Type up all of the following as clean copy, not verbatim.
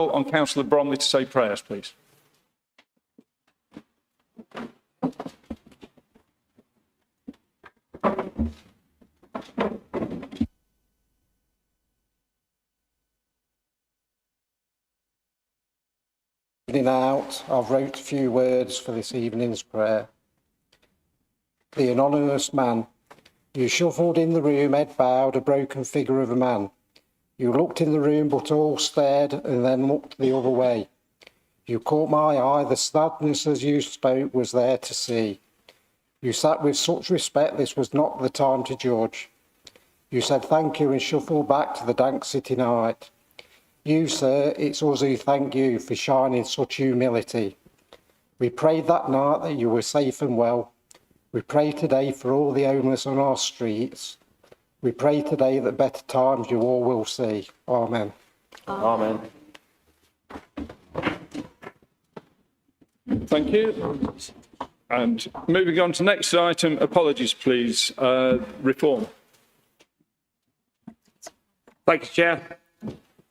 On Councillor Bromley to say prayers, please. Out, I've wrote a few words for this evening's prayer. The anonymous man. You shuffled in the room, head bowed, a broken figure of a man. You looked in the room, but all stared and then looked the other way. You caught my eye, the sadness as you spoke was there to see. You sat with such respect, this was not the time to judge. You said thank you and shuffled back to the dank city night. You, sir, it's us who thank you for shining such humility. We prayed that night that you were safe and well. We pray today for all the homeless on our streets. We pray today that better times you all will see. Amen. Amen. Thank you. And moving on to next item, apologies please, reform. Thank you, Chair.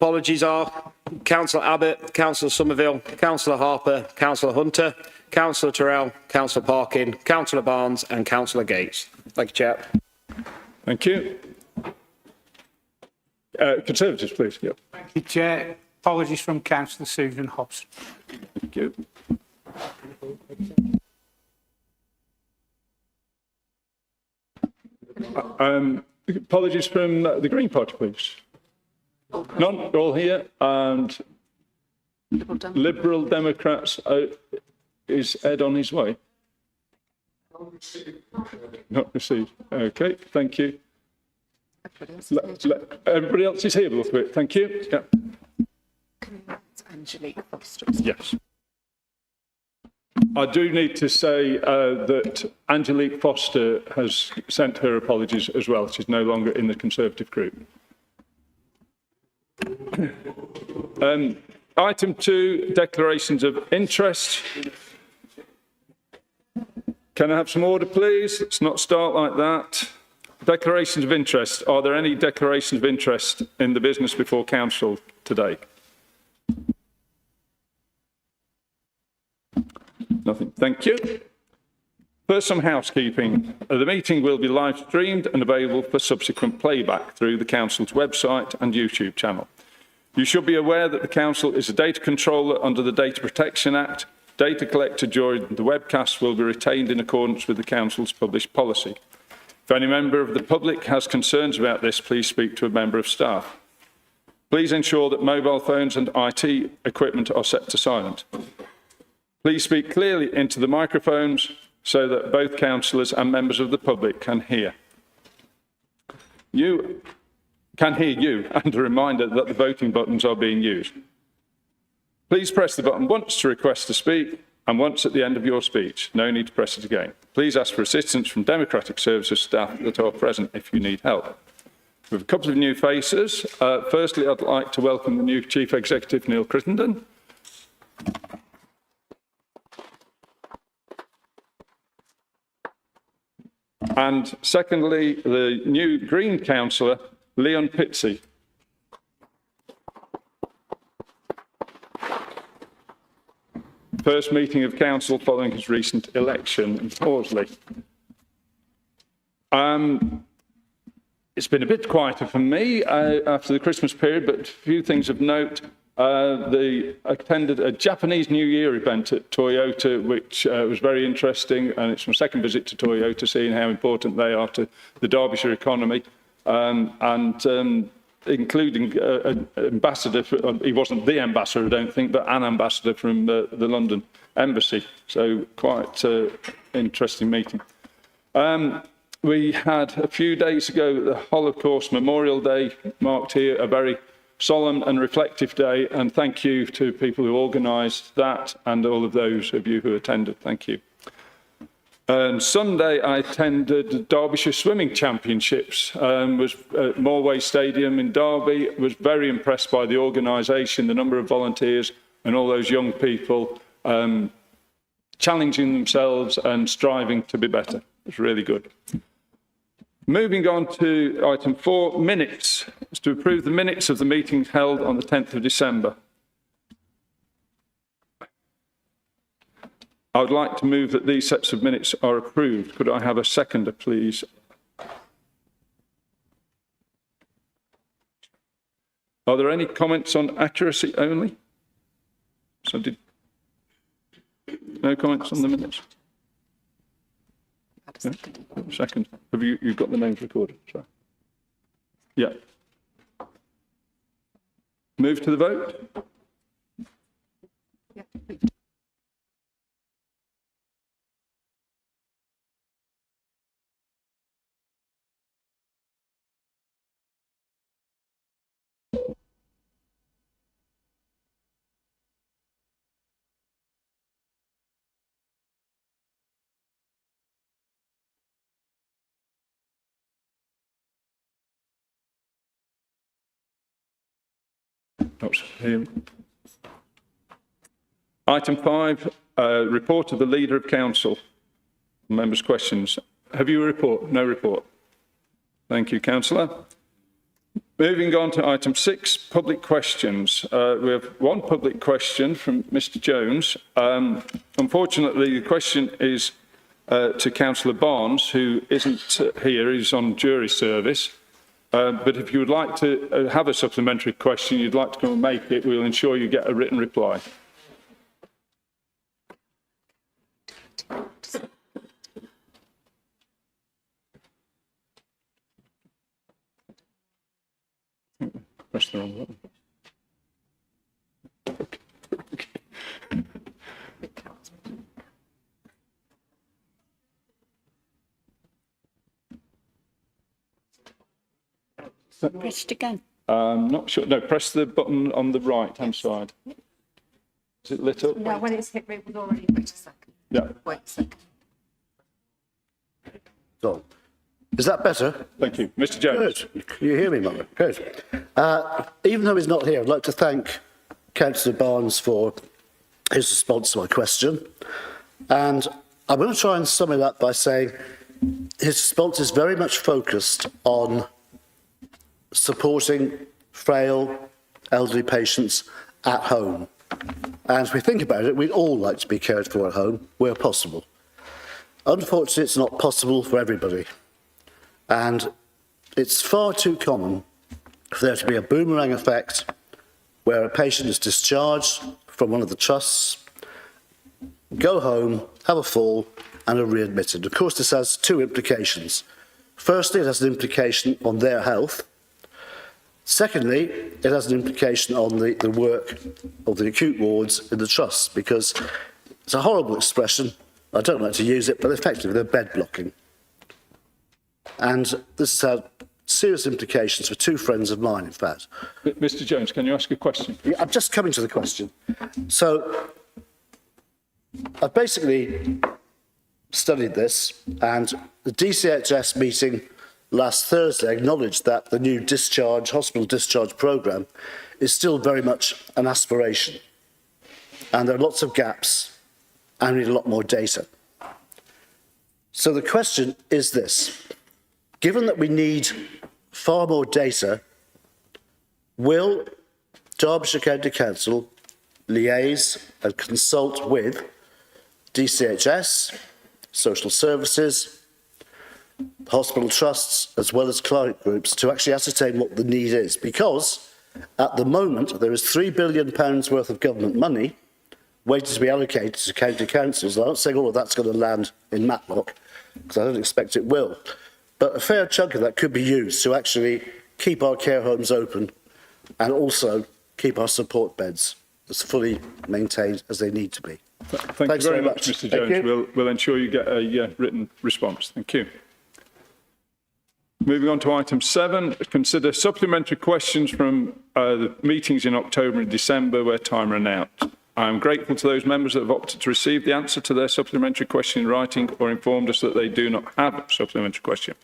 Apologies are Councillor Abbott, Councillor Somerville, Councillor Harper, Councillor Hunter, Councillor Terrell, Councillor Parkin, Councillor Barnes and Councillor Gates. Thank you, Chair. Thank you. Conservatives, please. Yep. Thank you, Chair. Apologies from Councillor Susan Hobson. Thank you. Apologies from the Green Party, please. None, all here. And Liberal Democrats, is Ed on his way? Not received. Okay, thank you. Everybody else is here, look at it. Thank you. Yeah. Angelique Foster. Yes. I do need to say that Angelique Foster has sent her apologies as well. She's no longer in the Conservative group. Item 2, declarations of interest. Can I have some order, please? Let's not start like that. Declarations of interest. Are there any declarations of interest in the business before council today? Nothing. Thank you. First, some housekeeping. The meeting will be live streamed and available for subsequent playback through the council's website and YouTube channel. You should be aware that the council is a data controller under the Data Protection Act. Data collected during the webcast will be retained in accordance with the council's published policy. If any member of the public has concerns about this, please speak to a member of staff. Please ensure that mobile phones and IT equipment are set to silent. Please speak clearly into the microphones so that both councillors and members of the public can hear. You, and a reminder that the voting buttons are being used. Please press the button once to request to speak and once at the end of your speech. No need to press it again. Please ask for assistance from Democratic Services staff that are present if you need help. We have a couple of new faces. Firstly, I'd like to welcome the new Chief Executive, Neil Crittenden. And secondly, the new Green Councillor, Leon Pitsey. First meeting of council following his recent election in Horsley. It's been a bit quieter for me after the Christmas period, but a few things of note. They attended a Japanese New Year event at Toyota, which was very interesting, and it's my second visit to Toyota, seeing how important they are to the Derbyshire economy, including an ambassador. He wasn't the ambassador, I don't think, but an ambassador from the London embassy. So quite interesting meeting. We had a few days ago the Holocaust Memorial Day marked here, a very solemn and reflective day, and thank you to people who organised that and all of those of you who attended. Thank you. And Sunday I attended the Derbyshire Swimming Championships, was at Moorway Stadium in Derby. Was very impressed by the organisation, the number of volunteers and all those young people challenging themselves and striving to be better. It's really good. Moving on to item 4, minutes. It's to approve the minutes of the meeting held on the 10th of December. I would like to move that these sets of minutes are approved. Could I have a seconder, please? Are there any comments on accuracy only? No comments on the minutes? Yeah. Second. Have you've got the names recorded? Sorry. Yeah. Move to the vote. Item 5, report of the Leader of Council. Members' questions. Have you a report? No report. Thank you, Councillor. Moving on to item 6, public questions. We have one public question from Mr. Jones. Unfortunately, the question is to Councillor Barnes, who isn't here, he's on jury service. But if you would like to have a supplementary question, you'd like to come and make it, we'll ensure you get a written reply. Press the wrong button. Press it again. Not sure. No, press the button on the right-hand side. Is it lit up? No, when it's hit, it was already. Wait a second. Yeah. Wait a second. So, is that better? Thank you. Mr. Jones. Good. Can you hear me, Mother? Good. Even though he's not here, I'd like to thank Councillor Barnes for his response to my question. And I'm going to try and sum it up by saying his response is very much focused on supporting frail, elderly patients at home. And if we think about it, we'd all like to be cared for at home where possible. Unfortunately, it's not possible for everybody. And it's far too common for there to be a boomerang effect where a patient is discharged from one of the trusts, go home, have a fall, and are readmitted. Of course, this has two implications. Firstly, it has an implication on their health. Secondly, it has an implication on the work of the acute wards in the trusts, because it's a horrible expression. I don't like to use it, but effectively they're bed blocking. And this has had serious implications for two friends of mine, in fact. Mr. Jones, can you ask a question? Yeah, I'm just coming to the question. So, I've basically studied this, and the DCHS meeting last Thursday acknowledged that the new hospital discharge programme is still very much an aspiration. And there are lots of gaps, and we need a lot more data. So the question is this. Given that we need far more data, will Derbyshire County Council liaise and consult with DCHS, social services, hospital trusts, as well as client groups, to actually ascertain what the need is? Because at the moment, there is £3 billion worth of government money waiting to be allocated to county councils. I'm not saying all of that's going to land in Matlock, because I don't expect it will. But a fair chunk of that could be used to actually keep our care homes open and also keep our support beds as fully maintained as they need to be. Thank you very much, Mr. Jones. We'll ensure you get a written response. Thank you. Moving on to item 7, consider supplementary questions from the meetings in October and December where time ran out. I am grateful to those members that have opted to receive the answer to their supplementary question in writing or informed us that they do not have a supplementary question.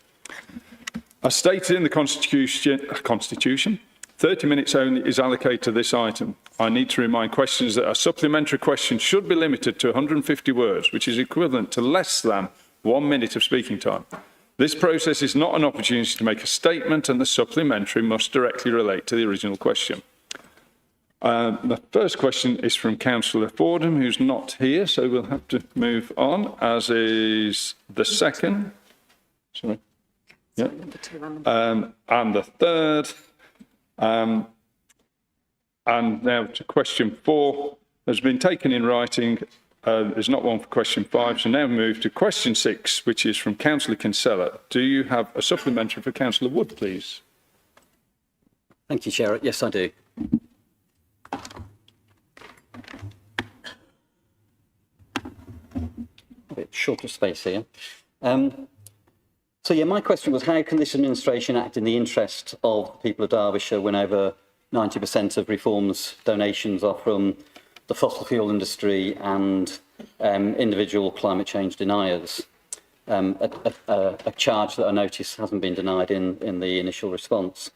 As stated in the Constitution, 30 minutes only is allocated to this item. I need to remind questions that a supplementary question should be limited to 150 words, which is equivalent to less than 1 minute of speaking time. This process is not an opportunity to make a statement, and the supplementary must directly relate to the original question. The first question is from Councillor Fordham, who's not here, so we'll have to move on, as is the second. Sorry. Yeah. And the third. And now to question 4 has been taken in writing. There's not one for question 5, so now move to question 6, which is from Councillor Kinsella. Do you have a supplementary for Councillor Wood, please? Thank you, Chair. Yes, I do. A bit short of space here. So yeah, my question was, how can this administration act in the interest of the people of Derbyshire when over 90% of Reform's donations are from the fossil fuel industry and individual climate change deniers? A charge that I notice hasn't been denied in the initial response.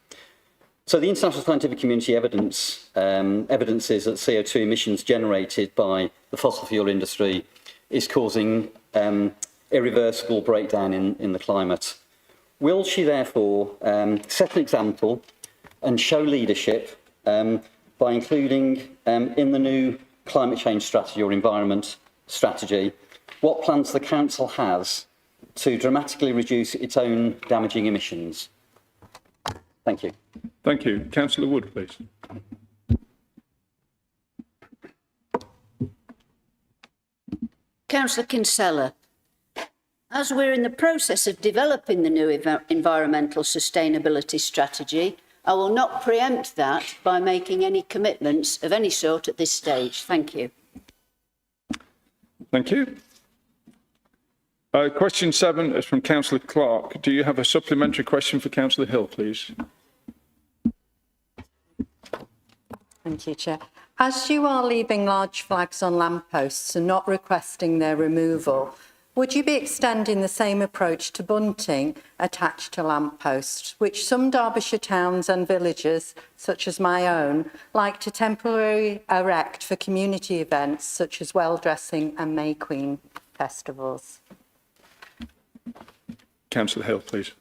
So the international scientific community evidences that CO2 emissions generated by the fossil fuel industry is causing irreversible breakdown in the climate. Will she therefore set an example and show leadership by including in the new climate change strategy or environment strategy what plans the council has to dramatically reduce its own damaging emissions? Thank you. Thank you. Councillor Wood, please. Councillor Kinsella, as we're in the process of developing the new environmental sustainability strategy, I will not preempt that by making any commitments of any sort at this stage. Thank you. Thank you. Question 7 is from Councillor Clark. Do you have a supplementary question for Councillor Hill, please? Thank you, Chair. As you are leaving large flags on lampposts and not requesting their removal, would you be extending the same approach to bunting attached to lampposts, which some Derbyshire towns and villages, such as my own, like to temporarily erect for community events such as well-dressing and May Queen festivals? Councillor Hill, please.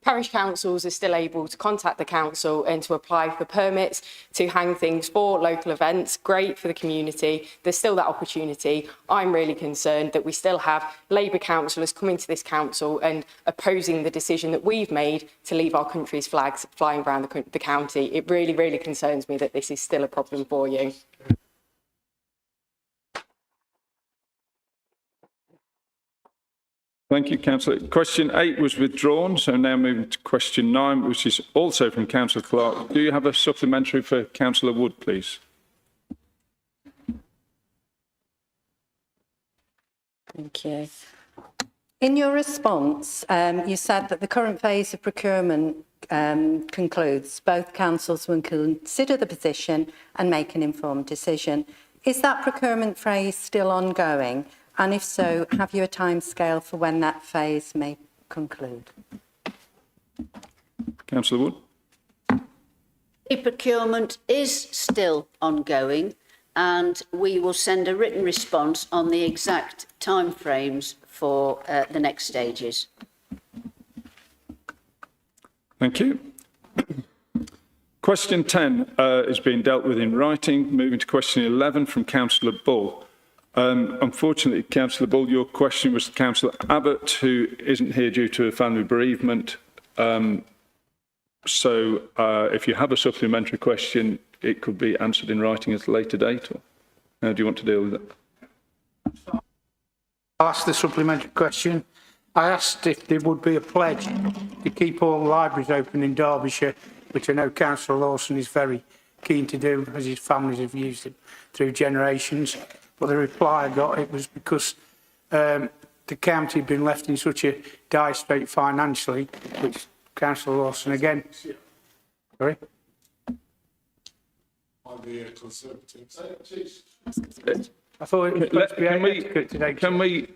Parish councils are still able to contact the council and to apply for permits to hang things for local events. Great for the community. There's still that opportunity. I'm really concerned that we still have Labour councillors coming to this council and opposing the decision that we've made to leave our country's flags flying around the county. It really, really concerns me that this is still a problem for you. Thank you, Councillor. Question 8 was withdrawn, so now moving to question 9, which is also from Councillor Clark. Do you have a supplementary for Councillor Wood, please? Thank you. In your response, you said that the current phase of procurement concludes. Both councils will consider the position and make an informed decision. Is that procurement phase still ongoing? And if so, have you a timescale for when that phase may conclude? Councillor Wood. The procurement is still ongoing, and we will send a written response on the exact timeframes for the next stages. Thank you. Question 10 is being dealt with in writing. Moving to question 11 from Councillor Bull. Unfortunately, Councillor Bull, your question was to Councillor Abbott, who isn't here due to a family bereavement. So if you have a supplementary question, it could be answered in writing at a later date. Or how do you want to deal with it? I'll ask the supplementary question. I asked if there would be a pledge to keep all libraries open in Derbyshire, which I know Councillor Lawson is very keen to do, as his families have used it through generations. But the reply I got, it was because the county had been left in such a dire state financially, which Councillor Lawson again. Sorry? I thought it was supposed to be etiquette today. Can we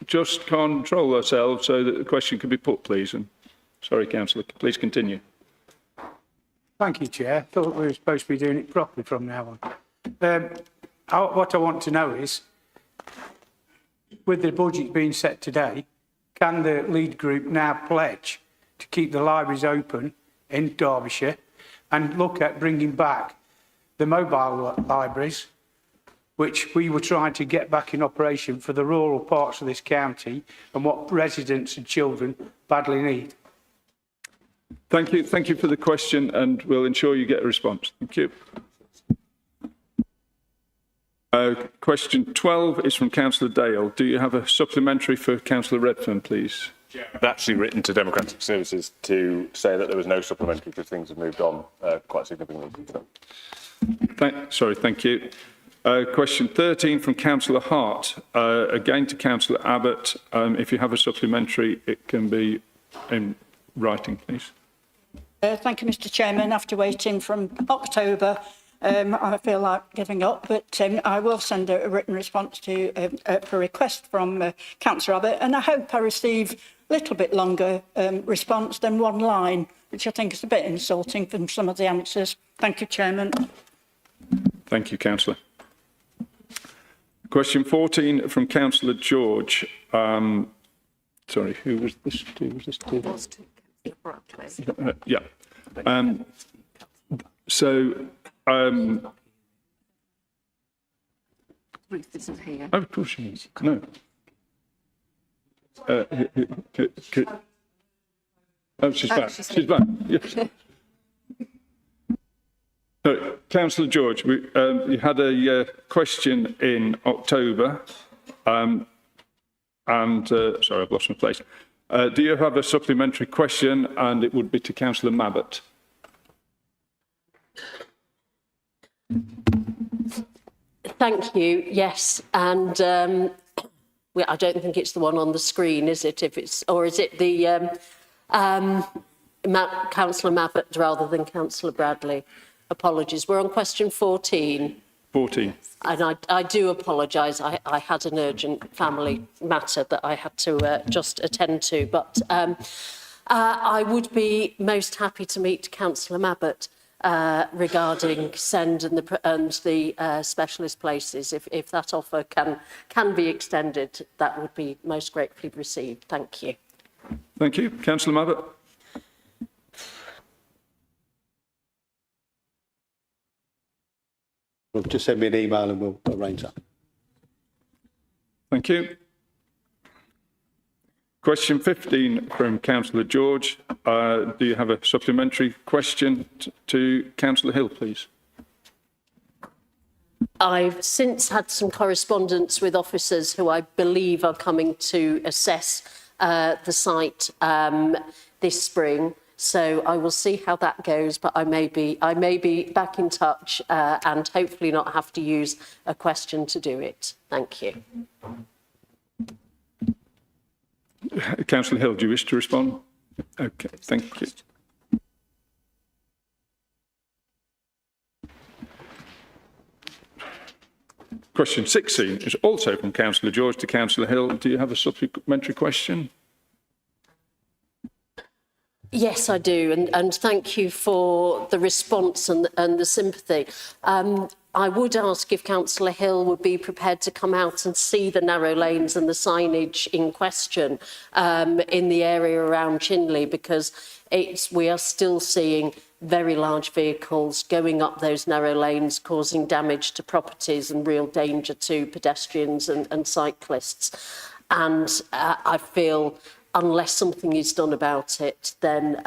just control ourselves so that the question can be put, please? And sorry, Councillor, please continue. Thank you, Chair. I thought we were supposed to be doing it properly from now on. What I want to know is, with the budget being set today, can the lead group now pledge to keep the libraries open in Derbyshire and look at bringing back the mobile libraries, which we were trying to get back in operation for the rural parts of this county and what residents and children badly need. Thank you. Thank you for the question, and we'll ensure you get a response. Thank you. Question 12 is from Councillor Dale. Do you have a supplementary for Councillor Redfern, please? I've actually written to Democratic Services to say that there was no supplementary because things have moved on quite significantly. Thank you. Question 13 from Councillor Hart. Again to Councillor Abbott. If you have a supplementary, it can be in writing, please. Thank you, Mr. Chairman. After waiting from October, I feel like giving up, but I will send a written response to for a request from Councillor Abbott, and I hope I receive a little bit longer response than one line, which I think is a bit insulting from some of the answers. Thank you, Chairman. Thank you, Councillor. Question 14 from Councillor George. Sorry, who was this to? Was this to? Yeah. Ruth isn't here. Oh, of course she is. No. She's back. She's back. Yes. So, Councillor George, you had a question in October, sorry, I've lost my place. Do you have a supplementary question? And it would be to Councillor Mabbott. Thank you. Yes, and I don't think it's the one on the screen, is it? If it's, or is it the Councillor Mabbott rather than Councillor Bradley? Apologies. We're on question 14. 14. And I do apologise. I had an urgent family matter that I had to just attend to, but I would be most happy to meet Councillor Mabbott regarding SEND and the specialist places. If that offer can be extended, that would be most gratefully received. Thank you. Thank you. Councillor Mabbott. Well, just send me an email and we'll arrange that. Thank you. Question 15 from Councillor George. Do you have a supplementary question to Councillor Hill, please? I've since had some correspondence with officers who I believe are coming to assess the site this spring. So I will see how that goes, but I may be back in touch and hopefully not have to use a question to do it. Thank you. Councillor Hill, do you wish to respond? Okay, thank you. Question 16 is also from Councillor George to Councillor Hill. Do you have a supplementary question? Yes, I do, and thank you for the response and the sympathy. I would ask if Councillor Hill would be prepared to come out and see the narrow lanes and the signage in question in the area around Chinley, because we are still seeing very large vehicles going up those narrow lanes, causing damage to properties and real danger to pedestrians and cyclists. And I feel unless something is done about it, then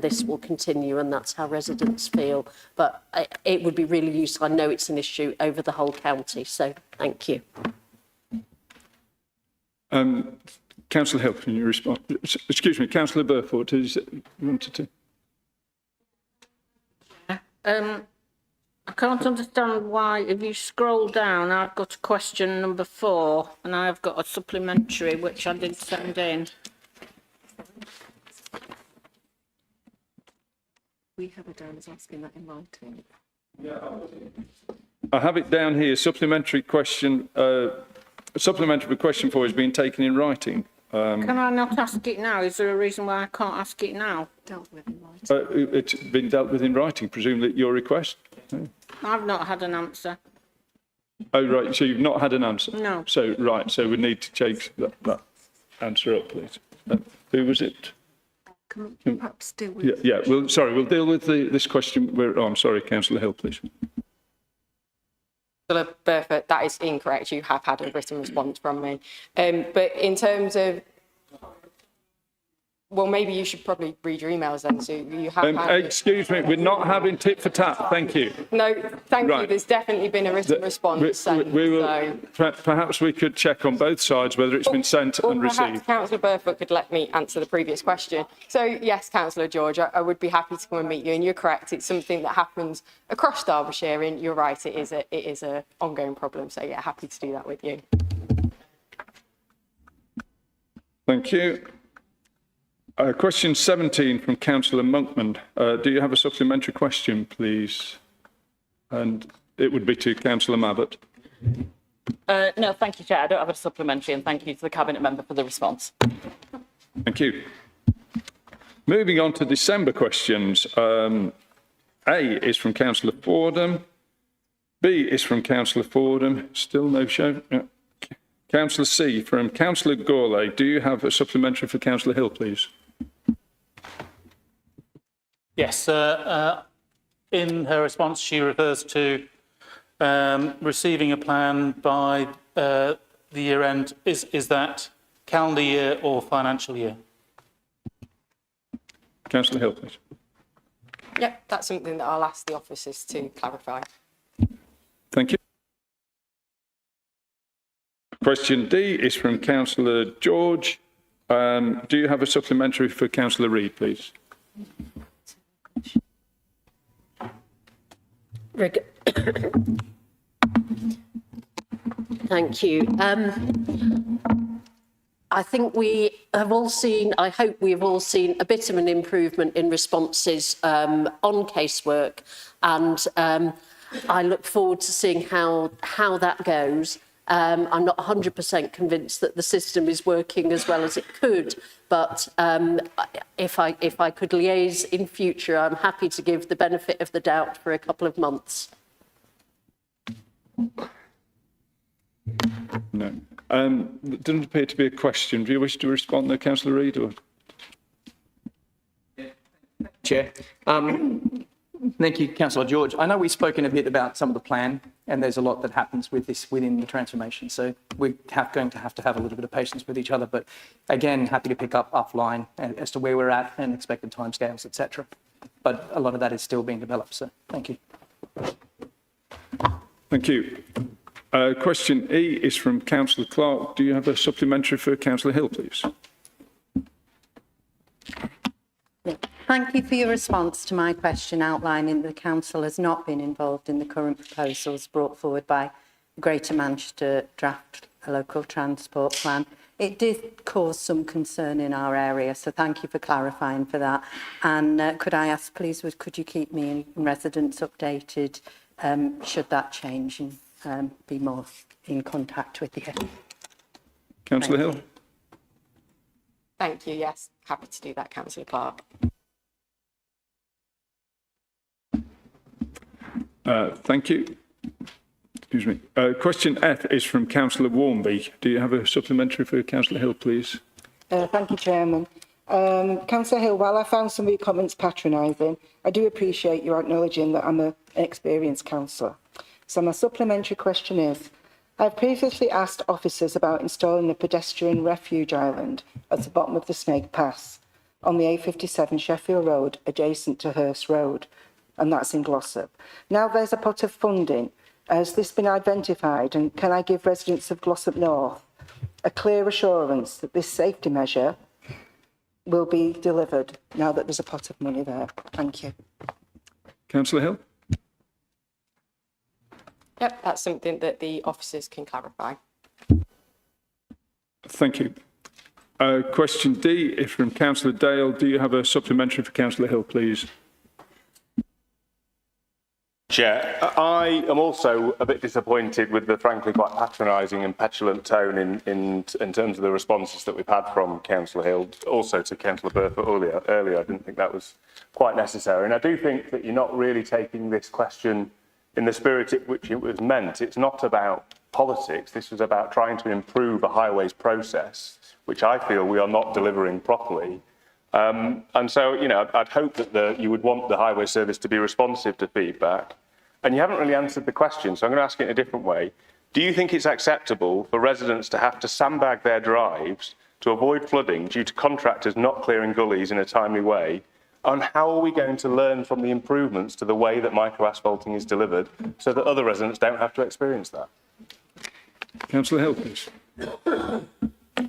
this will continue, and that's how residents feel. But it would be really useful. I know it's an issue over the whole county, so thank you. Councillor Hill, can you respond? Excuse me, Councillor Burford, you wanted to? I can't understand why, if you scroll down, I've got question number 4, and I've got a supplementary, which I did send in. We have it down as asking that in writing. I have it down here. Supplementary question. Supplementary question 4 is being taken in writing. Can I not ask it now? Is there a reason why I can't ask it now? Dealt with in writing. It's been dealt with in writing, presumably at your request. I've not had an answer. Oh, right. So you've not had an answer? No. So, right. So we need to chase that answer up, please. Who was it? Can we perhaps deal with Yeah. Well, sorry. We'll deal with this question. I'm sorry, Councillor Hill, please. Bertha, that is incorrect. You have had a written response from me. But in terms of, well, maybe you should probably read your emails then, so you have had... Excuse me, we're not having tit for tat, thank you. No, thank Right. you. There's definitely been a written response sent. We will, So... perhaps we could check on both sides whether it's been sent and perhaps received. Councillor Burfoot could let me answer the previous question. So, yes, Councillor George, I would be happy to come and meet you, and you're correct. It's something that happens across Derbyshire, and you're right, it is a ongoing problem. So, yeah, happy to do that with you. Thank you. Question 17 from Councillor Monkman. Do you have a supplementary question, please? And it would be to Councillor Mabbott. No, thank you, Chair. I don't have a supplementary, and thank you to the Cabinet Member for the response. Thank you. Moving on to December questions. A is from Councillor Fordham. B is from Councillor Fordham. Still no show. Yeah. Councillor C from Councillor Gourlay. Do you have a supplementary for Councillor Hill, please? Yes. In her response, she refers to receiving a plan by the year end. Is that calendar year or financial year? Councillor Hill, please. Yep, that's something that I'll ask the officers to clarify. Thank you. Question D is from Councillor George. Do you have a supplementary for Councillor Reid, please? Thank you. I think we have all seen, I hope we've all seen a bit of an improvement in responses on casework, and I look forward to seeing how that goes. I'm not 100% convinced that the system is working as well as it could, but if I could liaise in future, I'm happy to give the benefit of the doubt for a couple of months. No. There doesn't appear to be a question. Do you wish to respond there, Councillor Reid? Or? Chair. Thank you, Councillor George. I know we've spoken a bit about some of the plan, and there's a lot that happens with this within the transformation. So we're going to have a little bit of patience with each other. But again, happy to pick up offline as to where we're at and expected timescales, etc. But a lot of that is still being developed. So thank you. Thank you. Question E is from Councillor Clark. Do you have a supplementary for Councillor Hill, please? Thank you for your response to my question outlining that the Council has not been involved in the current proposals brought forward by the Greater Manchester Draft Local Transport Plan. It did cause some concern in our area, so thank you for clarifying for that. And could I ask, please, could you keep me and residents updated should that change and be more in contact with you? Councillor Hill. Thank you. Yes, happy to do that, Councillor Clark. Thank you. Excuse me. Question F is from Councillor Warmby. Do you have a supplementary for Councillor Hill, please? Thank you, Chairman. Councillor Hill, while I found some of your comments patronising, I do appreciate you acknowledging that I'm an experienced councillor. So my supplementary question is, I've previously asked officers about installing a pedestrian refuge island at the bottom of the Snake Pass on the A57 Sheffield Road, adjacent to Hurst Road, and that's in Glossop. Now there's a pot of funding. Has this been identified, and can I give residents of Glossop North a clear assurance that this safety measure will be delivered now that there's a pot of money there? Thank you. Councillor Hill? Yep, that's something that the officers can clarify. Thank you. Question D is from Councillor Dale. Do you have a supplementary for Councillor Hill, please? Chair, I am also a bit disappointed with the frankly quite patronising and petulant tone in terms of the responses that we've had from Councillor Hill, also to Councillor Burfoot earlier. I didn't think that was quite necessary. And I do think that you're not really taking this question in the spirit in which it was meant. It's not about politics. This was about trying to improve a highways process, which I feel we are not delivering properly. And so, you know, I'd hope that you would want the highway service to be responsive to feedback. And you haven't really answered the question, so I'm going to ask it in a different way. Do you think it's acceptable for residents to have to sandbag their drives to avoid flooding due to contractors not clearing gullies in a timely way? And how are we going to learn from the improvements to the way that micro-asphalting is delivered so that other residents don't have to experience that? Councillor Hill, please.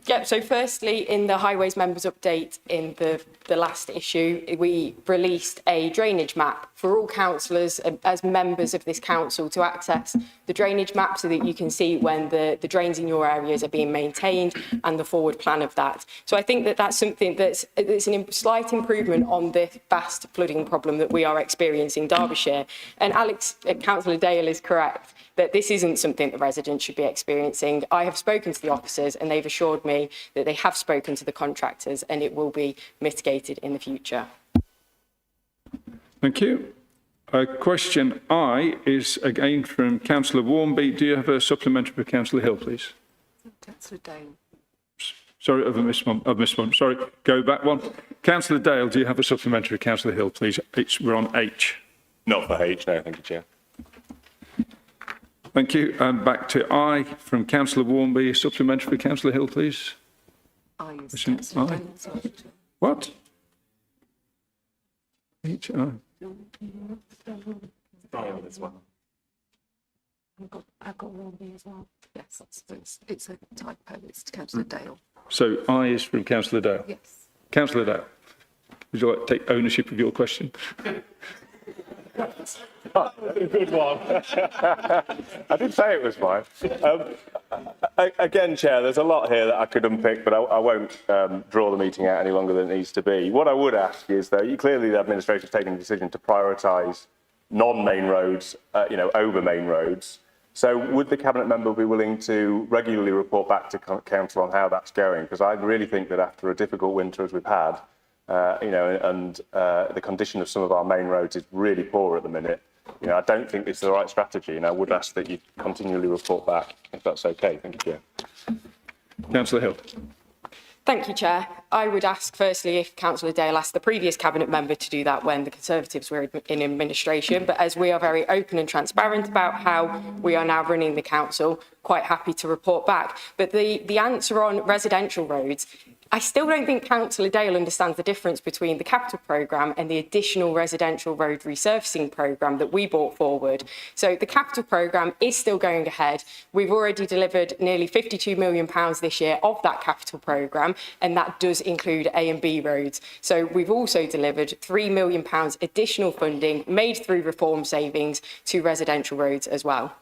Yeah, so firstly, in the Highways members update in the last issue, we released a drainage map for all councillors as members of this council to access the drainage map so that you can see when the drains in your areas are being maintained and the forward plan of that. So I think that that's something that's a slight improvement on the vast flooding problem that we are experiencing in Derbyshire. And Councillor Dale is correct that this isn't something that residents should be experiencing. I have spoken to the officers and they've assured me that they have spoken to the contractors and it will be mitigated in the future. Thank you. Question I is again from Councillor Warmby. Do you have a supplementary for Councillor Hill, please? Councillor Dale. Sorry, I've missed one. Sorry, go back one. Councillor Dale, do you have a supplementary for Councillor Hill, please? We're on H. Not for H, no, thank you, Chair. Thank you. And back to I from Councillor Warmby. Supplementary for Councillor Hill, please. I. What? H, I. I've got Warmby as well. Yes, it's a typo. It's Councillor Dale. So I is from Councillor Dale? Yes. Councillor Dale, would you like to take ownership of your question? Good one. I did say it was mine. Again, Chair, there's a lot here that I could unpick, but I won't draw the meeting out any longer than it needs to be. What I would ask is that clearly the administration has taken a decision to prioritise non-main roads, over main roads. So would the Cabinet member be willing to regularly report back to Council on how that's going? Because I really think that after a difficult winter as we've had, the condition of some of our main roads is really poor at the minute. I don't think this is the right strategy, and I would ask that you continually report back, if that's okay. Thank you, Chair. Councillor Hill. Thank you, Chair. I would ask firstly if Councillor Dale asked the previous Cabinet member to do that when the Conservatives were in administration, but as we are very open and transparent about how we are now running the council, quite happy to report back. But the answer on residential roads, I still don't think Councillor Dale understands the difference between the capital programme and the additional residential road resurfacing programme that we brought forward. So the capital programme is still going ahead. We've already delivered nearly £52 million this year of that capital programme, and that does include A and B roads. So we've also delivered £3 million additional funding made through reform savings to residential roads as well.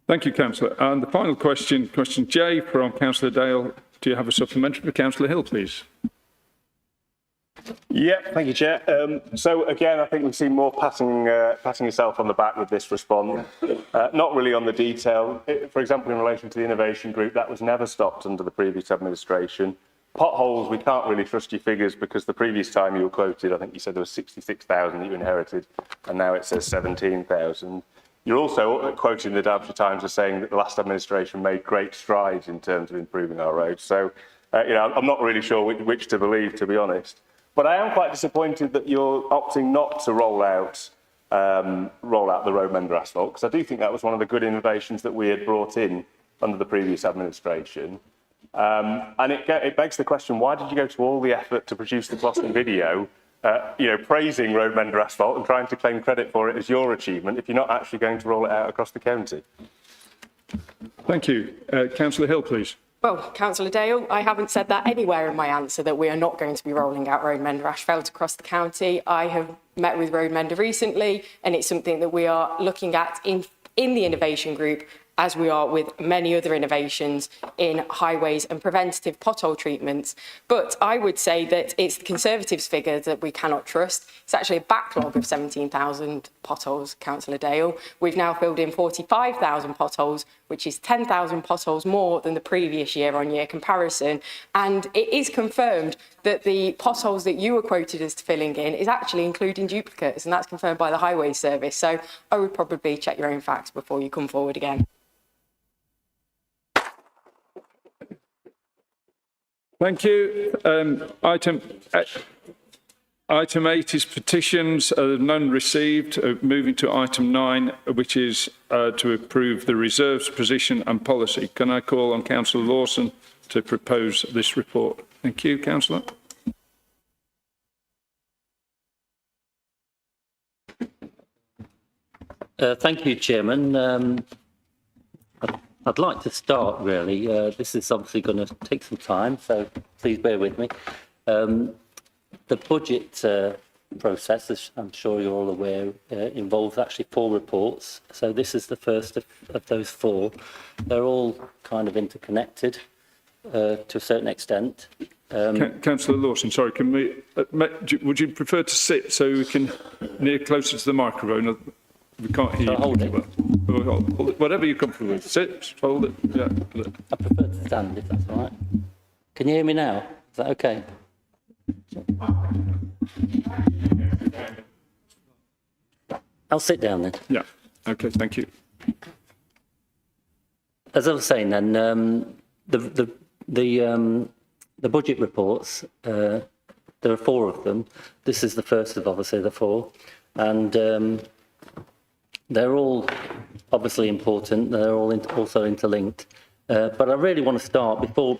Thank you, Councillor. And the final question, question J from Councillor Dale. Do you have a supplementary for Councillor Hill, please? Yeah, thank you, Chair. So again, I think we've seen more patting yourself on the back with this response, not really on the detail. For example, in relation to the innovation group, that was never stopped under the previous administration. Potholes, we can't really trust your figures because the previous time you were quoted, I think you said there was 66,000 that you inherited, and now it says 17,000. You're also quoting the Derbyshire Times as saying that the last administration made great strides in terms of improving our roads. So, I'm not really sure which to believe, to be honest. But I am quite disappointed that you're opting not to roll out the road mender asphalt, because I do think that was one of the good innovations that we had brought in under the previous administration. And it begs the question, why did you go to all the effort to produce the Gloucester video, praising road mender asphalt and trying to claim credit for it as your achievement if you're not actually going to roll it out across the county? Thank you. Councillor Hill, please. Well, Councillor Dale, I haven't said that anywhere in my answer that we are not going to be rolling out road mender asphalt across the county. I have met with road mender recently, and it's something that we are looking at in the innovation group, as we are with many other innovations in highways and preventative pothole treatments. But I would say that it's the Conservatives' figure that we cannot trust. It's actually a backlog of 17,000 potholes, Councillor Dale. We've now filled in 45,000 potholes, which is 10,000 potholes more than the previous year-on-year comparison. And it is confirmed that the potholes that you were quoted as filling in is actually including duplicates, and that's confirmed by the Highways Service. So I would probably check your own facts before you come forward again. Thank you. Item 8 is petitions, none received. Moving to item 9, which is to approve the reserves position and policy. Can I call on Councillor Lawson to propose this report? Thank you, Councillor. Thank you, Chairman. I'd like to start, really. This is obviously going to take some time, so please bear with me. The budget process, as I'm sure you're all aware, involves actually 4 reports. So this is the first of those 4. They're all kind of interconnected to a certain extent. Councillor Lawson, sorry, can we? Would you prefer to sit so we can near closer to the microphone? We can't hear you. Hold it. Well, whatever you're comfortable with. Sit, hold it. Yeah. I prefer to stand, if that's all right. Can you hear me now? Is that okay? I'll sit down then. Yeah. Okay. Thank you. As I was saying, then the budget reports. There are 4 of them. This is the first of obviously the 4, and they're all obviously important. They're all also interlinked. But I really want to start, before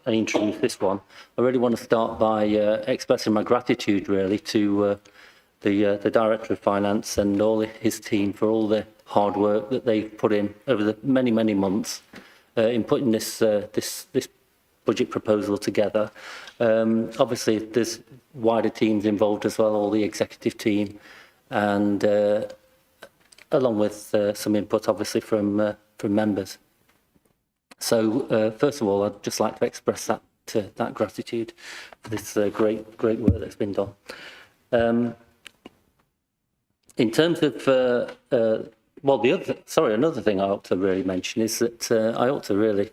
I introduce this one, I really want to start by expressing my gratitude, really, to the Director of Finance and all his team for all the hard work that they've put in over the many, many months in putting this budget proposal together. Obviously, there's wider teams involved as well, all the executive team, and along with some input, obviously, from members. So, first of all, I'd just like to express that gratitude for this great work that's been done. In terms of, another thing I ought to really mention is that I ought to really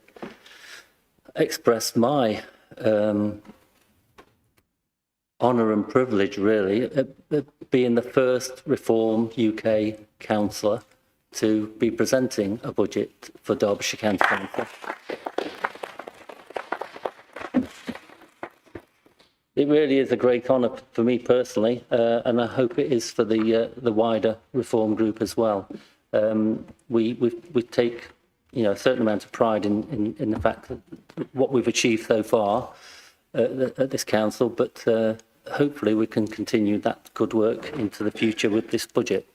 express my honour and privilege, really, being the first Reform UK councillor to be presenting a budget for Derbyshire County Council. It really is a great honour for me personally, and I hope it is for the wider Reform group as well. We take a certain amount of pride in the fact that what we've achieved so far at this council, but hopefully we can continue that good work into the future with this budget.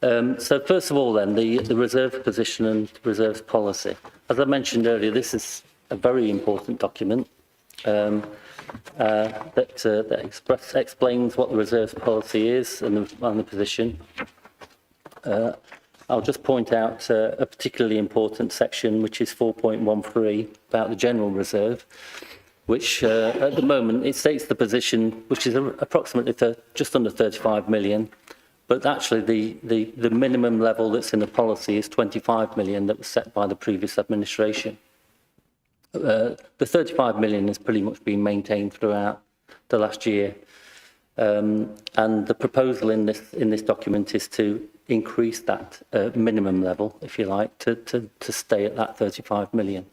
So first of all then, the reserve position and reserves policy. As I mentioned earlier, this is a very important document that explains what the reserves policy is and the position. I'll just point out a particularly important section, which is 4.13 about the general reserve, which at the moment it states the position, which is approximately just under 35 million. But actually, the minimum level that's in the policy is 25 million that was set by the previous administration. The 35 million has pretty much been maintained throughout the last year. And the proposal in this document is to increase that minimum level, if you like, to stay at that 35 million.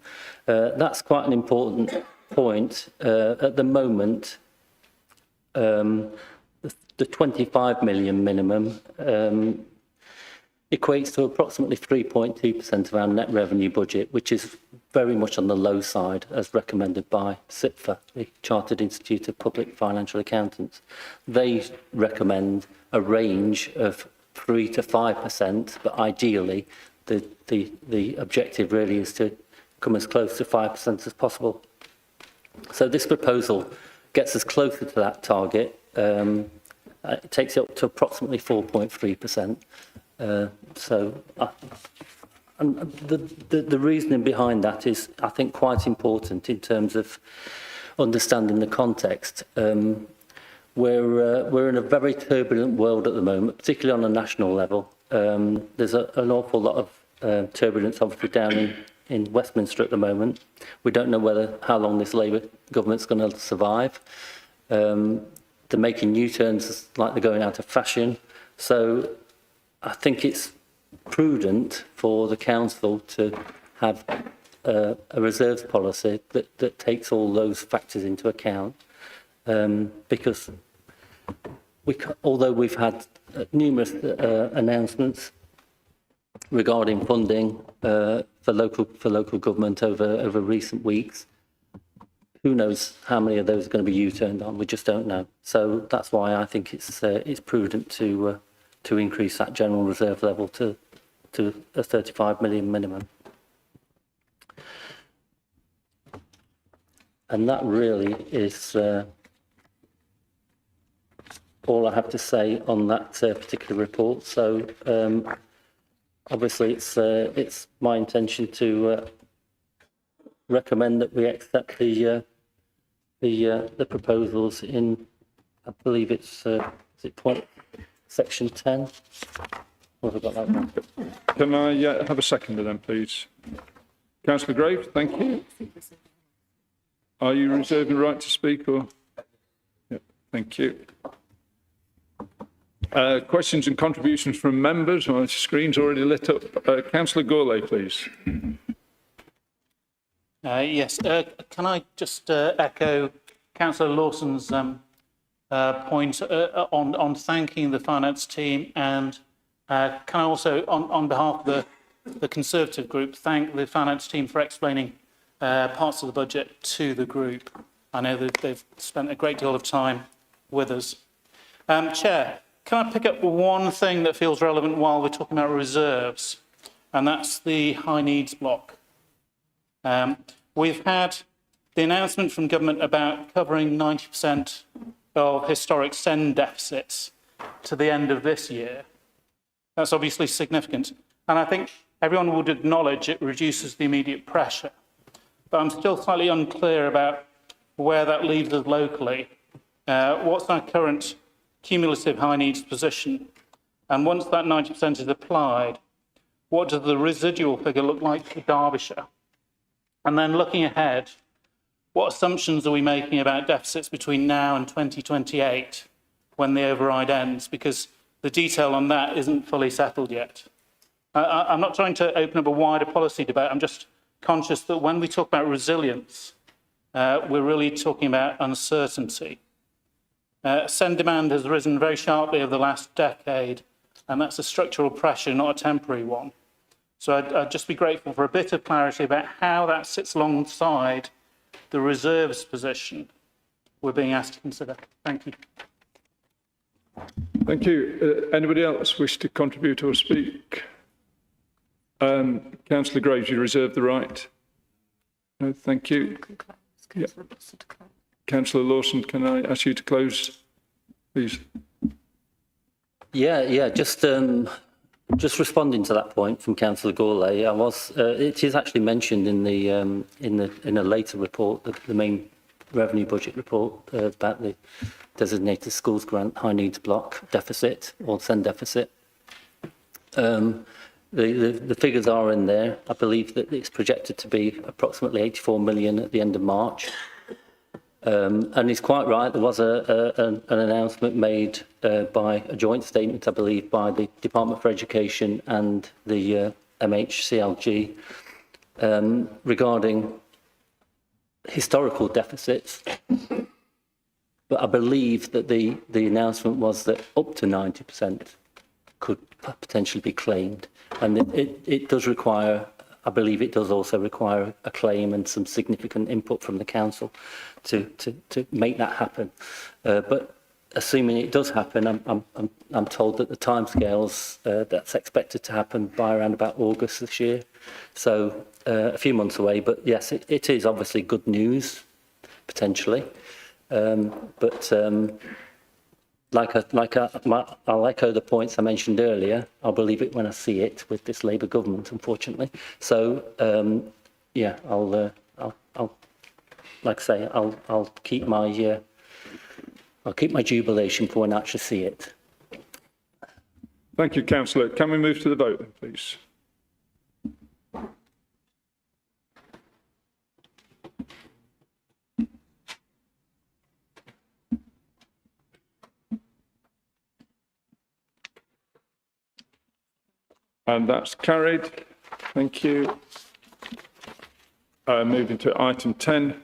That's quite an important point. At the moment, the 25 million minimum equates to approximately 3.2% of our net revenue budget, which is very much on the low side, as recommended by CIPFA, the Chartered Institute of Public Financial Accountants. They recommend a range of 3 to 5%, but ideally the objective really is to come as close to 5% as possible. So this proposal gets us closer to that target. It takes it up to approximately 4.3%. And the reasoning behind that is, I think, quite important in terms of understanding the context. We're in a very turbulent world at the moment, particularly on a national level. There's an awful lot of turbulence, obviously, down in Westminster at the moment. We don't know how long this Labour government's going to survive. They're making U-turns like they're going out of fashion. So I think it's prudent for the council to have a reserves policy that takes all those factors into account. because although we've had numerous announcements regarding funding for local government over recent weeks, who knows how many of those are going to be U-turned on? We just don't know. So that's why I think it's prudent to increase that general reserve level to a 35 million minimum. And that really is all I have to say on that particular report. So obviously it's my intention to recommend that we accept the proposals in, I believe it's is it section 10. Or have I got that wrong? Can I have a seconder then, please? Councillor Graves, thank you. Are you reserving the right to speak, or? Yeah, thank you. Questions and contributions from members? My screen's already lit up. Councillor Gourlay, please. Yes, can I just echo Councillor Lawson's point on thanking the finance team, and can I also, on behalf of the Conservative group, thank the finance team for explaining parts of the budget to the group. I know that they've spent a great deal of time with us. Chair, can I pick up one thing that feels relevant while we're talking about reserves, and that's the high needs block. We've had the announcement from government about covering 90% of historic SEND deficits to the end of this year. That's obviously significant. And I think everyone would acknowledge it reduces the immediate pressure. But I'm still slightly unclear about where that leaves us locally. What's our current cumulative high needs position? And once that 90% is applied, what does the residual figure look like for Derbyshire? And then looking ahead, what assumptions are we making about deficits between now and 2028 when the override ends? Because the detail on that isn't fully settled yet. I'm not trying to open up a wider policy debate. I'm just conscious that when we talk about resilience, we're really talking about uncertainty. SEND demand has risen very sharply over the last decade, and that's a structural pressure, not a temporary one. So I'd just be grateful for a bit of clarity about how that sits alongside the reserves position we're being asked to consider. Thank you. Thank you. Anybody else wish to contribute or speak? Councillor Graves, you reserve the right. No, thank you. Yeah. Councillor Lawson, can I ask you to close, please? Yeah. Just responding to that point from Councillor Gourlay, it is actually mentioned in a later report, the main revenue budget report about the designated schools grant high needs block deficit or SEND deficit. The figures are in there. I believe that it's projected to be approximately 84 million at the end of March. And he's quite right. There was an announcement made by a joint statement, I believe, by the Department for Education and the MHCLG regarding historical deficits. But I believe that the announcement was that up to 90% could potentially be claimed. And it does require, I believe it does also require a claim and some significant input from the council to make that happen. But assuming it does happen, I'm told that the timescales that's expected to happen by around about August this year. So a few months away, but yes, it is obviously good news, potentially. I'll echo the points I mentioned earlier. I'll believe it when I see it with this Labour government, unfortunately. So, yeah, I'll like I say, I'll keep my jubilation for when I actually see it. Thank you, Councillor. Can we move to the vote, then, please? And that's carried. Thank you. Moving to item 10,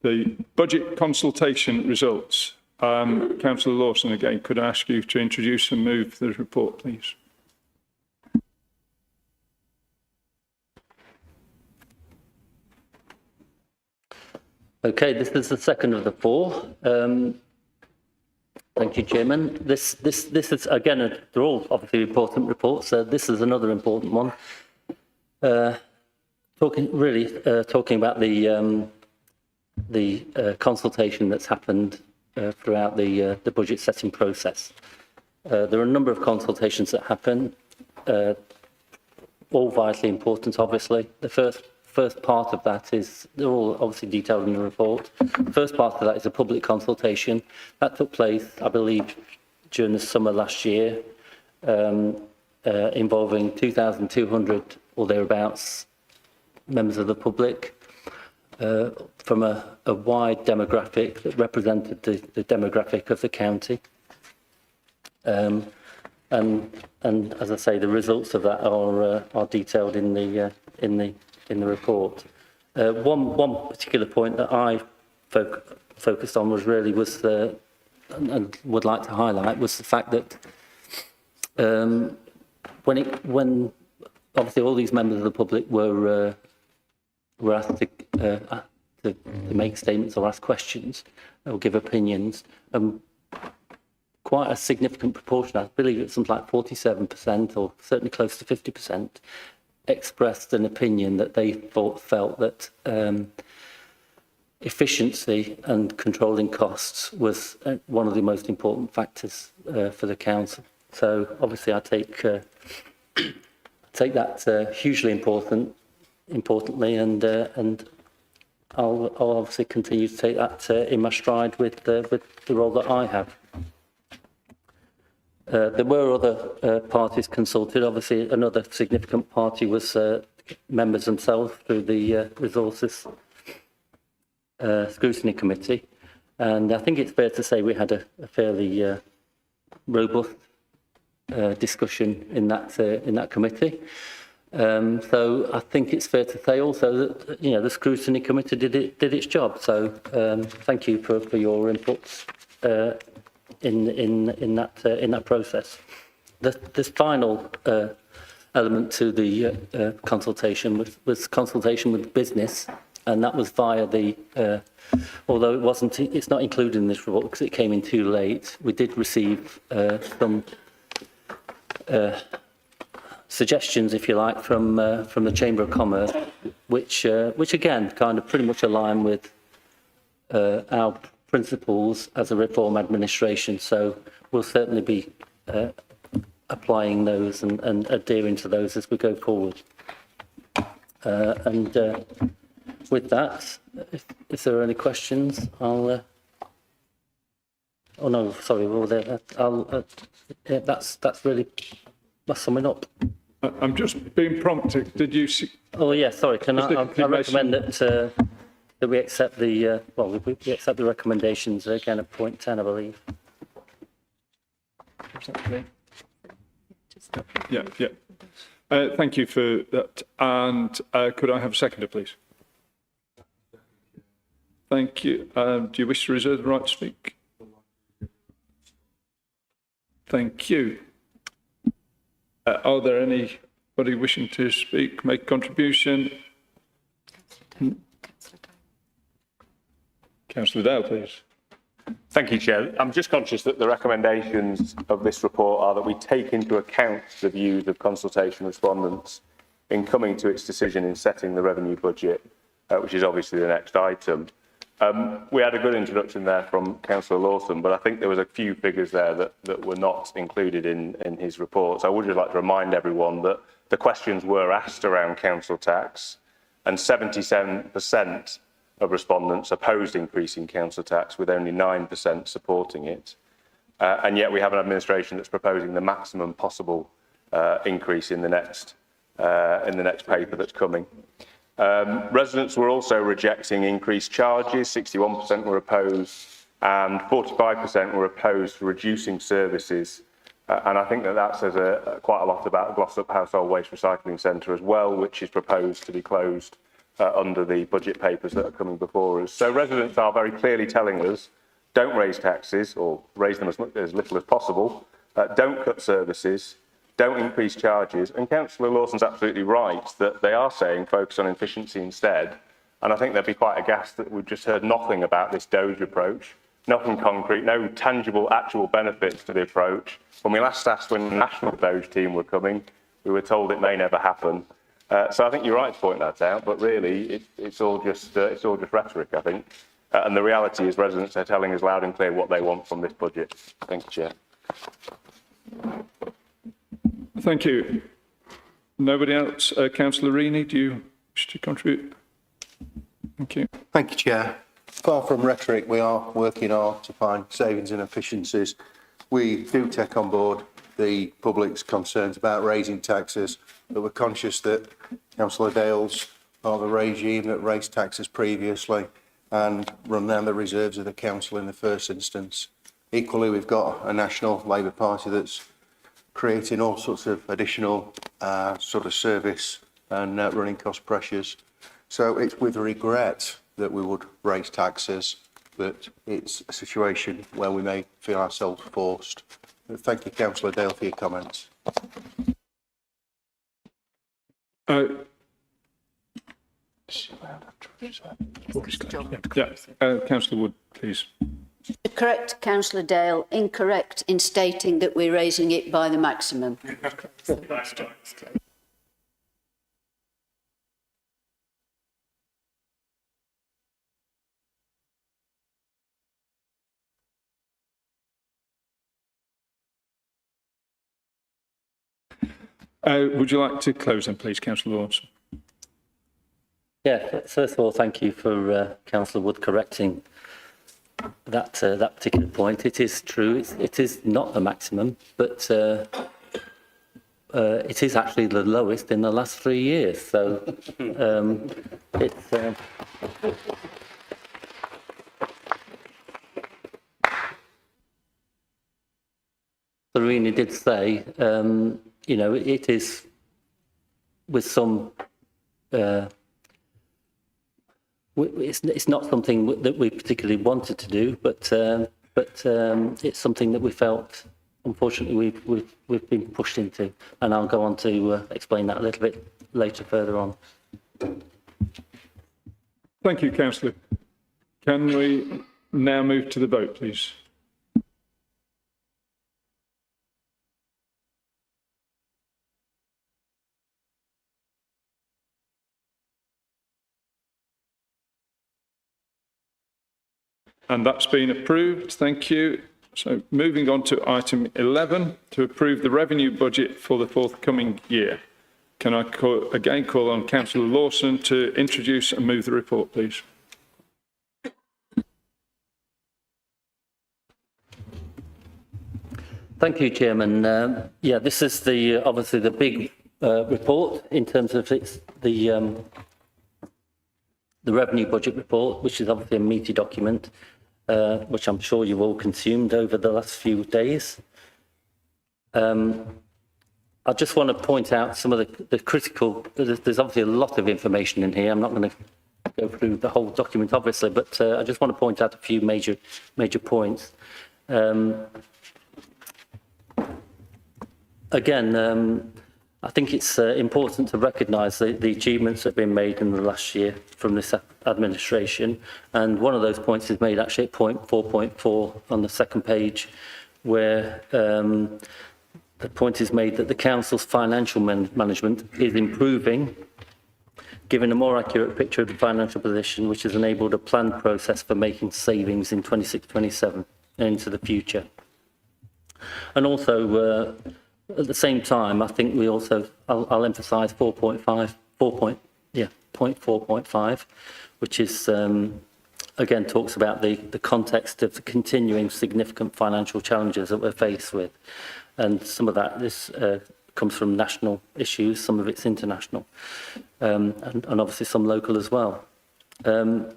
The budget consultation results. Councillor Lawson, again, could I ask you to introduce and move the report, please? Okay, this is the second of the four. Thank you, Chairman. This is, again, they're all obviously important reports. This is another important one. Talking about the consultation that's happened throughout the budget setting process. There are a number of consultations that happen, all vitally important, obviously. The first part of that is, they're all obviously detailed in the report. The first part of that is a public consultation. That took place, I believe, during the summer last year, involving 2,200 or thereabouts members of the public from a wide demographic that represented the demographic of the county. And as I say, the results of that are detailed in the report. One particular point that I focused on was and would like to highlight was the fact that when obviously all these members of the public were asked to make statements or ask questions or give opinions, quite a significant proportion, I believe it's something like 47% or certainly close to 50%, expressed an opinion that they felt that efficiency and controlling costs was one of the most important factors for the council. So obviously I take that hugely importantly, and I'll obviously continue to take that in my stride with the role that I have. There were other parties consulted. Obviously, another significant party was members themselves through the Resources Scrutiny Committee. And I think it's fair to say we had a fairly robust discussion in that committee. So I think it's fair to say also that the Scrutiny Committee did its job. So thank you for your inputs in that process. The final element to the consultation was consultation with business, and that was via the although it's not included in this report because it came in too late. We did receive some suggestions, if you like, from the Chamber of Commerce, which again kind of pretty much align with our principles as a reform administration. So we'll certainly be applying those and adhering to those as we go forward. With that, if there are any questions, I'll. Oh no, sorry. Well, that's summing up. I'm just being prompted. Did you see? Oh yeah, sorry. I recommend that we accept the we accept the recommendations again at point 10, I believe. Is that clear? Yeah. Thank you for that. And could I have a seconder, please? Thank you. Do you wish to reserve the right to speak? Thank you. Are there anybody wishing to speak, make a contribution? Councillor Dale, please. Thank you, Chair. I'm just conscious that the recommendations of this report are that we take into account the views of consultation respondents in coming to its decision in setting the revenue budget, which is obviously the next item. We had a good introduction there from Councillor Lawson, but I think there was a few figures there that were not included in his report. So I would just like to remind everyone that the questions were asked around council tax, and 77% of respondents opposed increasing council tax, with only 9% supporting it. And yet we have an administration that's proposing the maximum possible increase in the next paper that's coming. Residents were also rejecting increased charges. 61% were opposed, and 45% were opposed to reducing services. And I think that says quite a lot about Glossop Household Waste Recycling Centre as well, which is proposed to be closed under the budget papers that are coming before us. So residents are very clearly telling us, don't raise taxes or raise them as little as possible, don't cut services, don't increase charges. And Councillor Lawson's absolutely right that they are saying focus on efficiency instead. And I think they'd be quite aghast that we've just heard nothing about this Doge approach, nothing concrete, no tangible actual benefits to the approach. When we last asked when the national Doge team were coming, we were told it may never happen. So I think you're right to point that out, but really it's all just rhetoric, I think. And the reality is residents are telling us loud and clear what they want from this budget. Thank you, Chair. Thank you. Nobody else? Councillor Reaney, do you wish to contribute? Thank you. Thank you, Chair. Far from rhetoric, we are working hard to find savings and efficiencies. We do take on board the public's concerns about raising taxes, but we're conscious that Councillor Dale's are the regime that raised taxes previously and run down the reserves of the council in the first instance. Equally, we've got a National Labour Party that's creating all sorts of additional sort of service and running cost pressures. So it's with regret that we would raise taxes, but it's a situation where we may feel ourselves forced. But thank you, Councillor Dale, for your comments. Councillor Wood, please. To correct Councillor Dale, incorrect in stating that we're raising it by the maximum. Would you like to close then, please, Councillor Lawson? Yeah, first of all, thank you for Councillor Wood correcting that particular point. It is true, it is not the maximum, but it is actually the lowest in the last 3 years. So it's... Serena did say, you know, it is with some... it's not something that we particularly wanted to do, but it's something that we felt, unfortunately, we've been pushed into, and I'll go on to explain that a little bit later further on. Thank you, Councillor. Can we now move to the vote, please? And that's been approved. Thank you. So moving on to item 11, to approve the revenue budget for the forthcoming year. Can I again call on Councillor Lawson to introduce and move the report, please? Thank you, Chairman. Yeah, this is obviously the big report in terms of the revenue budget report, which is obviously a meaty document, which I'm sure you've all consumed over the last few days. I just want to point out some of the critical, there's obviously a lot of information in here. I'm not going to go through the whole document, obviously, but I just want to point out a few major points. Again, I think it's important to recognise the achievements that have been made in the last year from this administration. And one of those points is made actually at point 4.4 on the second page, where the point is made that the council's financial management is improving, giving a more accurate picture of the financial position, which has enabled a planned process for making savings in 26-27 and into the future. And also, at the same time, I think we also, I'll emphasise 4.5, point 4.5, which is, again, talks about the context of the continuing significant financial challenges that we're faced with. And some of that comes from national issues, some of it's international, and obviously some local as well. The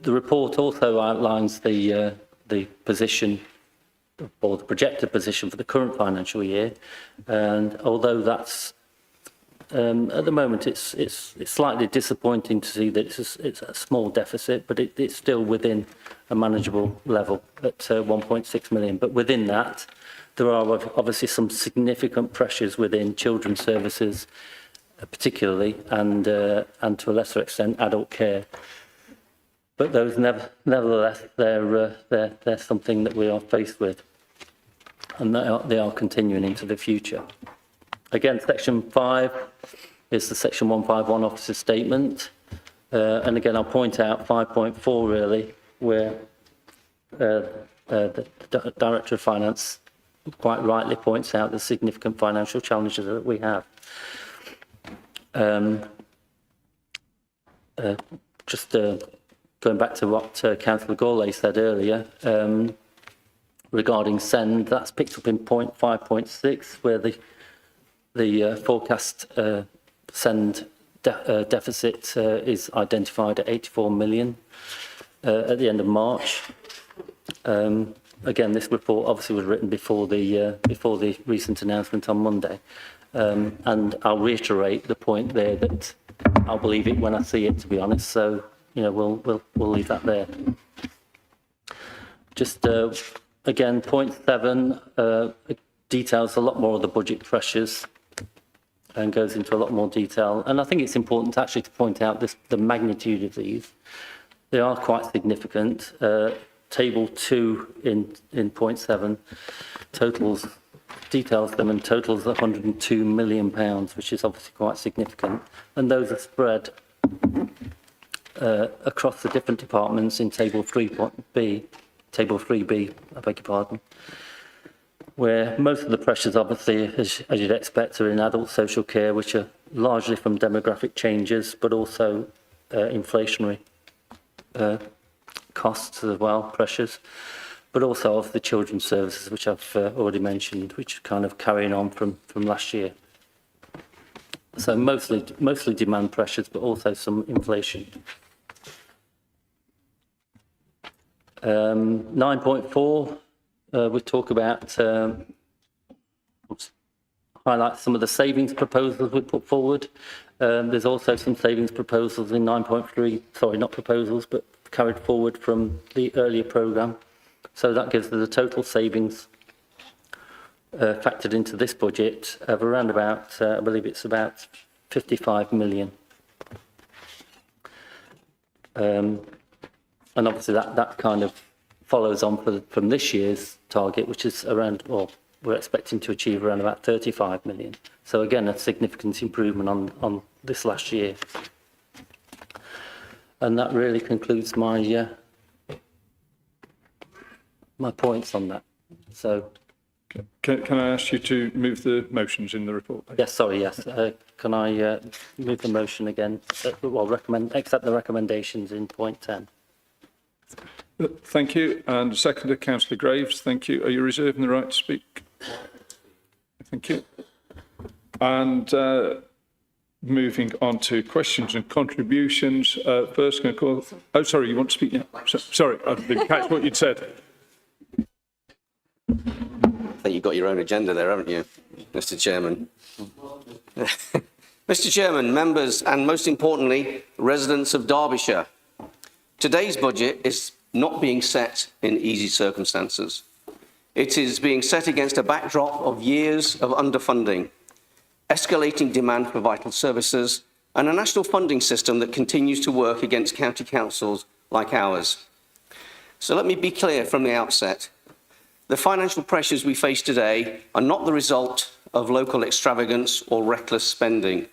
report also outlines the position, or the projected position for the current financial year, and although that's At the moment, it's slightly disappointing to see that it's a small deficit, but it's still within a manageable level at 1.6 million. But within that, there are obviously some significant pressures within children's services, particularly, and to a lesser extent, adult care. But those nevertheless, they're something that we are faced with, and they are continuing into the future. Again, section 5 is the section 151 officer statement, and again I'll point out 5.4 really, where the Director of Finance quite rightly points out the significant financial challenges that we have. Going back to what Councillor Gourlay said earlier, regarding SEND, that's picked up in point 5.6, where the forecast SEND deficit is identified at 84 million at the end of March. Again, this report obviously was written before the recent announcement on Monday, and I'll reiterate the point there that I'll believe it when I see it, to be honest. So we'll leave that there. Just again, point 7 details a lot more of the budget pressures and goes into a lot more detail. And I think it's important actually to point out the magnitude of these. They are quite significant. Table 2 in point 7 details them and totals £102 million, which is obviously quite significant. And those are spread across the different departments in table 3B, I beg your pardon, where most of the pressures obviously, as you'd expect, are in adult social care, which are largely from demographic changes, but also inflationary costs as well, pressures, but also of the children's services, which I've already mentioned, which are kind of carrying on from last year. So mostly demand pressures, but also some inflation. 9.4, we talk about, highlight some of the savings proposals we put forward. There's also some savings proposals in 9.3, sorry, not proposals, but carried forward from the earlier programme. So that gives us a total savings factored into this budget of around about, I believe it's about 55 million. And obviously that kind of follows on from this year's target, which is around, well, we're expecting to achieve around about 35 million. So again, a significant improvement on this last year. And that really concludes my my points on that. So, can I ask you to move the motions in the report, please? Yes, sorry, yes. Can I move the motion again? Well, accept the recommendations in point 10. Thank you. And seconder, Councillor Graves. Thank you. Are you reserving the right to speak? Thank you. And moving on to questions and contributions. First, going to call. Oh, sorry, you want to speak? Yeah. Sorry, I didn't catch what you'd said. I think you've got your own agenda there, haven't you, Mr. Chairman? Mr. Chairman, members, and most importantly, residents of Derbyshire. Today's budget is not being set in easy circumstances. It is being set against a backdrop of years of underfunding, escalating demand for vital services, and a national funding system that continues to work against county councils like ours. So let me be clear from the outset. The financial pressures we face today are not the result of local extravagance or reckless spending.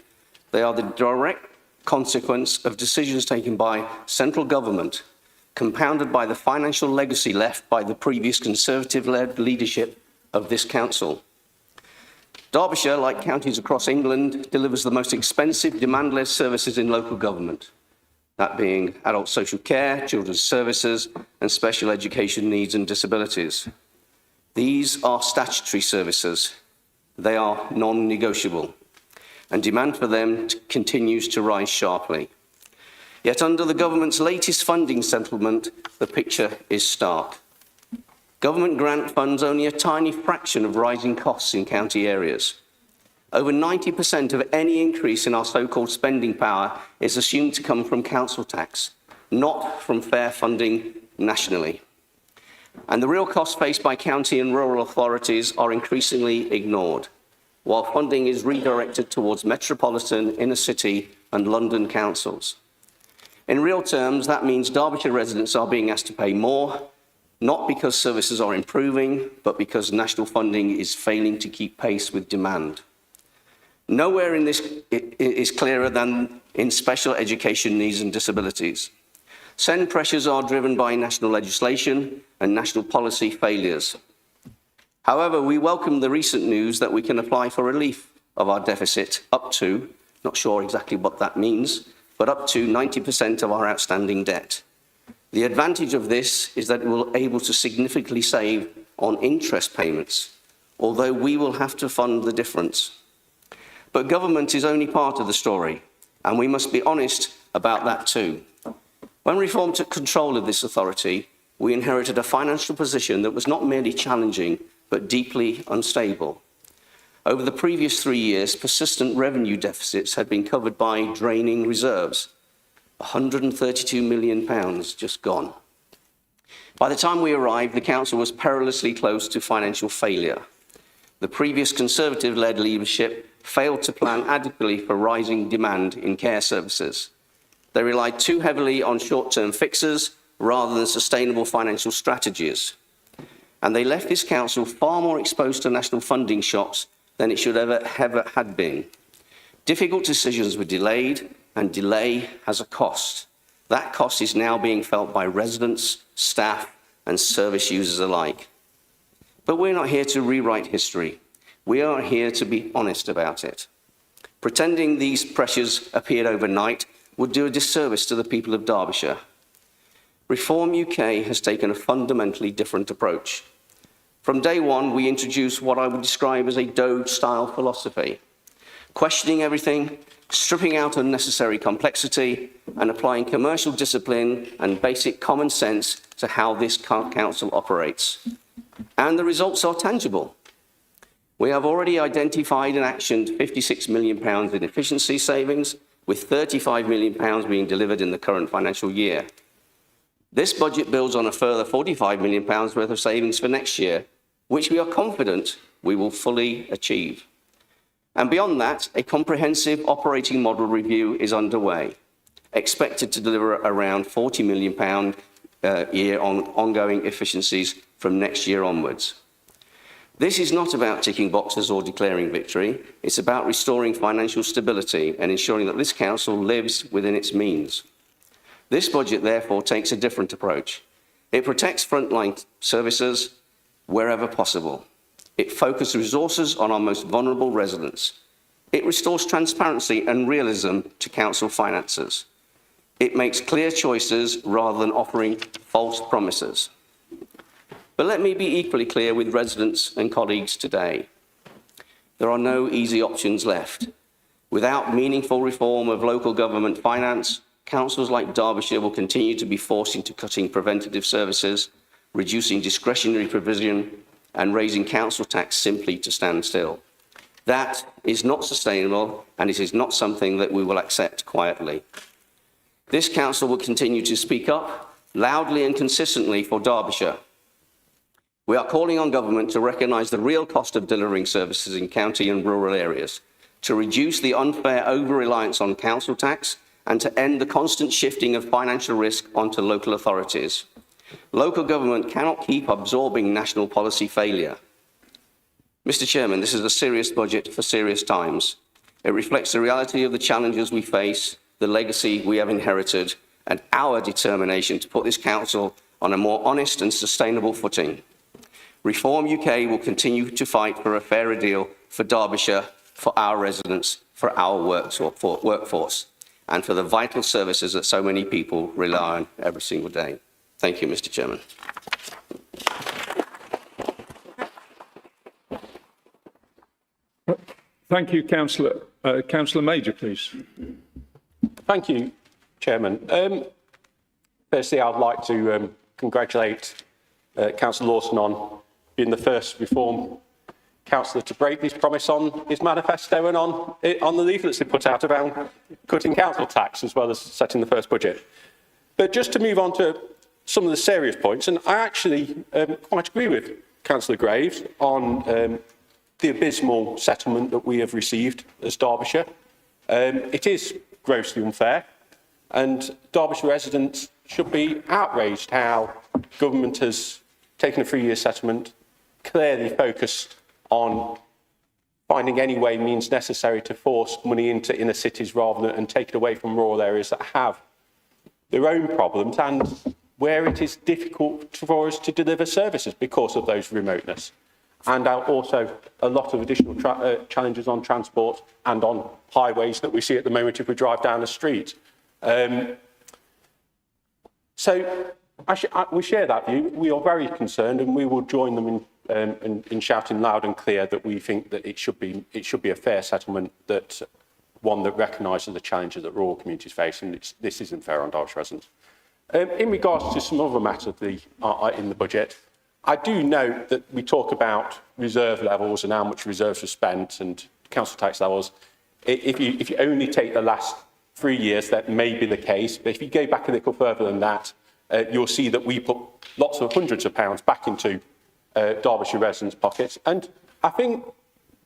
They are the direct consequence of decisions taken by central government, compounded by the financial legacy left by the previous Conservative-led leadership of this council. Derbyshire, like counties across England, delivers the most expensive demand-led services in local government, that being adult social care, children's services, and special education needs and disabilities. These are statutory services. They are non-negotiable, and demand for them continues to rise sharply. Yet under the government's latest funding settlement, the picture is stark. Government grant funds only a tiny fraction of rising costs in county areas. Over 90% of any increase in our so-called spending power is assumed to come from council tax, not from fair funding nationally. And the real costs faced by county and rural authorities are increasingly ignored, while funding is redirected towards metropolitan, inner city and London councils. In real terms, that means Derbyshire residents are being asked to pay more, not because services are improving, but because national funding is failing to keep pace with demand. Nowhere in this is clearer than in special education needs and disabilities. SEND pressures are driven by national legislation and national policy failures. However, we welcome the recent news that we can apply for relief of our deficit up to, not sure exactly what that means, but up to 90% of our outstanding debt. The advantage of this is that it will be able to significantly save on interest payments, although we will have to fund the difference. But government is only part of the story, and we must be honest about that too. When Reform took control of this authority, we inherited a financial position that was not merely challenging, but deeply unstable. Over the previous 3 years, persistent revenue deficits had been covered by draining reserves. £132 million just gone. By the time we arrived, the council was perilously close to financial failure. The previous Conservative-led leadership failed to plan adequately for rising demand in care services. They relied too heavily on short-term fixes rather than sustainable financial strategies. And they left this council far more exposed to national funding shocks than it should ever had been. Difficult decisions were delayed, and delay has a cost. That cost is now being felt by residents, staff, and service users alike. But we're not here to rewrite history. We are here to be honest about it. Pretending these pressures appeared overnight would do a disservice to the people of Derbyshire. Reform UK has taken a fundamentally different approach. From day one, we introduced what I would describe as a Doge-style philosophy, questioning everything, stripping out unnecessary complexity, and applying commercial discipline and basic common sense to how this council operates. And the results are tangible. We have already identified and actioned £56 million in efficiency savings, with £35 million being delivered in the current financial year. This budget builds on a further £45 million worth of savings for next year, which we are confident we will fully achieve. And beyond that, a comprehensive operating model review is underway, expected to deliver around £40 million a year on ongoing efficiencies from next year onwards. This is not about ticking boxes or declaring victory. It's about restoring financial stability and ensuring that this council lives within its means. This budget, therefore, takes a different approach. It protects frontline services wherever possible. It focuses resources on our most vulnerable residents. It restores transparency and realism to council finances. It makes clear choices rather than offering false promises. But let me be equally clear with residents and colleagues today. There are no easy options left. Without meaningful reform of local government finance, councils like Derbyshire will continue to be forced into cutting preventative services, reducing discretionary provision, and raising council tax simply to stand still. That is not sustainable, and it is not something that we will accept quietly. This council will continue to speak up loudly and consistently for Derbyshire. We are calling on government to recognise the real cost of delivering services in county and rural areas, to reduce the unfair over-reliance on council tax, and to end the constant shifting of financial risk onto local authorities. Local government cannot keep absorbing national policy failure. Mr. Chairman, this is a serious budget for serious times. It reflects the reality of the challenges we face, the legacy we have inherited, and our determination to put this council on a more honest and sustainable footing. Reform UK will continue to fight for a fairer deal for Derbyshire, for our residents, for our workforce, and for the vital services that so many people rely on every single day. Thank you, Mr. Chairman. Thank you, Councillor. Councillor Major, please. Thank you, Chairman. Firstly, I'd like to congratulate Councillor Lawson on being the first Reform Councillor to break his promise on his manifesto and on the leaflets they put out around cutting council tax as well as setting the first budget. But just to move on to some of the serious points, and I actually quite agree with Councillor Graves on the abysmal settlement that we have received as Derbyshire. It is grossly unfair, and Derbyshire residents should be outraged how government has taken a 3-year settlement, clearly focused on finding any way means necessary to force money into inner cities rather than take it away from rural areas that have their own problems and where it is difficult for us to deliver services because of those remoteness. And also a lot of additional challenges on transport and on highways that we see at the moment if we drive down the street. So we share that view. We are very concerned, and we will join them in shouting loud and clear that we think that it should be a fair settlement, that one that recognises the challenges that rural communities face, and this isn't fair on Derbyshire residents. In regards to some other matters in the budget, I do note that we talk about reserve levels and how much reserves are spent and council tax levels. If you only take the last 3 years, that may be the case. But if you go back a little further than that, you'll see that we put lots of hundreds of pounds back into Derbyshire residents' pockets. And I think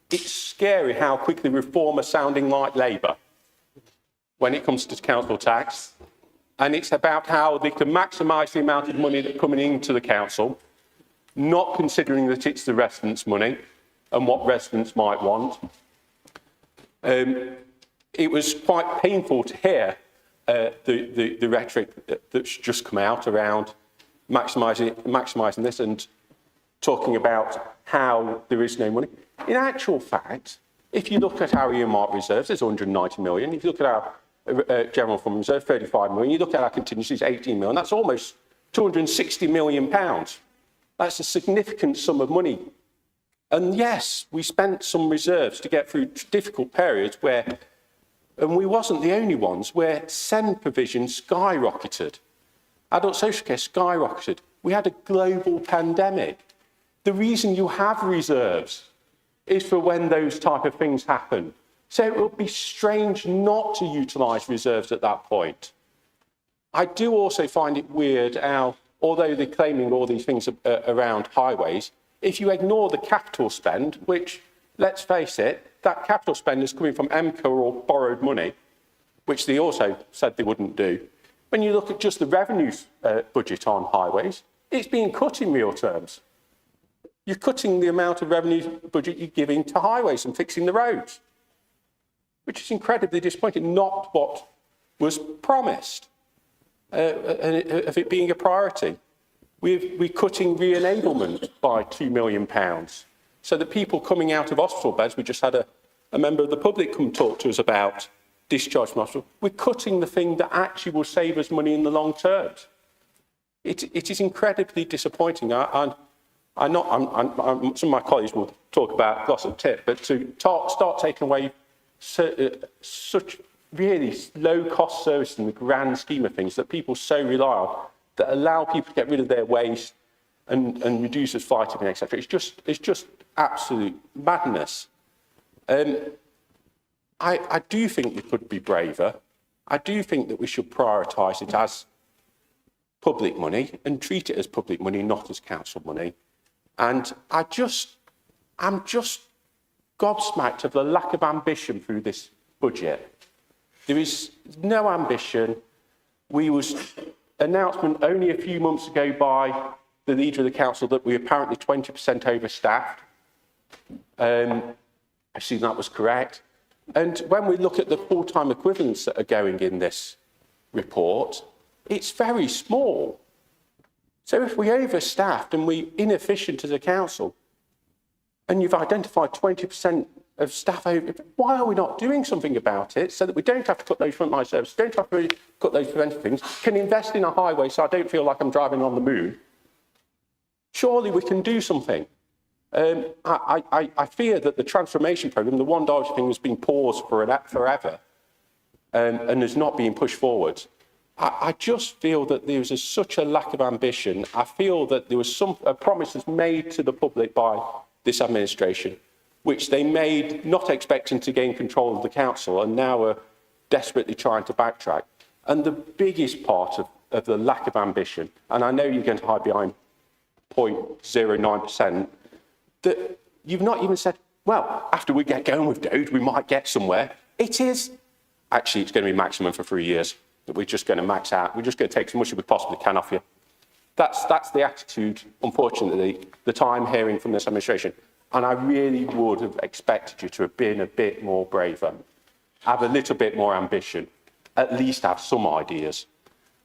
it's scary how quickly Reform are sounding like Labour when it comes to council tax. And it's about how they can maximise the amount of money that's coming into the council, not considering that it's the residents' money and what residents might want. It was quite painful to hear the rhetoric that's just come out around maximising this and talking about how there is no money. In actual fact, if you look at our earmark reserves, there's 190 million. If you look at our general fund reserve, 35 million. You look at our contingencies, 18 million. That's almost 260 million pounds. That's a significant sum of money. And yes, we spent some reserves to get through difficult periods where, and we wasn't the only ones, where SEND provision skyrocketed. Adult social care skyrocketed. We had a global pandemic. The reason you have reserves is for when those type of things happen. So it would be strange not to utilise reserves at that point. I do also find it weird how, although they're claiming all these things around highways, if you ignore the capital spend, which, let's face it, that capital spend is coming from MCA or borrowed money, which they also said they wouldn't do. When you look at just the revenues budget on highways, it's being cut in real terms. You're cutting the amount of revenue budget you're giving to highways and fixing the roads, which is incredibly disappointing, not what was promised of it being a priority. We're cutting re-enablement by £2 million, so that people coming out of hospital beds, we just had a member of the public come talk to us about discharge from hospital. We're cutting the thing that actually will save us money in the long term. It is incredibly disappointing. Some of my colleagues will talk about loss of tip, but to start taking away such really low-cost service in the grand scheme of things that people so rely on, that allow people to get rid of their waste and reduce as fighting, etc. It's just absolute madness. I do think we could be braver. I do think that we should prioritise it as public money and treat it as public money, not as council money. And I'm just gobsmacked of the lack of ambition through this budget. There is no ambition. We was announcement only a few months ago by the leader of the council that we were apparently 20% overstaffed. I assume that was correct. And when we look at the full-time equivalents that are going in this report, it's very small. So if we're overstaffed and we're inefficient as a council, and you've identified 20% of staff over, why are we not doing something about it so that we don't have to cut those frontline services, don't have to cut those preventive things, can invest in a highway so I don't feel like I'm driving on the moon? Surely we can do something. I fear that the transformation programme, the One Derbyshire thing, has been paused forever and is not being pushed forward. I just feel that there is such a lack of ambition. I feel that there was some promises made to the public by this administration, which they made not expecting to gain control of the council and now are desperately trying to backtrack. And the biggest part of the lack of ambition, and I know you're going to hide behind 0.09%, that you've not even said, well, after we get going with Dode, we might get somewhere. It is, actually, it's going to be maximum for 3 years, that we're just going to max out. We're just going to take as much as we possibly can off you. That's the attitude, unfortunately, that I'm hearing from this administration. And I really would have expected you to have been a bit more braver, have a little bit more ambition, at least have some ideas.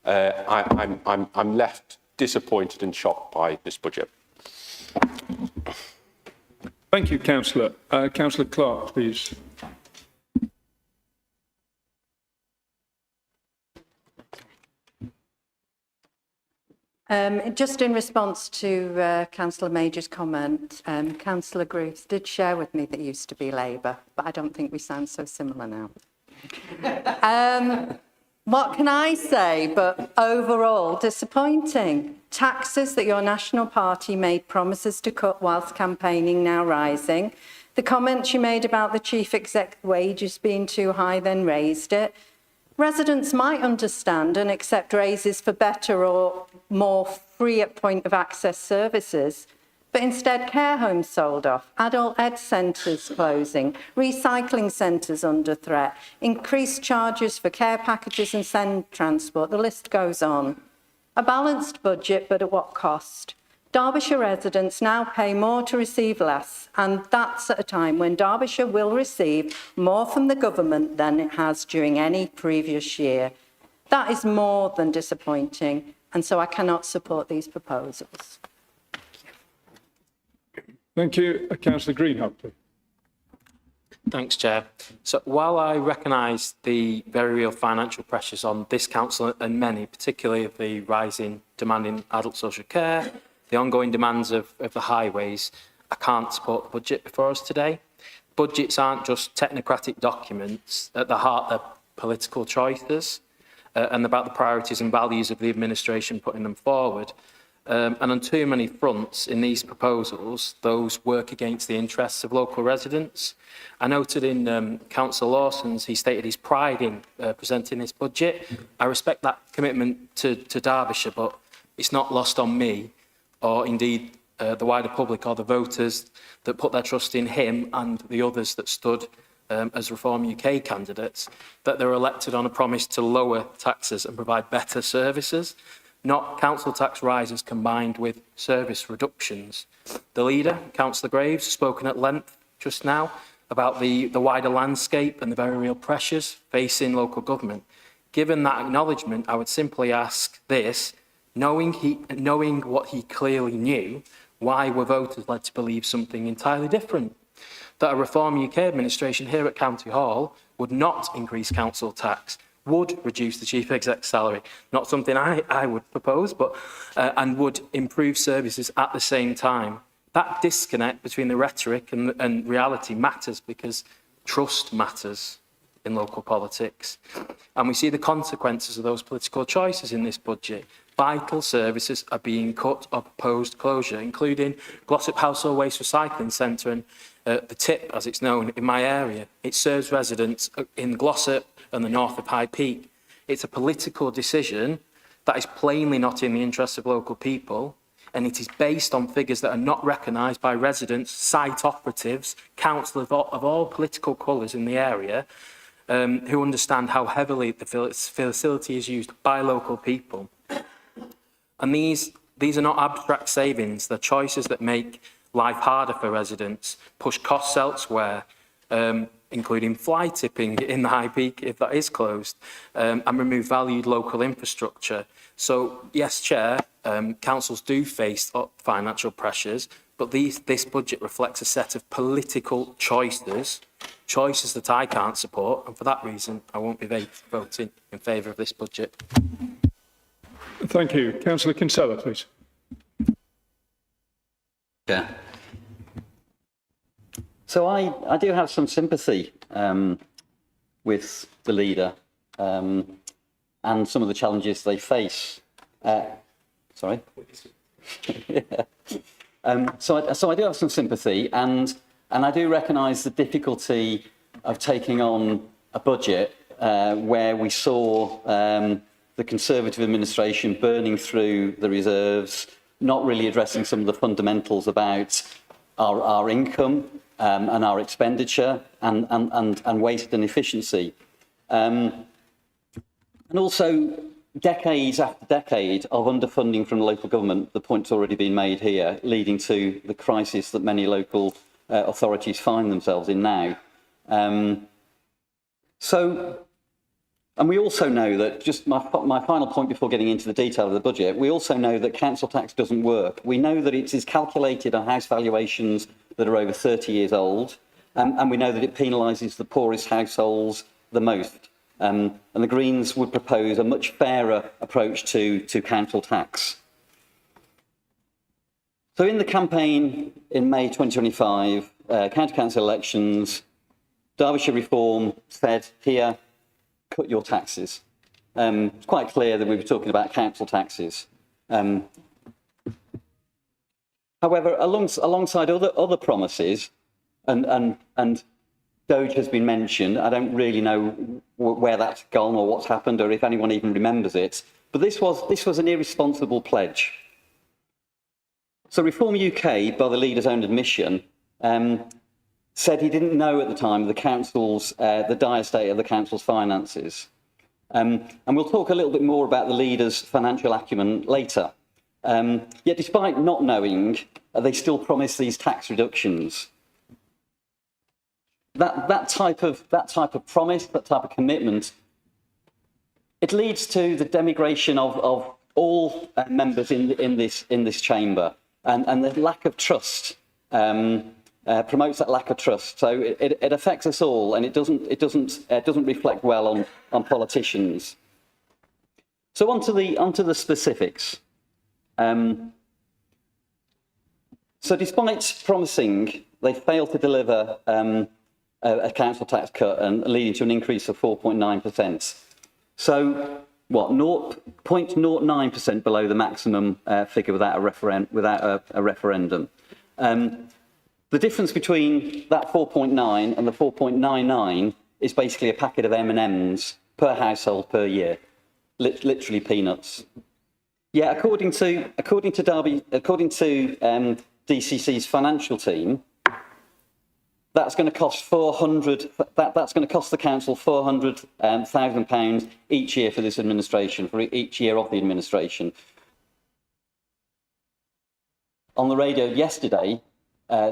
I'm left disappointed and shocked by this budget. Thank you, Councillor. Councillor Clark, please. Just in response to Councillor Major's comment, Councillor Groves did share with me that he used to be Labour, but I don't think we sound so similar now. What can I say but overall disappointing? Taxes that your national party made promises to cut whilst campaigning now rising. The comments you made about the chief exec wages being too high then raised it. Residents might understand and accept raises for better or more free at point of access services, but instead care homes sold off, adult ed centres closing, recycling centres under threat, increased charges for care packages and send transport, the list goes on. A balanced budget, but at what cost? Derbyshire residents now pay more to receive less, and that's at a time when Derbyshire will receive more from the government than it has during any previous year. That is more than disappointing, and so I cannot support these proposals. Thank you. Councillor Greenhalgh, please. Thanks, Chair. So while I recognise the very real financial pressures on this council and many, particularly of the rising demand in adult social care, the ongoing demands of the highways, I can't support the budget before us today. Budgets aren't just technocratic documents. At the heart, they're political choices and about the priorities and values of the administration putting them forward. And on too many fronts in these proposals, those work against the interests of local residents. I noted in Councillor Lawson's, he stated his pride in presenting this budget. I respect that commitment to Derbyshire, but it's not lost on me, or indeed the wider public or the voters that put their trust in him and the others that stood as Reform UK candidates, that they're elected on a promise to lower taxes and provide better services, not council tax rises combined with service reductions. The leader, Councillor Graves, has spoken at length just now about the wider landscape and the very real pressures facing local government. Given that acknowledgement, I would simply ask this, knowing what he clearly knew, why were voters led to believe something entirely different? That a Reform UK administration here at County Hall would not increase council tax, would reduce the chief exec's salary, not something I would propose, but and would improve services at the same time. That disconnect between the rhetoric and reality matters, because trust matters in local politics. And we see the consequences of those political choices in this budget. Vital services are being cut or proposed closure, including Glossop Household Waste Recycling Centre and the TIP, as it's known, in my area. It serves residents in Glossop and the north of High Peak. It's a political decision that is plainly not in the interests of local people, and it is based on figures that are not recognised by residents, site operatives, councillors of all political colours in the area, who understand how heavily the facility is used by local people. And these are not abstract savings, they're choices that make life harder for residents, push costs elsewhere, including fly tipping in the High Peak if that is closed, and remove valued local infrastructure. So yes, Chair, councils do face financial pressures, but this budget reflects a set of political choices that I can't support, and for that reason I won't be voting in favour of this budget. Thank you. Councillor Kinsella, please. Yeah. So I do have some sympathy with the leader and some of the challenges they face. Sorry? Yeah. So I do have some sympathy, and And I do recognise the difficulty of taking on a budget where we saw the Conservative administration burning through the reserves, not really addressing some of the fundamentals about our income and our expenditure and waste and efficiency. And also decades after decade of underfunding from local government, the point's already been made here, leading to the crisis that many local authorities find themselves in now. And we also know that, just my final point before getting into the detail of the budget, we also know that council tax doesn't work. We know that it is calculated on house valuations that are over 30 years old, and we know that it penalises the poorest households the most. And the Greens would propose a much fairer approach to council tax. So in the campaign in May 2025, county council elections, Derbyshire Reform said here, cut your taxes. It's quite clear that we were talking about council taxes. However, alongside other promises, and Doge has been mentioned, I don't really know where that's gone or what's happened or if anyone even remembers it, but this was an irresponsible pledge. So Reform UK, by the leader's own admission, said he didn't know at the time the dire state of the council's finances. And we'll talk a little bit more about the leader's financial acumen later. Yet despite not knowing, they still promised these tax reductions. That type of promise, that type of commitment, it leads to the denigration of all members in this chamber, and the lack of trust. Promotes that lack of trust, so it affects us all, and it doesn't reflect well on politicians. So onto the specifics. So despite promising, they failed to deliver a council tax cut and leading to an increase of 4.9%. So what, 0.09% below the maximum figure without a referendum. The difference between that 4.9 and the 4.99 is basically a packet of M&Ms per household per year, literally peanuts. Yeah, according to DCC's financial team, that's going to cost that's going to cost the council £400,000 each year for this administration, for each year of the administration. On the radio yesterday,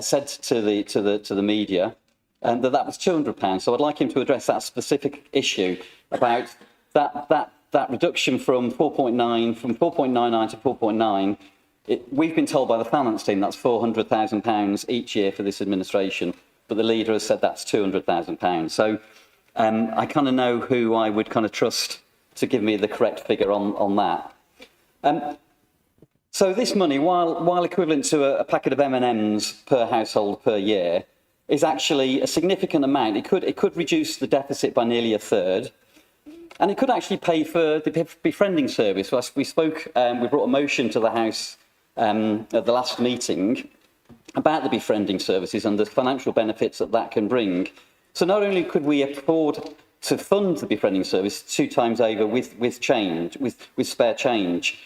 said to the media that was £200. So I'd like him to address that specific issue about that reduction from 4.99 to 4.9. We've been told by the finance team that's £400,000 each year for this administration, but the leader has said that's £200,000. So I kind of know who I would kind of trust to give me the correct figure on that. So this money, while equivalent to a packet of M&Ms per household per year, is actually a significant amount. It could reduce the deficit by nearly a third, and it could actually pay for the befriending service. We brought a motion to the House at the last meeting about the befriending services and the financial benefits that can bring. So not only could we afford to fund the befriending service 2 times over with spare change.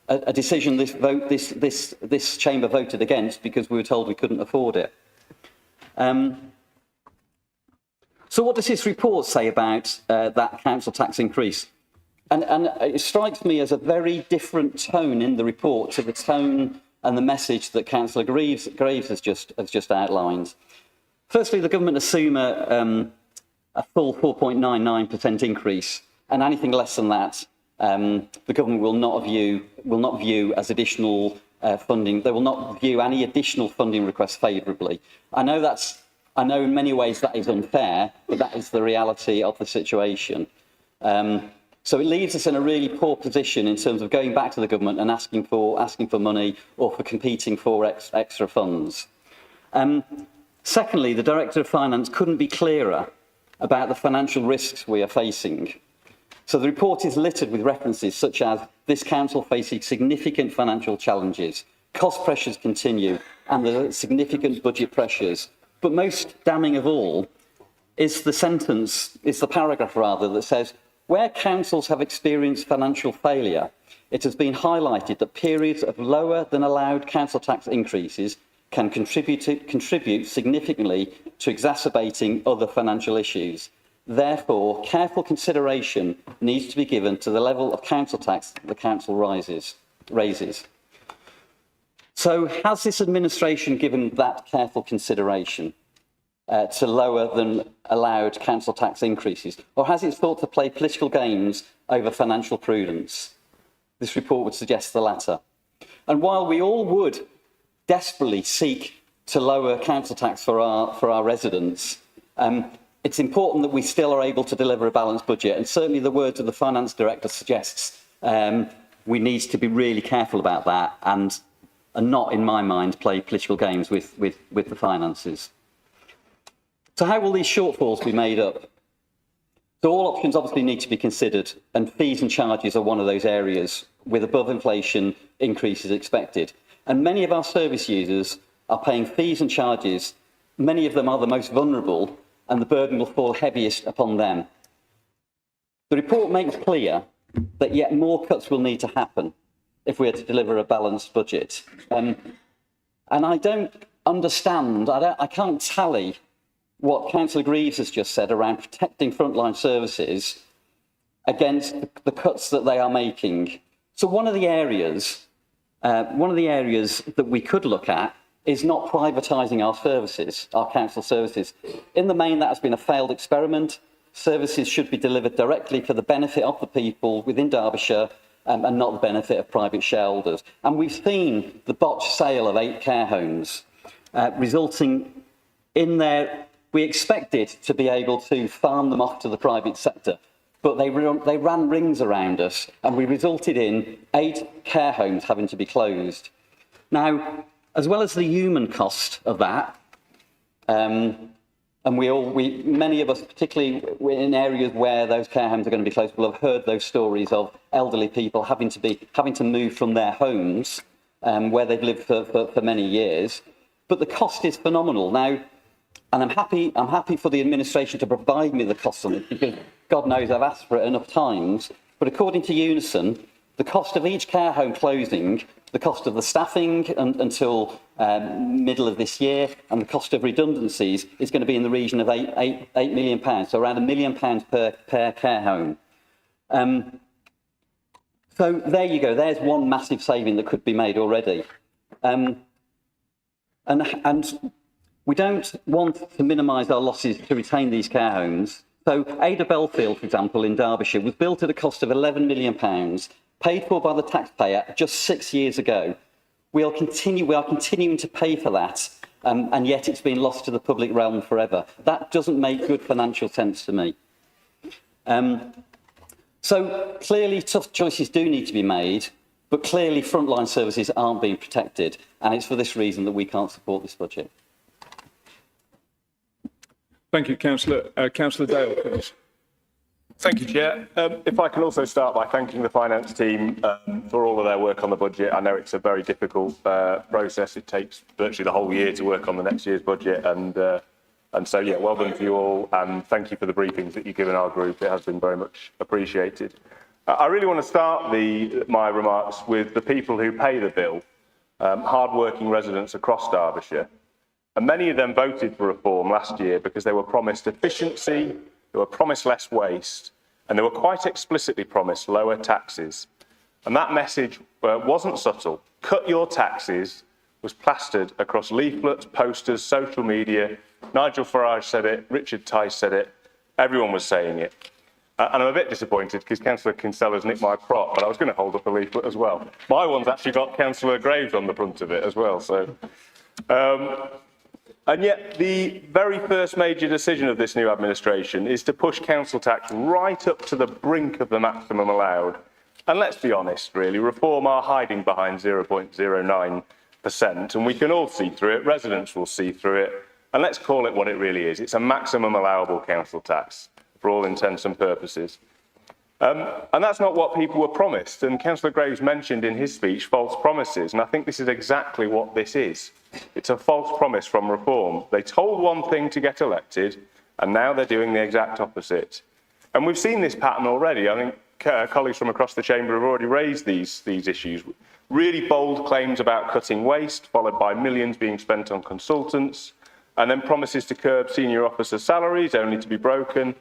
A decision this chamber voted against because we were told we couldn't afford it. So what does this report say about that council tax increase? And it strikes me as a very different tone in the report to the tone and the message that Councillor Graves has just outlined. Firstly, the government assume a full 4.99% increase, and anything less than that, the government will not view as additional funding. They will not view any additional funding requests favourably. I know in many ways that is unfair, but that is the reality of the situation. So it leaves us in a really poor position in terms of going back to the government and asking for money or for competing for extra funds. Secondly, the Director of Finance couldn't be clearer about the financial risks we are facing. So the report is littered with references such as this council facing significant financial challenges, cost pressures continue, and there are significant budget pressures. But most damning of all is the paragraph rather, that says, where councils have experienced financial failure, it has been highlighted that periods of lower than allowed council tax increases can contribute significantly to exacerbating other financial issues. Therefore, careful consideration needs to be given to the level of council tax the council raises. So has this administration given that careful consideration to lower than allowed council tax increases, or has it thought to play political games over financial prudence? This report would suggest the latter. And while we all would desperately seek to lower council tax for our residents, it's important that we still are able to deliver a balanced budget. And certainly the words of the Finance Director suggests we need to be really careful about that and not, in my mind, play political games with the finances. So how will these shortfalls be made up? So all options obviously need to be considered, and fees and charges are one of those areas with above inflation increases expected. And many of our service users are paying fees and charges. Many of them are the most vulnerable, and the burden will fall heaviest upon them. The report makes clear that yet more cuts will need to happen if we are to deliver a balanced budget. And I don't understand, I can't tally what Councillor Greaves has just said around protecting frontline services against the cuts that they are making. So one of the areas that we could look at is not privatising our services, our council services. In the main, that has been a failed experiment. Services should be delivered directly for the benefit of the people within Derbyshire and not the benefit of private shareholders. And we've seen the botched sale of 8 care homes, resulting in their... We expected to be able to farm them off to the private sector, but they ran rings around us, and we resulted in 8 care homes having to be closed. Now, as well as the human cost of that, and many of us, particularly in areas where those care homes are going to be closed, will have heard those stories of elderly people having to move from their homes where they've lived for many years. But the cost is phenomenal now. And I'm happy for the administration to provide me the costs on it, because God knows I've asked for it enough times. But according to Unison, the cost of each care home closing, the cost of the staffing until middle of this year, and the cost of redundancies is going to be in the region of £8 million, so around £1 million per care home. So there you go. There's one massive saving that could be made already. And we don't want to minimise our losses to retain these care homes. So Ada Belfield, for example, in Derbyshire, was built at a cost of £11 million, paid for by the taxpayer just 6 years ago. We are continuing to pay for that, and yet it's been lost to the public realm forever. That doesn't make good financial sense to me. So clearly tough choices do need to be made, but clearly frontline services aren't being protected, and it's for this reason that we can't support this budget. Thank you, Councillor. Councillor Dale, please. Thank you, Chair. If I can also start by thanking the finance team for all of their work on the budget. I know it's a very difficult process. It takes virtually the whole year to work on the next year's budget. And so, yeah, well done to you all. And thank you for the briefings that you've given our group. It has been very much appreciated. I really want to start my remarks with the people who pay the bill, hard-working residents across Derbyshire. And many of them voted for reform last year because they were promised efficiency, they were promised less waste, and they were quite explicitly promised lower taxes. And that message wasn't subtle. Cut your taxes was plastered across leaflets, posters, social media. Nigel Farage said it, Richard Tice said it, everyone was saying it. And I'm a bit disappointed because Councillor Kinsella's nicked my prop, but I was going to hold up a leaflet as well. My one's actually got Councillor Graves on the front of it as well. So. And yet the very first major decision of this new administration is to push council tax right up to the brink of the maximum allowed. And let's be honest, really, Reform are hiding behind 0.09%, and we can all see through it, residents will see through it, and let's call it what it really is. It's a maximum allowable council tax for all intents and purposes. And that's not what people were promised. And Councillor Graves mentioned in his speech false promises. And I think this is exactly what this is. It's a false promise from Reform. They told one thing to get elected, and now they're doing the exact opposite. And we've seen this pattern already. I think colleagues from across the chamber have already raised these issues. Really bold claims about cutting waste, followed by millions being spent on consultants, and then promises to curb senior officers' salaries, only to be broken.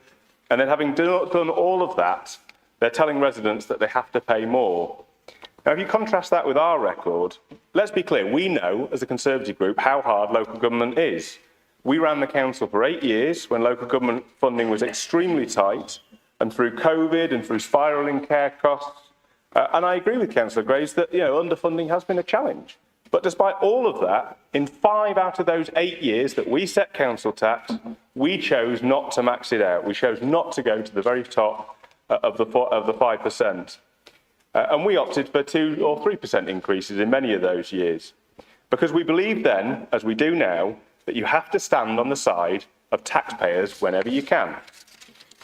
And then having done all of that, they're telling residents that they have to pay more. Now, if you contrast that with our record, let's be clear, we know, as a Conservative group, how hard local government is. We ran the council for 8 years when local government funding was extremely tight, and through COVID and through spiralling care costs. And I agree with Councillor Graves that underfunding has been a challenge. But despite all of that, in 5 out of those 8 years that we set council tax, we chose not to max it out. We chose not to go to the very top of the 5%. And we opted for 2 or 3% increases in many of those years. Because we believed then, as we do now, that you have to stand on the side of taxpayers whenever you can.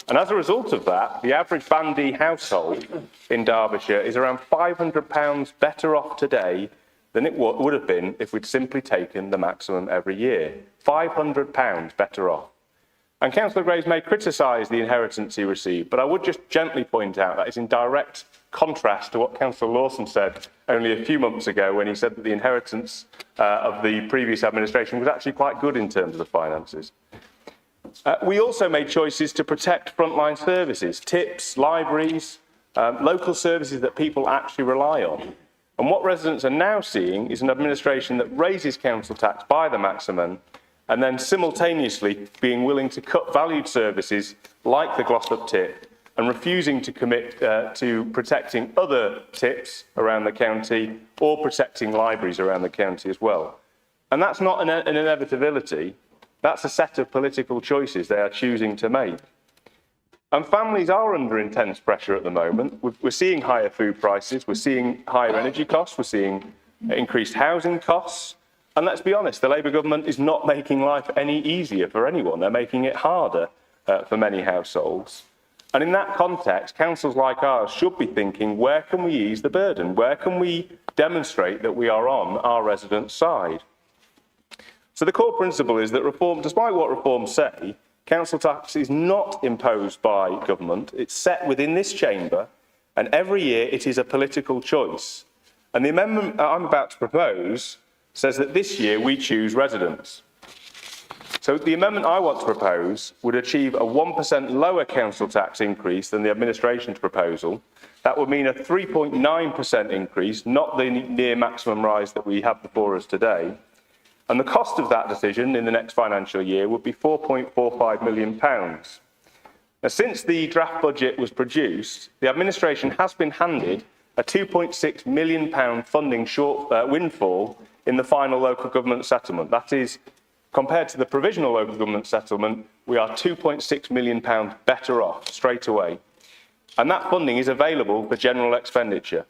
And as a result of that, the average Bandy household in Derbyshire is around £500 better off today than it would have been if we'd simply taken the maximum every year. £500 better off. And Councillor Graves may criticise the inheritance he received, but I would just gently point out that it's in direct contrast to what Councillor Lawson said only a few months ago when he said that the inheritance of the previous administration was actually quite good in terms of the finances. We also made choices to protect frontline services, tips, libraries, local services that people actually rely on. And what residents are now seeing is an administration that raises council tax by the maximum and then simultaneously being willing to cut valued services like the Glossop tip and refusing to commit to protecting other tips around the county or protecting libraries around the county as well. And that's not an inevitability. That's a set of political choices they are choosing to make. And families are under intense pressure at the moment. We're seeing higher food prices, we're seeing higher energy costs, we're seeing increased housing costs. And let's be honest, the Labour government is not making life any easier for anyone. They're making it harder for many households. And in that context, councils like ours should be thinking, where can we ease the burden? Where can we demonstrate that we are on our residents' side? So the core principle is that Reform, despite what Reform say, council tax is not imposed by government. It's set within this chamber, and every year it is a political choice. And the amendment I'm about to propose says that this year we choose residents. So the amendment I want to propose would achieve a 1% lower council tax increase than the administration's proposal. That would mean a 3.9% increase, not the near maximum rise that we have before us today. And the cost of that decision in the next financial year would be £4.45 million. Now, since the draft budget was produced, the administration has been handed a £2.6 million funding windfall in the final local government settlement. That is, compared to the provisional local government settlement, we are £2.6 million better off straight away. And that funding is available for general expenditure.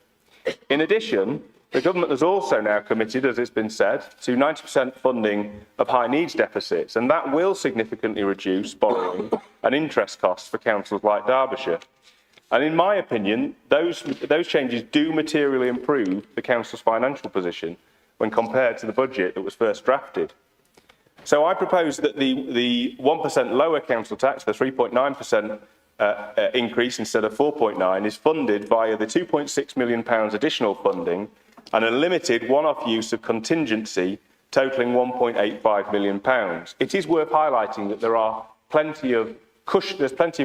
In addition, the government has also now committed, as it's been said, to 90% funding of high needs deficits, and that will significantly reduce borrowing and interest costs for councils like Derbyshire. And in my opinion, those changes do materially improve the council's financial position when compared to the budget that was first drafted. So I propose that the 1% lower council tax, the 3.9% increase instead of 4.9, is funded via the £2.6 million additional funding and a limited one-off use of contingency totalling £1.85 million. It is worth highlighting that there's plenty of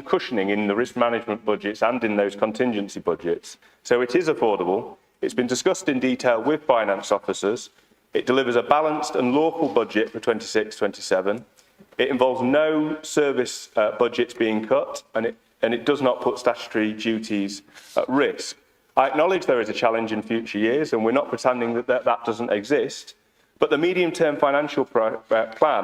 cushioning in the risk management budgets and in those contingency budgets. So it is affordable. It's been discussed in detail with finance officers. It delivers a balanced and lawful budget for 26-27. It involves no service budgets being cut, and it does not put statutory duties at risk. I acknowledge there is a challenge in future years, and we're not pretending that doesn't exist, but the medium-term financial plan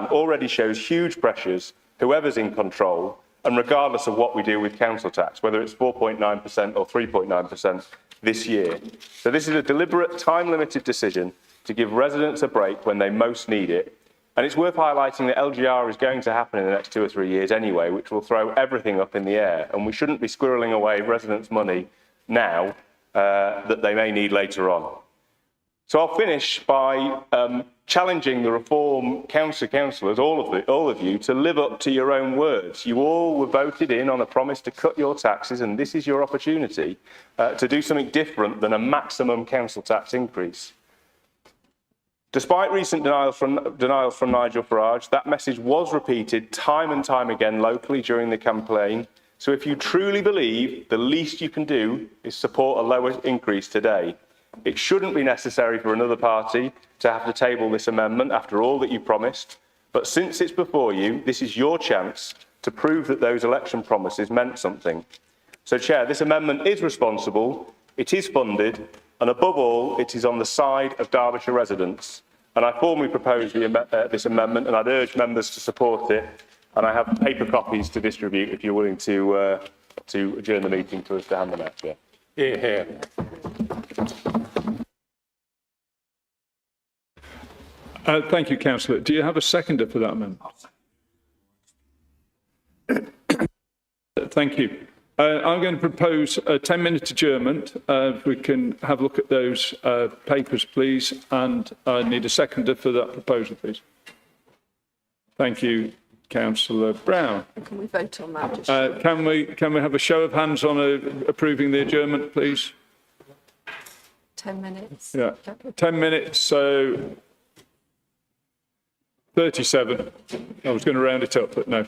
already shows huge pressures, whoever's in control, and regardless of what we do with council tax, whether it's 4.9% or 3.9% this year. So this is a deliberate, time-limited decision to give residents a break when they most need it, And it's worth highlighting that LGR is going to happen in the next 2 or 3 years anyway, which will throw everything up in the air. And we shouldn't be squirreling away residents' money now that they may need later on. So I'll finish by challenging the Reform councillors, all of you, to live up to your own words. You all were voted in on a promise to cut your taxes, and this is your opportunity to do something different than a maximum council tax increase. Despite recent denials from Nigel Farage, that message was repeated time and time again locally during the campaign. So if you truly believe the least you can do is support a lower increase today, it shouldn't be necessary for another party to have to table this amendment after all that you promised. But since it's before you, this is your chance to prove that those election promises meant something. So, Chair, this amendment is responsible, it is funded, and above all, it is on the side of Derbyshire residents. And I formally propose this amendment, and I'd urge members to support it. And I have paper copies to distribute if you're willing to adjourn the meeting for us to hand them out. Yeah. Here, here. Thank you, Councillor. Do you have a seconder for that amendment? Thank you. I'm going to propose a 10-minute adjournment. If we can have a look at those papers, please. And I need a seconder for that proposal, please. Thank you, Councillor Brown. Can we vote on that? Can we have a show of hands on approving the adjournment, please? 10 minutes. Yeah, 10 minutes. So 37. I was going to round it up, but no.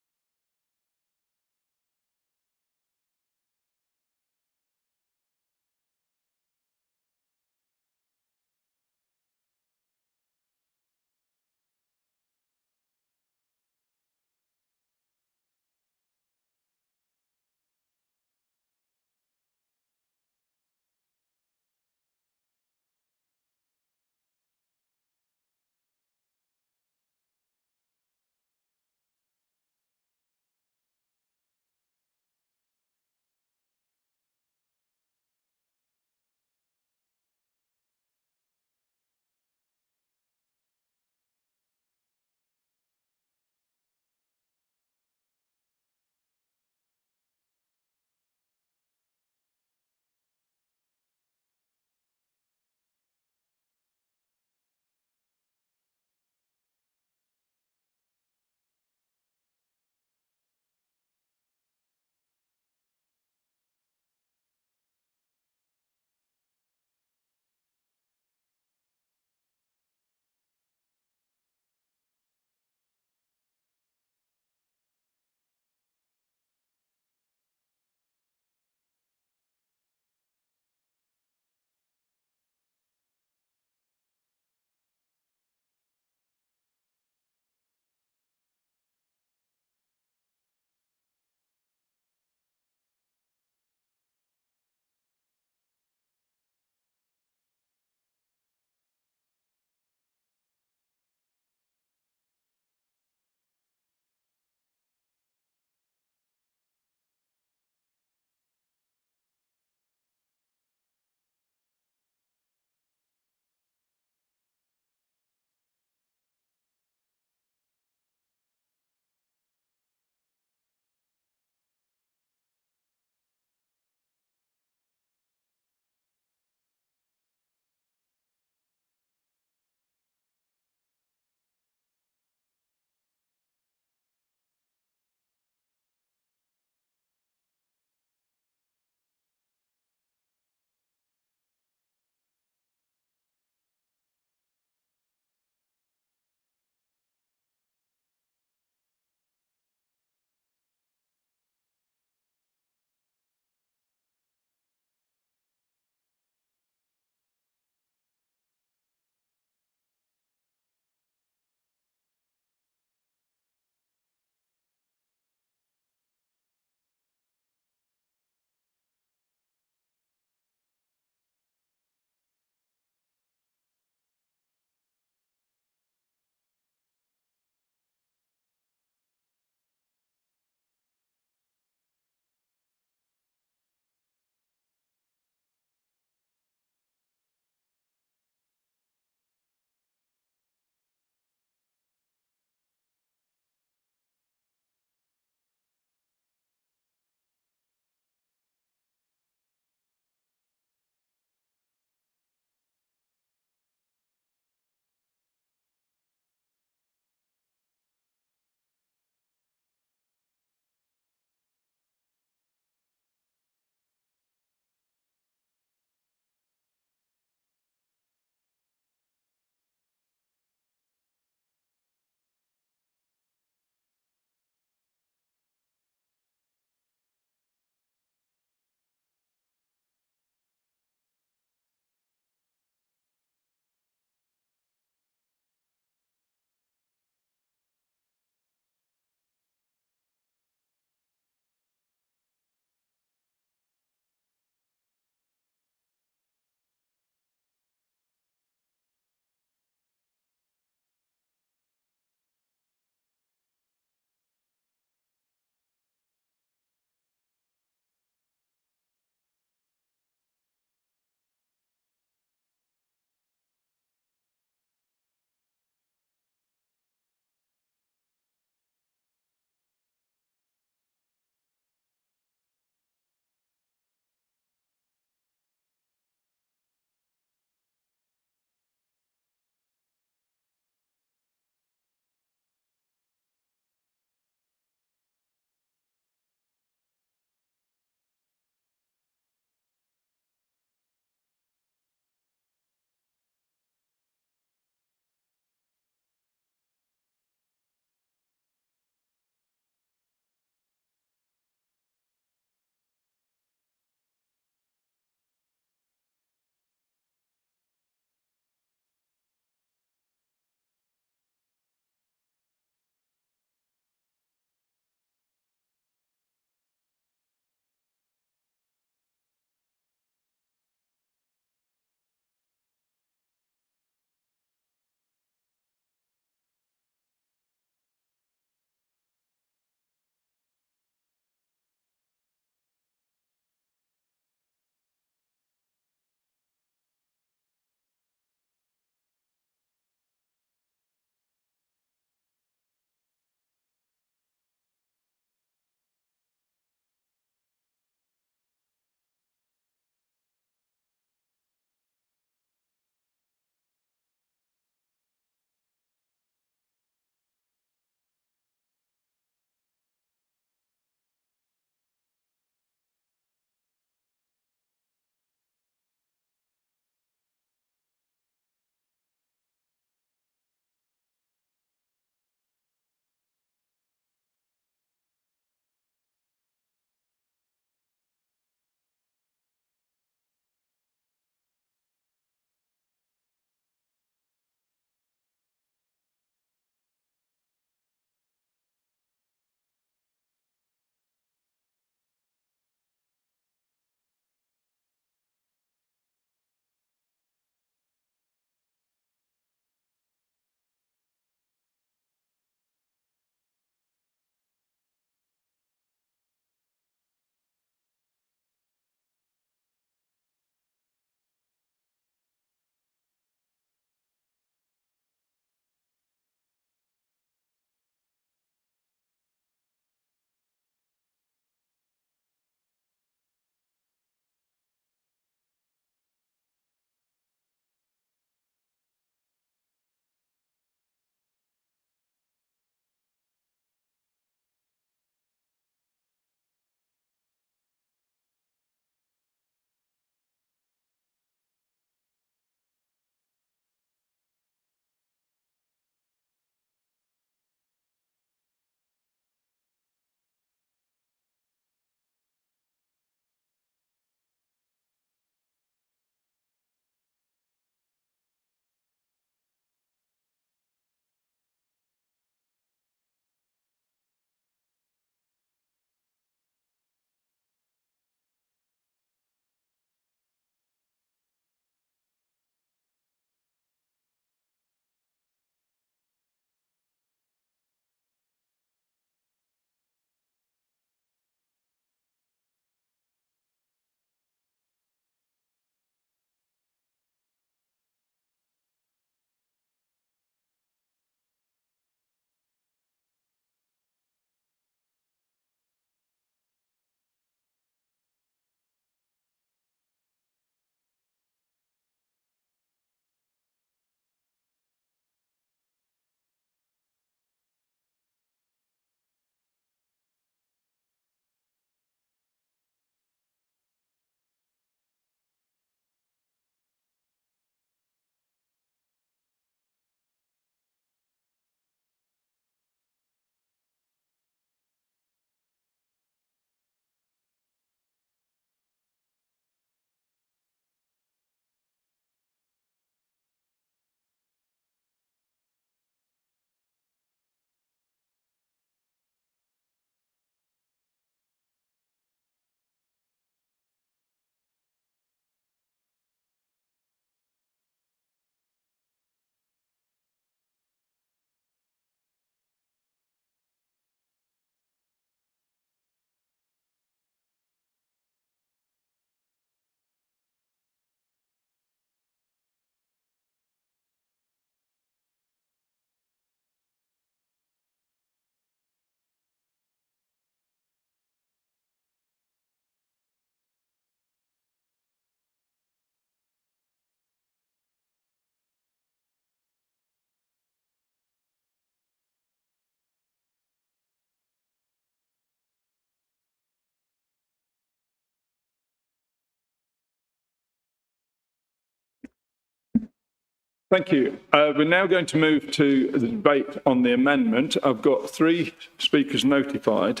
Thank you. We're now going to move to the debate on the amendment. I've got 3 speakers notified,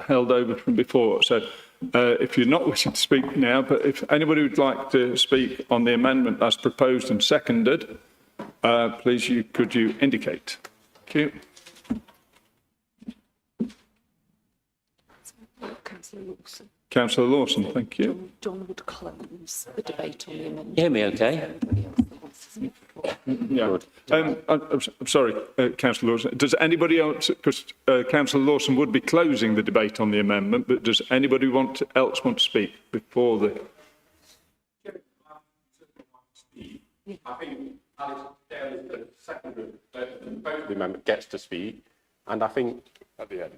held over from before. So if you're not wishing to speak now, but if anybody would like to speak on the amendment as proposed and seconded, please, could you indicate? Thank you. Councillor Lawson. Councillor Lawson, thank you. John would close the debate on the amendment. You hear me okay? Yeah. I'm sorry, Councillor Lawson. Does anybody else, because Councillor Lawson would be closing the debate on the amendment, but does anybody else want to speak before the... I think Alex Dale, the second the amendment, gets to speak, and I think at the end,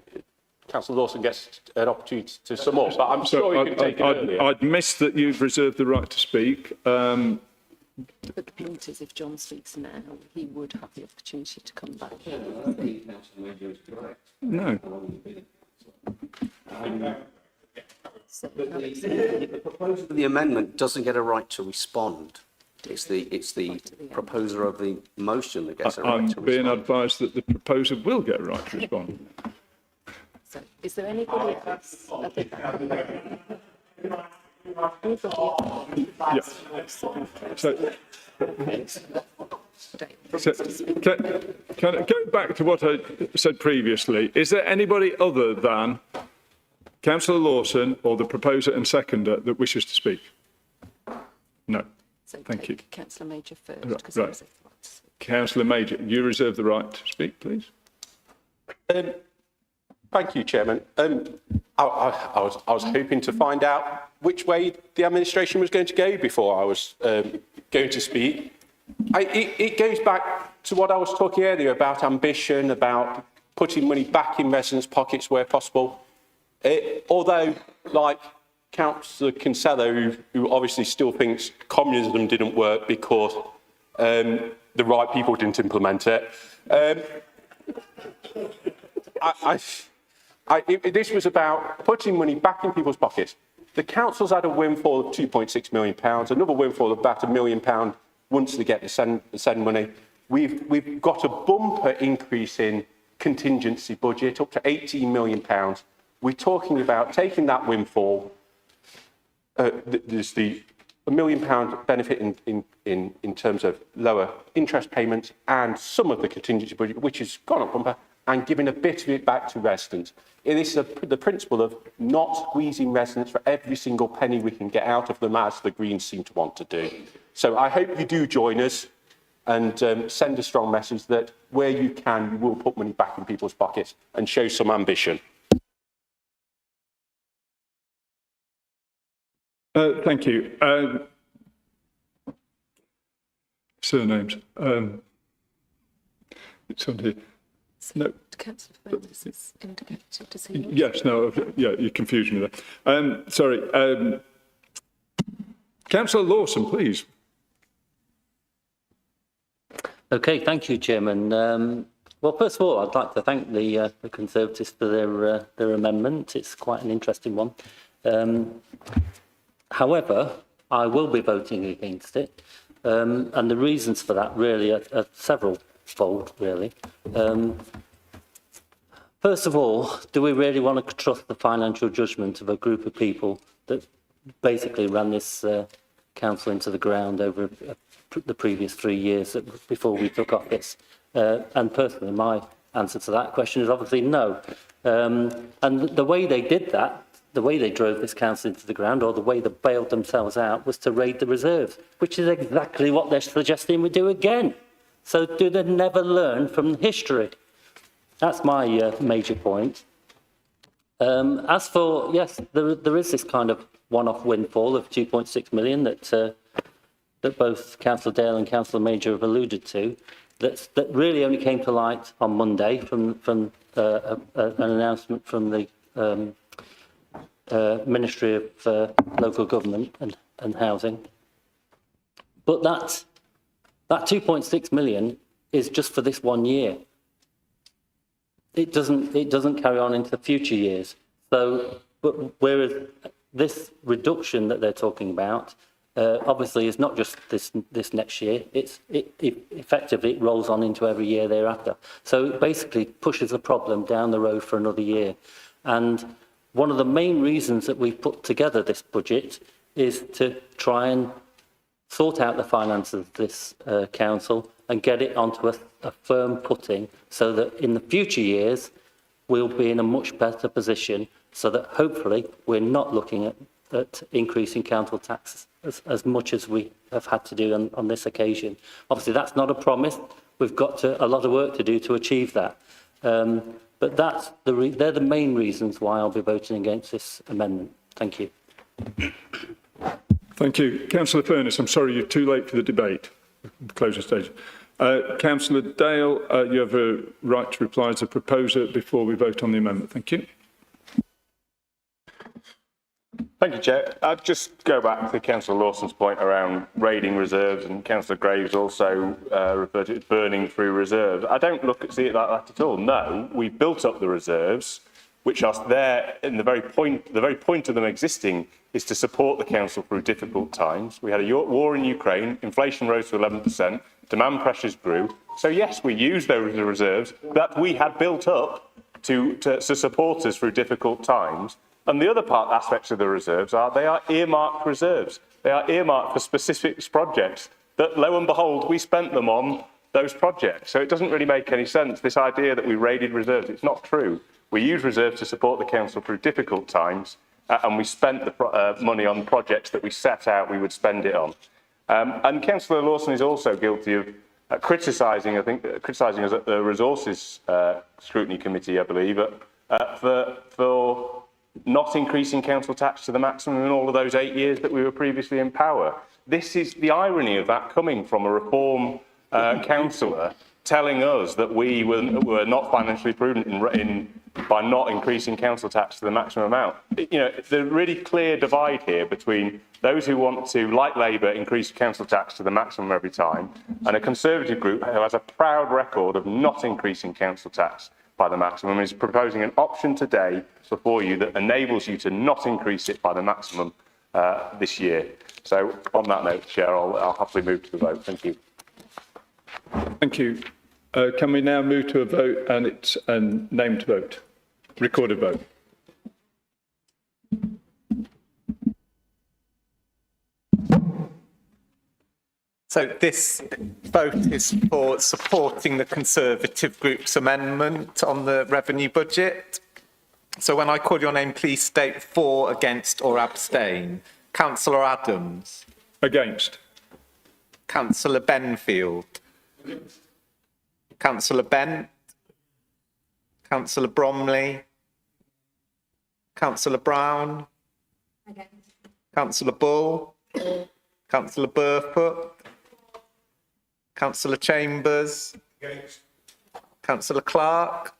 Councillor Lawson gets an opportunity to sum up, but I'm sure you can take it earlier. I'd missed that you've reserved the right to speak. But the point is, if John speaks now, he would have the opportunity to come back. No. The proposer of the amendment doesn't get a right to respond. It's the proposer of the motion that gets a right to respond. I'm being advised that the proposer will get a right to respond. So, is there anybody else? Can I go back to what I said previously? Is there anybody other than Councillor Lawson or the proposer and seconder that wishes to speak? No. Thank you. Councillor Major first. Right. Councillor Major, you reserve the right to speak, please. Thank you, Chairman. I was hoping to find out which way the administration was going to go before I was going to speak. It goes back to what I was talking earlier about ambition, about putting money back in residents' pockets where possible. Although, like Councillor Kinsella, who obviously still thinks communism didn't work because the right people didn't implement it, this was about putting money back in people's pockets. The council's had a windfall of £2.6 million, another windfall of about £1 million once they get the send money. We've got a bumper increase in contingency budget, up to £18 million. We're talking about taking that windfall. There's the £1 million benefit in terms of lower interest payments and some of the contingency budget, which has gone up bumper, and giving a bit of it back to residents. This is the principle of not squeezing residents for every single penny we can get out of them, as the Greens seem to want to do. So I hope you do join us and send a strong message that where you can, you will put money back in people's pockets and show some ambition. Thank you. Surnames. It's on here. No. Councillor Furness has indicated, does he not? Yes, no, yeah, you confused me there. Sorry. Councillor Lawson, please. Okay, thank you, Chairman. Well, first of all, I'd like to thank the Conservatives for their amendment. It's quite an interesting one. However, I will be voting against it, and the reasons for that really are several-fold, really. First of all, do we really want to trust the financial judgment of a group of people that basically ran this council into the ground over the previous 3 years before we took office? And personally, my answer to that question is obviously no. And the way they did that, the way they drove this council into the ground, or the way they bailed themselves out, was to raid the reserves, which is exactly what they're suggesting we do again. So do they never learn from history? That's my major point. As for, yes, there is this kind of one-off windfall of 2.6 million that both Councillor Dale and Councillor Major have alluded to, that really only came to light on Monday from an announcement from the Ministry of Local Government and Housing. But that 2.6 million is just for this 1 year. It doesn't carry on into future years. So, whereas this reduction that they're talking about obviously is not just this next year, it effectively it rolls on into every year thereafter. So it basically pushes the problem down the road for another year. And one of the main reasons that we put together this budget is to try and sort out the finances of this council and get it onto a firm footing so that in the future years we'll be in a much better position, so that hopefully we're not looking at increasing council tax as much as we have had to do on this occasion. Obviously that's not a promise. We've got a lot of work to do to achieve that. But they're the main reasons why I'll be voting against this amendment. Thank you. Thank you. Councillor Furness, I'm sorry you're too late for the debate. Closing stage. Councillor Dale, you have a right to reply as a proposer before we vote on the amendment. Thank you. Thank you, Chair. I'd just go back to Councillor Lawson's point around raiding reserves, and Councillor Graves also referred to it as burning through reserves. I don't see it like that at all. No, we built up the reserves, which are there in the very point of them existing is to support the council through difficult times. We had a war in Ukraine, inflation rose to 11%, demand pressures grew. So yes, we used those reserves that we had built up to support us through difficult times. And the other aspects of the reserves they are earmarked reserves. They are earmarked for specific projects that, lo and behold, we spent them on those projects. So it doesn't really make any sense, this idea that we raided reserves. It's not true. We use reserves to support the council through difficult times, and we spent the money on projects that we set out we would spend it on. And Councillor Lawson is also guilty of criticising us at the Resources Scrutiny Committee, I believe, for not increasing council tax to the maximum in all of those 8 years that we were previously in power. This is the irony of that coming from a Reform councillor telling us that we were not financially prudent by not increasing council tax to the maximum amount. You know, the really clear divide here between those who want to, like Labour, increase council tax to the maximum every time, and a Conservative group who has a proud record of not increasing council tax by the maximum, is proposing an option today before you that enables you to not increase it by the maximum this year. So on that note, Chair, I'll happily move to the vote. Thank you. Thank you. Can we now move to a vote, and it's a named vote, recorded vote? So this vote is for supporting the Conservative group's amendment on the revenue budget. So when I call your name, please state for, against or abstain. Councillor Adams. Against. Councillor Benfield. Councillor Bent. Councillor Bromley. Councillor Brown. Against. Councillor Bull. Councillor Burfoot. Councillor Chambers. Against. Councillor Clark.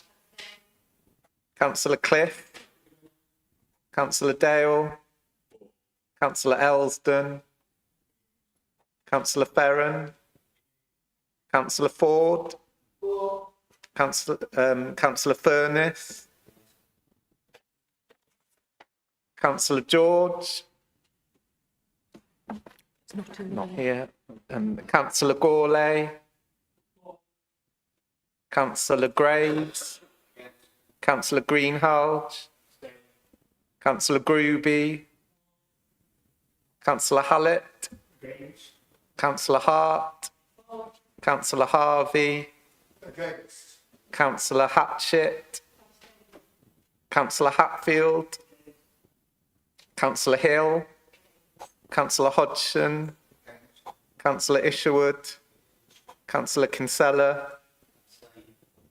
Councillor Cliff. Councillor Dale. Councillor Elsden. Councillor Ferran. Councillor Ford. Councillor Furness. Councillor George. Not here. Councillor Gourlay. Councillor Graves. Councillor Greenhalgh. Councillor Gruby. Councillor Hallett. Councillor Hart. Councillor Harvey. Against. Councillor Hatchett. Councillor Hatfield. Councillor Hill. Councillor Hodgson. Councillor Isherwood. Councillor Kinsella.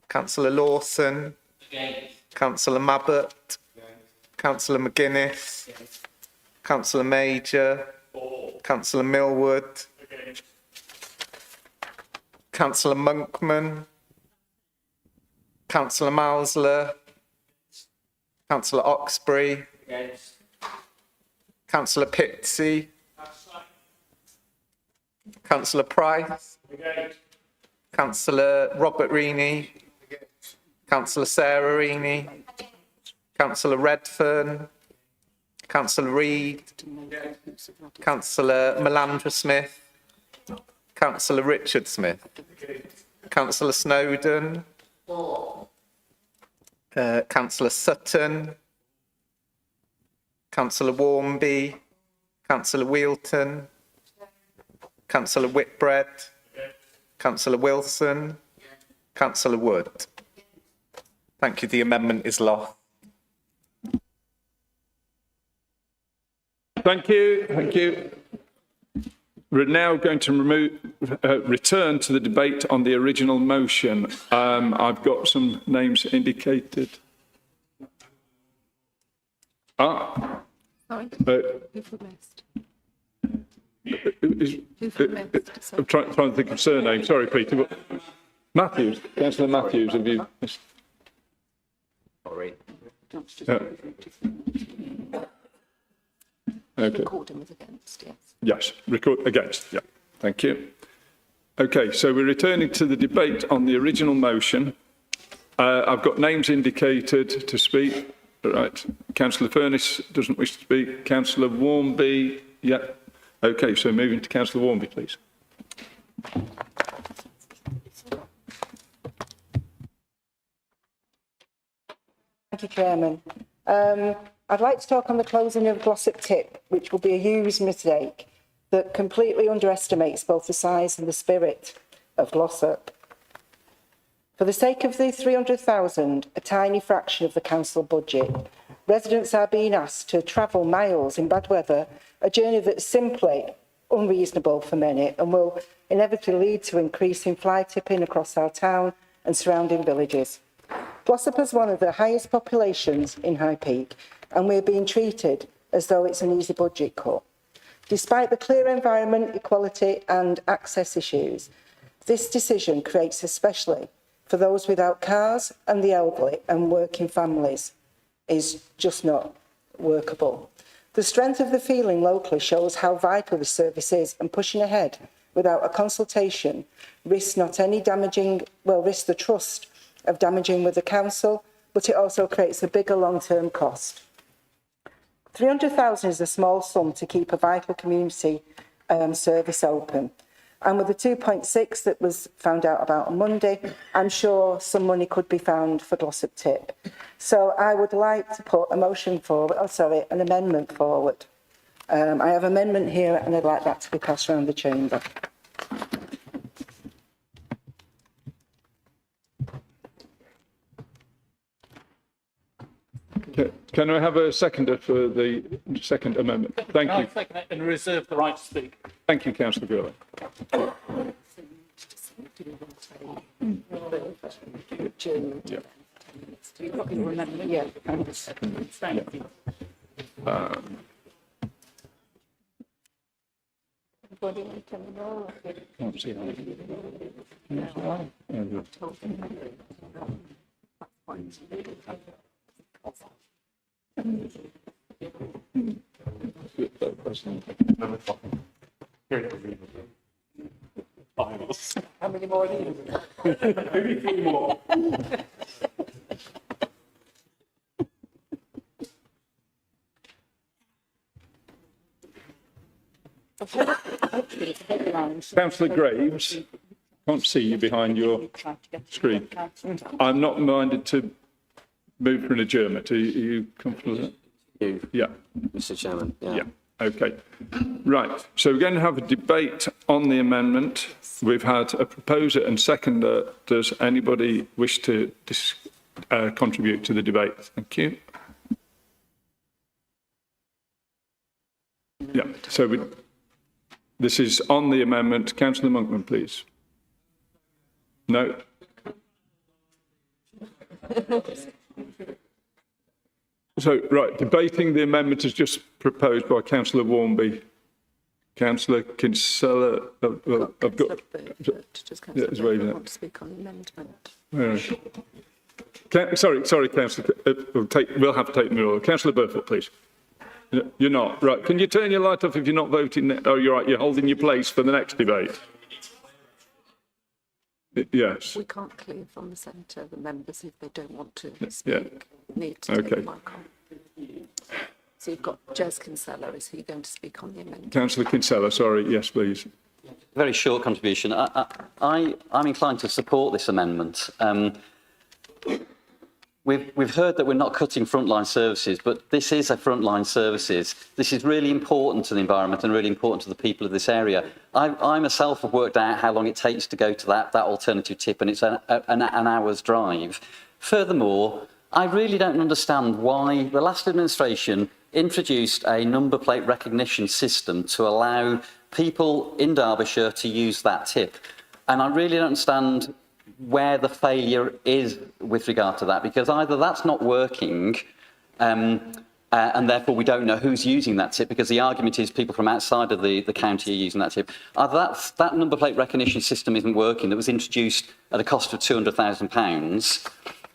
Councillor Lawson. Councillor Mabbott. Councillor McGuinness. Councillor Major. Councillor Millwood. Councillor Monkman. Councillor Mausler. Councillor Oxbury. Councillor Pitsey. Councillor Price. Councillor Robert Reaney. Councillor Sarah Reaney. Councillor Redfern. Councillor Reid, Councillor Melandra Smith, Councillor Richard Smith, Councillor Snowdon, Councillor Sutton, Councillor Warmby, Councillor Wheelton, Councillor Whitbread, Councillor Wilson, Councillor Wood. Thank you. The amendment is lost. Thank you. Thank you. We're now going to return to the debate on the original motion. I've got some names indicated. Sorry, who've we missed? Who've we missed? I'm trying to think of surname. Sorry, Peter. But Matthews, Councillor Matthews, have you missed? Sorry. Okay. Recording was against, yes. Yes, record against. Yeah, thank you. Okay, so we're returning to the debate on the original motion. I've got names indicated to speak. Right, Councillor Furness doesn't wish to speak. Councillor Warmby, yeah. Okay, so moving to Councillor Warmby, please. Thank you, Chairman. I'd like to talk on the closing of Glossop Tip, which will be a huge mistake that completely underestimates both the size and the spirit of Glossop. For the sake of the 300,000, a tiny fraction of the council budget, residents are being asked to travel miles in bad weather, a journey that's simply unreasonable for many and will inevitably lead to increasing fly tipping across our town and surrounding villages. Glossop has one of the highest populations in High Peak, and we're being treated as though it's an easy budget cut. Despite the clear environment, equality and access issues, this decision creates especially for those without cars and the elderly and working families is just not workable. The strength of the feeling locally shows how vital this service is, and pushing ahead without a consultation risks the trust of damaging with the council, but it also creates a bigger long-term cost. 300,000 is a small sum to keep a vital community service open. And with the 2.6 that was found out about on Monday, I'm sure some money could be found for Glossop Tip. So I would like to put an amendment forward. I have an amendment here and I'd like that to be passed around the chamber. Can I have a seconder for the second amendment? Thank you. I second it and reserve the right to speak. Thank you, Councillor Gurley. Yeah. You probably remember, yeah. Thank you. Can't see How many more are you? Maybe 3 more. Councillor Graves, can't see you behind your screen. I'm not minded to move for an adjournment. Are you comfortable with that? You, Yeah. Mr. Chairman. Yeah. Okay. Right. So we're going to have a debate on the amendment. We've had a proposer and seconder. Does anybody wish to contribute to the debate? Thank you. Yeah. So this is on the amendment. Councillor Monkman, please. No. So, right, debating the amendment is just proposed by Councillor Warmby. Councillor Kinsella, I've got... Does Councillor Burke want to speak on the amendment? Sorry, Councillor, we'll have to take them all. Councillor Burfoot, please. You're not. Right, can you turn your light off if you're not voting? Oh, you're right, you're holding your place for the next debate. Yes. We can't clear from the centre the members if they don't want to speak. Yeah. Need to Okay. take the mic on. So you've got Jez Kinsella. Is he going to speak on the amendment? Councillor Kinsella, sorry. Yes, please. Very short contribution. I'm inclined to support this amendment. We've heard that we're not cutting frontline services, but this is a frontline services. This is really important to the environment and really important to the people of this area. I myself have worked out how long it takes to go to that alternative tip, and it's an hour's drive. Furthermore, I really don't understand why the last administration introduced a number plate recognition system to allow people in Derbyshire to use that tip. And I really don't understand where the failure is with regard to that, because either that's not working and therefore we don't know who's using that tip, because the argument is people from outside of the county are using that tip. Either that number plate recognition system isn't working, that was introduced at a cost of £200,000,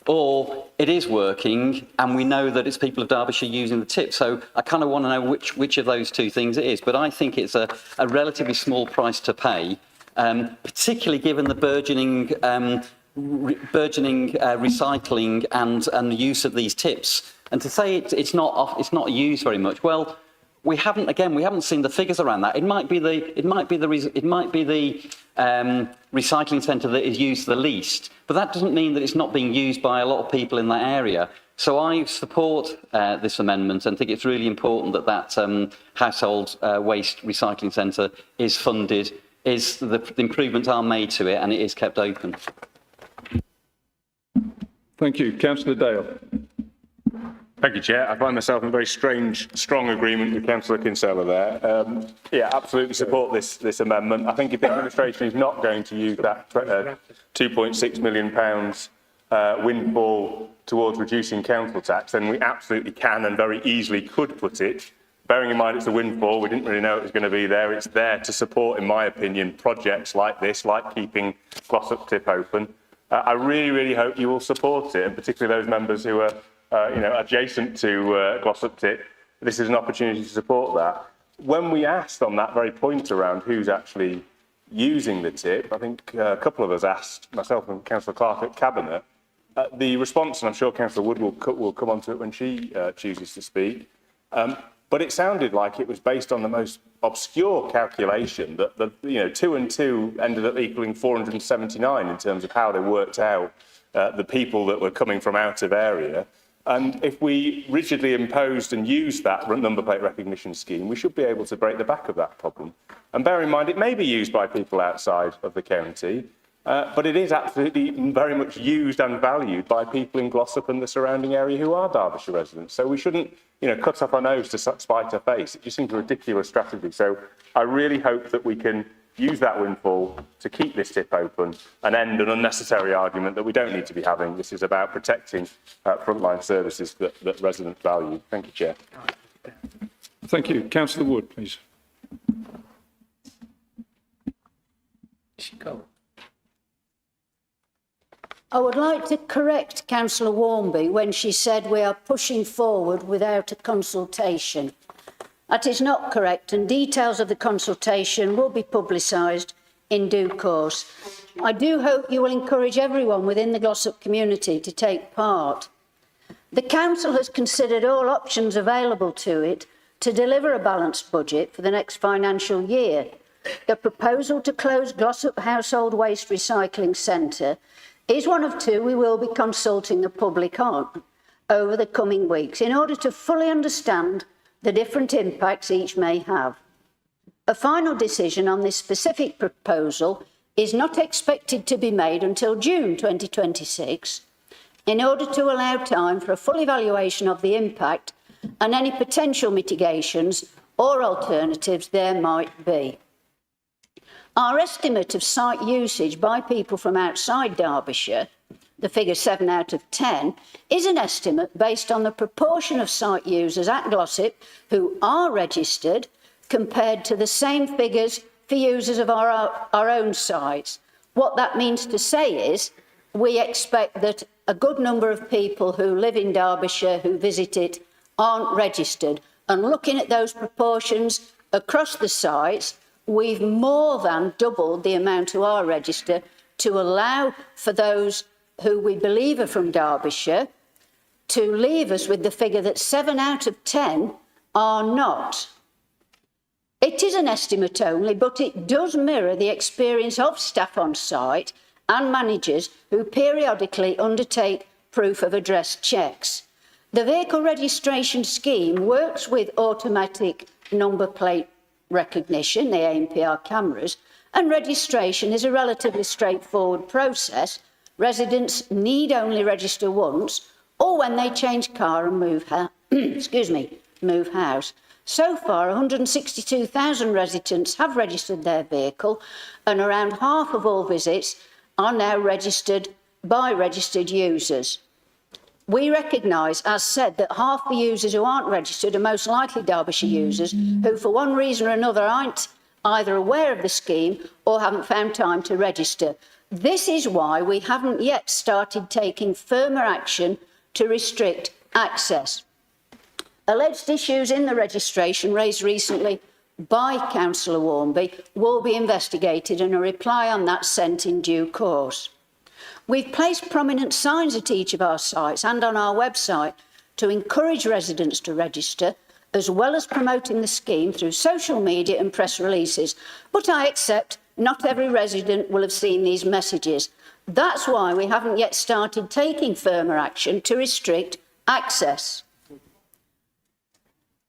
or it is working and we know that it's people of Derbyshire using the tip. So I kind of want to know which of those two things it is, but I think it's a relatively small price to pay, particularly given the burgeoning recycling and the use of these tips. And to say it's not used very much, well, we haven't seen the figures around that. It might be the recycling centre that is used the least, but that doesn't mean that it's not being used by a lot of people in that area. So I support this amendment and think it's really important that household waste recycling centre is funded, the improvements are made to it, and it is kept open. Thank you. Councillor Dale. Thank you, Chair. I find myself in very strong agreement with Councillor Kinsella there. Yeah, absolutely support this amendment. I think if the administration is not going to use that £2.6 million windfall towards reducing council tax, then we absolutely can and very easily could put it, bearing in mind it's a windfall, we didn't really know it was going to be there. It's there to support, in my opinion, projects like this, like keeping Glossop Tip open. I really hope you will support it, and particularly those members who are adjacent to Glossop Tip. This is an opportunity to support that. When we asked on that very point around who's actually using the tip, I think a couple of us asked, myself and Councillor Clark at Cabinet, the response, and I'm sure Councillor Wood will come on to it when she chooses to speak, but it sounded like it was based on the most obscure calculation that 2 and 2 ended up equaling 479 in terms of how they worked out the people that were coming from out of area. And if we rigidly imposed and used that number plate recognition scheme, we should be able to break the back of that problem. And bear in mind, it may be used by people outside of the county, but it is absolutely very much used and valued by people in Glossop and the surrounding area who are Derbyshire residents. So we shouldn't, cut off our nose to spite our face. It just seems a ridiculous strategy. So I really hope that we can use that windfall to keep this tip open and end an unnecessary argument that we don't need to be having. This is about protecting frontline services that residents value. Thank you, Chair. Thank you. Councillor Wood, please. I would like to correct Councillor Warmby when she said we are pushing forward without a consultation. That is not correct, and details of the consultation will be publicised in due course. I do hope you will encourage everyone within the Glossop community to take part. The Council has considered all options available to it to deliver a balanced budget for the next financial year. The proposal to close Glossop Household Waste Recycling Centre is one of two we will be consulting the public on over the coming weeks in order to fully understand the different impacts each may have. A final decision on this specific proposal is not expected to be made until June 2026 in order to allow time for a full evaluation of the impact and any potential mitigations or alternatives there might be. Our estimate of site usage by people from outside Derbyshire, the figure 7 out of 10, is an estimate based on the proportion of site users at Glossop who are registered compared to the same figures for users of our own sites. What that means to say is we expect that a good number of people who live in Derbyshire who visit it aren't registered. And looking at those proportions across the sites, we've more than doubled the amount who are registered to allow for those who we believe are from Derbyshire to leave us with the figure that 7 out of 10 are not. It is an estimate only, but it does mirror the experience of staff on site and managers who periodically undertake proof of address checks. The vehicle registration scheme works with automatic number plate recognition, the ANPR cameras, and registration is a relatively straightforward process. Residents need only register once or when they change car and move move house. So far, 162,000 residents have registered their vehicle, and around half of all visits are now registered by registered users. We recognise, as said, that half the users who aren't registered are most likely Derbyshire users who, for one reason or another, aren't either aware of the scheme or haven't found time to register. This is why we haven't yet started taking firmer action to restrict access. Alleged issues in the registration raised recently by Councillor Warmby will be investigated and a reply on that sent in due course. We've placed prominent signs at each of our sites and on our website to encourage residents to register, as well as promoting the scheme through social media and press releases. But I accept not every resident will have seen these messages. That's why we haven't yet started taking firmer action to restrict access.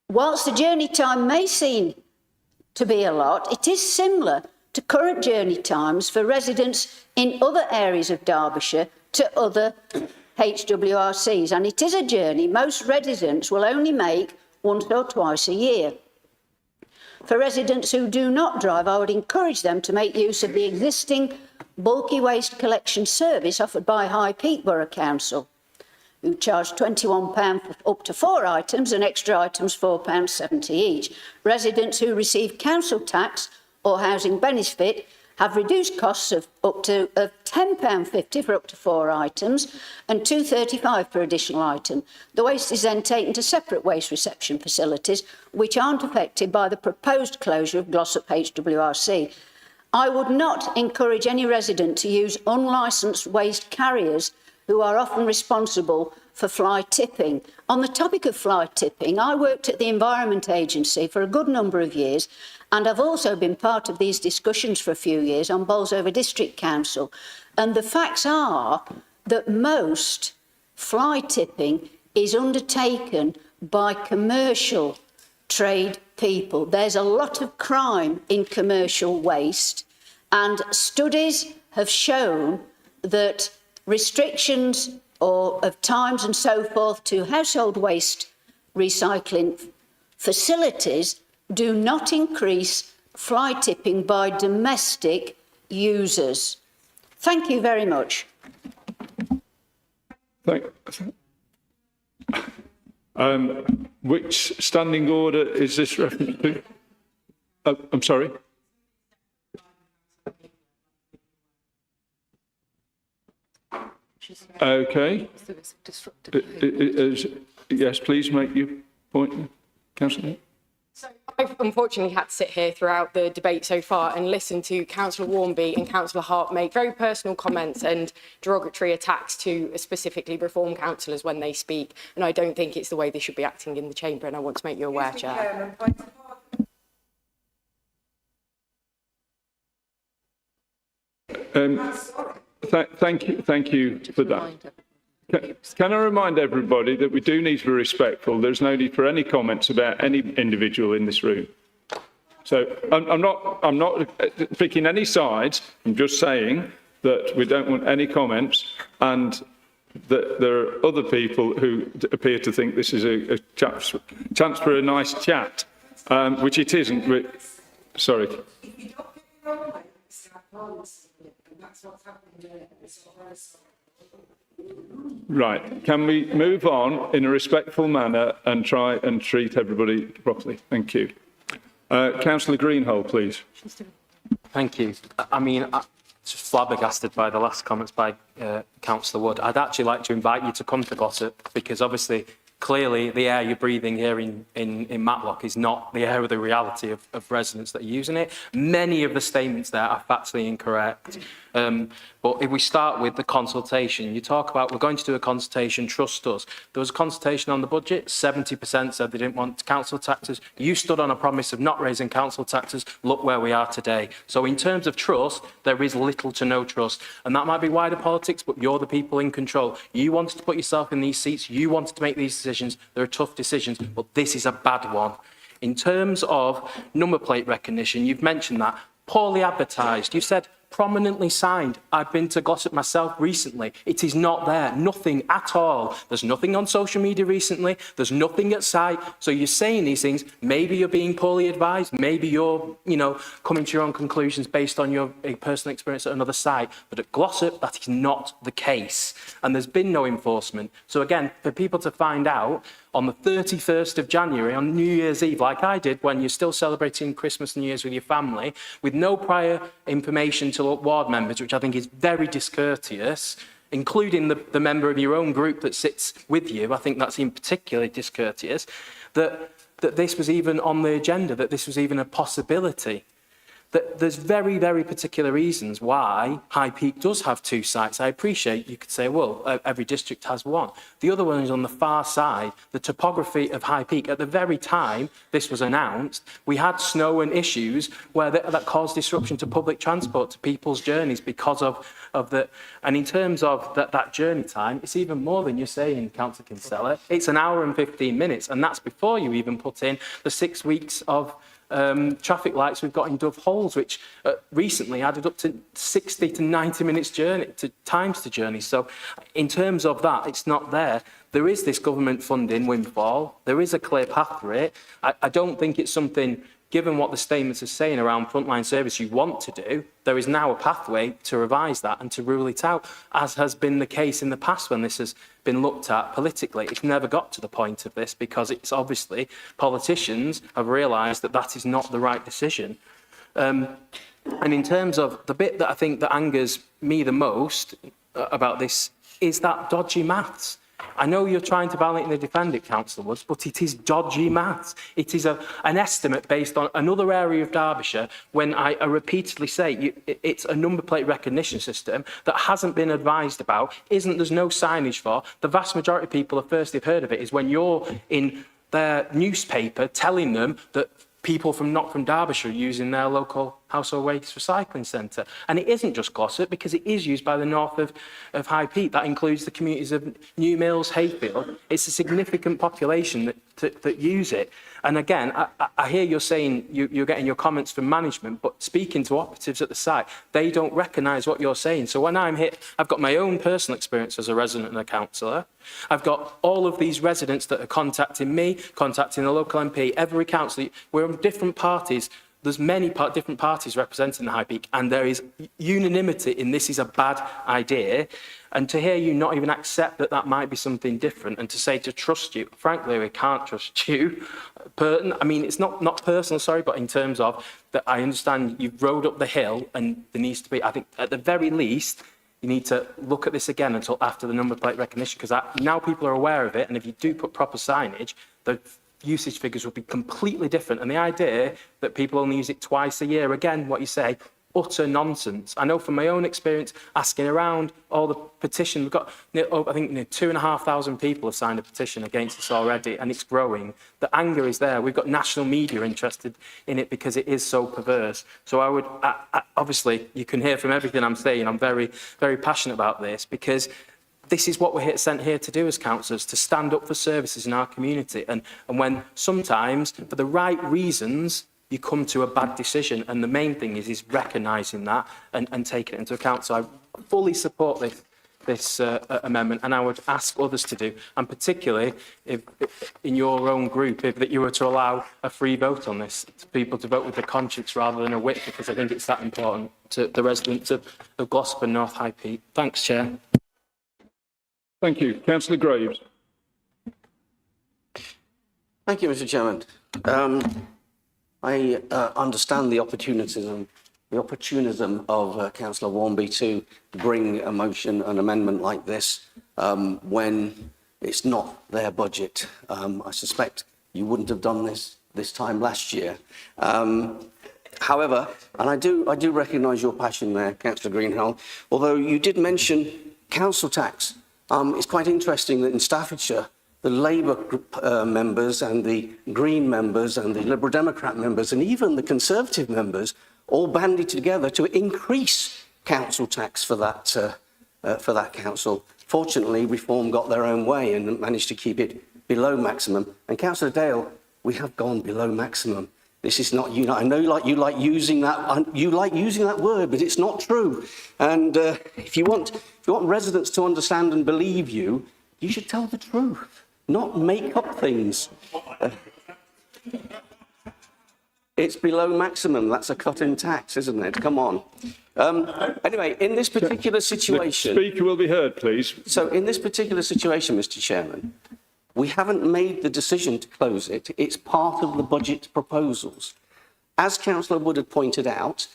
Whilst the journey time may seem to be a lot, it is similar to current journey times for residents in other areas of Derbyshire to other HWRCs, and it is a journey most residents will only make once or twice a year. For residents who do not drive, I would encourage them to make use of the existing bulky waste collection service offered by High Peak Borough Council, who charge £21 for up to 4 items and extra items £4.70 each. Residents who receive council tax or housing benefit have reduced costs of up to £10.50 for up to 4 items and £2.35 per additional item. The waste is then taken to separate waste reception facilities, which aren't affected by the proposed closure of Glossop HWRC. I would not encourage any resident to use unlicensed waste carriers who are often responsible for fly tipping. On the topic of fly tipping, I worked at the Environment Agency for a good number of years, and I've also been part of these discussions for a few years on Bolsover District Council. And the facts are that most fly tipping is undertaken by commercial trade people. There's a lot of crime in commercial waste, and studies have shown that restrictions of times and so forth to household waste recycling facilities do not increase fly tipping by domestic users. Thank you very much. Which standing order is this reference to? I'm sorry. Okay. Yes, please make your point, Councillor. So I've unfortunately had to sit here throughout the debate so far and listen to Councillor Warmby and Councillor Hart make very personal comments and derogatory attacks to specifically Reform councillors when they speak. And I don't think it's the way they should be acting in the chamber, and I want to make you aware, Chair. Thank you for that. Can I remind everybody that we do need to be respectful? There's no need for any comments about any individual in this room. So I'm not picking any sides. I'm just saying that we don't want any comments, and that there are other people who appear to think this is a chance for a nice chat, which it isn't. Sorry. Right, can we move on in a respectful manner and try and treat everybody properly? Thank you. Councillor Greenhalgh, please. Thank you. I mean, I'm just flabbergasted by the last comments by Councillor Wood. I'd actually like to invite you to come to Glossop, because obviously, clearly, the air you're breathing here in Matlock is not the air of the reality of residents that are using it. Many of the statements there are factually incorrect. But But if we start with the consultation, you talk about we're going to do a consultation, trust us. There was a consultation on the budget, 70% said they didn't want council taxes. You stood on a promise of not raising council taxes. Look where we are today. So in terms of trust, there is little to no trust. And that might be wider politics, but you're the people in control. You wanted to put yourself in these seats. You wanted to make these decisions. There are tough decisions, but this is a bad one. In terms of number plate recognition, you've mentioned that. Poorly advertised. You said prominently signed. I've been to Glossop myself recently. It is not there. Nothing at all. There's nothing on social media recently. There's nothing at site. So you're saying these things. Maybe you're being poorly advised. Maybe you're, coming to your own conclusions based on your personal experience at another site. But at Glossop, that is not the case. And there's been no enforcement. So again, for people to find out on the 31st of January, on New Year's Eve, like I did, when you're still celebrating Christmas and New Year's with your family, with no prior information to ward members, which I think is very discourteous, including the member of your own group that sits with you, I think that's in particularly discourteous, that this was even on the agenda, that this was even a possibility. That there's very, very particular reasons why High Peak does have two sites. I appreciate you could say, well, every district has one. The other one is on the far side. The topography of High Peak, at the very time this was announced, we had snow and issues where that caused disruption to public transport, to people's journeys because of the... And in terms of that journey time, it's even more than you're saying, Councillor Kinsella. It's an hour and 15 minutes, and that's before you even put in the 6 weeks of traffic lights we've got in Dove Holes, which recently added up to 60 to 90 minutes times to journey. So in terms of that, it's not there. There is this government funding windfall. There is a clear path for it. I don't think it's something, given what the statements are saying around frontline service you want to do, there is now a pathway to revise that and to rule it out, as has been the case in the past when this has been looked at politically. It's never got to the point of this because it's obviously politicians have realised that that is not the right decision. And in terms of the bit that I think that angers me the most about this is that dodgy maths. I know you're trying to valiantly defend it, Councillor Woods, but it is dodgy maths. It is an estimate based on another area of Derbyshire when I repeatedly say it's a number plate recognition system that hasn't been advised about, there's no signage for. The vast majority of people, the first they've heard of it is when you're in their newspaper telling them that people not from Derbyshire using their local household waste recycling centre. And it isn't just Glossop, because it is used by the north of High Peak. That includes the communities of New Mills, Hayfield. It's a significant population that use it. And again, I hear you're saying you're getting your comments from management, but speaking to operatives at the site, they don't recognise what you're saying. So when I'm hit, I've got my own personal experience as a resident and a councillor. I've got all of these residents that are contacting me, contacting the local MP, every councillor. We're on different parties. There's many different parties representing the High Peak, and there is unanimity in this is a bad idea. And to hear you not even accept that might be something different, and to say to trust you, frankly, we can't trust you. I mean, it's not personal, sorry, but in terms of that, I understand you've rode up the hill, and there needs to be, I think, at the very least, you need to look at this again until after the number plate recognition, because now people are aware of it, and if you do put proper signage, the usage figures will be completely different. And the idea that people only use it twice a year, again, what you say, utter nonsense. I know from my own experience, asking around all the petitions, we've got, I think 2,500 people have signed a petition against this already, and it's growing. The anger is there. We've got national media interested in it because it is so perverse. So I would, obviously, you can hear from everything I'm saying, I'm very, very passionate about this, because this is what we're sent here to do as councillors, to stand up for services in our community. And when sometimes, for the right reasons, you come to a bad decision. And the main thing is recognising that and taking it into account. So I fully support this amendment, and I would ask others to do, and particularly if in your own group, that you were to allow a free vote on this, to people to vote with their conscience rather than a whip, because I think it's that important to the residents of Glossop and North High Peak. Thanks, Chair. Thank you. Councillor Graves. Thank you, Mr. Chairman. I understand the opportunism of Councillor Warnby to bring a motion, an amendment like this, when it's not their budget. I suspect you wouldn't have done this time last year. However, and I do recognise your passion there, Councillor Greenhalgh, although you did mention council tax. It's quite interesting that in Staffordshire, the Labour members and the Green members and the Liberal Democrat members and even the Conservative members all banded together to increase council tax for that council. Fortunately, Reform got their own way and managed to keep it below maximum. And Councillor Dale, we have gone below maximum. This is not, I know you like using that word, but it's not true. And if you want residents to understand and believe you, you should tell the truth, not make up things. It's below maximum. That's a cut in tax, isn't it? Come on. Anyway, in this particular situation... The Speaker will be heard, please. So in this particular situation, Mr Chairman, we haven't made the decision to close it. It's part of the budget proposals. As Councillor Wood had pointed out,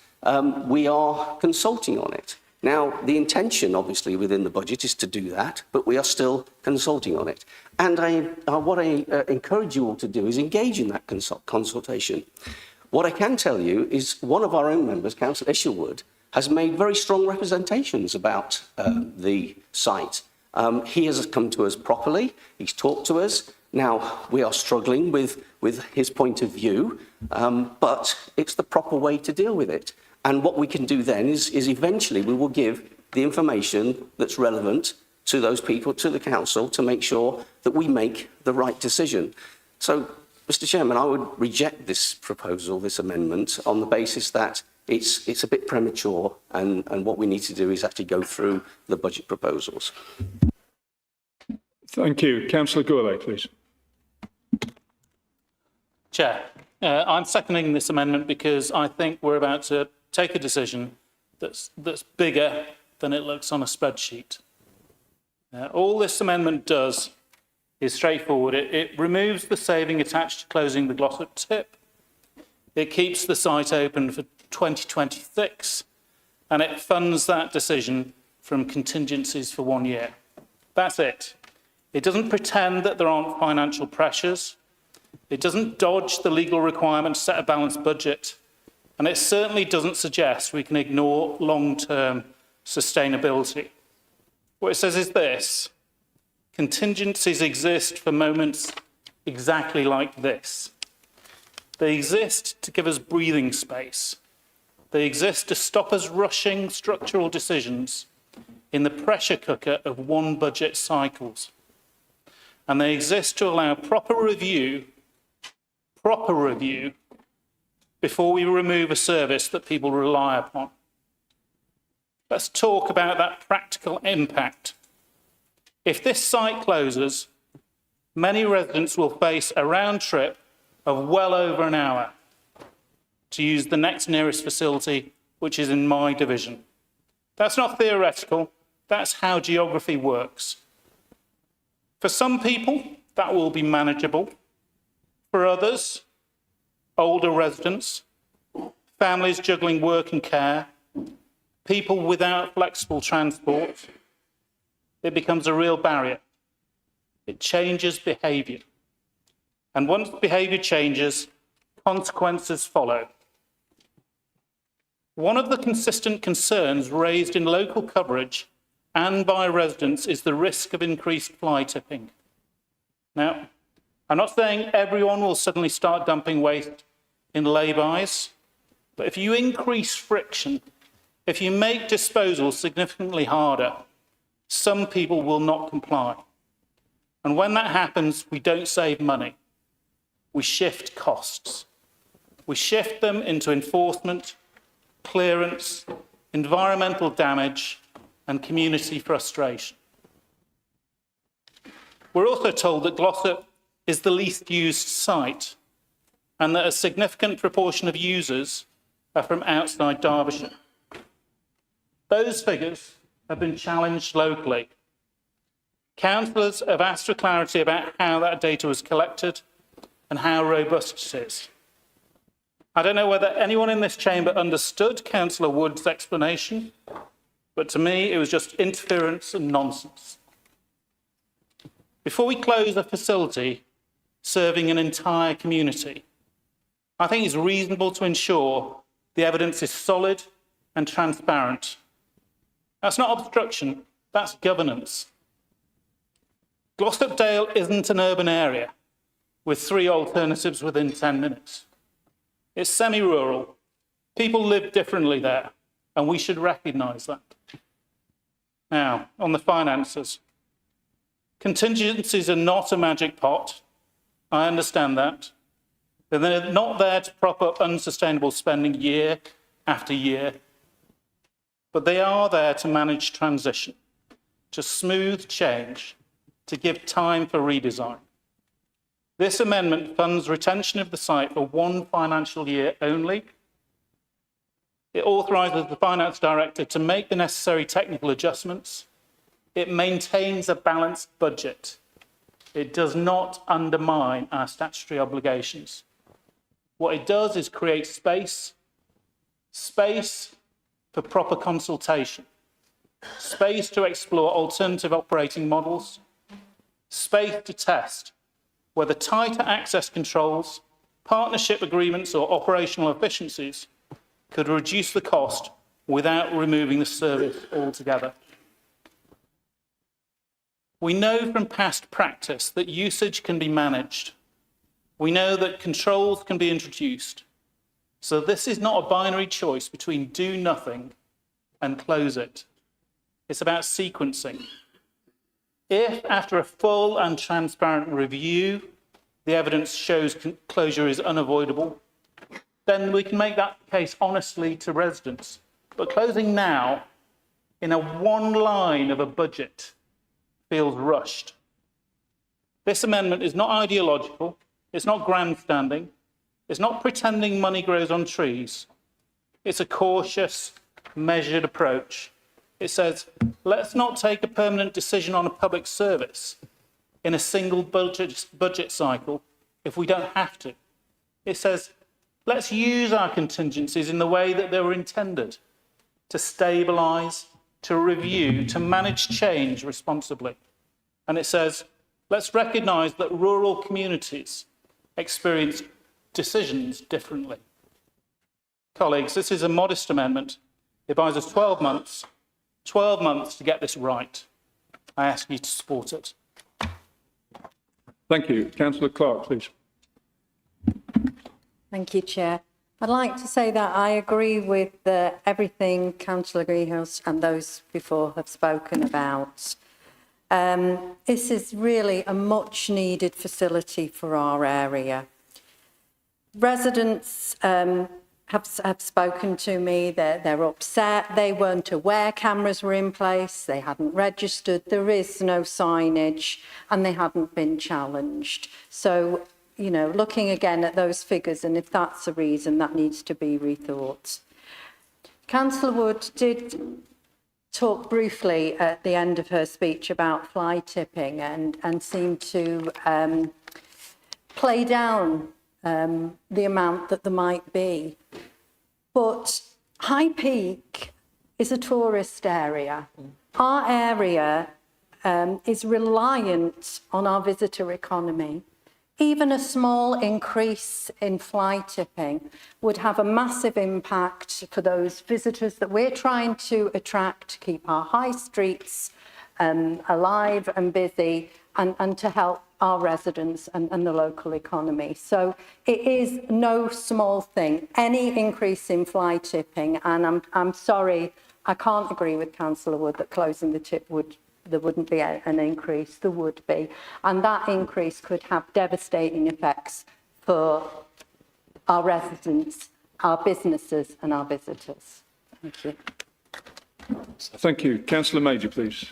we are consulting on it. Now, the intention, obviously, within the budget is to do that, but we are still consulting on it. And what I encourage you all to do is engage in that consultation. What I can tell you is one of our own members, Councillor Isherwood, has made very strong representations about the site. He has come to us properly. He's talked to us. Now, we are struggling with his point of view, but it's the proper way to deal with it. And what we can do then is eventually we will give the information that's relevant to those people, to the council, to make sure that we make the right decision. So, Mr Chairman, I would reject this proposal, this amendment, on the basis that it's a bit premature and what we need to do is actually go through the budget proposals. Thank you. Councillor Gourlay, please. Chair, I'm seconding this amendment because I think we're about to take a decision that's bigger than it looks on a spreadsheet. All this amendment does is straightforward. It removes the saving attached to closing the Glossop tip. It keeps the site open for 2026, and it funds that decision from contingencies for 1 year. That's it. It doesn't pretend that there aren't financial pressures. It doesn't dodge the legal requirement to set a balanced budget. And it certainly doesn't suggest we can ignore long-term sustainability. What it says is this: contingencies exist for moments exactly like this. They exist to give us breathing space. They exist to stop us rushing structural decisions in the pressure cooker of one budget cycles. And they exist to allow proper review before we remove a service that people rely upon. Let's talk about that practical impact. If this site closes, many residents will face a round trip of well over an hour to use the next nearest facility, which is in my division. That's not theoretical, that's how geography works. For some people, that will be manageable. For others, older residents, families juggling work and care, people without flexible transport, it becomes a real barrier. It changes behaviour. And once behaviour changes, consequences follow. One of the consistent concerns raised in local coverage and by residents is the risk of increased fly tipping. Now, I'm not saying everyone will suddenly start dumping waste in lay-bys, but if you increase friction, if you make disposal significantly harder, some people will not comply. And when that happens, we don't save money. We shift costs. We shift them into enforcement, clearance, environmental damage, and community frustration. We're also told that Glossop is the least used site and that a significant proportion of users are from outside Derbyshire. Those figures have been challenged locally. Councillors have asked for clarity about how that data was collected and how robust it is. I don't know whether anyone in this chamber understood Councillor Wood's explanation, but to me it was just interference and nonsense. Before we close a facility serving an entire community, I think it's reasonable to ensure The evidence is solid and transparent. That's not obstruction, that's governance. Glossopdale isn't an urban area with 3 alternatives within 10 minutes. It's semi-rural. People live differently there, and we should recognise that. Now, on the finances. Contingencies are not a magic pot. I understand that. But they're not there to prop up unsustainable spending year after year. But they are there to manage transition, to smooth change, to give time for redesign. This amendment funds retention of the site for 1 financial year only. It authorises the Finance Director to make the necessary technical adjustments. It maintains a balanced budget. It does not undermine our statutory obligations. What it does is create space for proper consultation, space to explore alternative operating models, space to test whether tighter access controls, partnership agreements or operational efficiencies could reduce the cost without removing the service altogether. We know from past practice that usage can be managed. We know that controls can be introduced. So this is not a binary choice between do nothing and close it. It's about sequencing. If, after a full and transparent review, the evidence shows closure is unavoidable, then we can make that case honestly to residents. But closing now, in a 1 line of a budget, feels rushed. This amendment is not ideological, it's not grandstanding, it's not pretending money grows on trees. It's a cautious, measured approach. It says, let's not take a permanent decision on a public service in a single budget cycle if we don't have to. It says, let's use our contingencies in the way that they were intended, to stabilise, to review, to manage change responsibly. And it says, let's recognise that rural communities experience decisions differently. Colleagues, this is a modest amendment. It buys us 12 months to get this right. I ask you to support it. Thank you. Councillor Clark, please. Thank you, Chair. I'd like to say that I agree with everything Councillor Greenhouse and those before have spoken about. This is really a much needed facility for our area. Residents have spoken to me, they're upset, they weren't aware cameras were in place, they hadn't registered, there is no signage and they hadn't been challenged. So, you know, looking again at those figures, and if that's the reason, that needs to be rethought. Councillor Wood did talk briefly at the end of her speech about fly tipping and seemed to play down the amount that there might be. But High Peak is a tourist area. Our area is reliant on our visitor economy. Even a small increase in fly tipping would have a massive impact for those visitors that we're trying to attract, to keep our high streets alive and busy, and to help our residents and the local economy. So it is no small thing, any increase in fly tipping, and I'm sorry, I can't agree with Councillor Wood that closing the tip there wouldn't be an increase, there would be. And that increase could have devastating effects for our residents, our businesses and our visitors. Thank you. Thank you. Councillor Major, please.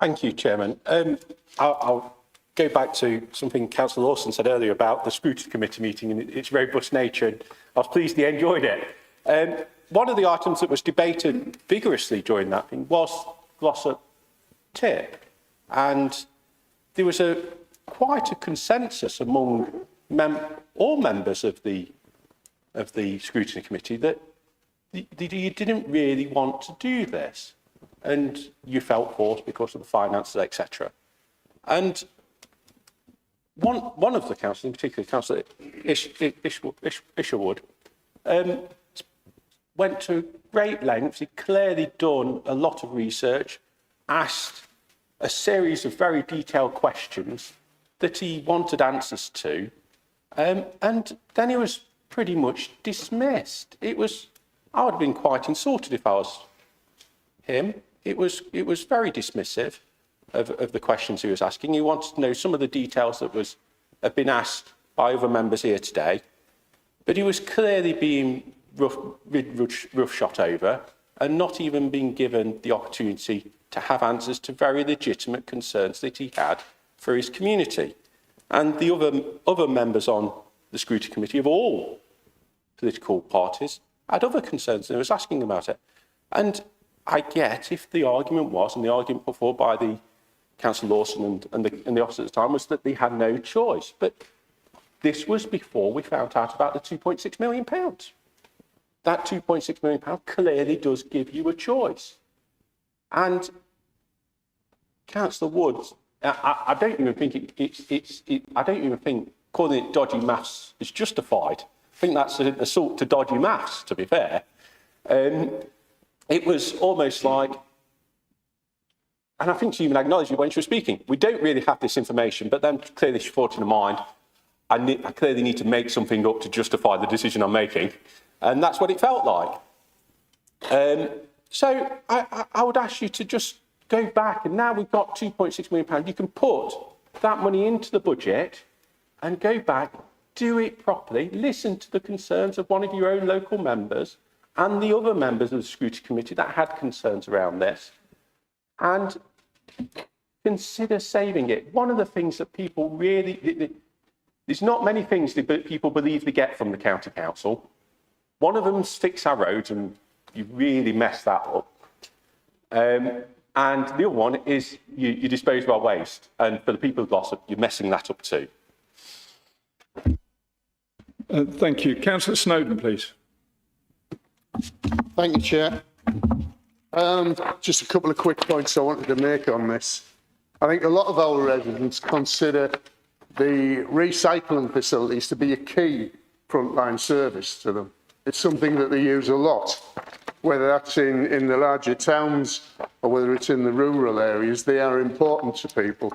Thank you, Chairman. I'll go back to something Councillor Lawson said earlier about the Scrutiny Committee meeting and its robust nature. And I was pleased he enjoyed it. One of the items that was debated vigorously during that thing was Glossop tip. And there was quite a consensus among all members of the Scrutiny Committee that you didn't really want to do this. And you felt forced because of the finances, etc. And one of the councillors, in particular Councillor Isherwood, went to great lengths. He'd clearly done a lot of research, asked a series of very detailed questions that he wanted answers to, and then he was pretty much dismissed. I would have been quite insulted if I was him. It was very dismissive of the questions he was asking. He wanted to know some of the details that have been asked by other members here today, but he was clearly being roughshod over and not even being given the opportunity to have answers to very legitimate concerns that he had for his community. And the other members on the scrutiny committee of all political parties had other concerns and was asking about it. And I get if the argument was, and the argument put forward by the Councillor Lawson and the officer at the time was that they had no choice. But this was before we found out about the £2.6 million. That £2.6 million clearly does give you a choice. And Councillor Woods, I don't even think I don't even think calling it dodgy maths is justified. I think that's an assault to dodgy maths, to be fair. It was almost like, and I think she even acknowledged it when she was speaking, we don't really have this information, but then clearly she thought in her mind, I clearly need to make something up to justify the decision I'm making. And that's what it felt like. So I would ask you to just go back, and now we've got £2.6 million. You can put that money into the budget and go back, do it properly, listen to the concerns of one of your own local members and the other members of the scrutiny committee that had concerns around this, and consider saving it. One of the things that people really, there's not many things that people believe they get from the county council. One of them is fix our roads, and you really mess that up. And the other one is you dispose of our waste. And for the people of Glossop, you're messing that up too. Thank you. Councillor Snowden, please. Thank you, Chair. Just a couple of quick points I wanted to make on this. I think a lot of our residents consider the recycling facilities to be a key frontline service to them. It's something that they use a lot, whether that's in the larger towns or whether it's in the rural areas. They are important to people.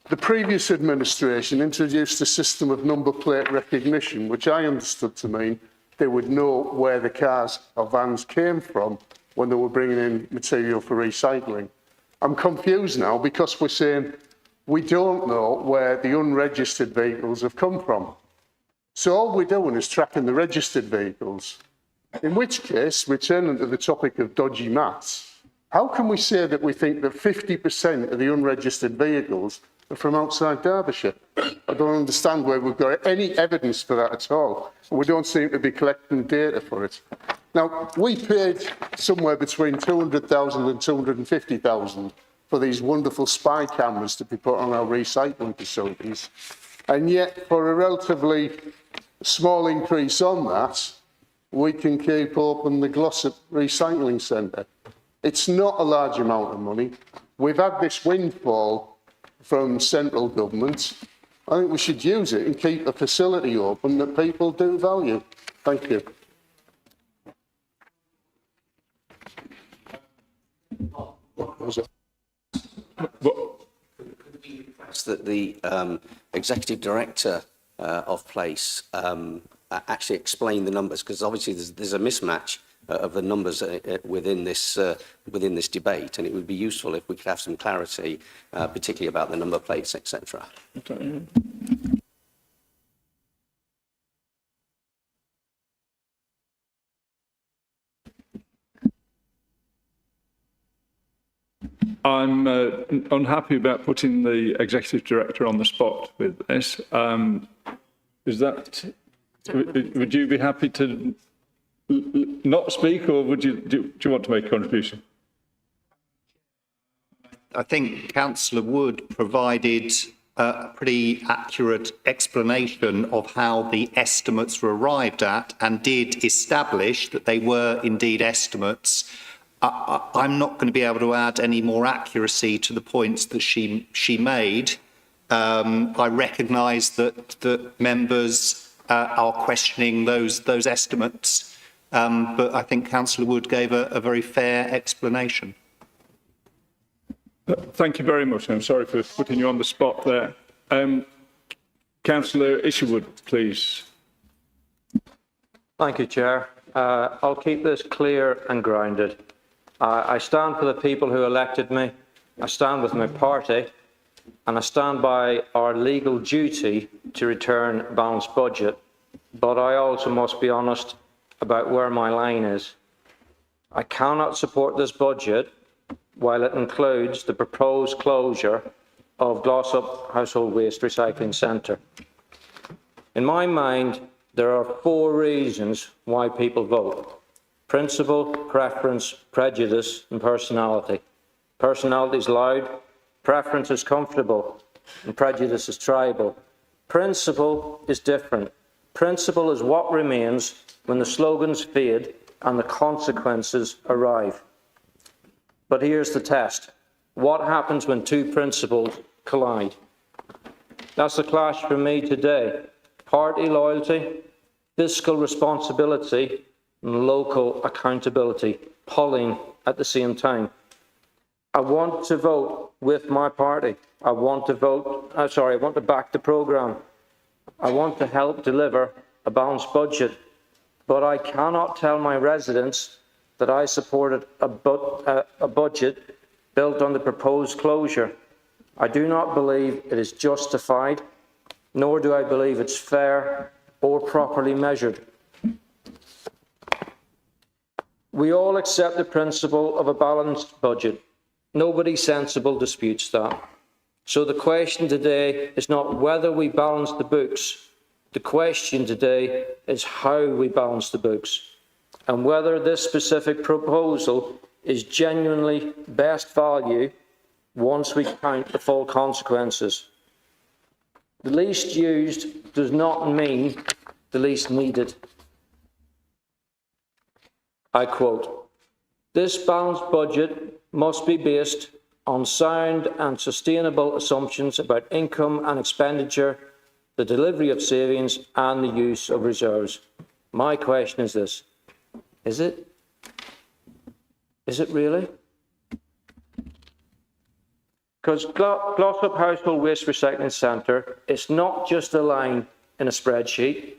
The previous administration introduced a system of number plate recognition, which I understood to mean they would know where the cars or vans came from when they were bringing in material for recycling. I'm confused now because we're saying we don't know where the unregistered vehicles have come from. So all we're doing is tracking the registered vehicles. In which case, returning to the topic of dodgy maths, how can we say that we think that 50% of the unregistered vehicles are from outside Derbyshire? I don't understand where we've got any evidence for that at all. And we don't seem to be collecting data for it. Now, we paid somewhere between 200,000 and 250,000 for these wonderful spy cameras to be put on our recycling facilities. And yet, for a relatively small increase on that, we can keep open the Glossop Recycling Centre. It's not a large amount of money. We've had this windfall from central government. I think we should use it and keep a facility open that people do value. Thank you. What was it? That the executive director of Place actually explain the numbers, because obviously there's a mismatch of the numbers within this debate, and it would be useful if we could have some clarity, particularly about the number plates, etc. I'm unhappy about putting the executive director on the spot with this. Is that? Would you be happy to not speak, or would you? Do you want to make a contribution? I think Councillor Wood provided a pretty accurate explanation of how the estimates were arrived at, and did establish that they were indeed estimates. I'm not going to be able to add any more accuracy to the points that she made. I recognise that members are questioning those estimates. But I think Councillor Wood gave a very fair explanation. Thank you very much. I'm sorry for putting you on the spot there. Councillor Isherwood, please. Thank you, Chair. I'll keep this clear and grounded. I stand for the people who elected me. I stand with my party, and I stand by our legal duty to return a balanced budget. But I also must be honest about where my line is. I cannot support this budget while it includes the proposed closure of Glossop Household Waste Recycling Centre. In my mind, there are 4 reasons why people vote: principle, preference, prejudice, and personality. Personality is loud, preference is comfortable, and prejudice is tribal. Principle is different. Principle is what remains when the slogans fade and the consequences arrive. But here's the test. What happens when 2 principles collide? That's the clash for me today. Party loyalty, fiscal responsibility, and local accountability pulling at the same time. I want to vote with my party. I want to back the programme. I want to help deliver a balanced budget. But I cannot tell my residents that I supported a budget built on the proposed closure. I do not believe it is justified, nor do I believe it's fair or properly measured. We all accept the principle of a balanced budget. Nobody sensible disputes that. So the question today is not whether we balance the books. The question today is how we balance the books, and whether this specific proposal is genuinely best value once we count the full consequences. The least used does not mean the least needed. I quote, "This balanced budget must be based on sound and sustainable assumptions about income and expenditure, the delivery of savings and the use of reserves." My question is this: is it? Is it really? Because Glossop Household Waste Recycling Centre is not just a line in a spreadsheet.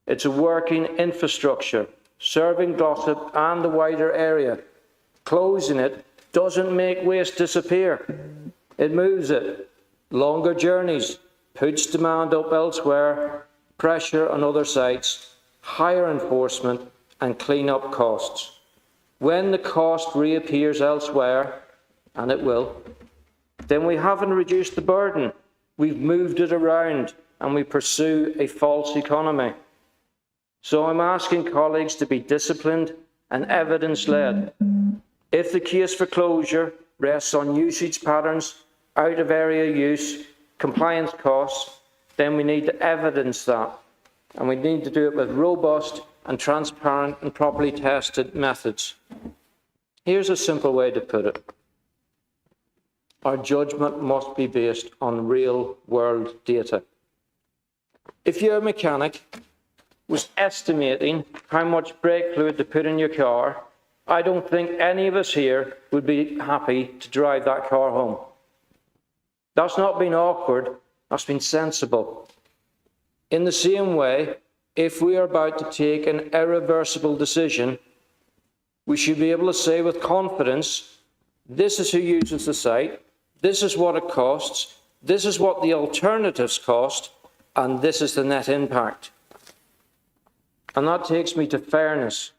It's a working infrastructure serving Glossop and the wider area. Closing it doesn't make waste disappear. It moves it. Longer journeys puts demand up elsewhere, pressure on other sites, higher enforcement and clean-up costs. When the cost reappears elsewhere, and it will, then we haven't reduced the burden. We've moved it around and we pursue a false economy. So I'm asking colleagues to be disciplined and evidence-led. If the case for closure rests on usage patterns, out-of-area use, compliance costs, then we need to evidence that. And we need to do it with robust and transparent and properly tested methods. Here's a simple way to put it. Our judgment must be based on real-world data. If your mechanic was estimating how much brake fluid to put in your car, I don't think any of us here would be happy to drive that car home. That's not been awkward, that's been sensible. In the same way, if we are about to take an irreversible decision, we should be able to say with confidence, this is who uses the site, this is what it costs, this is what the alternatives cost, and this is the net impact. And that takes me to fairness.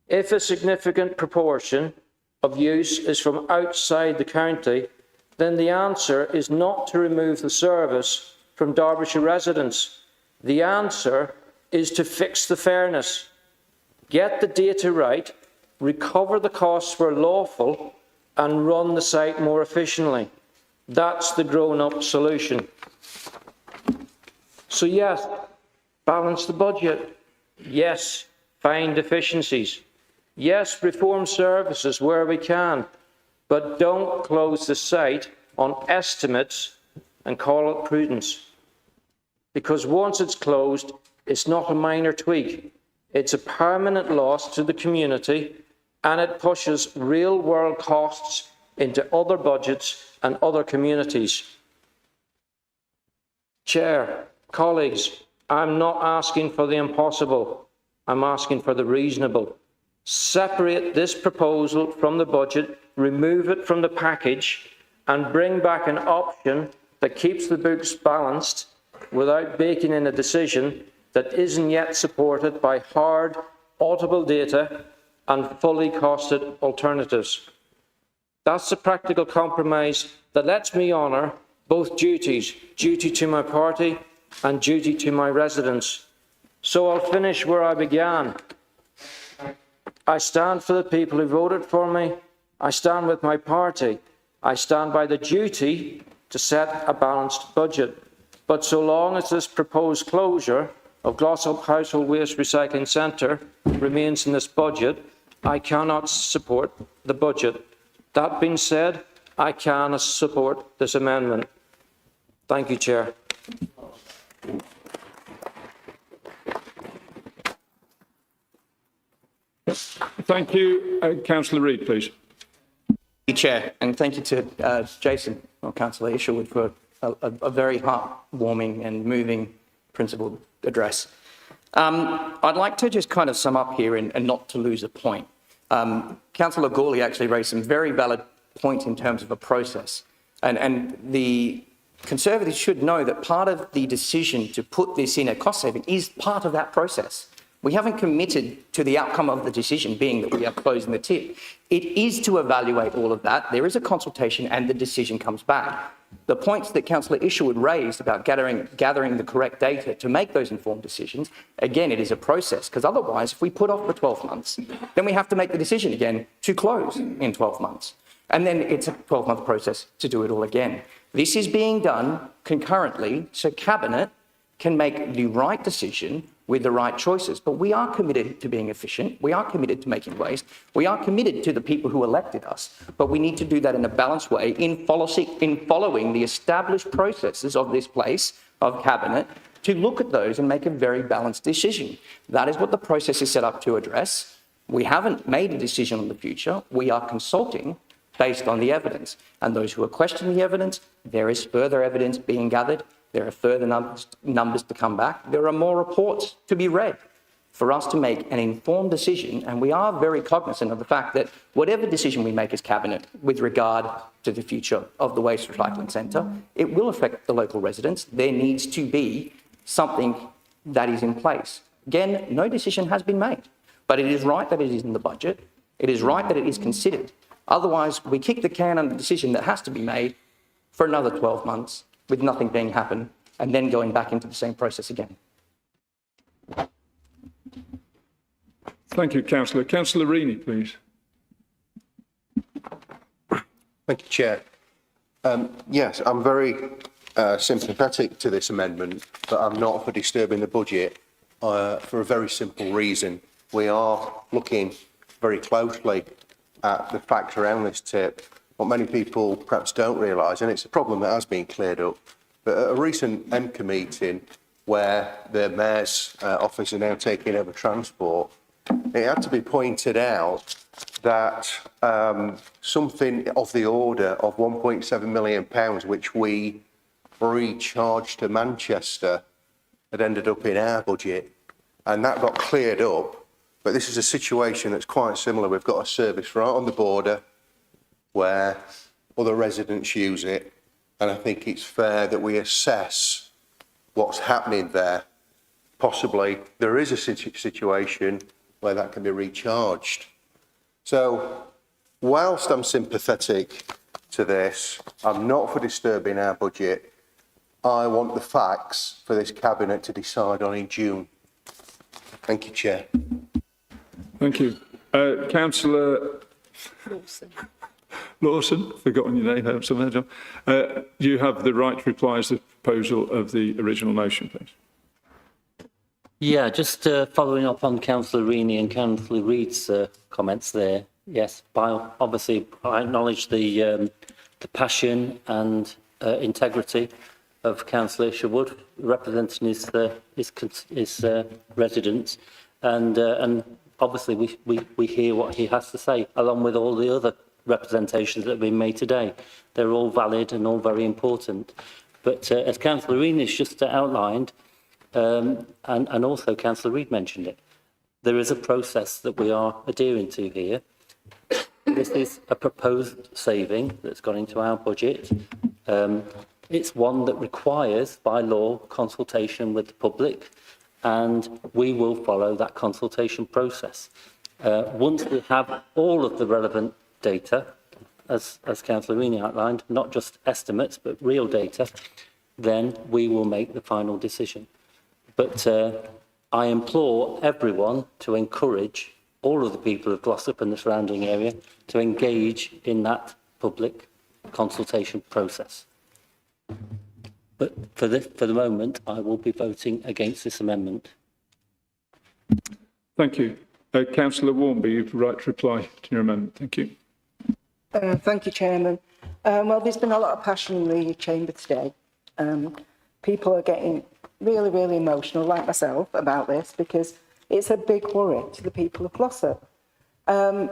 If a significant proportion of use is from outside the county, then the answer is not to remove the service from Derbyshire residents. The answer is to fix the fairness, get the data right, recover the costs where lawful, and run the site more efficiently. That's the grown-up solution. So yes, balance the budget. Yes, find efficiencies. Yes, reform services where we can, but don't close the site on estimates and call it prudence. because once it's closed, it's not a minor tweak. It's a permanent loss to the community, and it pushes real-world costs into other budgets and other communities. Chair, colleagues, I'm not asking for the impossible. I'm asking for the reasonable. Separate this proposal from the budget, remove it from the package, and bring back an option that keeps the books balanced without baking in a decision that isn't yet supported by hard, auditable data and fully costed alternatives. That's the practical compromise that lets me honour both duties, duty to my party and duty to my residents. So I'll finish where I began. I stand for the people who voted for me. I stand with my party. I stand by the duty to set a balanced budget. But so long as this proposed closure of Glossop Household Waste Recycling Centre remains in this budget, I cannot support the budget. That being said, I can support this amendment. Thank you, Chair. Thank you. Councillor Reid, please. Thank you, Chair, and thank you to Jason, or Councillor Isherwood, for a very heartwarming and moving principled address. I'd like to just kind of sum up here and not to lose a point. Councillor Gawley actually raised some very valid points in terms of a process. And the Conservatives should know that part of the decision to put this in a cost saving is part of that process. We haven't committed to the outcome of the decision being that we are closing the tip. It is to evaluate all of that. There is a consultation and the decision comes back. The points that Councillor Isherwood raised about gathering the correct data to make those informed decisions, again, it is a process, because otherwise, if we put off for 12 months, then we have to make the decision again to close in 12 months. And then it's a 12-month process to do it all again. This is being done concurrently so Cabinet can make the right decision with the right choices. But we are committed to being efficient. We are committed to making waste. We are committed to the people who elected us. But we need to do that in a balanced way in following the established processes of this place, of Cabinet, to look at those and make a very balanced decision. That is what the process is set up to address. We haven't made a decision on the future. We are consulting based on the evidence. And those who are questioning the evidence, there is further evidence being gathered. There are further numbers to come back. There are more reports to be read for us to make an informed decision. And we are very cognizant of the fact that whatever decision we make as Cabinet with regard to the future of the Waste Recycling Centre, it will affect the local residents. There needs to be something that is in place. Again, no decision has been made, but it is right that it is in the budget. It is right that it is considered. Otherwise, we kick the can on the decision that has to be made for another 12 months with nothing being happened and then going back into the same process again. Thank you, Councillor. Councillor Rini, please. Thank you, Chair. Yes, I'm very sympathetic to this amendment, but I'm not for disturbing the budget for a very simple reason. We are looking very closely at the facts around this tip. What many people perhaps don't realise, and it's a problem that has been cleared up, but at a recent MCA meeting where the Mayor's office are now taking over transport, it had to be pointed out that something of the order of £1.7 million, which we recharged to Manchester, had ended up in our budget, and that got cleared up. But this is a situation that's quite similar. We've got a service right on the border where other residents use it, and I think it's fair that we assess what's happening there. Possibly there is a situation where that can be recharged. So whilst I'm sympathetic to this, I'm not for disturbing our budget. I want the facts for this Cabinet to decide on in June. Thank you, Chair. Thank you. Councillor Lawson, forgotten your name somewhere, John. You have the right to reply as the proposal of the original motion, please. Yeah, just following up on Councillor Rini and Councillor Reid's comments there. Yes, obviously I acknowledge the passion and integrity of Councillor Isherwood, representing his residents, and obviously we hear what he has to say, along with all the other representations that have been made today. They're all valid and all very important. But as Councillor Rees just outlined, and also Councillor Reid mentioned it, there is a process that we are adhering to here. This is a proposed saving that's gone into our budget. It's one that requires, by law, consultation with the public, and we will follow that consultation process. Once we have all of the relevant data, as Councillor Rees outlined, not just estimates, but real data, then we will make the final decision. But I implore everyone to encourage all of the people of Glossop and the surrounding area to engage in that public consultation process. But for the moment, I will be voting against this amendment. Thank you. Councillor Warmby, you have the right to reply to your amendment. Thank you. Thank you, Chairman. Well, there's been a lot of passion in the chamber today. People are getting really, really emotional, like myself, about this, because it's a big worry to the people of Glossop. I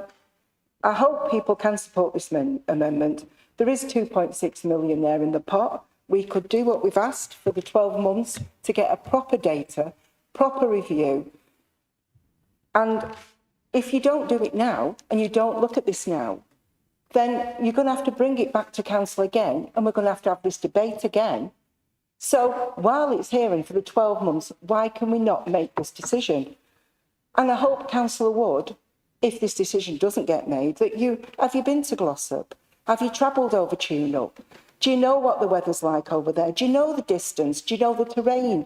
hope people can support this amendment. There is 2.6 million there in the pot. We could do what we've asked for the 12 months to get a proper data, proper review. And if you don't do it now, and you don't look at this now, then you're going to have to bring it back to council again, and we're going to have this debate again. So while it's here and for the 12 months, why can we not make this decision? And I hope Councillor Wood, if this decision doesn't get made, that have you been to Glossop? Have you travelled over Tune-Up? Do you know what the weather's like over there? Do you know the distance? Do you know the terrain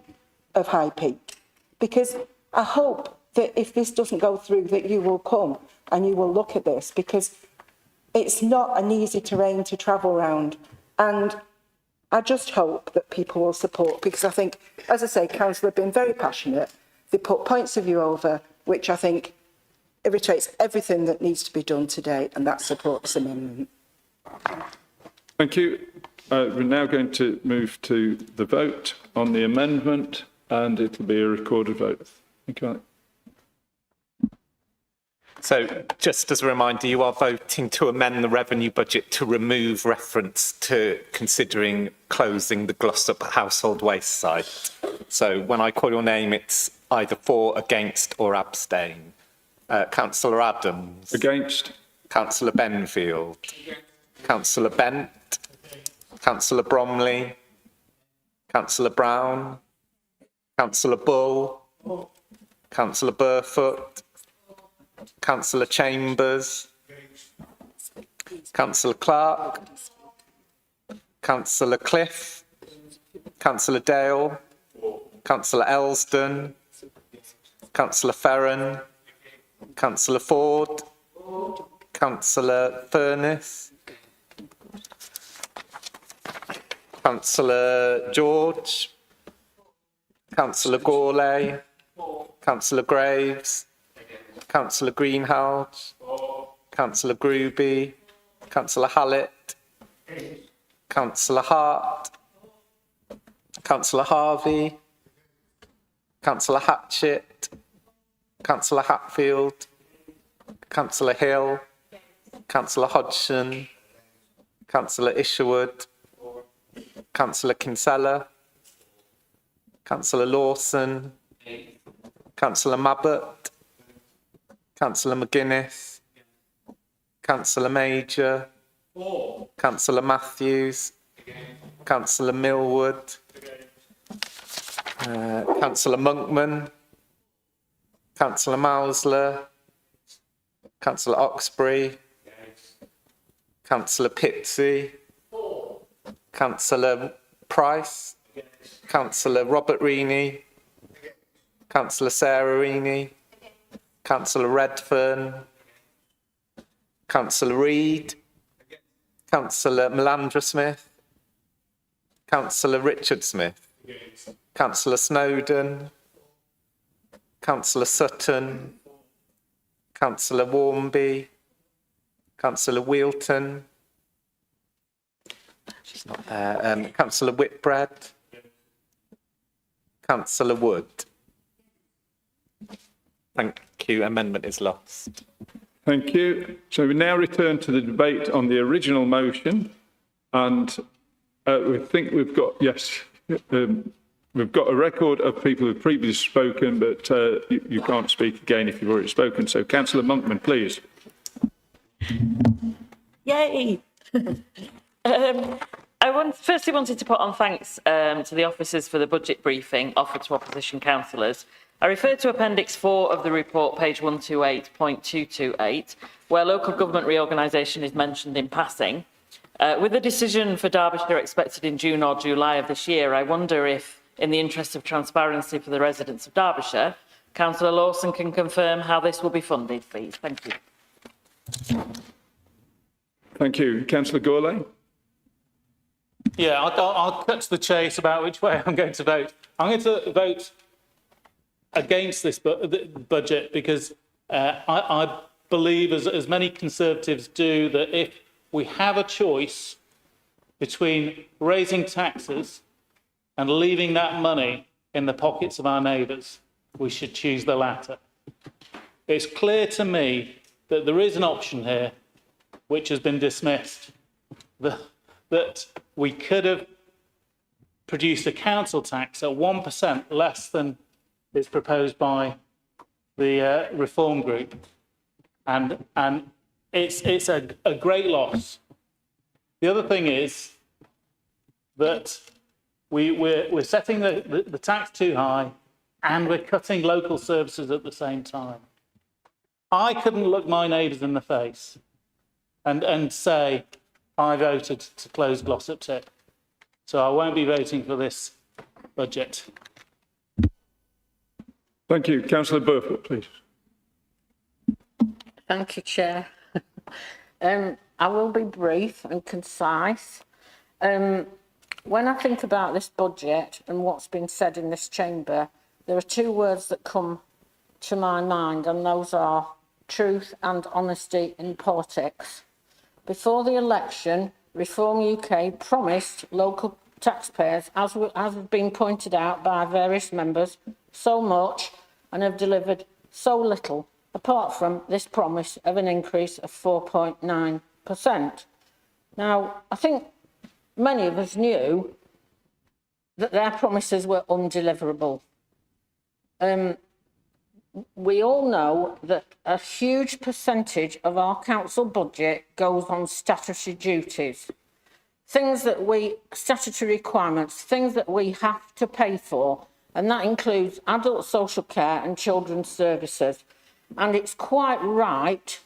of High Peak? Because I hope that if this doesn't go through, that you will come and you will look at this, because it's not an easy terrain to travel around. And I just hope that people will support, because I think, as I say, council have been very passionate. They put points of view over, which I think irritates everything that needs to be done today, and that supports this amendment. Thank you. We're now going to move to the vote on the amendment, and it will be a recorded vote. Thank you. So, just as a reminder, you are voting to amend the revenue budget to remove reference to considering closing the Glossop household waste site. So, when I call your name, it's either for, against, or abstain. Councillor Adams. Against. Councillor Benfield. Councillor Bent. Councillor Bromley. Councillor Brown. Councillor Bull. Councillor Burfoot. Councillor Chambers. Councillor Clark. Councillor Cliff. Councillor Dale. Councillor Elsden. Councillor Ferran. Councillor Ford. Councillor Furness. Councillor George. Councillor Gourlay. Councillor Graves. Councillor Greenhalgh. Councillor Gruby. Councillor Hallett. Councillor Hart. Councillor Harvey. Councillor Hatchett. Councillor Hatfield. Councillor Hill. Councillor Hodgson. Councillor Isherwood. Councillor Kinsella. Councillor Lawson. Councillor Mabbott. Councillor McGuinness. Councillor Major. Councillor Matthews. Councillor Millwood. Councillor Monkman. Councillor Mausler. Councillor Oxbury. Councillor Pitsey. Councillor Price. Councillor Robert Reaney. Councillor Sarah Reaney. Councillor Redfern. Councillor Reid. Councillor Melandra Smith. Councillor Richard Smith. Councillor Snowden. Councillor Sutton. Councillor Warmby. Councillor Wheelton. She's not there. Councillor Whitbread. Councillor Wood. Thank you. Amendment is lost. Thank you. So we now return to the debate on the original motion, and we think we've got, yes, we've got a record of people who've previously spoken, but you can't speak again if you've already spoken. So Councillor Monkman, please. Yay! Firstly wanted to put on thanks to the officers for the budget briefing offered to opposition councillors. I refer to Appendix 4 of the report, page 128.228, where local government reorganisation is mentioned in passing. With the decision for Derbyshire expected in June or July of this year, I wonder if, in the interest of transparency for the residents of Derbyshire, Councillor Lawson can confirm how this will be funded, please. Thank you. Thank you. Councillor Gourlay. Yeah, I'll cut to the chase about which way I'm going to vote. I'm going to vote against this budget because I believe, as many Conservatives do, that if we have a choice between raising taxes and leaving that money in the pockets of our neighbours, we should choose the latter. It's clear to me that there is an option here which has been dismissed, that we could have produced a council tax at 1% less than is proposed by the reform group, and it's a great loss. The other thing is that we're setting the tax too high, and we're cutting local services at the same time. I couldn't look my neighbours in the face and say I voted to close Glossop Tip, so I won't be voting for this budget. Thank you. Councillor Burfoot, please. Thank you, Chair. I will be brief and concise. When I think about this budget and what's been said in this chamber, there are two words that come to my mind, and those are truth and honesty in politics. Before the election, Reform UK promised local taxpayers, as has been pointed out by various members, so much and have delivered so little, apart from this promise of an increase of 4.9%. Now, I think many of us knew that their promises were undeliverable. We all know that a huge percentage of our council budget goes on statutory duties. Statutory requirements, things that we have to pay for, and that includes adult social care and children's services. And it's quite right,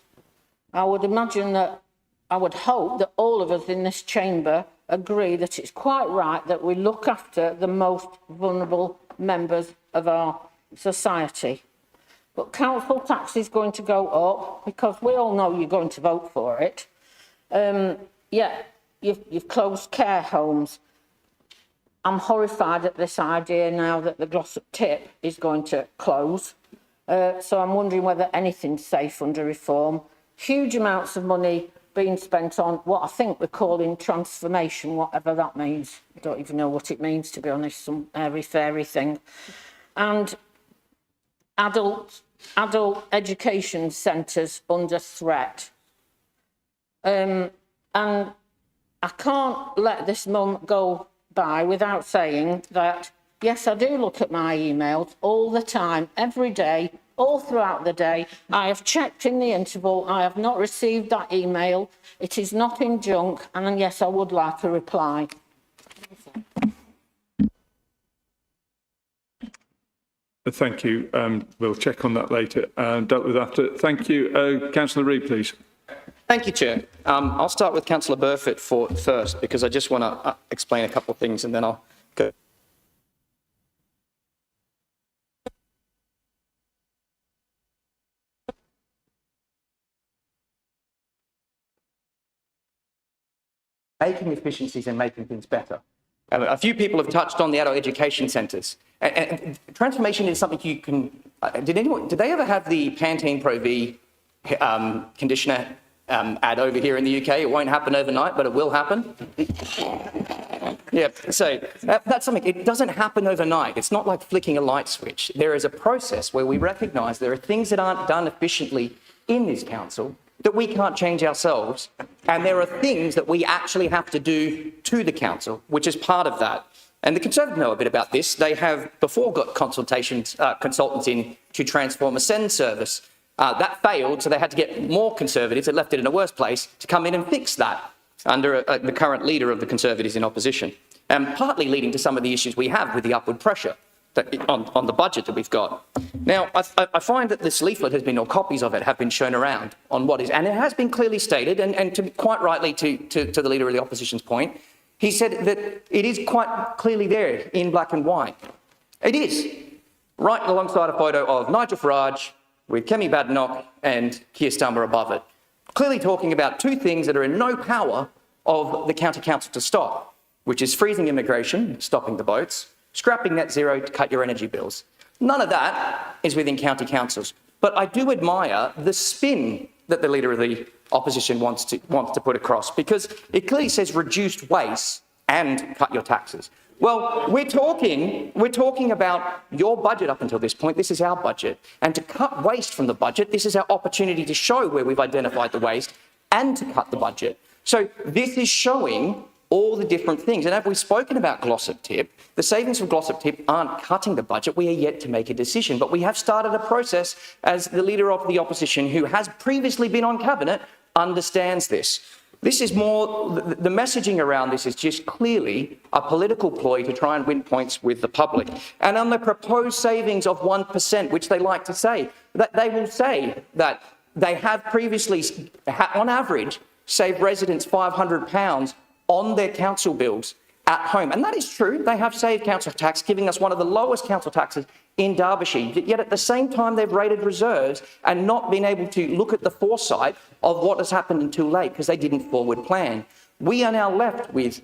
I would hope that all of us in this chamber agree that it's quite right that we look after the most vulnerable members of our society. But council tax is going to go up because we all know you're going to vote for it. You've closed care homes. I'm horrified at this idea now that the Glossop Tip is going to close. So I'm wondering whether anything's safe under reform. Huge amounts of money being spent on what I think we're calling transformation, whatever that means. I don't even know what it means, to be honest, some airy-fairy thing. And adult education centres under threat. And I can't let this moment go by without saying that, yes, I do look at my emails all the time, every day, all throughout the day. I have checked in the interval. I have not received that email. It is not in junk. And yes, I would like a reply. Thank you. We'll check on that later. Dealt with after. Thank you. Councillor Reid, please. Thank you, Chair. I'll start with Councillor Burfoot first, because I just want to explain a couple of things and then I'll go. Making efficiencies and making things better. A few people have touched on the adult education centres. And transformation is something you can... Did they ever have the Pantene Pro V conditioner ad over here in the UK. It won't happen overnight, but it will happen. Yeah, so that's something. It doesn't happen overnight. It's not like flicking a light switch. There is a process where we recognise there are things that aren't done efficiently in this council that we can't change ourselves, and there are things that we actually have to do to the council, which is part of that. And the Conservatives know a bit about this. They have before got consultants in to transform a send service. That failed, so they had to get more Conservatives, it left it in a worse place, to come in and fix that under the current leader of the Conservatives in opposition. And partly leading to some of the issues we have with the upward pressure on the budget that we've got. Now, I find that this leaflet has been, or copies of it have been shown around on what is, and it has been clearly stated, and quite rightly to the leader of the opposition's point, he said that it is quite clearly there in black and white. It is, right alongside a photo of Nigel Farage with Kemi Badenoch and Keir Starmer above it, clearly talking about two things that are in no power of the county council to stop, which is freezing immigration, stopping the boats, scrapping net zero to cut your energy bills. None of that is within county councils. But I do admire the spin that the leader of the opposition wants to put across, because it clearly says reduced waste and cut your taxes. Well, we're talking about your budget up until this point. This is our budget. And to cut waste from the budget, this is our opportunity to show where we've identified the waste and to cut the budget. So this is showing all the different things. And as we've spoken about Glossop Tip, the savings from Glossop Tip aren't cutting the budget. We are yet to make a decision. But we have started a process, as the leader of the opposition, who has previously been on cabinet, understands this. This is more, the messaging around this is just clearly a political ploy to try and win points with the public. And on the proposed savings of 1%, which they like to say, that they will say that they have previously, on average, saved residents £500 on their council bills at home. And that is true. They have saved council tax, giving us one of the lowest council taxes in Derbyshire. Yet at the same time, they've raided reserves and not been able to look at the foresight of what has happened until late, because they didn't forward plan. We are now left with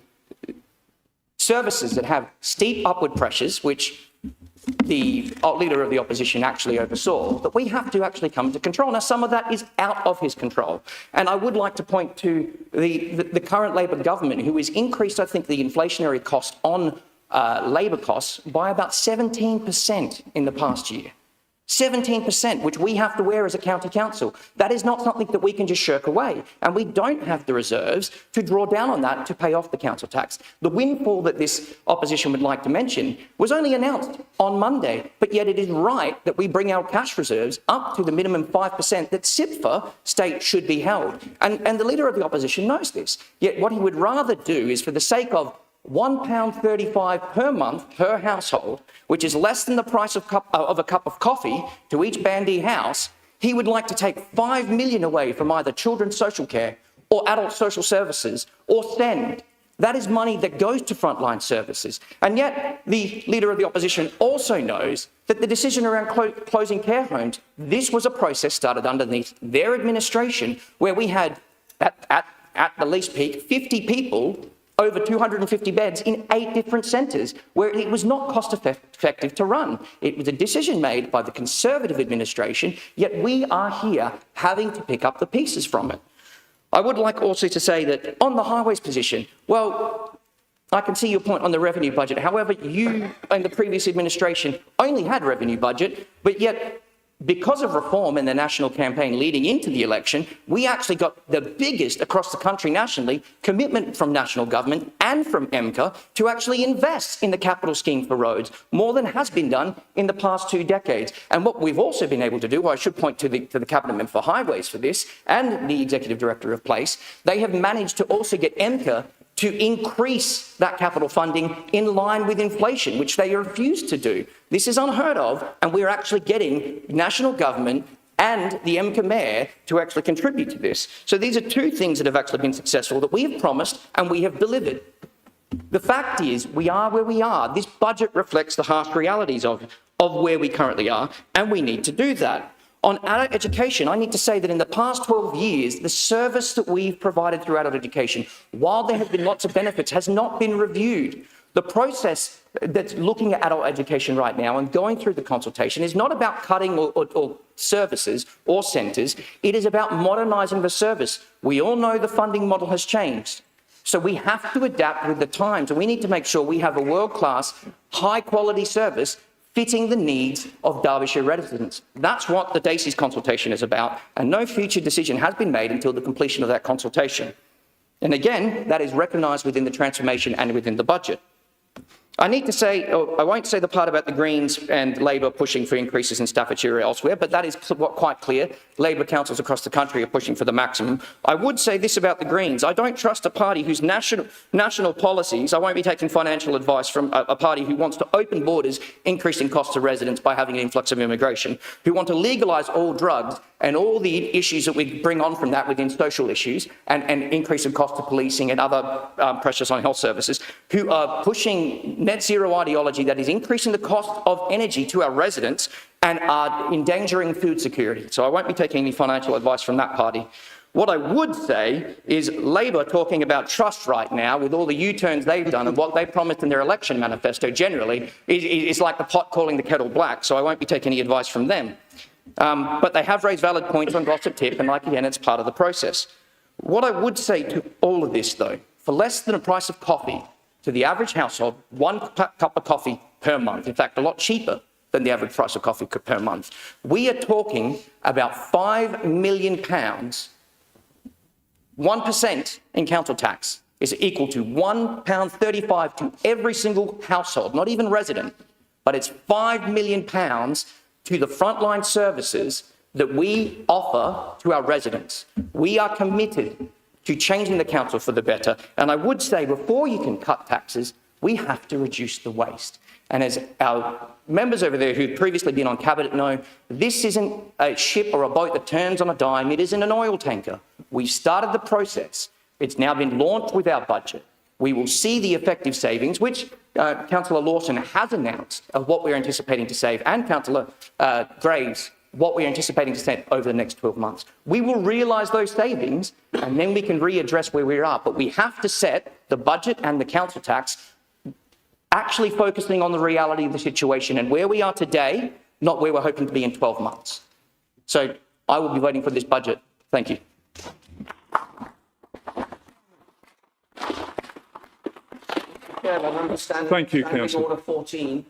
services that have steep upward pressures, which the leader of the opposition actually oversaw, that we have to actually come to control. Now, some of that is out of his control. And I would like to point to the current Labor government, who has increased, I think, the inflationary cost on labour costs by about 17% in the past year. 17%, which we have to wear as a county council. That is not something that we can just shirk away. And we don't have the reserves to draw down on that to pay off the council tax. The windfall that this opposition would like to mention was only announced on Monday, but yet it is right that we bring our cash reserves up to the minimum 5% that CIPFA state should be held. And the leader of the opposition knows this. Yet what he would rather do is, for the sake of £1.35 per month per household, which is less than the price of a cup of coffee to each Bandy house, he would like to take $5 million away from either children's social care or adult social services or SEND. That is money that goes to frontline services. And yet the leader of the opposition also knows that the decision around closing care homes, this was a process started underneath their administration, where we had, at the least peak, 50 people, over 250 beds in 8 different centres, where it was not cost effective to run. It was a decision made by the Conservative administration, yet we are here having to pick up the pieces from it. I would like also to say that on the highways position, well, I can see your point on the revenue budget. However, you and the previous administration only had revenue budget, but yet, because of reform in the national campaign leading into the election, we actually got the biggest across the country nationally commitment from national government and from MCA to actually invest in the capital scheme for roads, more than has been done in the past 2 decades. And what we've also been able to do, I should point to the Cabinet Member for Highways for this, and the Executive Director of Place, they have managed to also get MCA to increase that capital funding in line with inflation, which they refused to do. This is unheard of, and we're actually getting national government and the MCA Mayor to actually contribute to this. So these are 2 things that have actually been successful, that we have promised and we have delivered. The fact is, we are where we are. This budget reflects the harsh realities of where we currently are, and we need to do that. On adult education, I need to say that in the past 12 years, the service that we've provided through adult education, while there have been lots of benefits, has not been reviewed. The process that's looking at adult education right now and going through the consultation is not about cutting or services or centres. It is about modernising the service. We all know the funding model has changed. So we have to adapt with the times, and we need to make sure we have a world-class, high-quality service fitting the needs of Derbyshire residents. That's what the DACES consultation is about, and no future decision has been made until the completion of that consultation. And again, that is recognised within the transformation and within the budget. I need to say, I won't say the part about the Greens and Labor pushing for increases in Staffordshire or elsewhere, but that is quite clear. Labor councils across the country are pushing for the maximum. I would say this about the Greens. I don't trust a party whose national policies, I won't be taking financial advice from a party who wants to open borders, increasing costs to residents by having an influx of immigration, who want to legalise all drugs and all the issues that we bring on from that within social issues and increase in cost to policing and other pressures on health services, who are pushing net zero ideology that is increasing the cost of energy to our residents and are endangering food security. So I won't be taking any financial advice from that party. What I would say is Labor talking about trust right now with all the U-turns they've done and what they promised in their election manifesto generally is like the pot calling the kettle black, so I won't be taking any advice from them. But they have raised valid points on gossip tip, and again, it's part of the process. What I would say to all of this, though, for less than a price of coffee to the average household, 1 cup of coffee per month, in fact, a lot cheaper than the average price of coffee per month, we are talking about £5 million. 1% in council tax is equal to £1.35 to every single household, not even resident, but it's £5 million to the frontline services that we offer to our residents. We are committed to changing the council for the better. And I would say before you can cut taxes, we have to reduce the waste. And as our members over there who've previously been on cabinet know, this isn't a ship or a boat that turns on a dime. It isn't an oil tanker. We've started the process. It's now been launched with our budget. We will see the effective savings, which Councillor Lawson has announced of what we're anticipating to save, and Councillor Graves, what we're anticipating to save over the next 12 months. We will realise those savings, and then we can readdress where we are. But we have to set the budget and the council tax actually focusing on the reality of the situation and where we are today, not where we're hoping to be in 12 months. So I will be voting for this budget. Thank you. Thank you, Councillor. Order 14.1.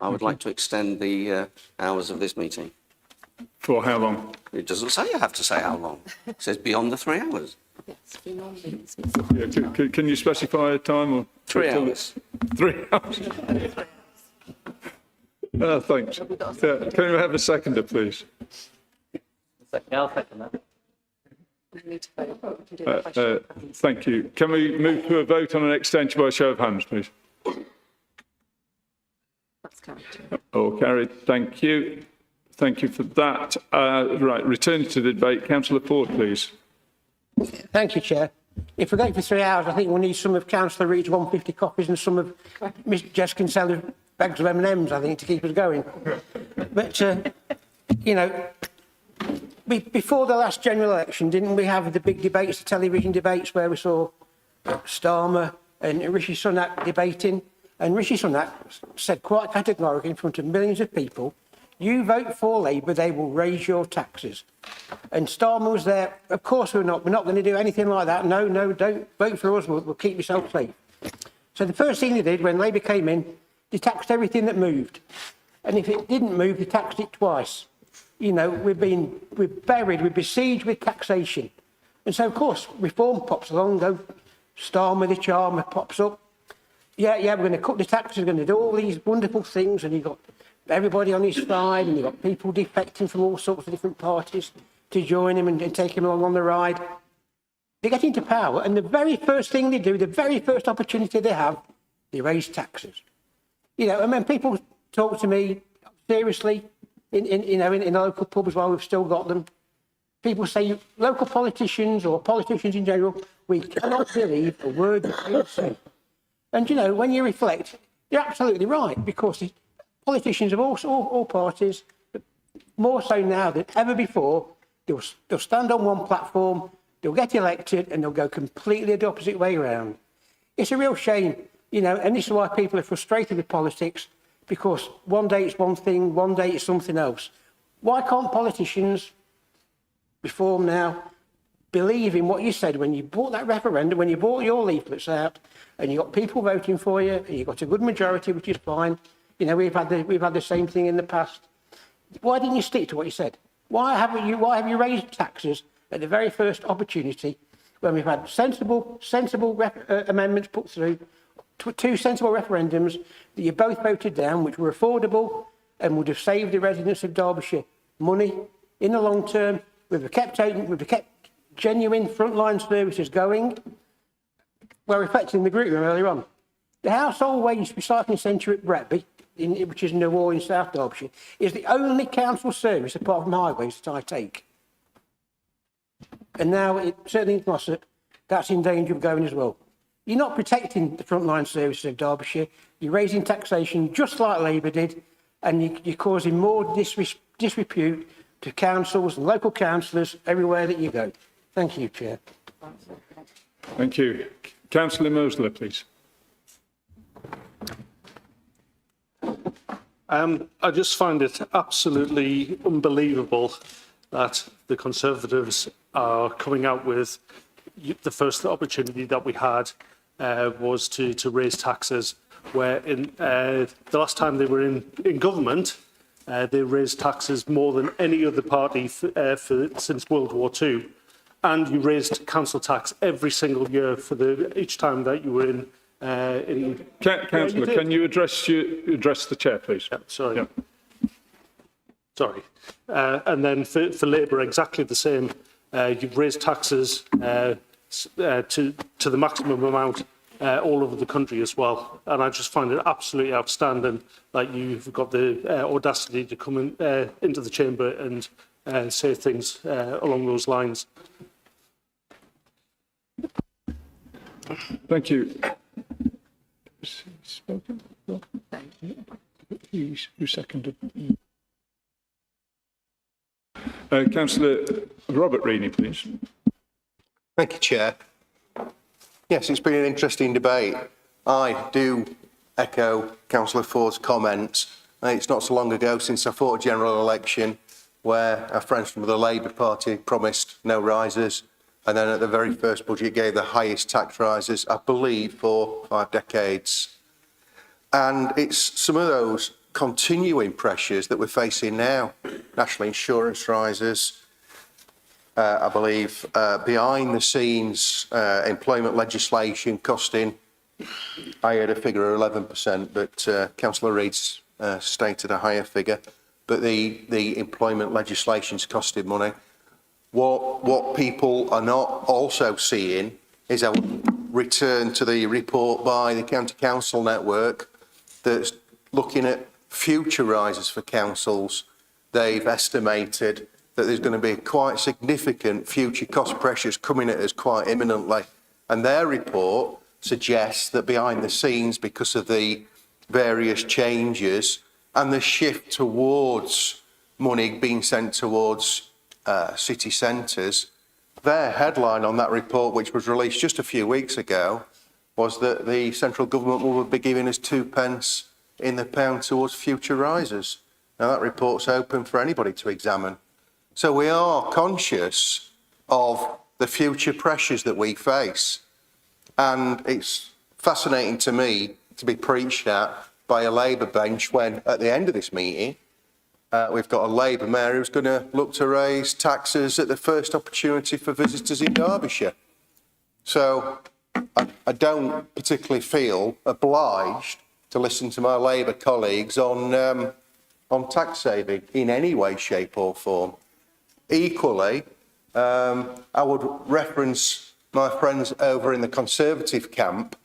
I would like to extend the hours of this meeting. For how long? It doesn't say you have to say how long. It says beyond the 3 hours. Yes, beyond this. Yeah, can you specify a time? Or 3 hours. 3 hours. Thanks. Can we have a seconder, please? I'll second that. Thank you. Can we move to a vote on an extension by show of hands, please? That's carried. All carried. Thank you. Thank you for that. Right, return to the debate. Councillor Ford, please. Thank you, Chair. If we're going for 3 hours, I think we'll need some of Councillor Reid's 150 copies and some of Miss Jess Kinsella's bags of M&Ms, I think, to keep us going. But, you know, before the last general election, didn't we have the big debates, the television debates, where we saw Starmer and Rishi Sunak debating? And Rishi Sunak said quite categorically in front of millions of people, you vote for Labour, they will raise your taxes. And Starmer was there, of course we're not going to do anything like that. No, don't vote for us, we'll keep yourself safe. So the first thing they did when Labour came in, they taxed everything that moved. And if it didn't move, they taxed it twice. You know, we're buried, we're besieged with taxation. And so, of course, reform pops along, Starmer the charmer pops up. Yeah, we're going to cut the taxes, we're going to do all these wonderful things, and you've got everybody on his side, and you've got people defecting from all sorts of different parties to join him and take him along on the ride. They get into power, and the very first thing they do, the very first opportunity they have, they raise taxes. You know, and when people talk to me seriously, in local pubs while we've still got them, people say, local politicians or politicians in general, we cannot believe a word that you say. And, you know, when you reflect, you're absolutely right, because politicians of all parties, but more so now than ever before, they'll stand on one platform, they'll get elected, and they'll go completely the opposite way around. It's a real shame, you know, and this is why people are frustrated with politics, because one day it's one thing, one day it's something else. Why can't politicians, reform now, believe in what you said when you bought that referendum, when you bought your leaflets out, and you got people voting for you, and you got a good majority, which is fine. You know, we've had the same thing in the past. Why didn't you stick to what you said? Why have you raised taxes at the very first opportunity when we've had sensible amendments put through, two sensible referendums that you both voted down, which were affordable and would have saved the residents of Derbyshire money in the long term? We've kept genuine frontline services going. We're reflecting the group room earlier on. The household waste recycling centre at Bretby, which is in the wall in South Derbyshire, is the only council service apart from highways that I take. And now, certainly in Glossop, that's in danger of going as well. You're not protecting the frontline services of Derbyshire. You're raising taxation just like Labour did, and you're causing more disrepute to councils and local councillors everywhere that you go. Thank you, Chair. Thank you. Councillor Mosler, please. I just find it absolutely unbelievable that the Conservatives are coming out with the first opportunity that we had was to raise taxes, where in the last time they were in government, they raised taxes more than any other party since World War II. And you raised council tax every single year for each time that you were in. Councillor, can you address the chair, please? Yeah, sorry. Yeah. Sorry. And then for Labour, exactly the same. You've raised taxes to the maximum amount all over the country as well. And I just find it absolutely outstanding that you've got the audacity to come into the chamber and say things along those lines. Thank you. Who seconded? Councillor Robert Reaney, please. Thank you, Chair. Yes, it's been an interesting debate. I do echo Councillor Ford's comments. It's not so long ago since I fought a general election where our friends from the Labour Party promised no rises, and then at the very first budget gave the highest tax rises, I believe, for 5 decades. And it's some of those continuing pressures that we're facing now. National insurance rises, I believe, behind the scenes employment legislation costing, I heard a figure of 11%, but Councillor Reid's stated a higher figure. But the employment legislation's costing money. What people are not also seeing is a return to the report by the County Council network that's looking at future rises for councils. They've estimated that there's going to be quite significant future cost pressures coming at us quite imminently. And their report suggests that behind the scenes, because of the various changes and the shift towards money being sent towards city centres, their headline on that report, which was released just a few weeks ago, was that the central government will be giving us 2p in the pound towards future rises. Now, that report's open for anybody to examine. So we are conscious of the future pressures that we face. And it's fascinating to me to be preached at by a Labour bench when, at the end of this meeting, we've got a Labour mayor who's going to look to raise taxes at the first opportunity for visitors in Derbyshire. So I don't particularly feel obliged to listen to my Labour colleagues on tax saving in any way, shape or form. Equally, I would reference my friends over in the Conservative camp.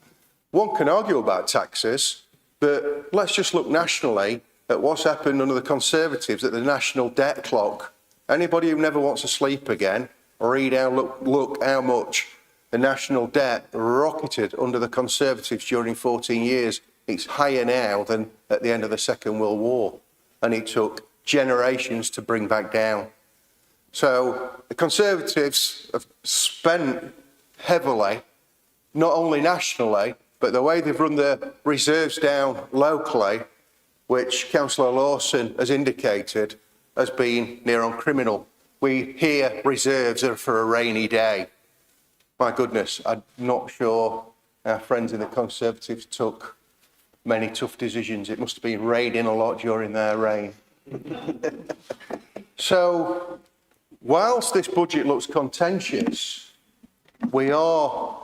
One can argue about taxes, but let's just look nationally at what's happened under the Conservatives at the national debt clock. Anybody who never wants to sleep again, read look how much the national debt rocketed under the Conservatives during 14 years. It's higher now than at the end of the Second World War, and it took generations to bring back down. So the Conservatives have spent heavily, not only nationally, but the way they've run the reserves down locally, which Councillor Lawson has indicated, has been near on criminal. We hear reserves are for a rainy day. My goodness, I'm not sure our friends in the Conservatives took many tough decisions. It must have been raining a lot during their reign. So, whilst this budget looks contentious, we are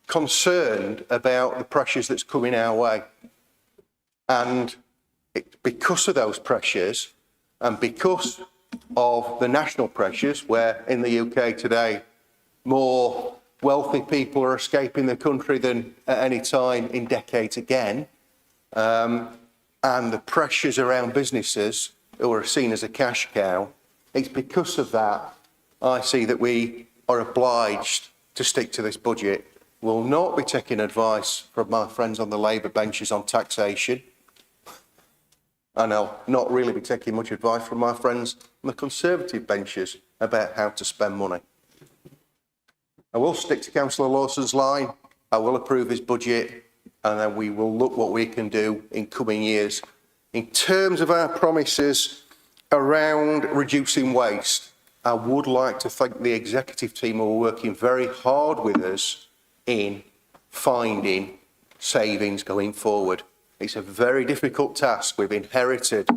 concerned about the pressures that's coming our way. And because of those pressures, and because of the national pressures, where in the UK today, more wealthy people are escaping the country than at any time in decades again, and the pressures around businesses who are seen as a cash cow, it's because of that I see that we are obliged to stick to this budget. We'll not be taking advice from my friends on the Labour benches on taxation, and I'll not really be taking much advice from my friends on the Conservative benches about how to spend money. I will stick to Councillor Lawson's line. I will approve his budget, and then we will look what we can do in coming years. In terms of our promises around reducing waste, I would like to thank the executive team who are working very hard with us in finding savings going forward. It's a very difficult task. We've inherited,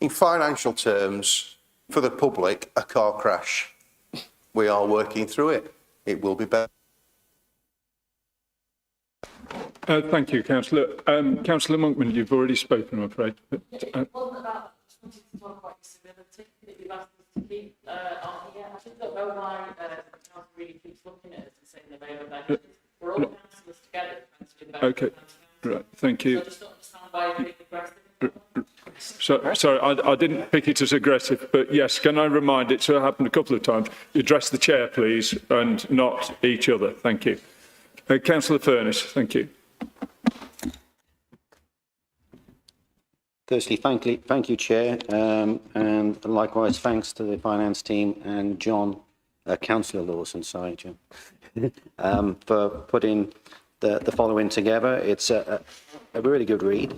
in financial terms, for the public, a car crash. We are working through it. It will be better. Thank you, Councillor. Councillor Monkman, you've already spoken, I'm afraid. But, It wasn't about wanting to talk about disability that you've asked us to keep on here. I just don't know why council really keeps looking at us and saying they're very bad. We're all councillors together trying to do better. okay, right, thank you. So I just don't understand why you're being aggressive. Sorry, I didn't pick it as aggressive, but yes, can I remind it, so it happened a couple of times, you address the chair, please, and not each other. Thank you. Councillor Furness, thank you. Firstly, thank you, Chair, and likewise thanks to the finance team and John, Councillor Lawson, sorry, John, for putting the following together. It's a really good read.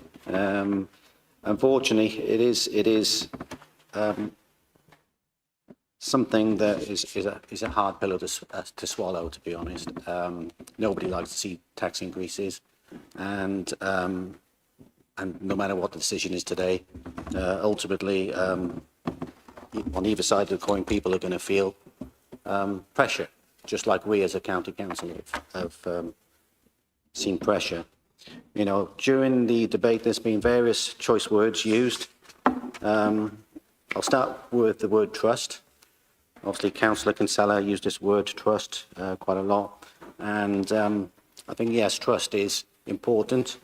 Unfortunately, it is something that is a hard pillow to swallow, to be honest. Nobody likes to see tax increases, and no matter what the decision is today, ultimately, on either side of the coin, people are going to feel pressure, just like we as a county council have seen pressure. You know, during the debate, there's been various choice words used. I'll start with the word trust. Obviously, Councillor Kinsella used this word trust quite a lot. And I think, yes, trust is important.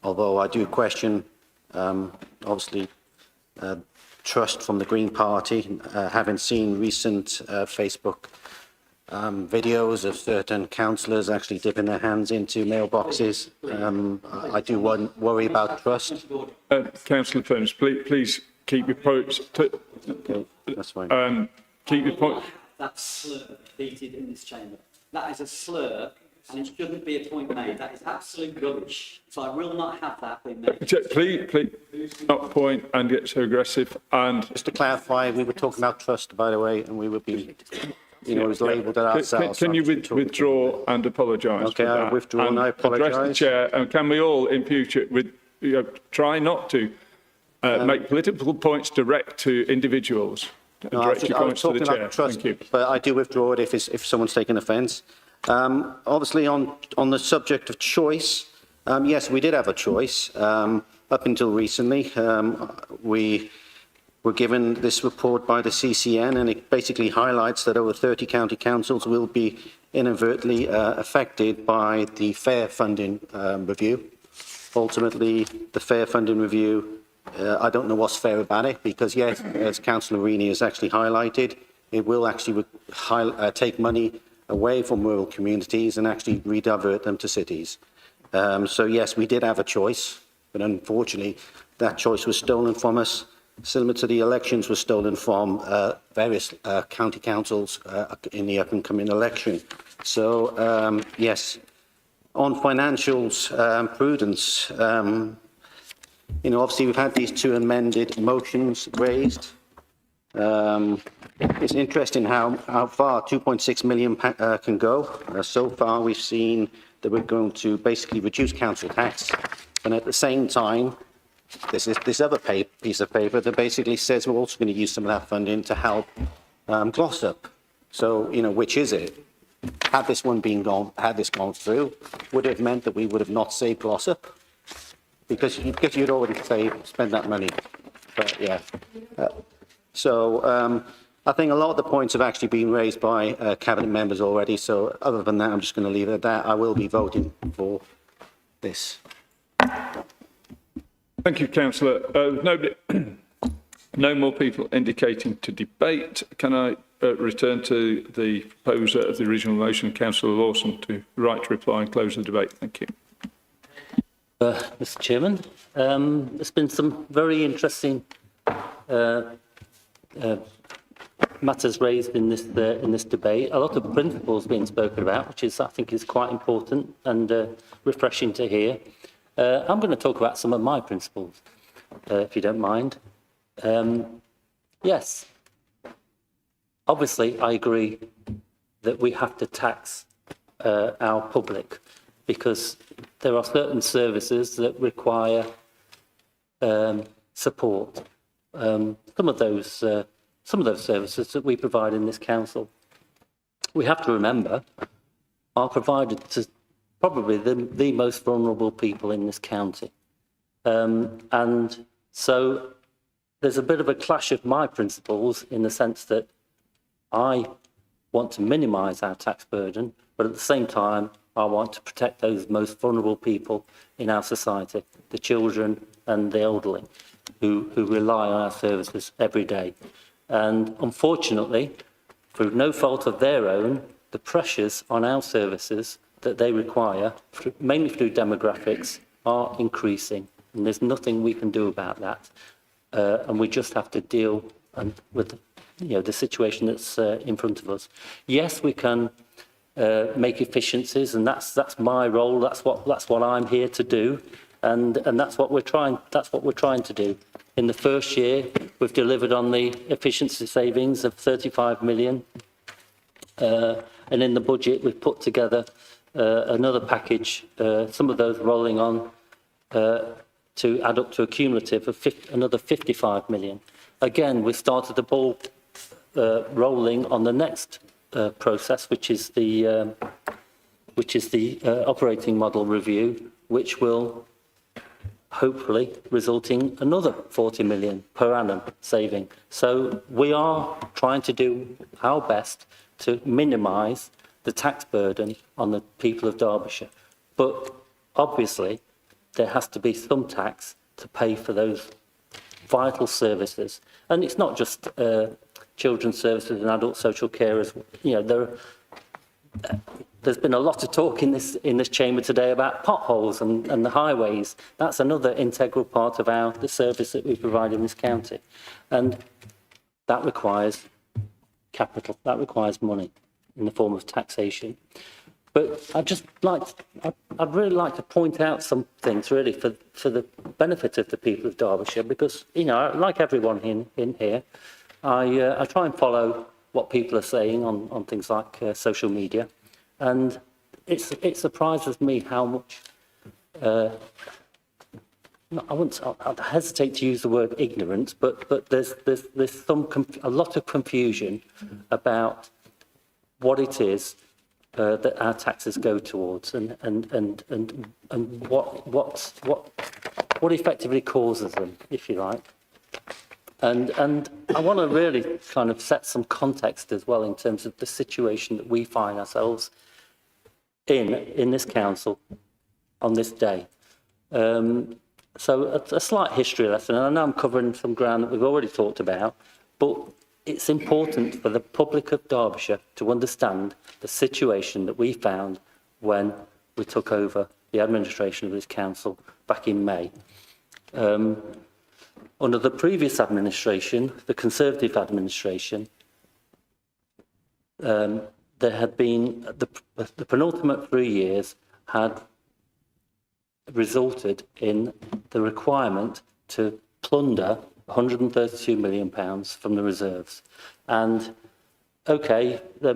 Although I do question, obviously, trust from the Green Party, having seen recent Facebook videos of certain councillors actually dipping their hands into mailboxes. I do worry about trust. Councillor Furness, please keep your points. Okay, that's fine. Keep your point. That slur repeated in this chamber. That is a slur, and it shouldn't be a point made. That is absolute rubbish. So I will not have that being made. Please not point and get so aggressive. And just to clarify, we were talking about trust, by the way, and we would be, you know, it was labelled at ourselves. Can you withdraw and apologise? Okay, I withdraw and I apologise. Address the chair, and can we all, in future, try not to make political points direct to individuals? No, I was talking about trust, but I do withdraw it if someone's taken offence. Obviously, on the subject of choice, yes, we did have a choice. Up until recently, we were given this report by the CCN, and it basically highlights that over 30 county councils will be inadvertently affected by the fair funding review. Ultimately, the fair funding review, I don't know what's fair about it, because yes, as Councillor Rini has actually highlighted, it will actually take money away from rural communities and actually redivert them to cities. So yes, we did have a choice, but unfortunately, that choice was stolen from us, similar to the elections were stolen from various county councils in the up and coming election. So yes, On financials, prudence, you know, obviously we've had these two amended motions raised. It's interesting how far 2.6 million can go. So far we've seen that we're going to basically reduce council tax, and at the same time there's this other piece of paper that basically says we're also going to use some of that funding to help Glossop. So, you know, which is it? Had this gone through, would it have meant that we would have not saved Glossop? Because you'd already spent that money. But yeah. I think a lot of the points have actually been raised by cabinet members already. So other than that, I'm just going to leave it at that. I will be voting for this. Thank you, Councillor. No more people indicating to debate. Can I return to the proposer of the original motion, Councillor Lawson, to right to reply and close the debate? Thank you. Mr. Chairman, there's been some very interesting matters raised in this debate. A lot of principles being spoken about, which I think is quite important and refreshing to hear. I'm going to talk about some of my principles, if you don't mind. Yes, obviously I agree that we have to tax our public, because there are certain services that require support. Some of those services that we provide in this council, we have to remember, are provided to probably the most vulnerable people in this county. And so there's a bit of a clash of my principles in the sense that I want to minimise our tax burden, but at the same time, I want to protect those most vulnerable people in our society, the children and the elderly, who rely on our services every day. And unfortunately, through no fault of their own, the pressures on our services that they require, mainly through demographics, are increasing. And there's nothing we can do about that. And we just have to deal with the situation that's in front of us. Yes, we can make efficiencies, and that's my role. That's what I'm here to do, and that's what we're trying to do. In the first year, we've delivered on the efficiency savings of 35 million, and in the budget we've put together another package, some of those rolling on to add up to a cumulative of another 55 million. Again, we've started the ball rolling on the next process, which is the operating model review, which will hopefully result in another 40 million per annum saving. So we are trying to do our best to minimise the tax burden on the people of Derbyshire. But obviously, there has to be some tax to pay for those vital services. And it's not just children's services and adult social care. You know, there's been a lot of talk in this chamber today about potholes and the highways. That's another integral part of the service that we provide in this county. And that requires capital, that requires money in the form of taxation. But I'd really like to point out some things really for the benefit of the people of Derbyshire, because, you know, like everyone in here, I try and follow what people are saying on things like social media, and it surprises me how much I'd hesitate to use the word ignorance, but there's a lot of confusion about what it is that our taxes go towards, and what effectively causes them, if you like. And I want to really kind of set some context as well in terms of the situation that we find ourselves in this council on this day. So a slight history lesson, and I know I'm covering some ground that we've already talked about, but it's important for the public of Derbyshire to understand the situation that we found when we took over the administration of this council back in May. Under the previous administration, the Conservative administration, there had been the penultimate 3 years had resulted in the requirement to plunder £132 million from the reserves. And okay, there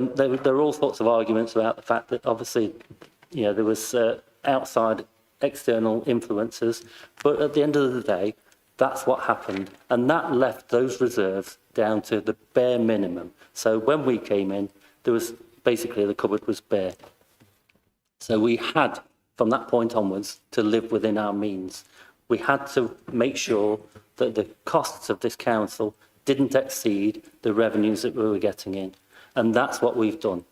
are all sorts of arguments about the fact that obviously, you know, there was outside external influences, but at the end of the day, that's what happened. And that left those reserves down to the bare minimum. So when we came in, there was basically the cupboard was bare. So we had, from that point onwards, to live within our means. We had to make sure that the costs of this council didn't exceed the revenues that we were getting in. And that's what we've done.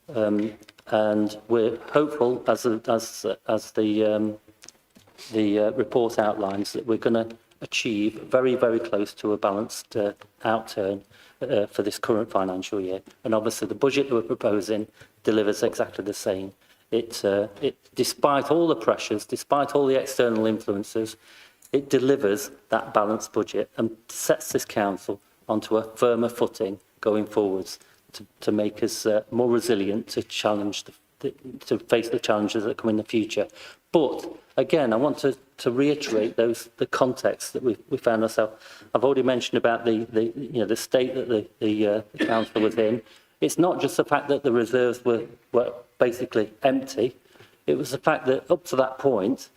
And we're hopeful, as the report outlines, that we're going to achieve very, very close to a balanced outturn for this current financial year. And obviously the budget that we're proposing delivers exactly the same. Despite all the pressures, despite all the external influences, it delivers that balanced budget and sets this council onto a firmer footing going forwards to make us more resilient to challenge to face the challenges that come in the future. But again, I want to reiterate the context that we found ourselves. I've already mentioned about the state that the council was in. It's not just the fact that the reserves were basically empty. It was the fact that up to that point,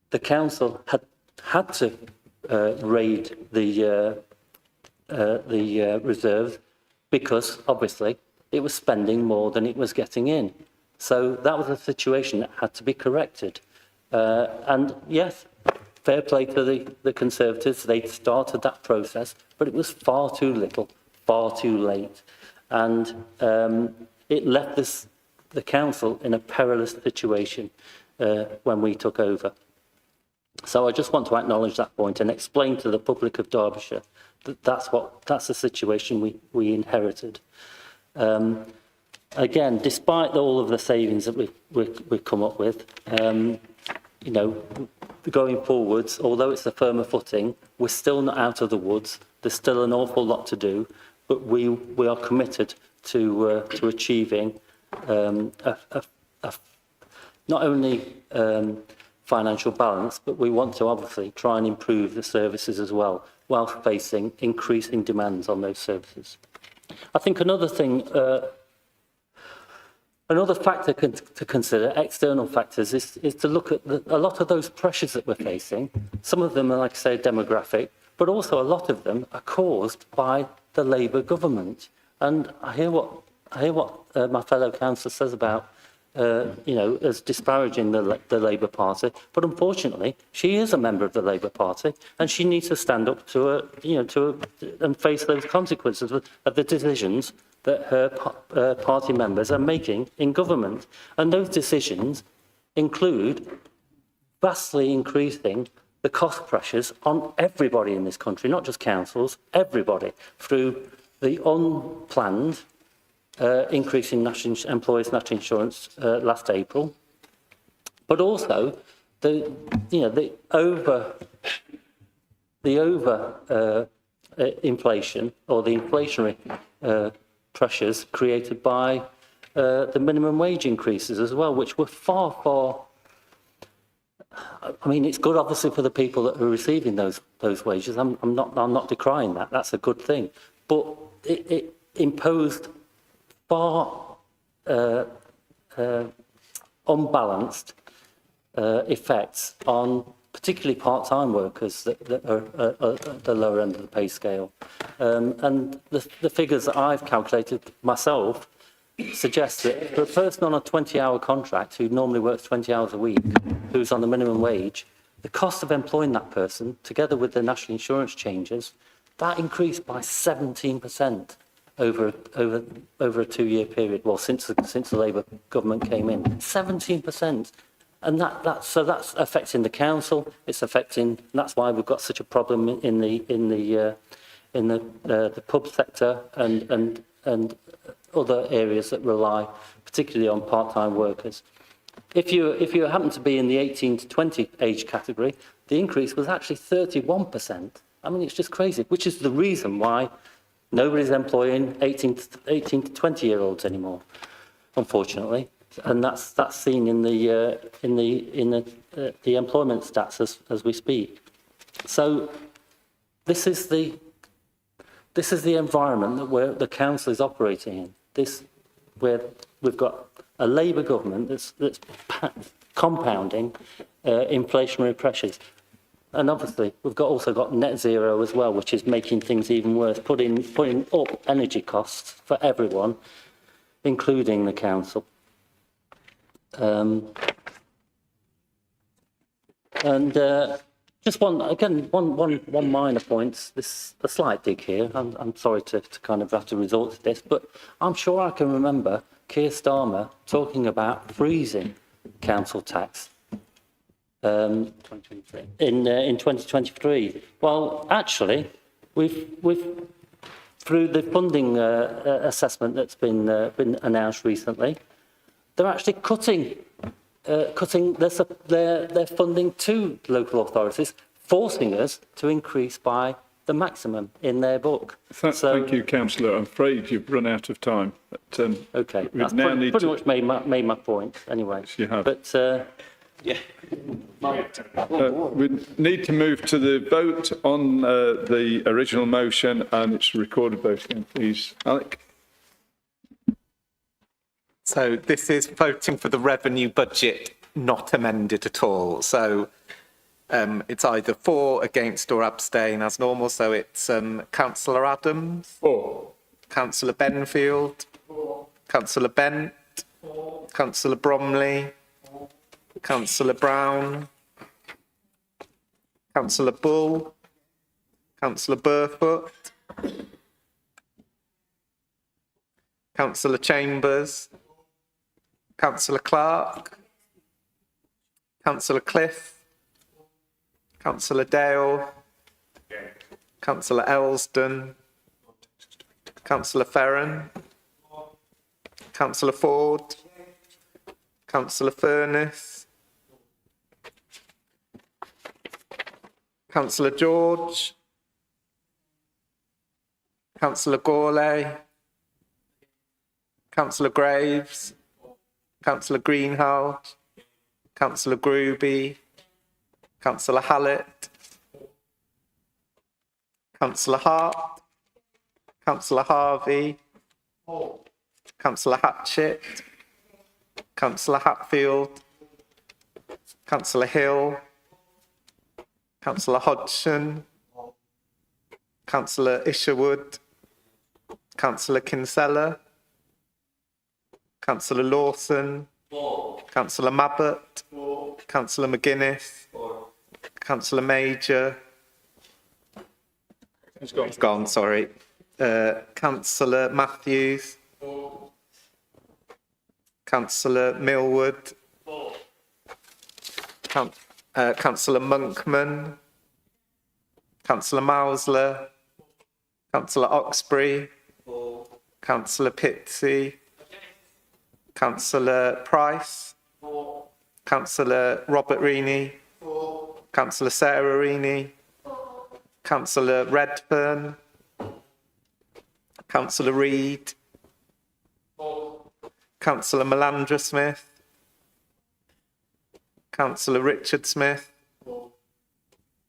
the council had to raid the reserves because obviously it was spending more than it was getting in. So that was a situation that had to be corrected. And yes, fair play to the Conservatives, they started that process, but it was far too little, far too late. And it left the council in a perilous situation when we took over. So I just want to acknowledge that point and explain to the public of Derbyshire that that's the situation we inherited. Again, despite all of the savings that we've come up with, you know, going forwards, although it's a firmer footing, we're still not out of the woods. There's still an awful lot to do, but we are committed to achieving not only financial balance, but we want to obviously try and improve the services as well, while facing increasing demands on those services. I think another thing, another factor to consider, external factors, is to look at a lot of those pressures that we're facing. Some of them are, like I say, demographic, but also a lot of them are caused by the Labour government. And I hear what my fellow councillor says about, you know, as disparaging the Labour Party, but unfortunately, she is a member of the Labour Party, and she needs to stand up to and face those consequences of the decisions that her party members are making in government. And those decisions include vastly increasing the cost pressures on everybody in this country, not just councils, everybody, through the unplanned increase in employees' national insurance last April, but also the over inflation, or the inflationary pressures created by the minimum wage increases as well, which were far. I mean, it's good obviously for the people that are receiving those wages. I'm not decrying that. That's a good thing, but it imposed far unbalanced effects on particularly part-time workers that are at the lower end of the pay scale. And the figures that I've calculated myself suggest that for a person on a 20-hour contract who normally works 20 hours a week, who's on the minimum wage, the cost of employing that person, together with the national insurance changes, that increased by 17%. Over a 2-year period, well, since the Labour government came in, 17%, and that's affecting the council. It's affecting. That's why we've got such a problem in the pub sector and other areas that rely particularly on part-time workers. If you happen to be in the 18 to 20 age category, the increase was actually 31%. I mean, it's just crazy. Which is the reason why nobody's employing 18 to 20-year-olds anymore, unfortunately. and that's seen in the employment stats as we speak. So this is the environment that the council is operating in. Where we've got a Labour government that's compounding inflationary pressures. And obviously, we've also got net zero as well, which is making things even worse, putting up energy costs for everyone, including the council. Just one minor point. This a slight dig here. I'm sorry to kind of have to resort to this, but I'm sure I can remember Keir Starmer talking about freezing council tax in 2023. Well, actually, we've through the funding assessment that's been announced recently, they're actually cutting their funding to local authorities, forcing us to increase by the maximum in their book. Thank you, Councillor. I'm afraid you've run out of time. But, okay, that's pretty much made my point anyway. Yes, you have. But we need to move to the vote on the original motion, and it's a recorded vote again, please. Alec? So this is voting for the revenue budget not amended at all. So it's either for, against or abstain as normal. So it's Councillor Adams. For. Councillor Benfield. For. Councillor Bent. For. Councillor Bromley. For. Councillor Brown. Councillor Bull. Councillor Burfoot. Councillor Chambers. Councillor Clark. Councillor Cliff. Councillor Dale. Councillor Elsdon. Councillor Ferran. Councillor Ford. Councillor Furness. Councillor George. Councillor Gourlay. Councillor Graves. Councillor Greenhalgh. Councillor Gruby. Councillor Hallett. Councillor Hart. Councillor Harvey. Councillor Hatchett. Councillor Hatfield. Councillor Hill. Councillor Hodgson. Councillor Isherwood. Councillor Kinsella. Councillor Lawson. Councillor Mabbott. Councillor McGuinness. Councillor Major. It's gone, sorry. Councillor Matthews. Councillor Millwood. Councillor Monkman. Councillor Mowsler. Councillor Oxbury. Councillor Pitsey. Councillor Price. Councillor Robert Reaney. Councillor Sarah Reaney. Councillor Redfern. Councillor Reid. Councillor Melandra Smith. Councillor Richard Smith.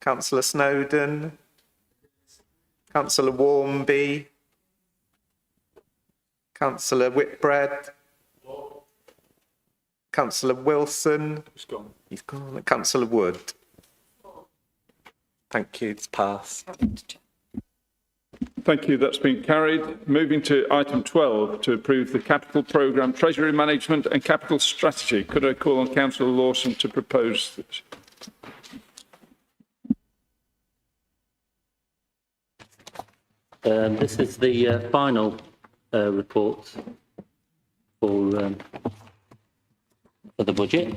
Councillor Snowden. Councillor Warmby. Councillor Whitbread. Councillor Wilson. He's gone. He's gone. Councillor Wood. Thank you. It's passed. Thank you. That's been carried. Moving to item 12, to approve the capital programme, treasury management and capital strategy. Could I call on Councillor Lawson to propose this? This is the final report for the budget,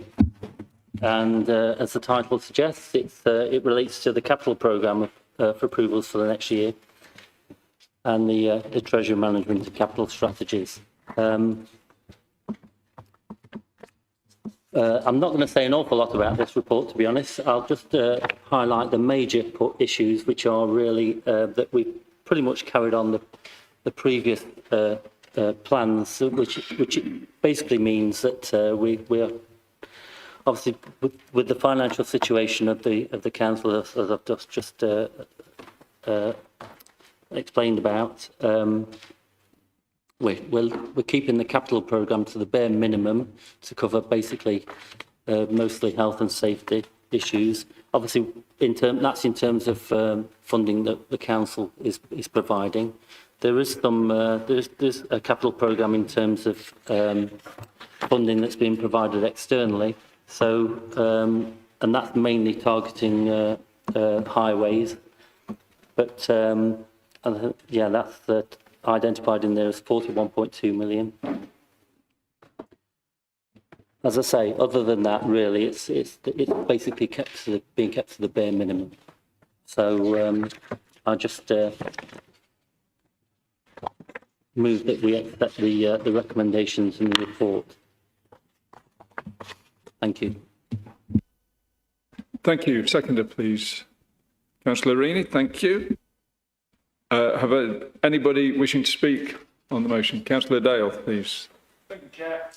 and as the title suggests, it relates to the capital programme for approvals for the next year and the treasury management and capital strategies. I'm not going to say an awful lot about this report, to be honest. I'll just highlight the major issues, which are really that we've pretty much carried on the previous plans, which basically means that we are obviously with the financial situation of the council, as I've just explained about. We're keeping the capital programme to the bare minimum to cover basically mostly health and safety issues. Obviously, that's in terms of funding that the council is providing. There is some there's a capital programme in terms of funding that's being provided externally. So and that's mainly targeting highways. But yeah, that's identified in there as 41.2 million. As I say, other than that, really, it's basically being kept to the bare minimum. So I just move that we accept the recommendations in the report. Thank you. Thank you. Seconder, please. Councillor Rini, thank you. Have anybody wishing to speak on the motion? Councillor Dale, please. Thank you, Chair.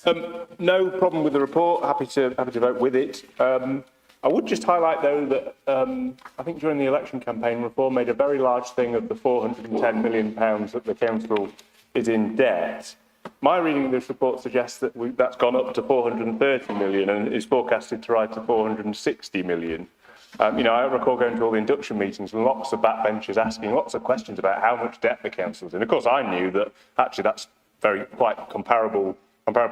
No problem with the report. Happy to vote with it. I would just highlight, though, that I think during the election campaign, Reform made a very large thing of the £410 million that the council is in debt. My reading of this report suggests that that's gone up to 430 million and is forecasted to rise to 460 million. You know, I recall going to all the induction meetings and lots of backbenchers asking lots of questions about how much debt the council's in. Of course, I knew that actually that's quite comparably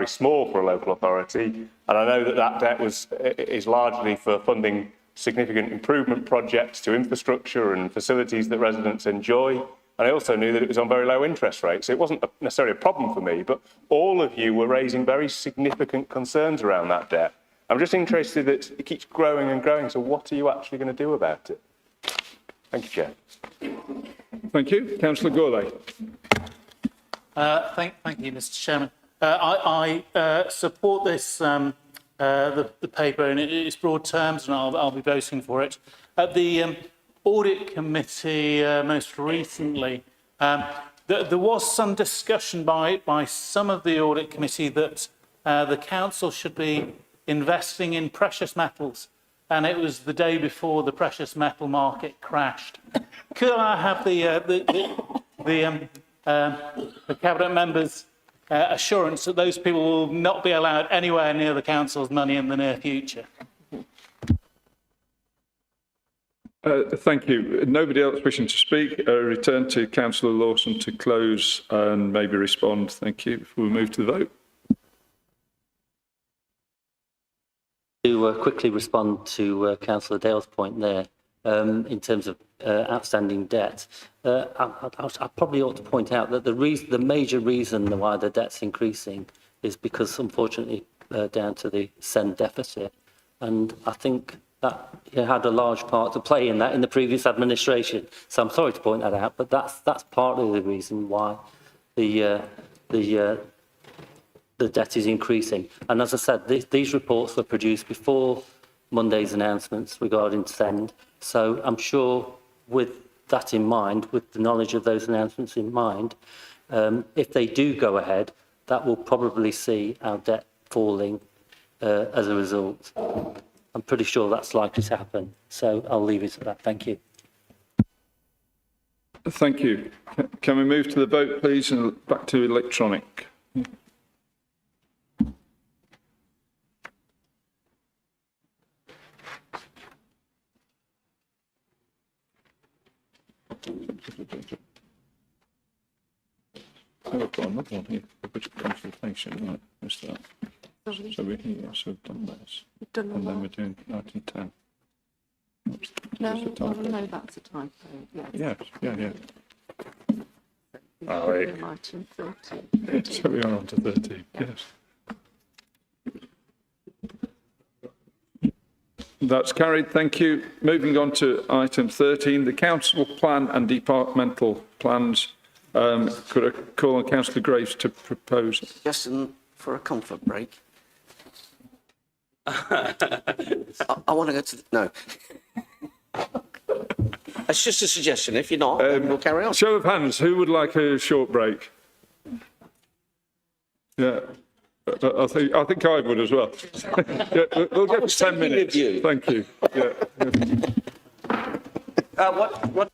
small for a local authority, and I know that that debt is largely for funding significant improvement projects to infrastructure and facilities that residents enjoy. And I also knew that it was on very low interest rates. So it wasn't necessarily a problem for me, but all of you were raising very significant concerns around that debt. I'm just interested that it keeps growing and growing. So what are you actually going to do about it? Thank you, Chair. Thank you. Councillor Gourlay. Thank you, Mr. Chairman. I support this, the paper in its broad terms, and I'll be voting for it. At the Audit Committee most recently, there was some discussion by some of the Audit Committee that the council should be investing in precious metals, and it was the day before the precious metal market crashed. Could I have the cabinet members' assurance that those people will not be allowed anywhere near the council's money in the near future? Thank you. Nobody else wishing to speak. Return to Councillor Lawson to close and maybe respond. Thank you. Before we move to the vote. To quickly respond to Councillor Dale's point there, in terms of outstanding debt, I probably ought to point out that the major reason why the debt's increasing is because, unfortunately, down to the SEND deficit, and I think that it had a large part to play in that in the previous administration. So I'm sorry to point that out, but that's partly the reason why the debt is increasing. And as I said, these reports were produced before Monday's announcements regarding SEND. So I'm sure with that in mind, with the knowledge of those announcements in mind, if they do go ahead, that will probably see our debt falling as a result. I'm pretty sure that's likely to happen. So I'll leave it at that. Thank you. Thank you. Can we move to the vote, please, and back to electronic? I've got another one here, the budget consultation, right, what's that? So we've done this, and then we're doing 1910. No, that's a typo. Yeah. Oh, wait. So we are on to 13, yes. That's carried, thank you. Moving on to item 13, the council plan and departmental plans. Could I call on Councillor Graves to propose? Suggestion for a comfort break. I want to go to no. It's just a suggestion. If you're not, then we'll carry on. Show of hands, who would like a short break? Yeah. I think I would as well. Yeah, we'll get 10 minutes. Thank you. Yeah. What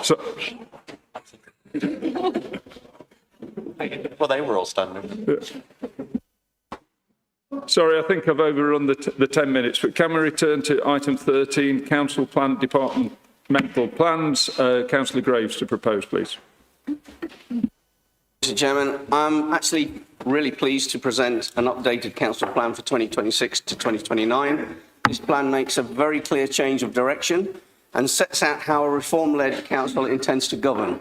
So, Well, they were all standing. sorry, I think I've overrun the 10 minutes, but can we return to item 13, council plan departmental plans? Councillor Graves to propose, please. Mr Chairman, I'm actually really pleased to present an updated council plan for 2026 to 2029. This plan makes a very clear change of direction and sets out how a reform-led council intends to govern.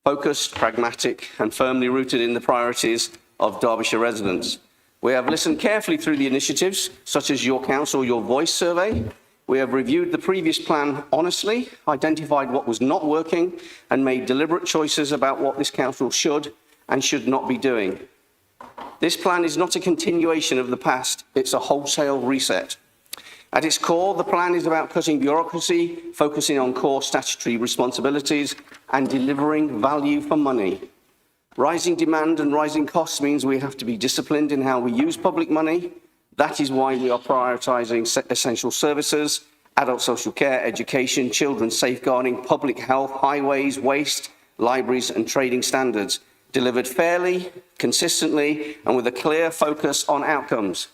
Focused, pragmatic and firmly rooted in the priorities of Derbyshire residents. We have listened carefully through the initiatives, such as Your Council, Your Voice survey. We have reviewed the previous plan honestly, identified what was not working, and made deliberate choices about what this council should and should not be doing. This plan is not a continuation of the past, it's a wholesale reset. At its core, the plan is about cutting bureaucracy, focusing on core statutory responsibilities, and delivering value for money. Rising demand and rising costs means we have to be disciplined in how we use public money. That is why we are prioritising essential services, adult social care, education, children's safeguarding, public health, highways, waste, libraries and trading standards, delivered fairly, consistently and with a clear focus on outcomes.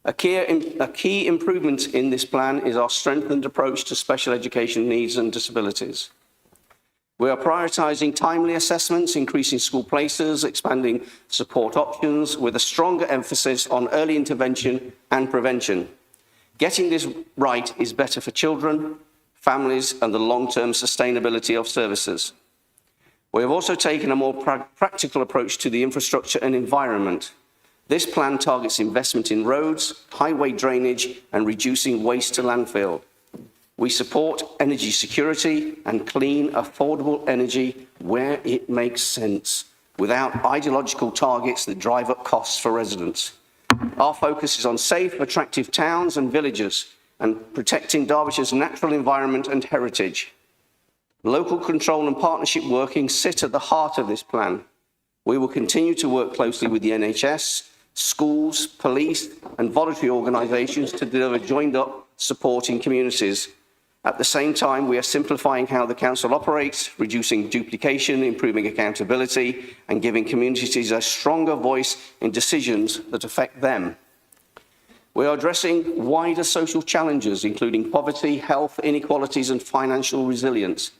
A key improvement in this plan is our strengthened approach to special education needs and disabilities. We are prioritising timely assessments, increasing school places, expanding support options with a stronger emphasis on early intervention and prevention. Getting this right is better for children, families and the long-term sustainability of services. We have also taken a more practical approach to the infrastructure and environment. This plan targets investment in roads, highway drainage and reducing waste to landfill. We support energy security and clean, affordable energy where it makes sense, without ideological targets that drive up costs for residents. Our focus is on safe, attractive towns and villages and protecting Derbyshire's natural environment and heritage. Local control and partnership working sit at the heart of this plan. We will continue to work closely with the NHS, schools, police and voluntary organisations to deliver joined-up support in communities. At the same time, we are simplifying how the council operates, reducing duplication, improving accountability and giving communities a stronger voice in decisions that affect them. We are addressing wider social challenges, including poverty, health, inequalities and financial resilience.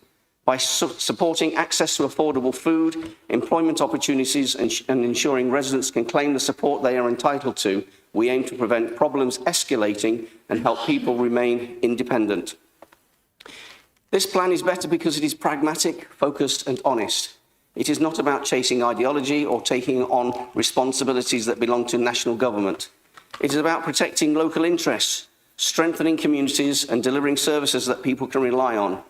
By supporting access to affordable food, employment opportunities and ensuring residents can claim the support they are entitled to, we aim to prevent problems escalating and help people remain independent. This plan is better because it is pragmatic, focused and honest. It is not about chasing ideology or taking on responsibilities that belong to national government. It is about protecting local interests, strengthening communities and delivering services that people can rely on.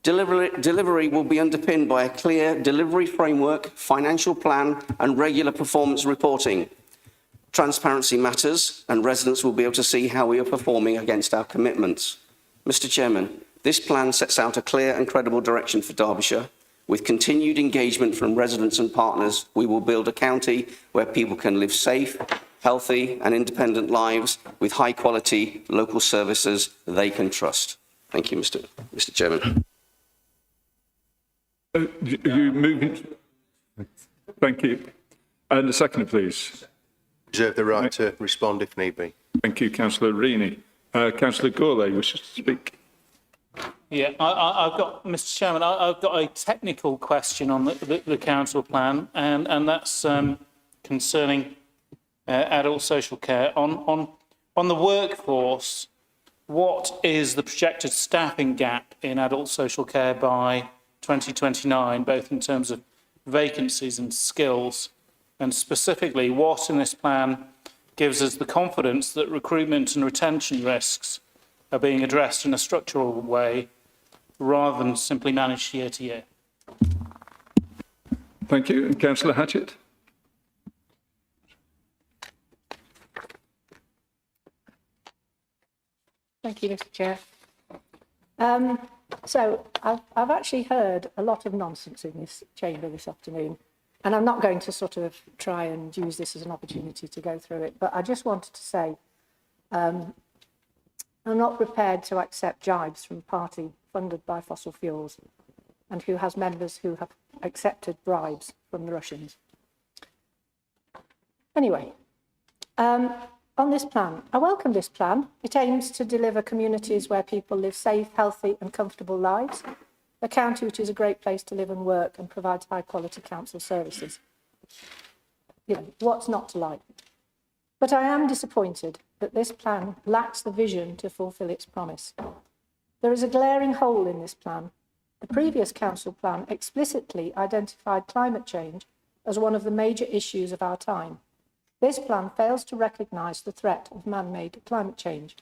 Delivery will be underpinned by a clear delivery framework, financial plan and regular performance reporting. Transparency matters and residents will be able to see how we are performing against our commitments. Mr Chairman, this plan sets out a clear and credible direction for Derbyshire. With continued engagement from residents and partners, we will build a county where people can live safe, healthy and independent lives with high quality local services they can trust. Thank you, Mr Chairman. You moving? Thank you. And the seconder, please. Reserve the right to respond if need be. Thank you, Councillor Rini. Councillor Gourlay wishes to speak. Yeah, I've got, Mr Chairman, I've got a technical question on the council plan, and that's concerning adult social care. On the workforce, what is the projected staffing gap in adult social care by 2029, both in terms of vacancies and skills? And specifically, what in this plan gives us the confidence that recruitment and retention risks are being addressed in a structural way rather than simply managed year to year? Thank you. And Councillor Hatchett. Thank you, Mr Chair. So I've actually heard a lot of nonsense in this chamber this afternoon, and I'm not going to sort of try and use this as an opportunity to go through it, but I just wanted to say are not prepared to accept jibes from a party funded by fossil fuels and who has members who have accepted bribes from the Russians. Anyway, on this plan, I welcome this plan. It aims to deliver communities where people live safe, healthy and comfortable lives, a county which is a great place to live and work and provides high quality council services. You know, what's not to like? But I am disappointed that this plan lacks the vision to fulfil its promise. There is a glaring hole in this plan. The previous council plan explicitly identified climate change as one of the major issues of our time. This plan fails to recognise the threat of man-made climate change.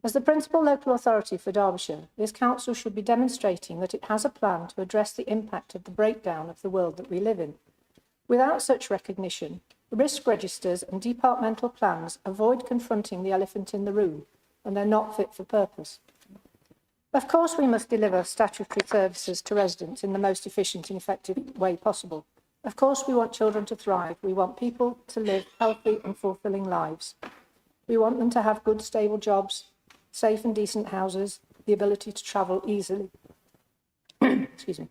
As the principal local authority for Derbyshire, this council should be demonstrating that it has a plan to address the impact of the breakdown of the world that we live in. Without such recognition, risk registers and departmental plans avoid confronting the elephant in the room, and they're not fit for purpose. Of course, we must deliver statutory services to residents in the most efficient and effective way possible. Of course, we want children to thrive. We want people to live healthy and fulfilling lives. We want them to have good, stable jobs, safe and decent houses, the ability to travel easily. Excuse me.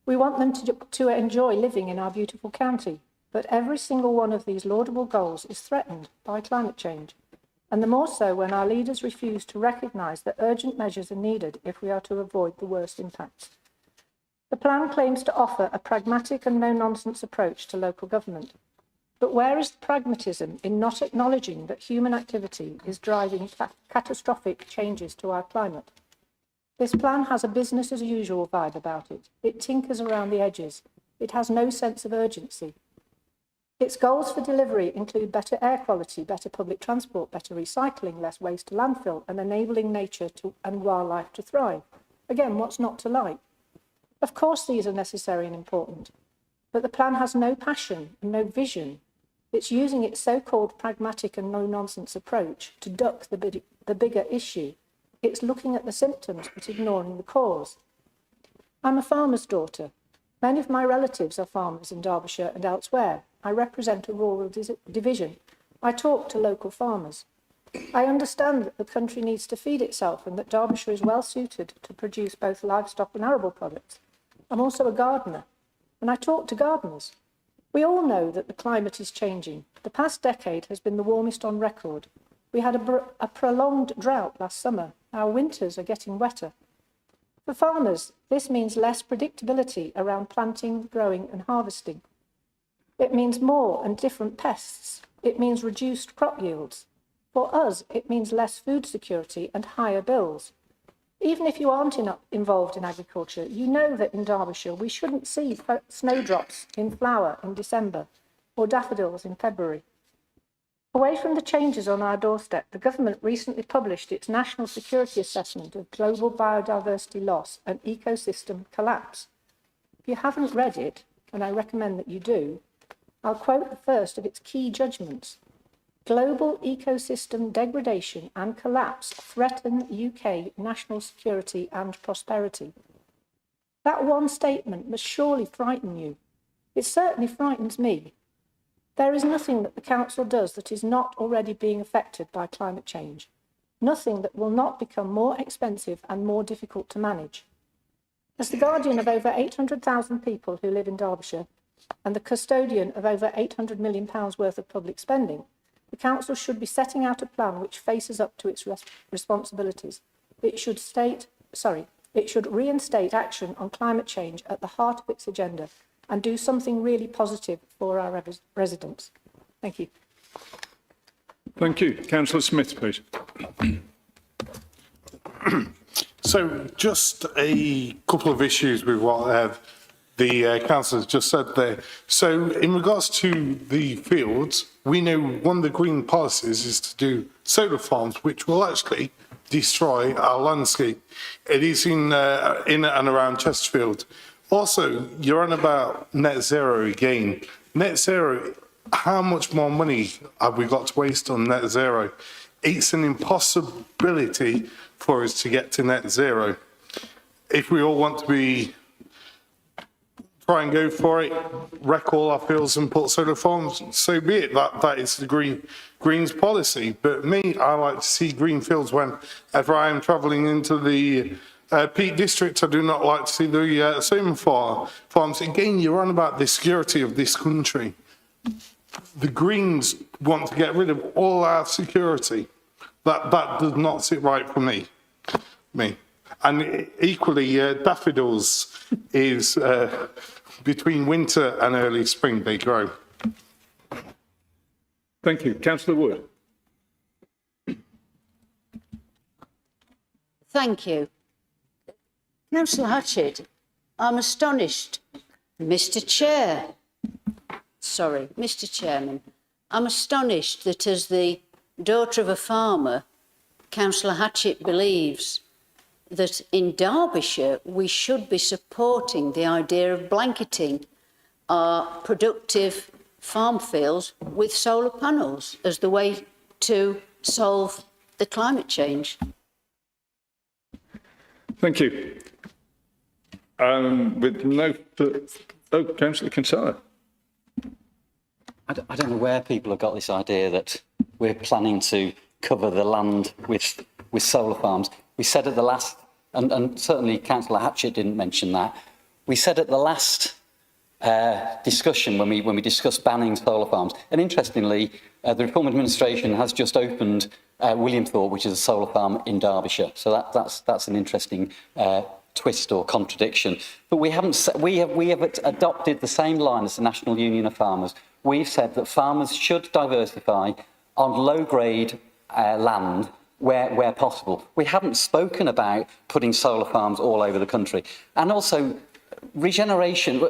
We want them to enjoy living in our beautiful county. But every single one of these laudable goals is threatened by climate change. And the more so when our leaders refuse to recognise that urgent measures are needed if we are to avoid the worst impacts. The plan claims to offer a pragmatic and no-nonsense approach to local government. But where is the pragmatism in not acknowledging that human activity is driving catastrophic changes to our climate? This plan has a business-as-usual vibe about it. It tinkers around the edges. It has no sense of urgency. Its goals for delivery include better air quality, better public transport, better recycling, less waste to landfill, and enabling nature and wildlife to thrive. Again, what's not to like? Of course these are necessary and important, but the plan has no passion and no vision. It's using its so-called pragmatic and no-nonsense approach to duck the bigger issue. It's looking at the symptoms but ignoring the cause. I'm a farmer's daughter. Many of my relatives are farmers in Derbyshire and elsewhere. I represent a rural division. I talk to local farmers. I understand that the country needs to feed itself and that Derbyshire is well suited to produce both livestock and arable products. I'm also a gardener, and I talk to gardeners. We all know that the climate is changing. The past decade has been the warmest on record. We had a prolonged drought last summer. Our winters are getting wetter. For farmers, this means less predictability around planting, growing and harvesting. It means more and different pests. It means reduced crop yields. For us, it means less food security and higher bills. Even if you aren't involved in agriculture, you know that in Derbyshire we shouldn't see snowdrops in flower in December or daffodils in February. Away from the changes on our doorstep, the government recently published its National Security Assessment of Global Biodiversity Loss and Ecosystem Collapse. If you haven't read it, and I recommend that you do, I'll quote the first of its key judgments. Global ecosystem degradation and collapse threaten UK national security and prosperity. That one statement must surely frighten you. It certainly frightens me. There is nothing that the council does that is not already being affected by climate change. Nothing that will not become more expensive and more difficult to manage. As the guardian of over 800,000 people who live in Derbyshire and the custodian of over £800 million worth of public spending, the council should be setting out a plan which faces up to its responsibilities. It should reinstate action on climate change at the heart of its agenda and do something really positive for our residents. Thank you. Thank you. Councillor Smith, please. So just a couple of issues with what the councillor has just said there. So in regards to the fields, we know one of the green policies is to do solar farms, which will actually destroy our landscape. It is in and around Chesterfield. Also, you're on about net zero again. Net zero, how much more money have we got to waste on net zero? It's an impossibility for us to get to net zero. If we all want to be try and go for it, wreck all our fields and put solar farms, so be it. That is the Greens policy. But me, I like to see green fields whenever I am travelling into the Peak District. I do not like to see the solar farms. Again, you're on about the security of this country. The Greens want to get rid of all our security. That does not sit right for me. And equally, daffodils is between winter and early spring they grow. Thank you. Councillor Wood. Thank you. Councillor Hatchett, I'm astonished. Mr. Chairman, I'm astonished that as the daughter of a farmer, Councillor Hatchett believes that in Derbyshire we should be supporting the idea of blanketing our productive farm fields with solar panels as the way to solve the climate change. Thank you. With no... Councillor Kinsella. I don't know where people have got this idea that we're planning to cover the land with solar farms. We said at the last, and certainly Councillor Hatchett didn't mention that, we said at the last discussion when we discussed banning solar farms, and interestingly, the Reform Administration has just opened Williamthorpe, which is a solar farm in Derbyshire. So that's an interesting twist or contradiction. But we have adopted the same line as the National Union of Farmers. We've said that farmers should diversify on low-grade land where possible. We haven't spoken about putting solar farms all over the country. And also, regeneration,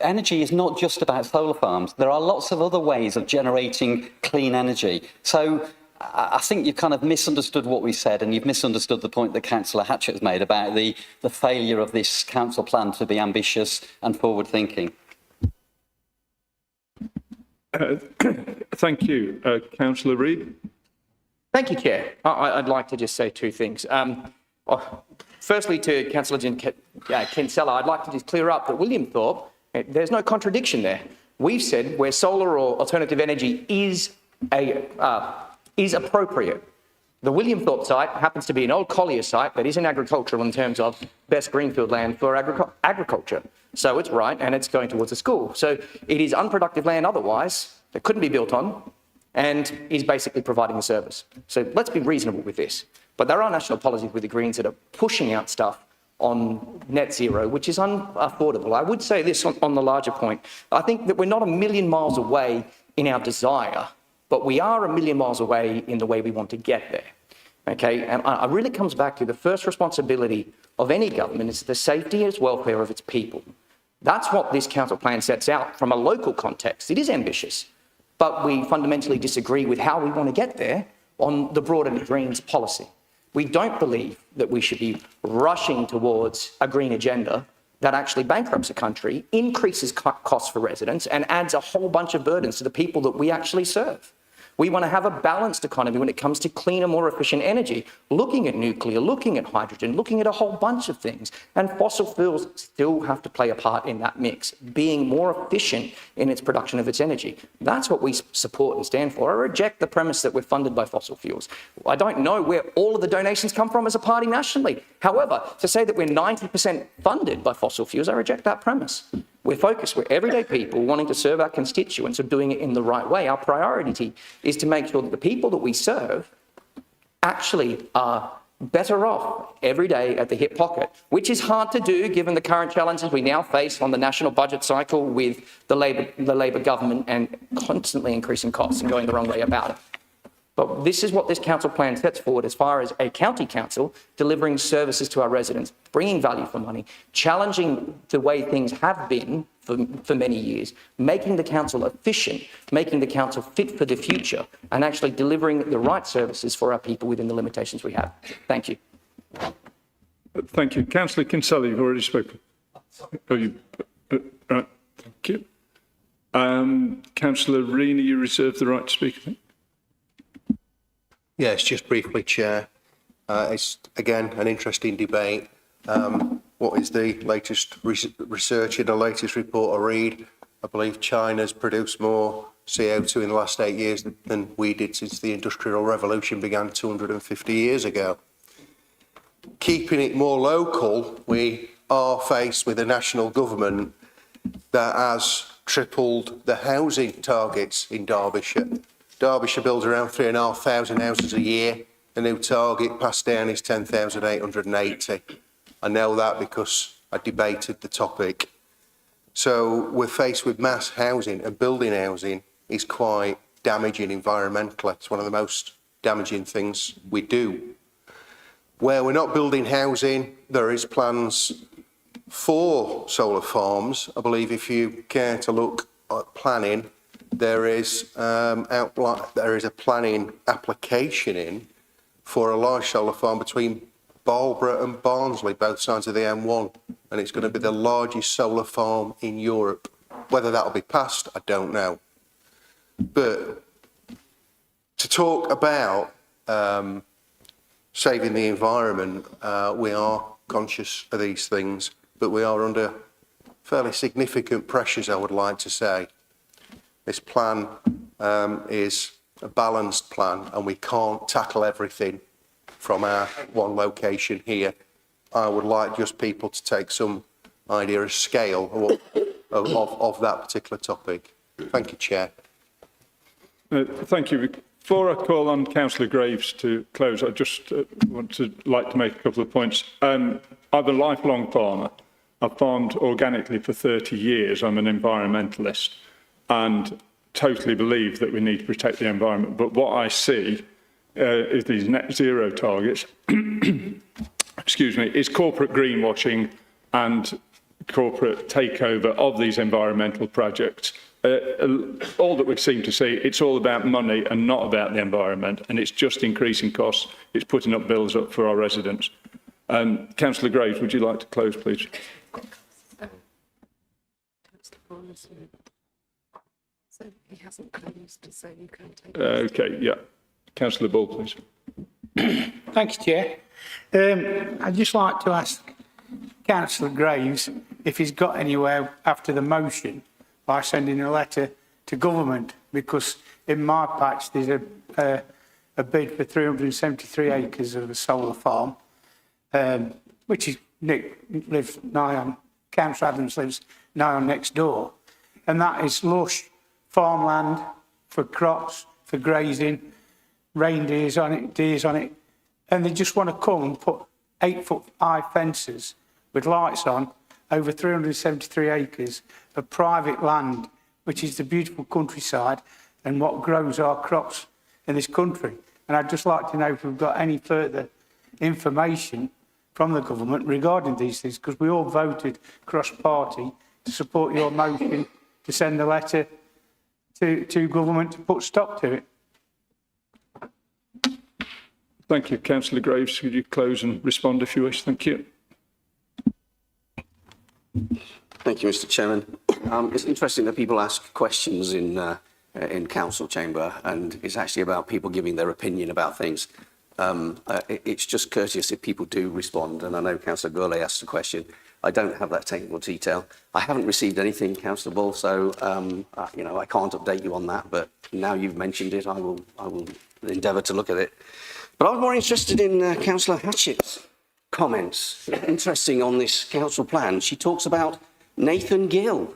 energy is not just about solar farms. There are lots of other ways of generating clean energy. So I think you've kind of misunderstood what we said, and you've misunderstood the point that Councillor Hatchett has made about the failure of this council plan to be ambitious and forward-thinking. Thank you. Councillor Reid. Thank you, Chair. I'd like to just say two things. Firstly, to Councillor Kinsella, I'd like to just clear up that Williamthorpe, there's no contradiction there. We've said where solar or alternative energy is appropriate. The Williamthorpe site happens to be an old collier site that isn't agricultural in terms of best greenfield land for agriculture. So it's right, and it's going towards a school. So it is unproductive land otherwise that couldn't be built on, and is basically providing a service. So let's be reasonable with this. But there are national policies with the Greens that are pushing out stuff on net zero, which is unaffordable. I would say this on the larger point. I think that we're not a million miles away in our desire, but we are a million miles away in the way we want to get there. Okay, and it really comes back to the first responsibility of any government is the safety and welfare of its people. That's what this council plan sets out from a local context. It is ambitious, but we fundamentally disagree with how we want to get there on the broader Greens policy. We don't believe that we should be rushing towards a green agenda that actually bankrupts a country, increases costs for residents, and adds a whole bunch of burdens to the people that we actually serve. We want to have a balanced economy when it comes to cleaner, more efficient energy, looking at nuclear, looking at hydrogen, looking at a whole bunch of things. And fossil fuels still have to play a part in that mix, being more efficient in its production of its energy. That's what we support and stand for. I reject the premise that we're funded by fossil fuels. I don't know where all of the donations come from as a party nationally. However, to say that we're 90% funded by fossil fuels, I reject that premise. We're focused, we're everyday people wanting to serve our constituents and doing it in the right way. Our priority is to make sure that the people that we serve actually are better off every day at the hip pocket, which is hard to do given the current challenges we now face on the national budget cycle with the Labor government and constantly increasing costs and going the wrong way about it. But this is what this council plan sets forward as far as a county council delivering services to our residents, bringing value for money, challenging the way things have been for many years, making the council efficient, making the council fit for the future, and actually delivering the right services for our people within the limitations we have. Thank you. Thank you. Councillor Kinsella, you've already spoken. Right. Thank you. Councillor Reina, you reserve the right to speak, I think. Yes, just briefly, Chair. It's, again, an interesting debate. what is the latest research in the latest report I read, I believe China's produced more CO2 in the last 8 years than we did since the Industrial Revolution began 250 years ago. Keeping it more local, we are faced with a national government that has tripled the housing targets in Derbyshire. Derbyshire builds around 3,500 houses a year. The new target passed down is 10,880. I know that because I debated the topic. So we're faced with mass housing, and building housing is quite damaging environmentally. It's one of the most damaging things we do. Where we're not building housing, there is plans for solar farms. I believe if you care to look at planning, there is a planning application in for a large solar farm between Marlborough and Barnsley, both sides of the M1, and it's going to be the largest solar farm in Europe. Whether that'll be passed, I don't know. But to talk about saving the environment, we are conscious of these things, but we are under fairly significant pressures, I would like to say. This plan is a balanced plan, and we can't tackle everything from our one location here. I would like just people to take some idea of scale of that particular topic. Thank you, Chair. Thank you. Before I call on Councillor Graves to close, I just like to make a couple of points. I'm a lifelong farmer. I've farmed organically for 30 years. I'm an environmentalist and totally believe that we need to protect the environment. But what I see is these net zero targets, excuse me, is corporate greenwashing and corporate takeover of these environmental projects. All that we seem to see, it's all about money and not about the environment, and it's just increasing costs. It's putting up bills up for our residents. Councillor Graves, would you like to close, please? So he hasn't closed, so you can take Okay, yeah. Councillor Bull, please. Thank you, Chair. I'd just like to ask Councillor Graves if he's got anywhere after the motion by sending a letter to government, because in my patch there's a bid for 373 acres of a solar farm, which is Nick lives nigh on, Councillor Adams lives nigh on next door, and that is lush farmland for crops, for grazing, reindeers on it, deers on it, and they just want to come and put 8-foot high fences with lights on over 373 acres of private land, which is the beautiful countryside and what grows our crops in this country. And I'd just like to know if we've got any further information from the government regarding these things, because we all voted cross-party to support your motion to send a letter to government to put stop to it. Thank you. Councillor Graves, could you close and respond if you wish? Thank you. Thank you, Mr. Chairman. It's interesting that people ask questions in council chamber, and it's actually about people giving their opinion about things. It's just courteous if people do respond, and I know Councillor Gurley asked a question. I don't have that technical detail. I haven't received anything, Councillor Bull, so I can't update you on that. But now you've mentioned it, I will endeavour to look at it. But I'm more interested in Councillor Hatchett's comments. Interesting on this council plan. She talks about Nathan Gill.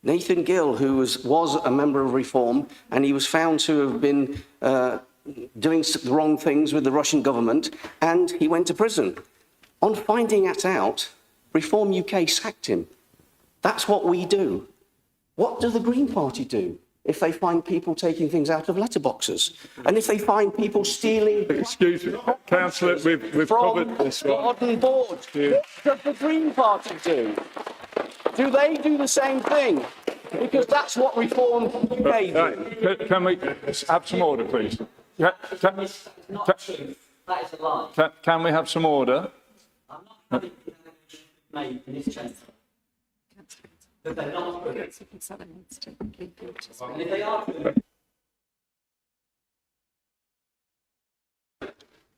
Nathan Gill, who was a member of Reform, and he was found to have been doing the wrong things with the Russian government, and he went to prison. On finding that out, Reform UK sacked him. That's what we do. What do the Green Party do if they find people taking things out of letterboxes? And if they find people stealing... Excuse me, Councillor, we've covered this one. Garden boards. What does the Green Party do? Do they do the same thing? Because that's what Reform UK do. Can we have some order, please? That is a lie. Can we have some order? I'm not having made in this chamber. That they're not true. And if they are true,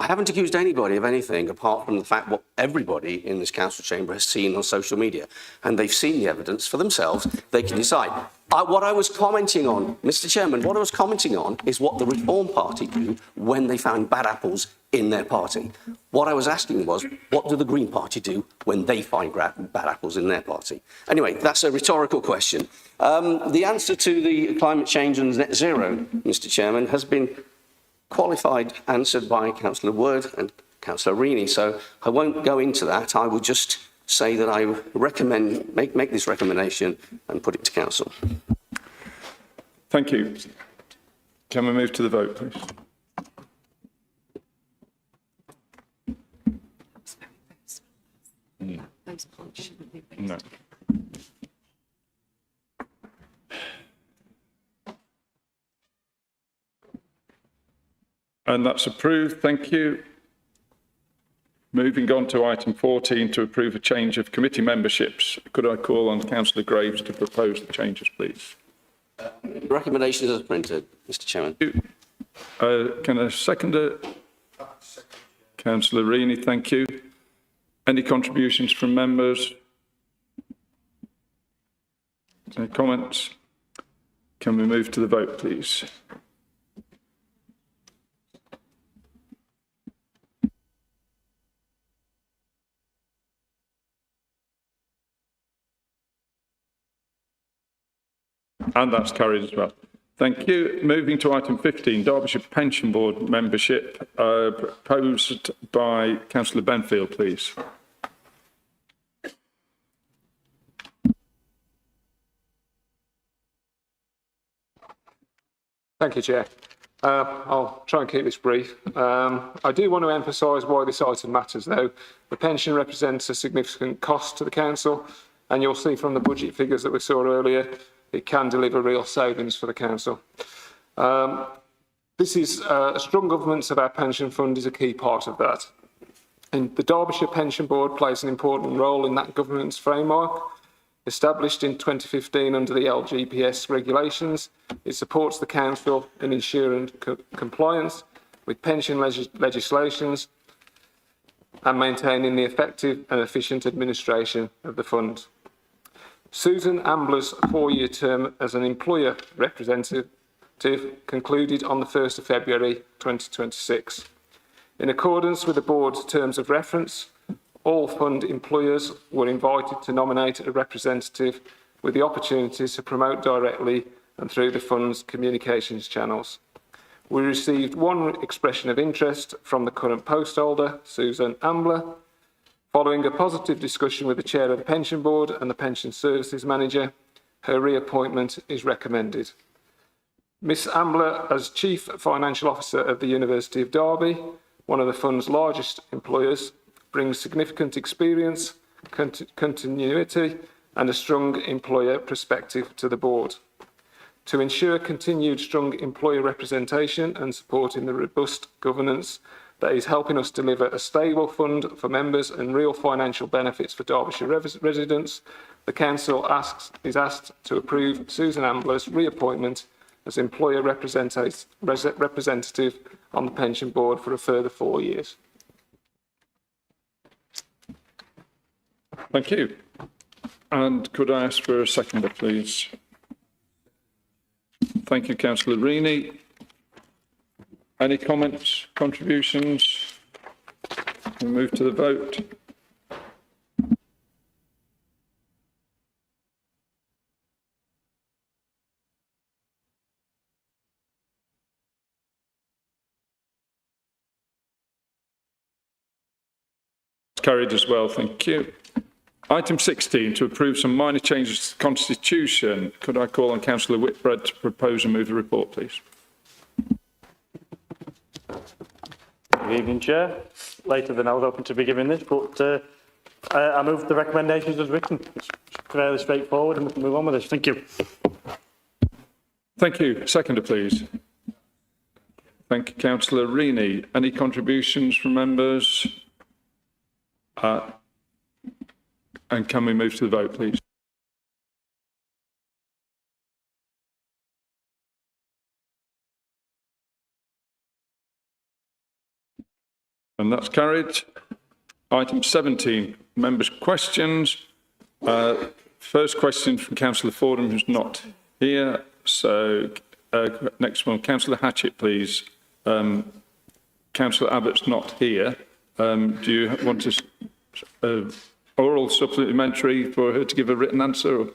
I haven't accused anybody of anything apart from the fact what everybody in this council chamber has seen on social media. And they've seen the evidence for themselves. They can decide. What I was commenting on, Mr. Chairman, what I was commenting on is what the Reform Party do when they found bad apples in their party. What I was asking was, what do the Green Party do when they find bad apples in their party? Anyway, that's a rhetorical question. The answer to the climate change and net zero, Mr. Chairman, has been qualified answered by Councillor Wood and Councillor Rini, so I won't go into that. I will just say that I recommend make this recommendation and put it to council. Thank you. Can we move to the vote, please? Those points shouldn't be raised. No. And that's approved. Thank you. Moving on to item 14, to approve a change of committee memberships. Could I call on Councillor Graves to propose the changes, please? The recommendation is as printed, Mr. Chairman. Can I second it? Councillor Rini, thank you. Any contributions from members? Any comments? Can we move to the vote, please? And that's carried as well. Thank you. Moving to item 15, Derbyshire Pension Board membership, proposed by Councillor Benfield, please. Thank you, Chair. I'll try and keep this brief. I do want to emphasise why this item matters, though. The pension represents a significant cost to the council, and you'll see from the budget figures that we saw earlier, it can deliver real savings for the council. This is strong governance of our pension fund is a key part of that. And the Derbyshire Pension Board plays an important role in that governance framework. Established in 2015 under the LGPS regulations, it supports the council in ensuring compliance with pension legislations and maintaining the effective and efficient administration of the fund. Susan Ambler's 4-year term as an employer representative concluded on the 1st of February 2026. In accordance with the board's terms of reference, all fund employers were invited to nominate a representative with the opportunity to promote directly and through the fund's communications channels. We received one expression of interest from the current post holder, Susan Ambler. Following a positive discussion with the chair of the pension board and the pension services manager, her reappointment is recommended. Ms Ambler, as Chief Financial Officer of the University of Derby, one of the fund's largest employers, brings significant experience, continuity and a strong employer perspective to the board. To ensure continued strong employer representation and supporting the robust governance that is helping us deliver a stable fund for members and real financial benefits for Derbyshire residents, the Council is asked to approve Susan Ambler's reappointment as employer representative on the Pension Board for a further 4 years. Thank you. And could I ask for a seconder, please? Thank you, Councillor Rini. Any comments, contributions? We'll move to the vote. Carried as well, thank you. Item 16, to approve some minor changes to the Constitution. Could I call on Councillor Whitbread to propose and move the report, please? Good evening, Chair. Later than I was hoping to be giving this, but I move the recommendations as written. It's fairly straightforward and we can move on with this. Thank you. Thank you. Seconder, please. Thank you, Councillor Rini. Any contributions from members? And can we move to the vote, please? And that's carried. Item 17, members' questions. First question from Councillor Fordham, who's not here. So next one, Councillor Hatchett, please. Councillor Abbott's not here. Do you want oral supplementary for her to give a written answer? Or?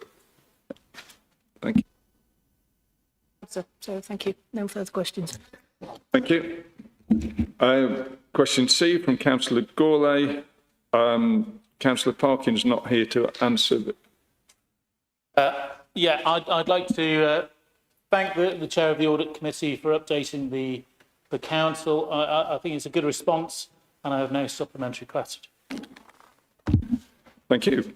Thank you. So thank you. No further questions. Thank you. Question C from Councillor Gourlay. Councillor Parkin's not here to answer. Yeah, I'd like to thank the Chair of the Audit Committee for updating the Council. I think it's a good response, and I have no supplementary question. Thank you.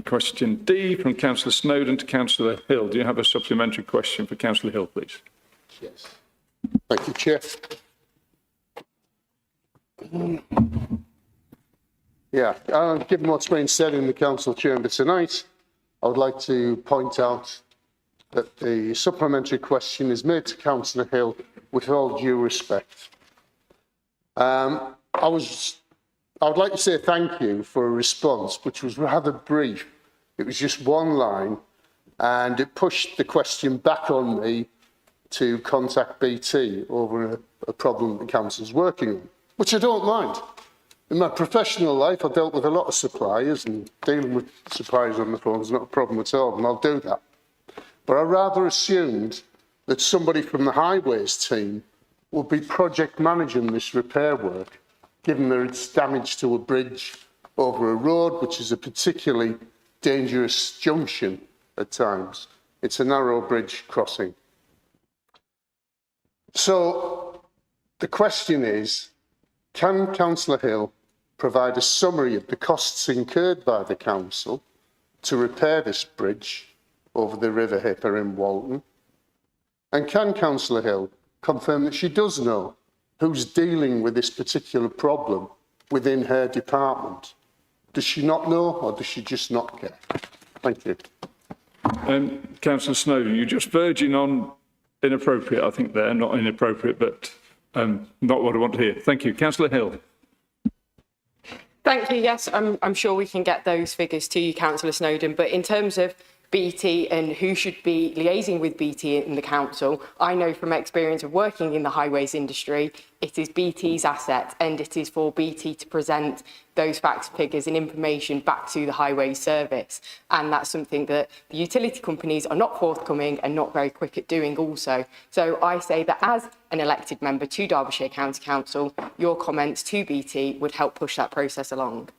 Question D from Councillor Snowdon to Councillor Hill. Do you have a supplementary question for Councillor Hill, please? Yes. Thank you, Chair. Given what's been said in the Council chamber tonight, I would like to point out that the supplementary question is made to Councillor Hill with all due respect. I would like to say thank you for a response which was rather brief. It was just one line, and it pushed the question back on me to contact BT over a problem the Council's working on, which I don't mind. In my professional life, I've dealt with a lot of suppliers, and dealing with suppliers on the phone is not a problem at all, and I'll do that. But I rather assumed that somebody from the highways team would be project managing this repair work, given that it's damage to a bridge over a road, which is a particularly dangerous junction at times. It's a narrow bridge crossing. So the question is, can Councillor Hill provide a summary of the costs incurred by the Council to repair this bridge over the River Hipper in Walton? And can Councillor Hill confirm that she does know who's dealing with this particular problem within her department? Does she not know, or does she just not care? Thank you. Councillor Snowdon, you're just verging on inappropriate, I think there, not inappropriate, but not what I want to hear. Thank you. Councillor Hill. Thank you. Yes, I'm sure we can get those figures to you, Councillor Snowdon. But in terms of BT and who should be liaising with BT in the council, I know from experience of working in the highways industry, it is BT's asset, and it is for BT to present those facts, figures and information back to the highways service. And that's something that the utility companies are not forthcoming and not very quick at doing also. So I say that as an elected member to Derbyshire County Council, your comments to BT would help push that process along.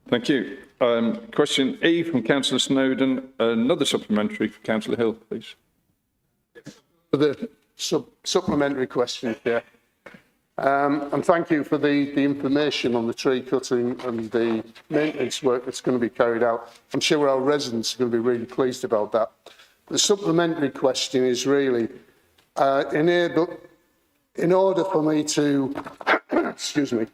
Thank you. Question E from Councillor Snowdon. Another supplementary for Councillor Hill, please. For the supplementary question here. And thank you for the information on the tree cutting and the maintenance work that's going to be carried out. I'm sure our residents are going to be really pleased about that. The supplementary question is really, in order for me to, excuse me,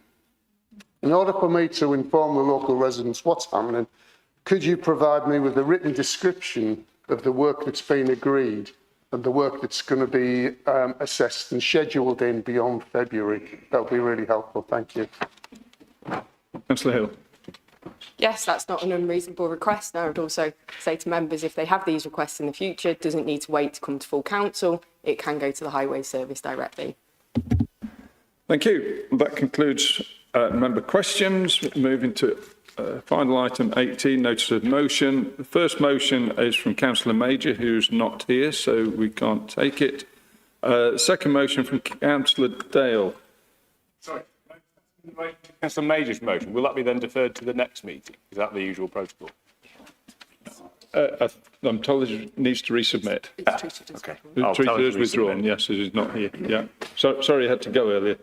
in order for me to inform the local residents what's happening, could you provide me with a written description of the work that's been agreed and the work that's going to be assessed and scheduled in beyond February? That would be really helpful. Thank you. Councillor Hill. Yes, that's not an unreasonable request. And I would also say to members, if they have these requests in the future, it doesn't need to wait to come to full council. It can go to the highways service directly. Thank you. That concludes member questions. Moving to final item 18, notice of motion. The first motion is from Councillor Major, who's not here, so we can't take it. Second motion from Councillor Dale. Sorry, Councillor Major's motion. Will that be then deferred to the next meeting? Is that the usual protocol? I'm told it needs to resubmit. Okay. Treated as withdrawn. Yes, it is not here. Yeah. So, sorry, I had to go earlier.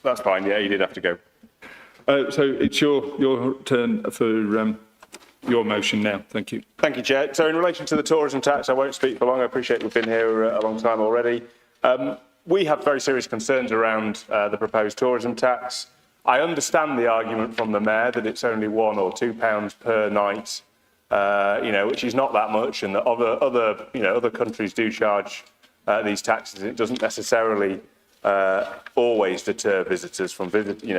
That's fine. Yeah, you did have to go. So it's your turn for your motion now. Thank you. Thank you, Chair. So in relation to the tourism tax, I won't speak for long. I appreciate we've been here a long time already. We have very serious concerns around the proposed tourism tax. I understand the argument from the Mayor that it's only £1 or £2 per night, which is not that much, and that other countries do charge these taxes. It doesn't necessarily always deter visitors from visiting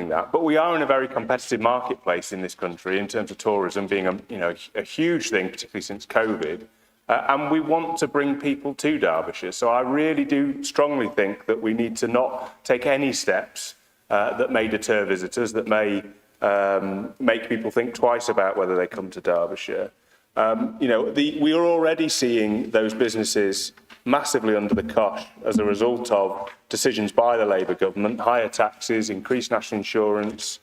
that. But we are in a very competitive marketplace in this country in terms of tourism being a huge thing, particularly since COVID. And we want to bring people to Derbyshire. So I really do strongly think that we need to not take any steps that may deter visitors, that may make people think twice about whether they come to Derbyshire. We are already seeing those businesses massively under the cosh as a result of decisions by the Labour government, higher taxes, increased national insurance,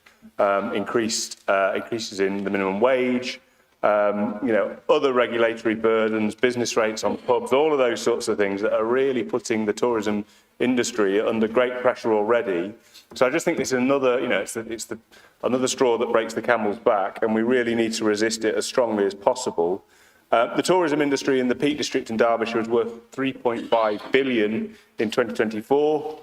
increases in the minimum wage, other regulatory burdens, business rates on pubs, all of those sorts of things that are really putting the tourism industry under great pressure already. So I just think this is another, it's another straw that breaks the camel's back, and we really need to resist it as strongly as possible. The tourism industry in the Peak District in Derbyshire is worth £3.5 billion in 2024.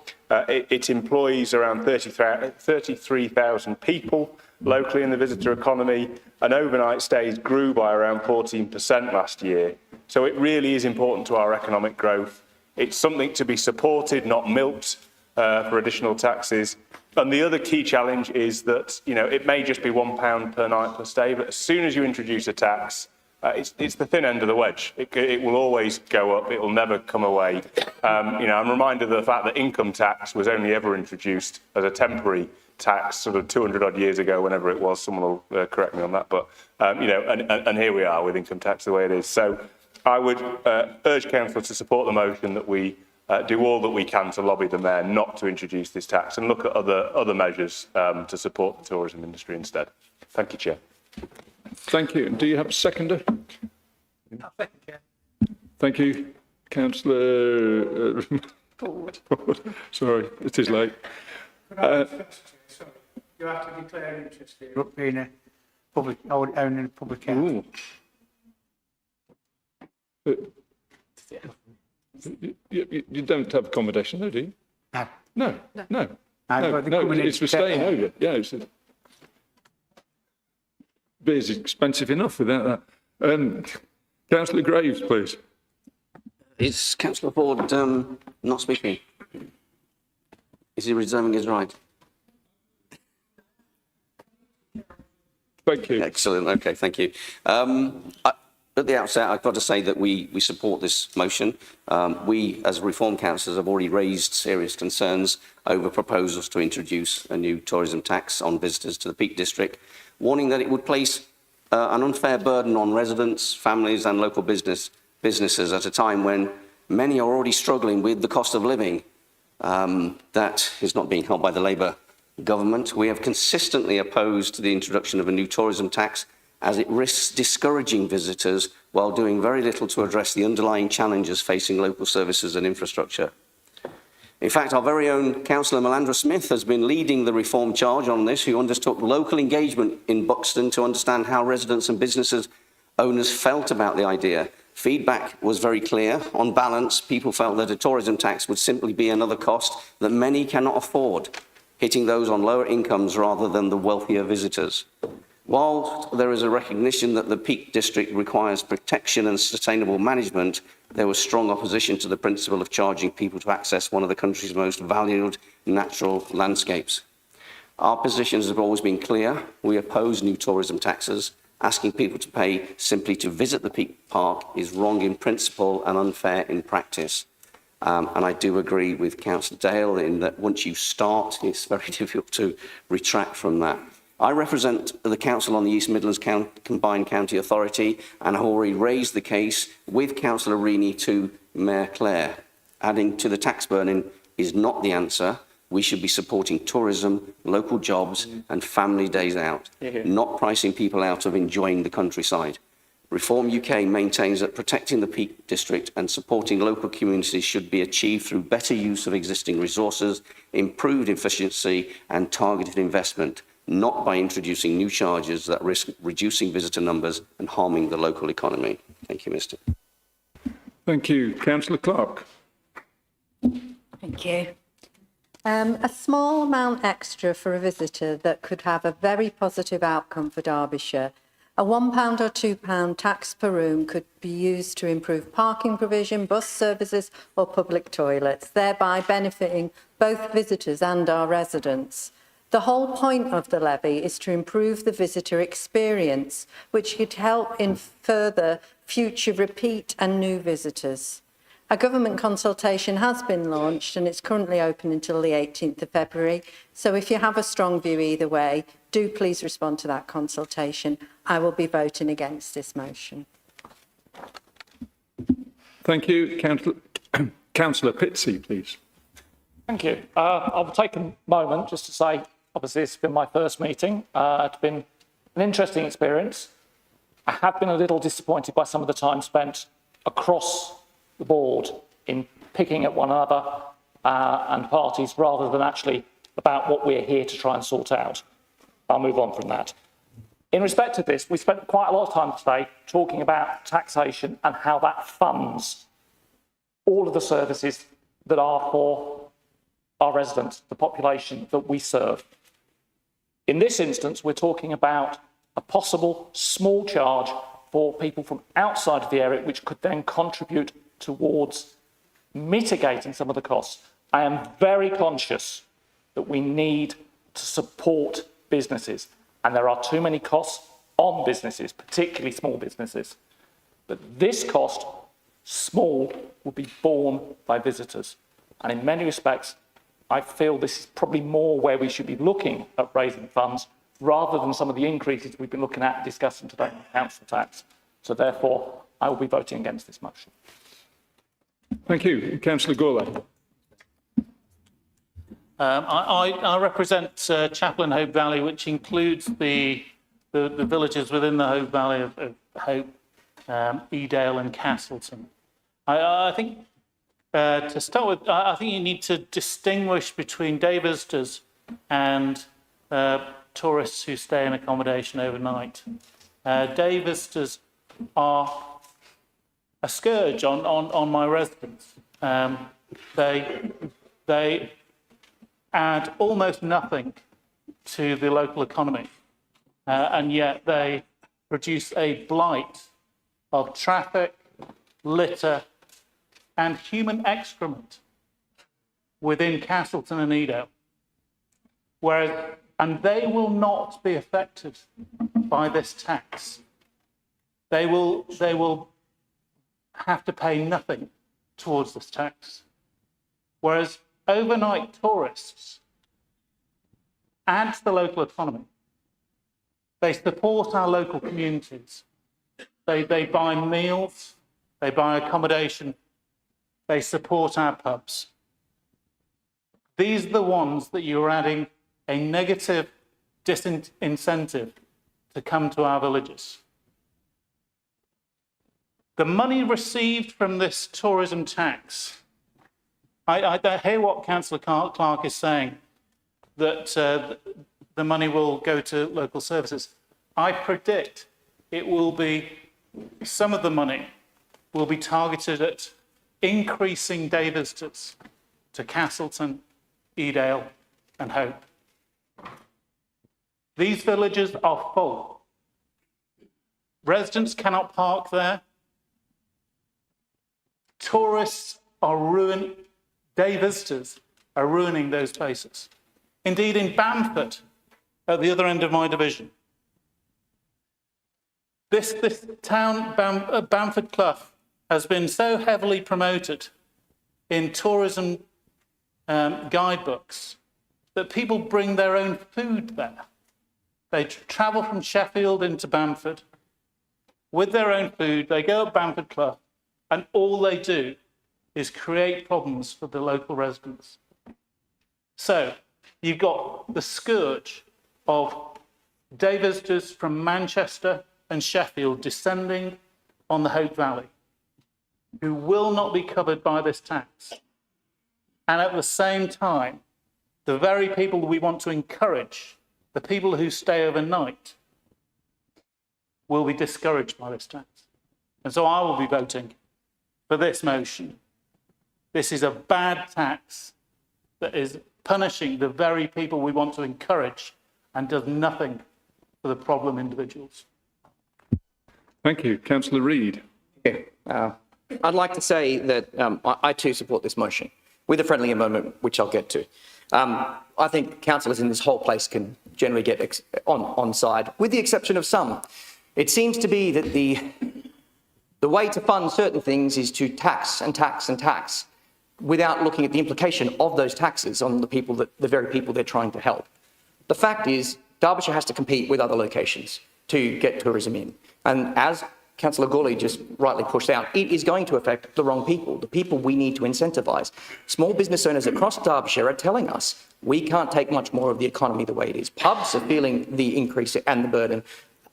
It employs around 33,000 people locally in the visitor economy, and overnight stays grew by around 14% last year. So it really is important to our economic growth. It's something to be supported, not milked for additional taxes. And the other key challenge is that, it may just be £1 per night per stay, but as soon as you introduce a tax, it's the thin end of the wedge. It will always go up. It will never come away. I'm reminded of the fact that income tax was only ever introduced as a temporary tax sort of 200 odd years ago, whenever it was. Someone will correct me on that. But, and here we are with income tax the way it is. So I would urge Council to support the motion that we do all that we can to lobby the Mayor not to introduce this tax and look at other measures to support the tourism industry instead. Thank you, Chair. Thank you. Do you have a seconder? Thank you, Councillor. Sorry, it is late. You have to declare interest here up being a public, owning a public house. You don't have accommodation, though, do you? No. No. It's for staying over. Yeah, beer's expensive enough without that. Councillor Graves, please. Is Councillor Ford not speaking? Is he reserving his right? Thank you. Excellent. Okay, thank you. At the outset, I've got to say that we support this motion. We, as Reform councillors, have already raised serious concerns over proposals to introduce a new tourism tax on visitors to the Peak District, warning that it would place an unfair burden on residents, families and local businesses at a time when many are already struggling with the cost of living that is not being held by the Labour government. We have consistently opposed the introduction of a new tourism tax as it risks discouraging visitors while doing very little to address the underlying challenges facing local services and infrastructure. In fact, our very own Councillor Melandra Smith has been leading the reform charge on this, who undertook local engagement in Buxton to understand how residents and businesses owners felt about the idea. Feedback was very clear. On balance, people felt that a tourism tax would simply be another cost that many cannot afford, hitting those on lower incomes rather than the wealthier visitors. While there is a recognition that the Peak District requires protection and sustainable management, there was strong opposition to the principle of charging people to access one of the country's most valued natural landscapes. Our positions have always been clear. We oppose new tourism taxes. Asking people to pay simply to visit the Peak Park is wrong in principle and unfair in practice. And I do agree with Councillor Dale in that once you start, it's very difficult to retract from that. I represent the Council on the East Midlands Combined County Authority and have already raised the case with Councillor Reaney to Mayor Clare. Adding to the tax burden is not the answer. We should be supporting tourism, local jobs and family days out, not pricing people out of enjoying the countryside. Reform UK maintains that protecting the Peak District and supporting local communities should be achieved through better use of existing resources, improved efficiency and targeted investment, not by introducing new charges that risk reducing visitor numbers and harming the local economy. Thank you, Mr. Thank you. Councillor Clark. Thank you. A small amount extra for a visitor that could have a very positive outcome for Derbyshire. A £1 or £2 tax per room could be used to improve parking provision, bus services or public toilets, thereby benefiting both visitors and our residents. The whole point of the levy is to improve the visitor experience, which could help in further future repeat and new visitors. A government consultation has been launched and it's currently open until the 18th of February. So if you have a strong view either way, do please respond to that consultation. I will be voting against this motion. Thank you. Councillor Pitsey, please. Thank you. I'll take a moment just to say, obviously, it's been my first meeting. It's been an interesting experience. I have been a little disappointed by some of the time spent across the board in picking at one another and parties rather than actually about what we're here to try and sort out. I'll move on from that. In respect to this, we spent quite a lot of time today talking about taxation and how that funds all of the services that are for our residents, the population that we serve. In this instance, we're talking about a possible small charge for people from outside of the area, which could then contribute towards mitigating some of the costs. I am very conscious that we need to support businesses, and there are too many costs on businesses, particularly small businesses. But this cost, small, will be borne by visitors. And in many respects, I feel this is probably more where we should be looking at raising funds rather than some of the increases we've been looking at and discussing today on council tax. So therefore, I will be voting against this motion. Thank you. Councillor Gourlay. I represent Chapel and Hope Valley, which includes the villages within the Hope Valley of Hope, Edale and Castleton. I think to start with, I think you need to distinguish between day visitors and tourists who stay in accommodation overnight. Day visitors are a scourge on my residents. They add almost nothing to the local economy, and yet they produce a blight of traffic, litter, and human excrement within Castleton and Edale. And they will not be affected by this tax. They will have to pay nothing towards this tax. Whereas overnight tourists add to the local economy. They support our local communities. They buy meals, they buy accommodation, they support our pubs. These are the ones that you're adding a negative disincentive to come to our villages. The money received from this tourism tax, I hear what Councillor Clark is saying, that the money will go to local services. I predict it will be, some of the money will be targeted at increasing day visitors to Castleton, Edale and Hope. These villages are full. Residents cannot park there. Tourists are ruining, day visitors are ruining those places. Indeed, in Bamford, at the other end of my division, this town, Bamford Clough, has been so heavily promoted in tourism guidebooks that people bring their own food there. They travel from Sheffield into Bamford with their own food. They go up Bamford Clough, and all they do is create problems for the local residents. So you've got the scourge of day visitors from Manchester and Sheffield descending on the Hope Valley, who will not be covered by this tax. And at the same time, the very people we want to encourage, the people who stay overnight, will be discouraged by this tax. And so I will be voting for this motion. This is a bad tax that is punishing the very people we want to encourage and does nothing for the problem individuals. Thank you. Councillor Reid. I'd like to say that I too support this motion with a friendly amendment, which I'll get to. I think councillors in this whole place can generally get on side, with the exception of some. It seems to be that the way to fund certain things is to tax and tax and tax without looking at the implication of those taxes on the very people they're trying to help. The fact is, Derbyshire has to compete with other locations to get tourism in. And as Councillor Gawley just rightly pushed out, it is going to affect the wrong people, the people we need to incentivise. Small business owners across Derbyshire are telling us we can't take much more of the economy the way it is. Pubs are feeling the increase and the burden.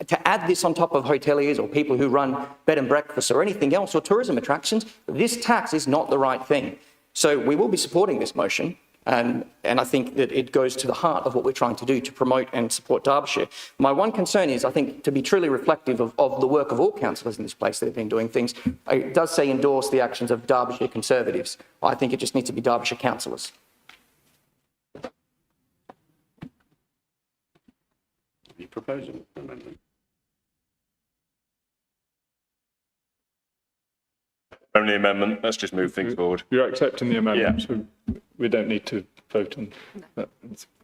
To add this on top of hoteliers or people who run bed and breakfast or anything else or tourism attractions, this tax is not the right thing. So we will be supporting this motion. And I think that it goes to the heart of what we're trying to do to promote and support Derbyshire. My one concern is, I think, to be truly reflective of the work of all councillors in this place that have been doing things, it does say endorse the actions of Derbyshire Conservatives. I think it just needs to be Derbyshire councillors. Any proposal amendment? Only amendment. Let's just move things forward. You're accepting the amendment, so we don't need to vote on that.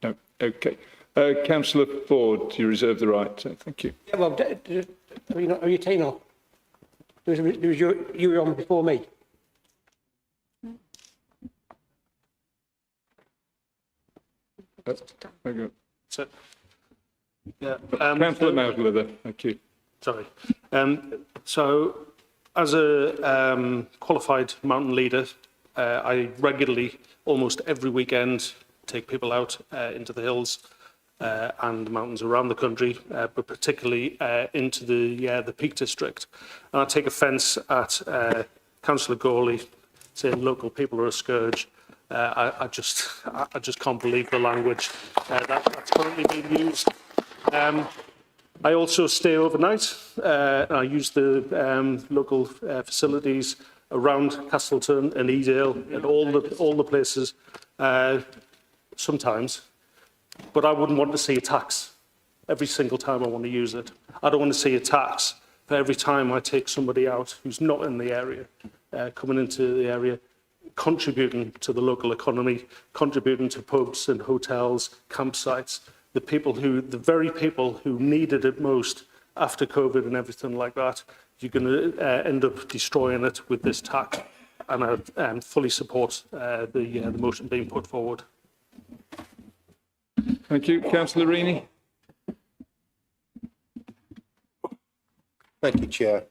No. Okay. Councillor Ford, you reserve the right. Thank you. Yeah, well, are you taking off? You were on before me. Very good. So, yeah, Councillor Mausleather, thank you. Sorry. So, as a qualified mountain leader, I regularly, almost every weekend, take people out into the hills and the mountains around the country, but particularly into the Peak District. And I take offence at Councillor Gawley saying local people are a scourge. I just can't believe the language that's currently being used. I also stay overnight. I use the local facilities around Castleton and Edale and all the places sometimes, but I wouldn't want to see a tax every single time I want to use it. I don't want to see a tax for every time I take somebody out who's not in the area, coming into the area, contributing to the local economy, contributing to pubs and hotels, campsites, the very people who needed it most after COVID and everything like that. You're going to end up destroying it with this tax, and I fully support the motion being put forward. Thank you. Councillor Reaney. Thank you, Chair.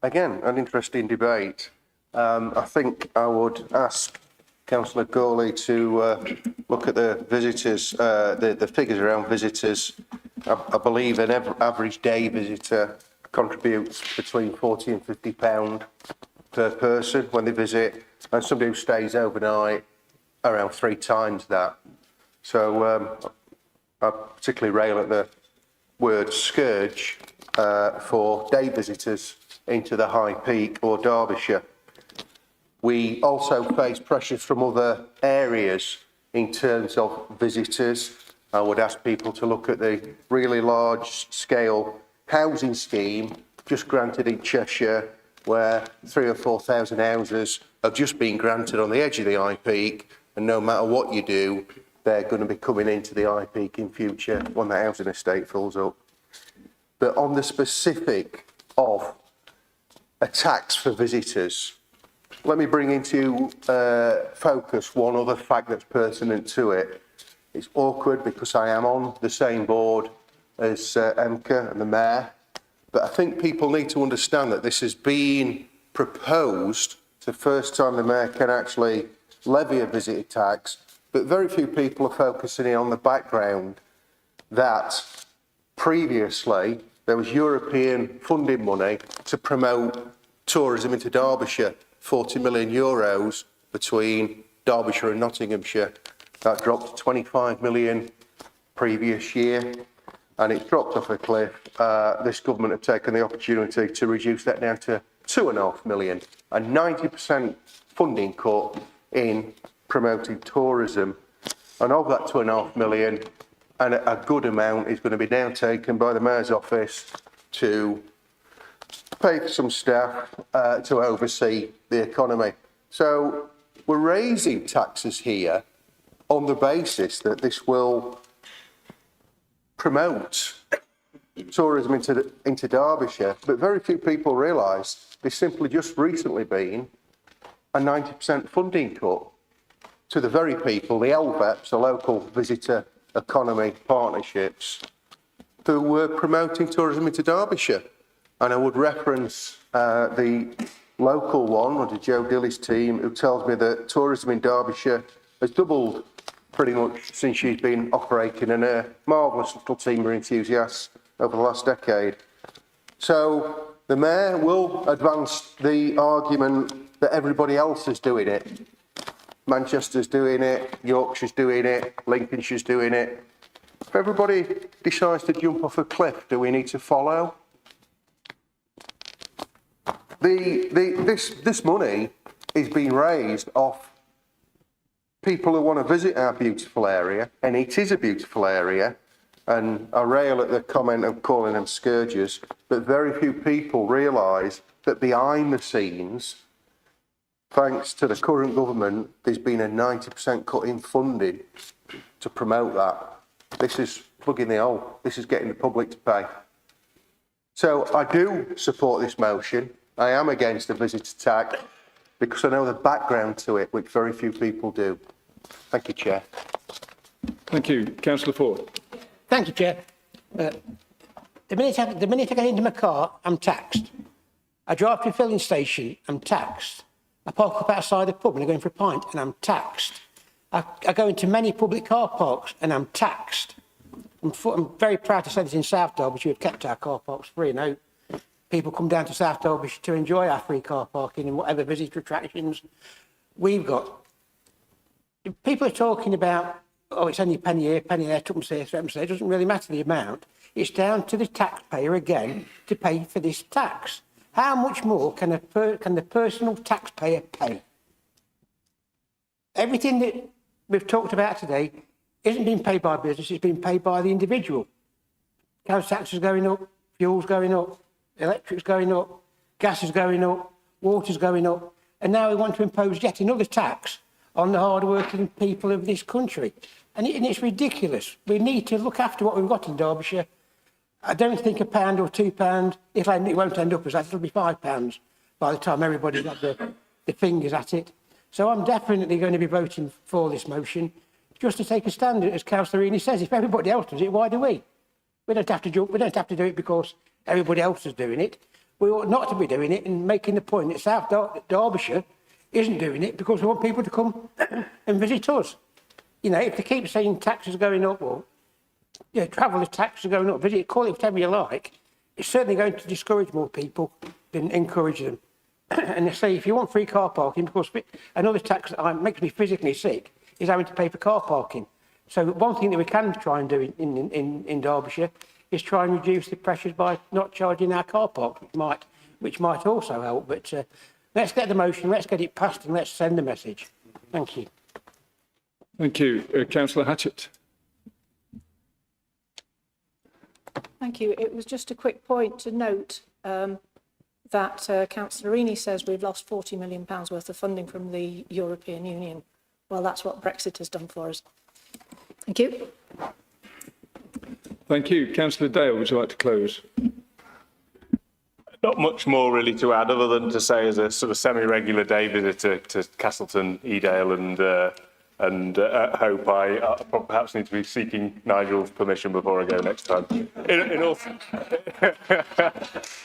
Again, an interesting debate. I think I would ask Councillor Gawley to look at the visitors, the figures around visitors. I believe an average day visitor contributes between £40 and £50 per person when they visit, and somebody who stays overnight around 3 times that. So I particularly rail at the word scourge for day visitors into the High Peak or Derbyshire. We also face pressures from other areas in terms of visitors. I would ask people to look at the really large-scale housing scheme just granted in Cheshire, where 3,000 or 4,000 houses have just been granted on the edge of the High Peak, and no matter what you do, they're going to be coming into the High Peak in future when the housing estate fills up. But on the specific of a tax for visitors, let me bring into focus one other fact that's pertinent to it. It's awkward because I am on the same board as Emka and the Mayor, but I think people need to understand that this has been proposed. It's the first time the Mayor can actually levy a visitor tax, but very few people are focusing in on the background that previously there was European funding money to promote tourism into Derbyshire, €40 million between Derbyshire and Nottinghamshire. That dropped to 25 million previous year, and it dropped off a cliff. This government have taken the opportunity to reduce that down to 2.5 million, a 90% funding cut in promoting tourism. And of that 2.5 million, and a good amount is going to be now taken by the Mayor's office to pay for some staff to oversee the economy. So we're raising taxes here on the basis that this will promote tourism into Derbyshire, but very few people realise there's simply just recently been a 90% funding cut to the very people, the LVEPs, the local visitor economy partnerships, who were promoting tourism into Derbyshire. And I would reference the local one under Joe Dilly's team, who tells me that tourism in Derbyshire has doubled pretty much since she's been operating, and a marvellous little team of enthusiasts over the last decade. So the Mayor will advance the argument that everybody else is doing it. Manchester's doing it, Yorkshire's doing it, Lincolnshire's doing it. If everybody decides to jump off a cliff, do we need to follow? This money is being raised off people who want to visit our beautiful area, and it is a beautiful area, and I rail at the comment of calling them scourges, but very few people realise that behind the scenes, thanks to the current government, there's been a 90% cut in funding to promote that. This is plugging the hole. This is getting the public to pay. So I do support this motion. I am against the visitor tax because I know the background to it, which very few people do. Thank you, Chair. Thank you. Councillor Ford. Thank you, Chair. The minute I get into my car, I'm taxed. I drive to a filling station, I'm taxed. I park up outside the pub and I go in for a pint and I'm taxed. I go into many public car parks and I'm taxed. I'm very proud to say that in South Derbyshire we've kept our car parks free. Now, people come down to South Derbyshire to enjoy our free car parking and whatever visitor attractions we've got. People are talking about, oh, it's only a penny here, penny there, tuppence here, threepence there. It doesn't really matter the amount. It's down to the taxpayer again to pay for this tax. How much more can the personal taxpayer pay? Everything that we've talked about today isn't being paid by business, it's being paid by the individual. Council tax is going up, fuel's going up, electric's going up, gas is going up, water's going up, and now we want to impose yet another tax on the hard-working people of this country. And it's ridiculous. We need to look after what we've got in Derbyshire. I don't think £1 or £2, it won't end up as that, it'll be £5 by the time everybody's got the fingers at it. So I'm definitely going to be voting for this motion, just to take a stand, as Councillor Rini says, if everybody else does it, why do we? We don't have to jump, we don't have to do it because everybody else is doing it. We ought not to be doing it and making the point that South Derbyshire isn't doing it because we want people to come and visit us. You know, if they keep saying taxes are going up, or travel taxes are going up, visit, call it whatever you like, it's certainly going to discourage more people than encourage them. And they say, if you want free car parking, because another tax that makes me physically sick is having to pay for car parking. So one thing that we can try and do in Derbyshire is try and reduce the pressures by not charging our car park, which might also help. But let's get the motion, let's get it passed, and let's send the message. Thank you. Thank you. Councillor Hatchett. Thank you. It was just a quick point to note that Councillor Rini says we've lost £40 million worth of funding from the European Union. Well, that's what Brexit has done for us. Thank you. Thank you. Councillor Dale, would you like to close? Not much more really to add, other than to say, as a sort of semi-regular day visitor to Castleton, Edale and Hope, I perhaps need to be seeking Nigel's permission before I go next time.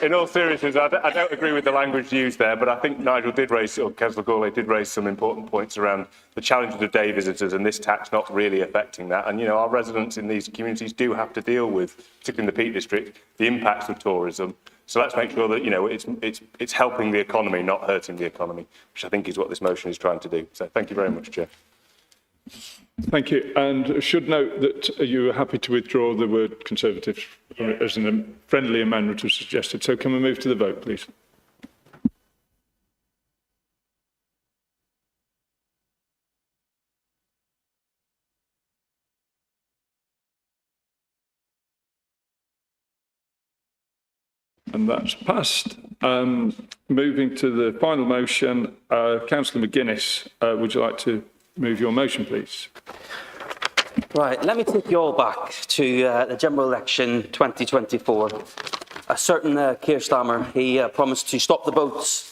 In all seriousness, I don't agree with the language used there, but I think Nigel did raise, or Councillor Gourlay did raise some important points around the challenge of the day visitors and this tax not really affecting that. And, you know, our residents in these communities do have to deal with, particularly in the Peak District, the impacts of tourism. So let's make sure that, you know, it's helping the economy, not hurting the economy, which I think is what this motion is trying to do. So thank you very much, Chair. Thank you. And I should note that you are happy to withdraw the word Conservative as a friendly amendment was suggested. So can we move to the vote, please? And that's passed. Moving to the final motion, Councillor McGuinness, would you like to move your motion, please? Right, let me take you all back to the general election 2024. A certain Keir Starmer, he promised to stop the boats.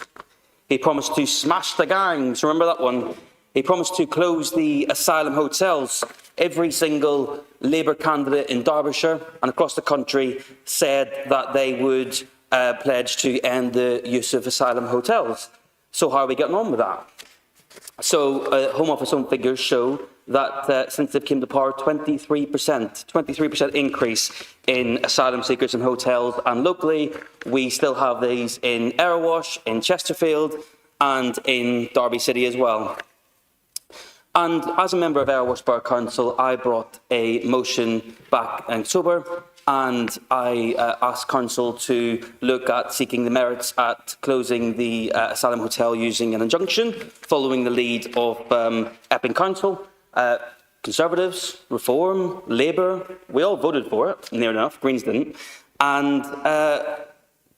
He promised to smash the gangs. Remember that one? He promised to close the asylum hotels. Every single Labour candidate in Derbyshire and across the country said that they would pledge to end the use of asylum hotels. So how are we getting on with that? So Home Office own figures show that since they came to power, 23% increase in asylum seekers in hotels, and locally we still have these in Erewash, in Chesterfield and in Derby City as well. And as a member of Erewash Borough Council, I brought a motion back in October, and I asked Council to look at seeking the merits at closing the asylum hotel using an injunction, following the lead of Epping Council. Conservatives, Reform, Labour, we all voted for it, near enough, Greens didn't. And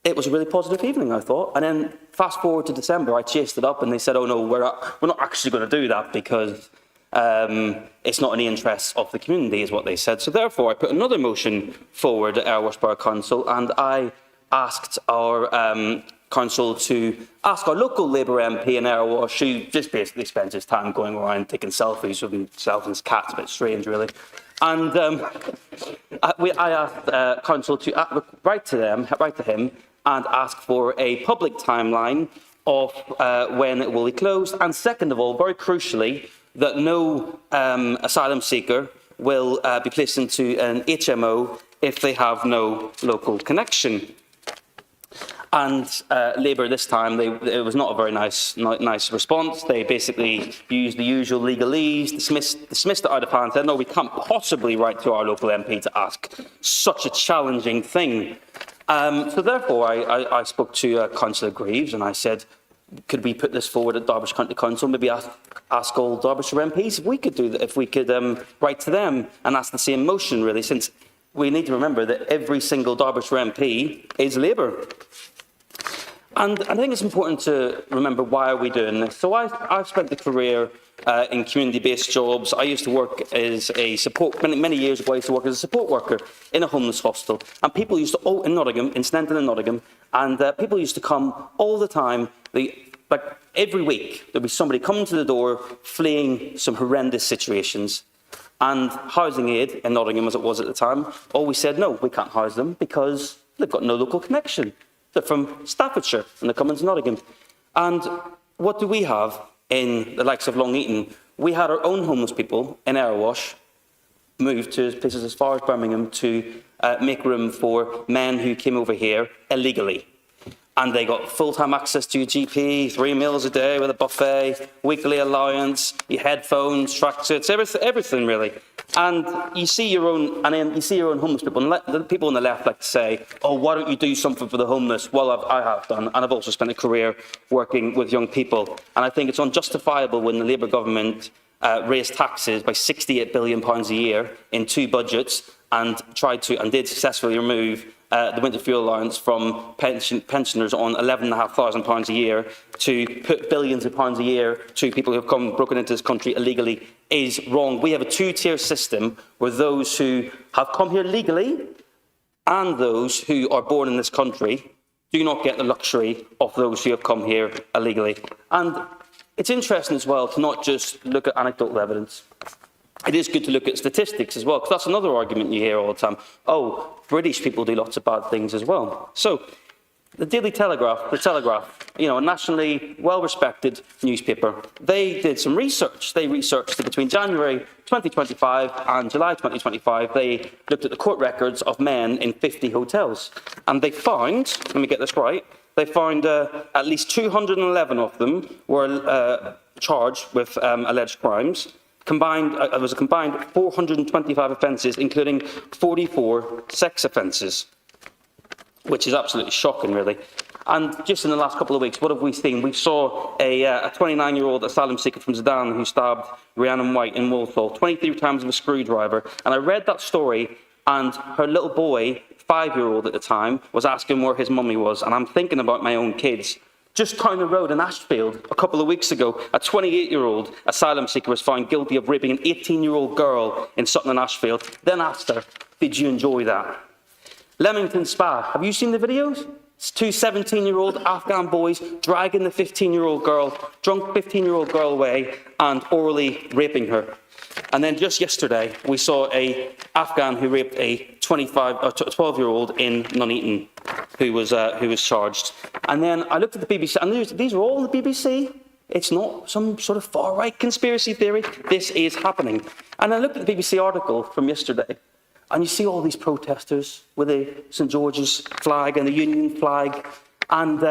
it was a really positive evening, I thought. And then fast forward to December, I chased it up and they said, oh no, we're not actually going to do that because it's not in the interests of the community, is what they said. So therefore, I put another motion forward at Erewash Borough Council, and I asked our council to ask our local Labour MP in Erewash, who just basically spends his time going around taking selfies with himself and his cat. It's a bit strange, really. And I asked council to write to him and ask for a public timeline of when it will be closed. And second of all, very crucially, that no asylum seeker will be placed into an HMO if they have no local connection. And Labour this time, it was not a very nice response. They basically used the usual legalese, dismissed it out of hand, said, no, we can't possibly write to our local MP to ask such a challenging thing. So therefore, I spoke to Councillor Greaves and I said, could we put this forward at Derbyshire County Council, maybe ask all Derbyshire MPs if we could do that, if we could write to them and ask the same motion, really, since we need to remember that every single Derbyshire MP is Labour. And I think it's important to remember, why are we doing this? So I've spent a career in community-based jobs. I used to work as a support, many years ago, I used to work as a support worker in a homeless hostel. And people used to, in Nottingham, in Sneinton and Nottingham, and people used to come all the time. Like every week, there'd be somebody coming to the door fleeing some horrendous situations. And Housing Aid in Nottingham, as it was at the time, always said, no, we can't house them because they've got no local connection. They're from Staffordshire and they're coming to Nottingham. And what do we have in the likes of Long Eaton? We had our own homeless people in Erewash move to places as far as Birmingham to make room for men who came over here illegally. And they got full-time access to your GP, 3 meals a day with a buffet, weekly allowance, your headphones, tracksuits, everything really. And you see your own, homeless people. And the people on the left like to say, "Oh, why don't you do something for the homeless?" Well, I have done, and I've also spent a career working with young people. And I think it's unjustifiable when the Labour government raised taxes by £68 billion a year in 2 budgets and did successfully remove the winter fuel allowance from pensioners on £11,500 a year, to put billions of pounds a year to people who have broken into this country illegally, is wrong. We have a 2-tier system where those who have come here legally and those who are born in this country do not get the luxury of those who have come here illegally. And it's interesting as well to not just look at anecdotal evidence. It is good to look at statistics as well, because that's another argument you hear all the time. Oh, British people do lots of bad things as well. So, the Daily Telegraph, a nationally well-respected newspaper, they did some research. They researched that between January 2025 and July 2025, they looked at the court records of men in 50 hotels. And they found, let me get this right, they found at least 211 of them were charged with alleged crimes. It was a combined 425 offences, including 44 sex offences, which is absolutely shocking, really. And just in the last couple of weeks, what have we seen? We saw a 29-year-old asylum seeker from Sudan who stabbed Rhiannon White in Walsall 23 times with a screwdriver. And I read that story, and her little boy 5-year-old at the time, was asking where his mummy was, and I'm thinking about my own kids. Just down the road in Ashfield, a couple of weeks ago, a 28-year-old asylum seeker was found guilty of raping an 18-year-old girl in Sutton and Ashfield, then asked her, "Did you enjoy that?" Leamington Spa, have you seen the videos? It's 2 17-year-old Afghan boys dragging the 15-year-old girl, drunk 15-year-old girl away and orally raping her. And then just yesterday, we saw a Afghan who raped a 12-year-old in Nuneaton, who was charged. And then I looked at the BBC, and these are all on the BBC. It's not some sort of far-right conspiracy theory. This is happening. And I looked at the BBC article from yesterday, and you see all these protesters with a St George's flag and the Union flag. And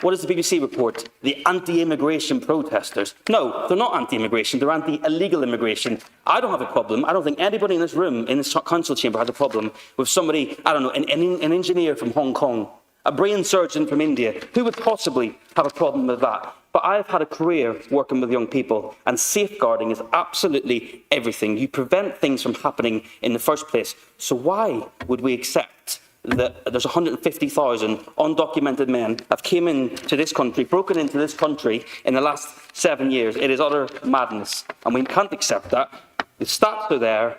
what does the BBC report? The anti-immigration protesters. No, they're not anti-immigration, they're anti-illegal immigration. I don't have a problem. I don't think anybody in this room, in this council chamber, has a problem with somebody, I don't know, an engineer from Hong Kong, a brain surgeon from India. Who would possibly have a problem with that? But I've had a career working with young people, and safeguarding is absolutely everything. You prevent things from happening in the first place. So why would we accept that there's 150,000 undocumented men have came into this country, broken into this country in the last 7 years? It is utter madness, and we can't accept that. The stats are there.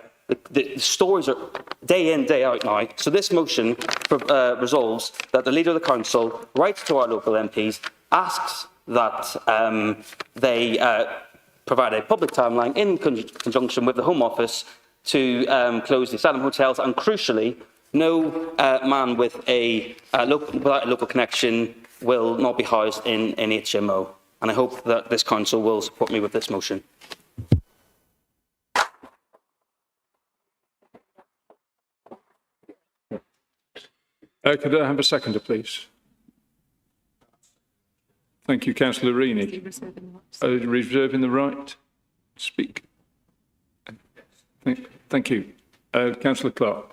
The stories are day in, day out now. So this motion resolves that the Leader of the Council writes to our local MPs, asks that they provide a public timeline in conjunction with the Home Office to close the asylum hotels, and crucially, no man with without a local connection will not be housed in an HMO. And I hope that this council will support me with this motion. Could I have a seconder, please? Thank you, Councillor Rini. Reserving the right to speak. Thank you. Councillor Clark.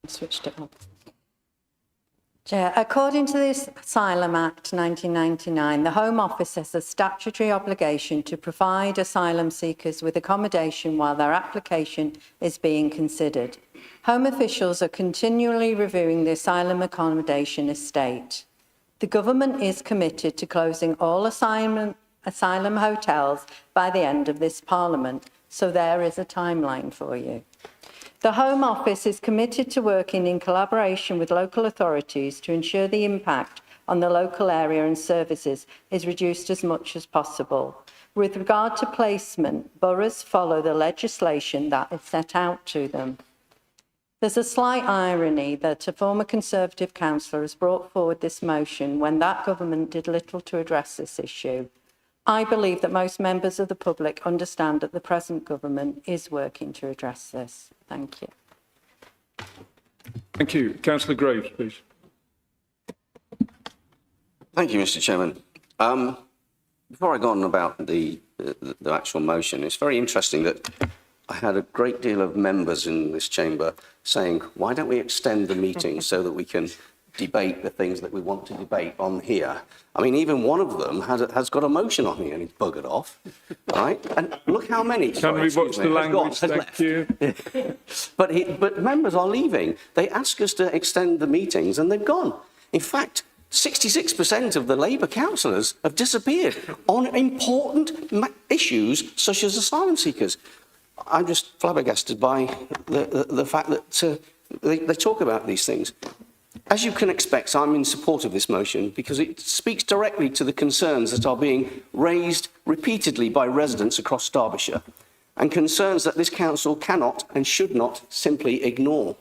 Switched it up. Chair, according to the Asylum Act 1999, the Home Office has a statutory obligation to provide asylum seekers with accommodation while their application is being considered. Home officials are continually reviewing the asylum accommodation estate. The government is committed to closing all asylum hotels by the end of this Parliament, so there is a timeline for you. The Home Office is committed to working in collaboration with local authorities to ensure the impact on the local area and services is reduced as much as possible. With regard to placement, boroughs follow the legislation that is set out to them. There's a slight irony that a former Conservative councillor has brought forward this motion when that government did little to address this issue. I believe that most members of the public understand that the present government is working to address this. Thank you. Thank you. Councillor Graves, please. Thank you, Mr. Chairman. Before I go on about the actual motion, it's very interesting that I had a great deal of members in this chamber saying, why don't we extend the meeting so that we can debate the things that we want to debate on here? I mean, even one of them has got a motion on here and he's buggered off, right? And look how many. Can we watch the language? Thank you. But members are leaving. They ask us to extend the meetings and they've gone. In fact, 66% of the Labour councillors have disappeared on important issues such as asylum seekers. I'm just flabbergasted by the fact that they talk about these things. As you can expect, I'm in support of this motion because it speaks directly to the concerns that are being raised repeatedly by residents across Derbyshire, and concerns that this council cannot and should not simply ignore.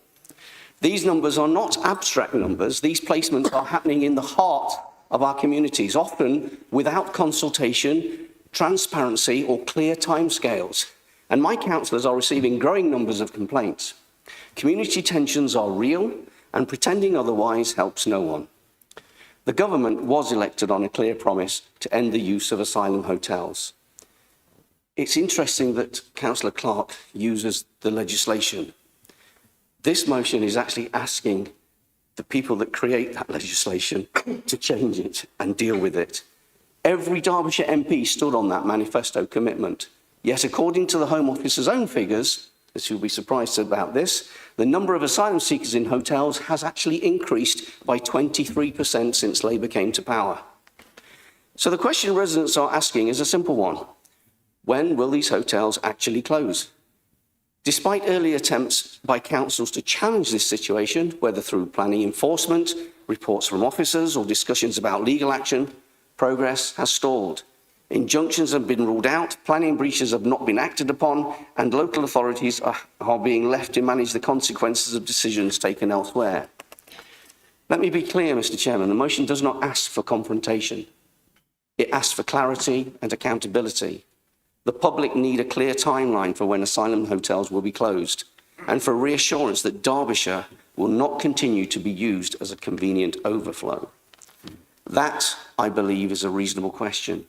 These numbers are not abstract numbers. These placements are happening in the heart of our communities, often without consultation, transparency or clear timescales. And my councillors are receiving growing numbers of complaints. Community tensions are real, and pretending otherwise helps no one. The government was elected on a clear promise to end the use of asylum hotels. It's interesting that Councillor Clark uses the legislation. This motion is actually asking the people that create that legislation to change it and deal with it. Every Derbyshire MP stood on that manifesto commitment. Yet, according to the Home Office's own figures, as you'll be surprised about this, the number of asylum seekers in hotels has actually increased by 23% since Labour came to power. So the question residents are asking is a simple one. When will these hotels actually close? Despite early attempts by councils to challenge this situation, whether through planning enforcement, reports from officers, or discussions about legal action, progress has stalled. Injunctions have been ruled out, planning breaches have not been acted upon, and local authorities are being left to manage the consequences of decisions taken elsewhere. Let me be clear, Mr. Chairman, the motion does not ask for confrontation. It asks for clarity and accountability. The public need a clear timeline for when asylum hotels will be closed, and for reassurance that Derbyshire will not continue to be used as a convenient overflow. That, I believe, is a reasonable question.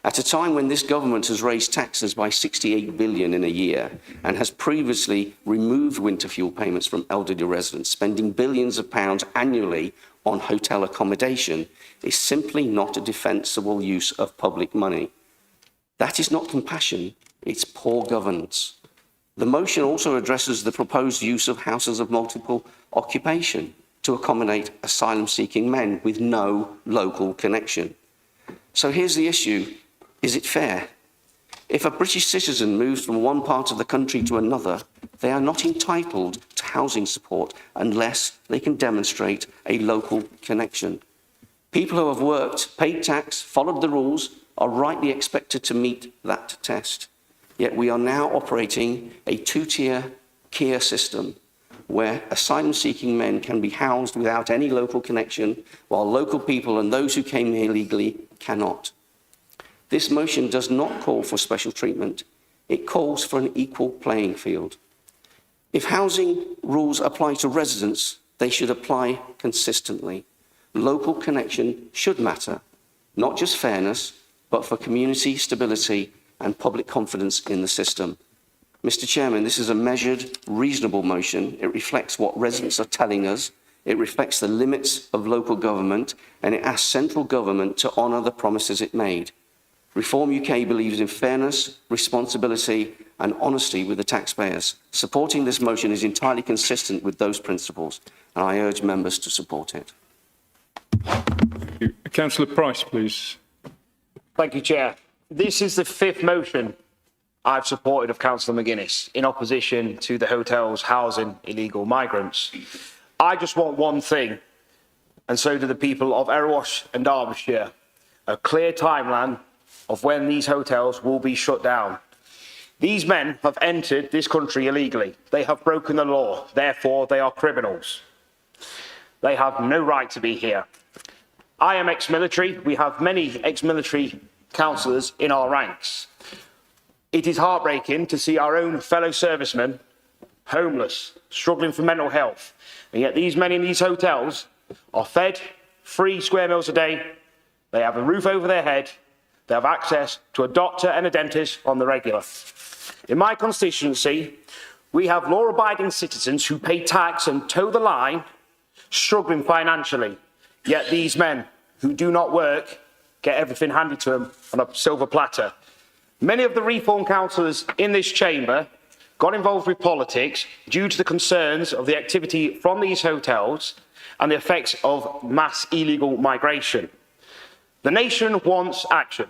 At a time when this government has raised taxes by 68 billion in a year and has previously removed winter fuel payments from elderly residents, spending billions of pounds annually on hotel accommodation is simply not a defensible use of public money. That is not compassion, it's poor governance. The motion also addresses the proposed use of houses of multiple occupation to accommodate asylum-seeking men with no local connection. So here's the issue. Is it fair? If a British citizen moves from one part of the country to another, they are not entitled to housing support unless they can demonstrate a local connection. People who have worked, paid tax, followed the rules, are rightly expected to meet that test. Yet we are now operating a two-tier care system where asylum-seeking men can be housed without any local connection, while local people and those who came here legally cannot. This motion does not call for special treatment. It calls for an equal playing field. If housing rules apply to residents, they should apply consistently. Local connection should matter, not just fairness, but for community stability and public confidence in the system. Mr. Chairman, this is a measured, reasonable motion. It reflects what residents are telling us. It reflects the limits of local government, and it asks central government to honour the promises it made. Reform UK believes in fairness, responsibility and honesty with the taxpayers. Supporting this motion is entirely consistent with those principles, and I urge members to support it. Councillor Price, please. Thank you, Chair. This is the fifth motion I've supported of Councillor McGuinness in opposition to the hotels housing illegal migrants. I just want one thing, and so do the people of Erewash and Derbyshire, a clear timeline of when these hotels will be shut down. These men have entered this country illegally. They have broken the law, therefore they are criminals. They have no right to be here. I am ex-military. We have many ex-military councillors in our ranks. It is heartbreaking to see our own fellow servicemen homeless, struggling for mental health, and yet these men in these hotels are fed 3 square meals a day, they have a roof over their head, they have access to a doctor and a dentist on the regular. In my constituency, we have law-abiding citizens who pay tax and toe the line, struggling financially, yet these men who do not work get everything handed to them on a silver platter. Many of the reform councillors in this chamber got involved with politics due to the concerns of the activity from these hotels and the effects of mass illegal migration. The nation wants action.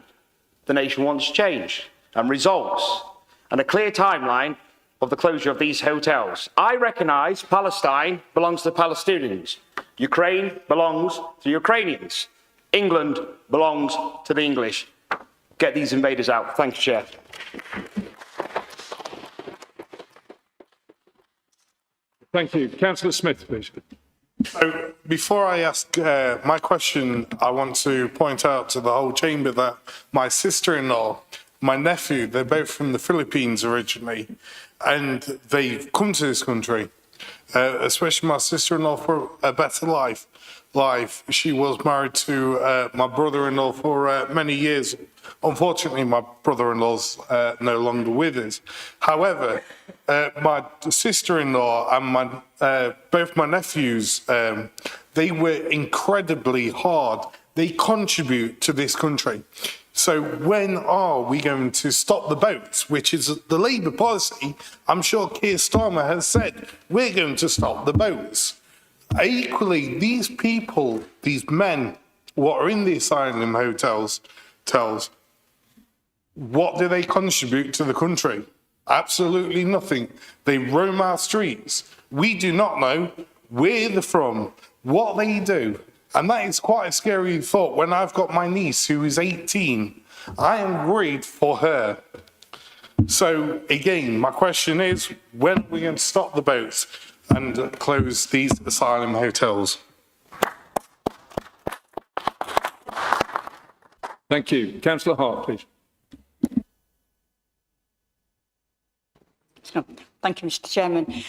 The nation wants change and results and a clear timeline of the closure of these hotels. I recognise Palestine belongs to the Palestinians. Ukraine belongs to the Ukrainians. England belongs to the English. Get these invaders out. Thank you, Chair. Thank you. Councillor Smith, please. So before I ask my question, I want to point out to the whole chamber that my sister-in-law, my nephew, they're both from the Philippines originally, and they've come to this country, especially my sister-in-law, for a better life. She was married to my brother-in-law for many years. Unfortunately, my brother-in-law's no longer with us. However, my sister-in-law and both my nephews, they were incredibly hard. they contribute to this country. So when are we going to stop the boats, which is the Labour policy? I'm sure Keir Starmer has said, we're going to stop the boats. Equally, these people, these men, what are in the asylum hotels, what do they contribute to the country? Absolutely nothing. They roam our streets. We do not know where they're from, what they do. And that is quite a scary thought. When I've got my niece who is 18, I am worried for her. So again, my question is, when are we going to stop the boats and close these asylum hotels? Thank you. Councillor Hart, please. Thank you, Mr. Chairman.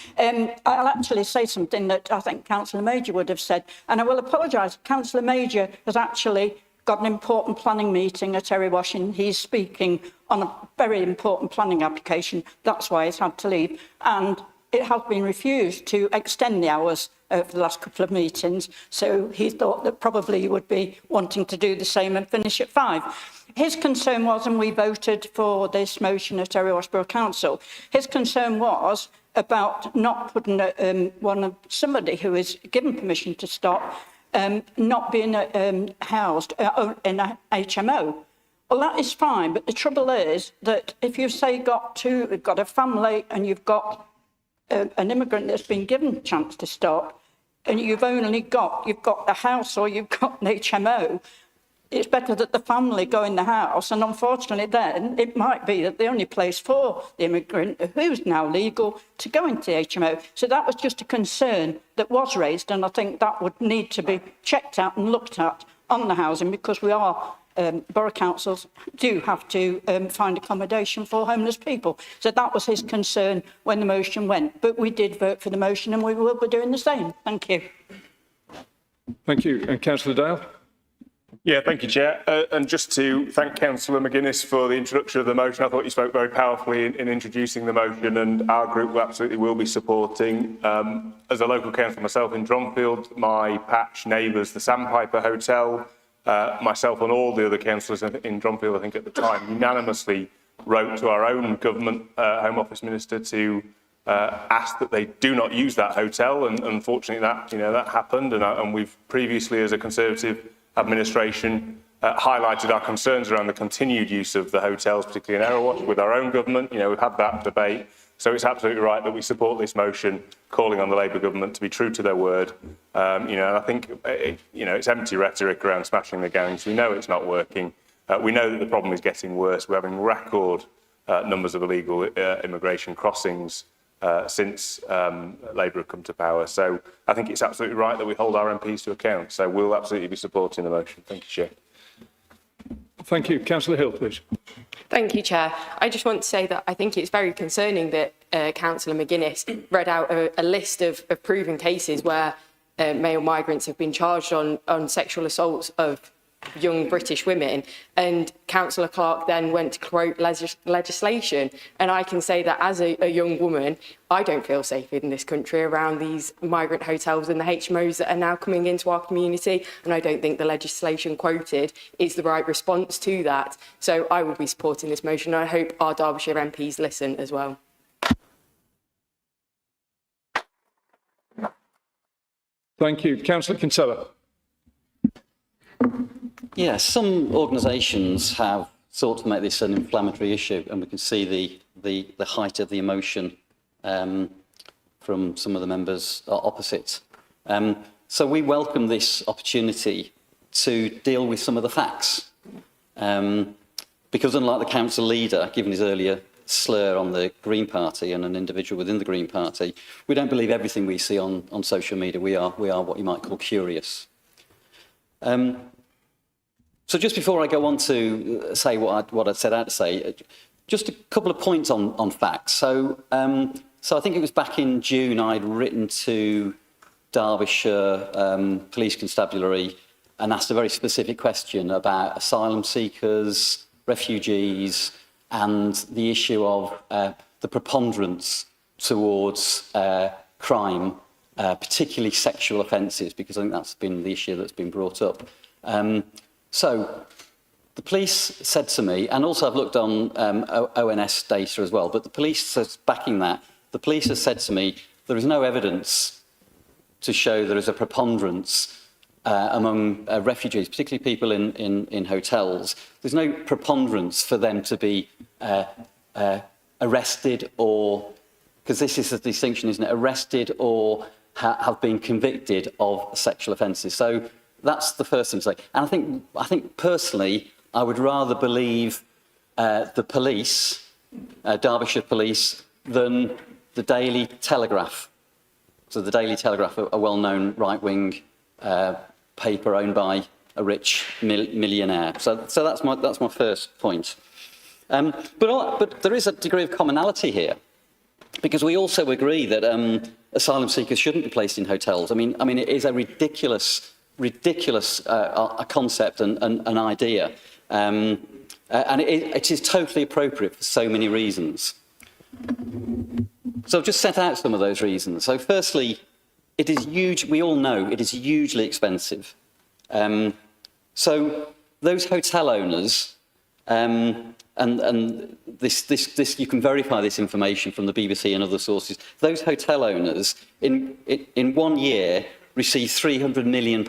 I'll actually say something that I think Councillor Major would have said, and I will apologise. Councillor Major has actually got an important planning meeting at Erewash, and he's speaking on a very important planning application. That's why he's had to leave. And it has been refused to extend the hours over the last couple of meetings, so he thought that probably he would be wanting to do the same and finish at 5. His concern was, and we voted for this motion at Erewash Borough Council, his concern was about not putting somebody who is given permission to stop, not being housed in a HMO. Well, that is fine, but the trouble is that if you say you've got a family and you've got an immigrant that's been given a chance to stop, and you've got a house or you've got an HMO, it's better that the family go in the house, and unfortunately then it might be that the only place for the immigrant who's now legal to go into the HMO. So that was just a concern that was raised, and I think that would need to be checked out and looked at on the housing, because we are borough councils do have to find accommodation for homeless people. So that was his concern when the motion went. But we did vote for the motion, and we will be doing the same. Thank you. Thank you. And Councillor Dale? Yeah, thank you, Chair. And just to thank Councillor McGuinness for the introduction of the motion. I thought you spoke very powerfully in introducing the motion, and our group absolutely will be supporting. As a local councillor myself in Dronfield, my patch neighbours, the Sandpiper Hotel, myself and all the other councillors in Dronfield, I think at the time, unanimously wrote to our own government Home Office Minister to ask that they do not use that hotel, and unfortunately that happened, and we've previously, as a Conservative administration, highlighted our concerns around the continued use of the hotels, particularly in Erewash, with our own government. We've had that debate, so it's absolutely right that we support this motion calling on the Labour government to be true to their word. And I think it's empty rhetoric around smashing the gangs. We know it's not working. We know that the problem is getting worse. We're having record numbers of illegal immigration crossings since Labour have come to power. So I think it's absolutely right that we hold our MPs to account. So we'll absolutely be supporting the motion. Thank you, Chair. Thank you. Councillor Hill, please. Thank you, Chair. I just want to say that I think it's very concerning that Councillor McGuinness read out a list of proven cases where male migrants have been charged on sexual assaults of young British women, and Councillor Clark then went to quote legislation, and I can say that as a young woman, I don't feel safe in this country around these migrant hotels and the HMOs that are now coming into our community, and I don't think the legislation quoted is the right response to that. So I will be supporting this motion, and I hope our Derbyshire MPs listen as well. Thank you. Councillor Kinsella. Yeah, some organisations have sought to make this an inflammatory issue, and we can see the height of the emotion from some of the members opposite. So we welcome this opportunity to deal with some of the facts, because unlike the council leader, given his earlier slur on the Green Party and an individual within the Green Party, we don't believe everything we see on social media. We are what you might call curious. So just before I go on to say what I set out to say, just a couple of points on facts. So I think it was back in June I'd written to Derbyshire Police Constabulary and asked a very specific question about asylum seekers, refugees, and the issue of the preponderance towards crime, particularly sexual offences, because I think that's been the issue that's been brought up. So the police said to me, and also I've looked on ONS data as well, but the police is backing that. The police has said to me there is no evidence to show there is a preponderance among refugees, particularly people in hotels. There's no preponderance for them to be arrested or, because this is the distinction, isn't it? Arrested or have been convicted of sexual offences. So that's the first thing to say. And I think personally, I would rather believe the police, Derbyshire Police, than the Daily Telegraph. So the Daily Telegraph, a well-known right-wing paper owned by a rich millionaire. So that's my first point. But there is a degree of commonality here, because we also agree that asylum seekers shouldn't be placed in hotels. I mean, it is a ridiculous a concept and an idea, and it is totally appropriate for so many reasons. So I've just set out some of those reasons. So firstly, it is huge. We all know it is hugely expensive. So those hotel owners, and this you can verify this information from the BBC and other sources. Those hotel owners in 1 year receive £300 million.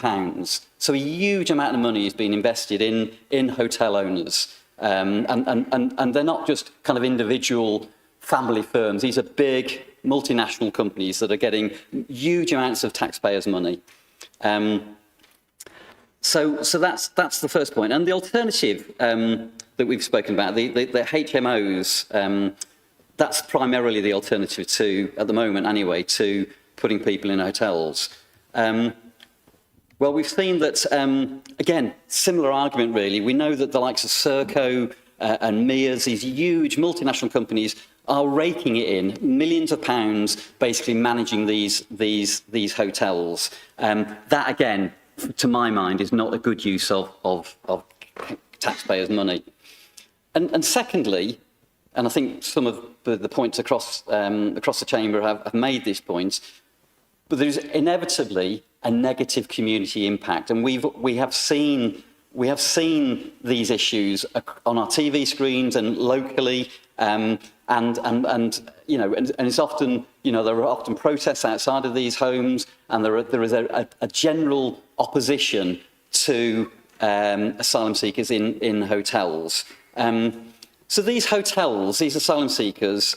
So a huge amount of money is being invested in hotel owners, and they're not just kind of individual family firms. These are big multinational companies that are getting huge amounts of taxpayers' money. So that's the first point. And the alternative that we've spoken about, the HMOs, that's primarily the alternative to, at the moment anyway, to putting people in hotels. Well, we've seen that, again, similar argument really. We know that the likes of Serco and Mears, these huge multinational companies, are raking it in millions of pounds, basically managing these hotels. That, again, to my mind, is not a good use of taxpayers' money. And secondly, and I think some of the points across the chamber have made this point, but there's inevitably a negative community impact, and we have seen these issues on our TV screens and locally, and it's often, there are often protests outside of these homes, and there is a general opposition to asylum seekers in hotels. So these hotels, these asylum seekers,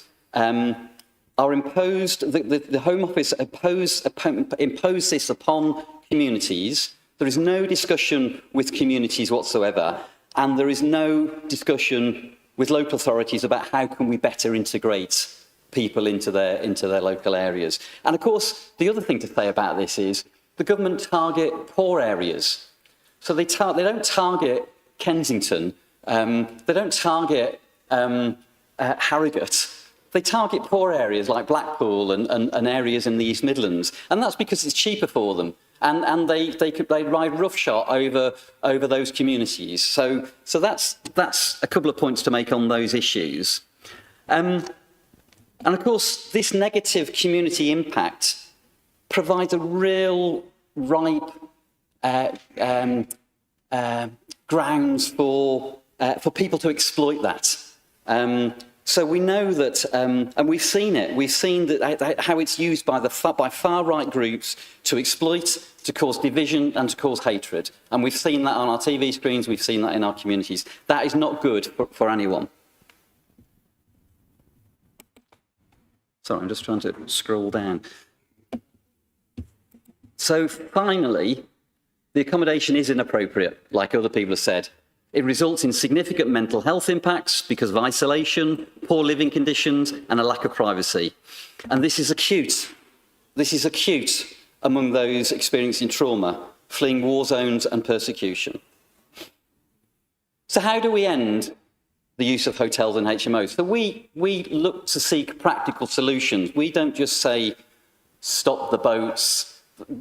are imposed. The Home Office impose this upon communities. There is no discussion with communities whatsoever, and there is no discussion with local authorities about how can we better integrate people into their local areas. And of course, the other thing to say about this is the government target poor areas. So they don't target Kensington, they don't target Harrogate. They target poor areas like Blackpool and areas in the East Midlands, and that's because it's cheaper for them. And they ride roughshod over those communities. So that's a couple of points to make on those issues. And of course, this negative community impact provides a real ripe grounds for people to exploit that. So we know that, and we've seen it. We've seen that how it's used by far-right groups to exploit, to cause division, and to cause hatred. And we've seen that on our TV screens. We've seen that in our communities. That is not good for anyone. Sorry, I'm just trying to scroll down. So finally, the accommodation is inappropriate, like other people have said. It results in significant mental health impacts because of isolation, poor living conditions, and a lack of privacy. And this is acute. This is acute among those experiencing trauma, fleeing war zones and persecution. So how do we end the use of hotels and HMOs? So we look to seek practical solutions. We don't just say, stop the boats,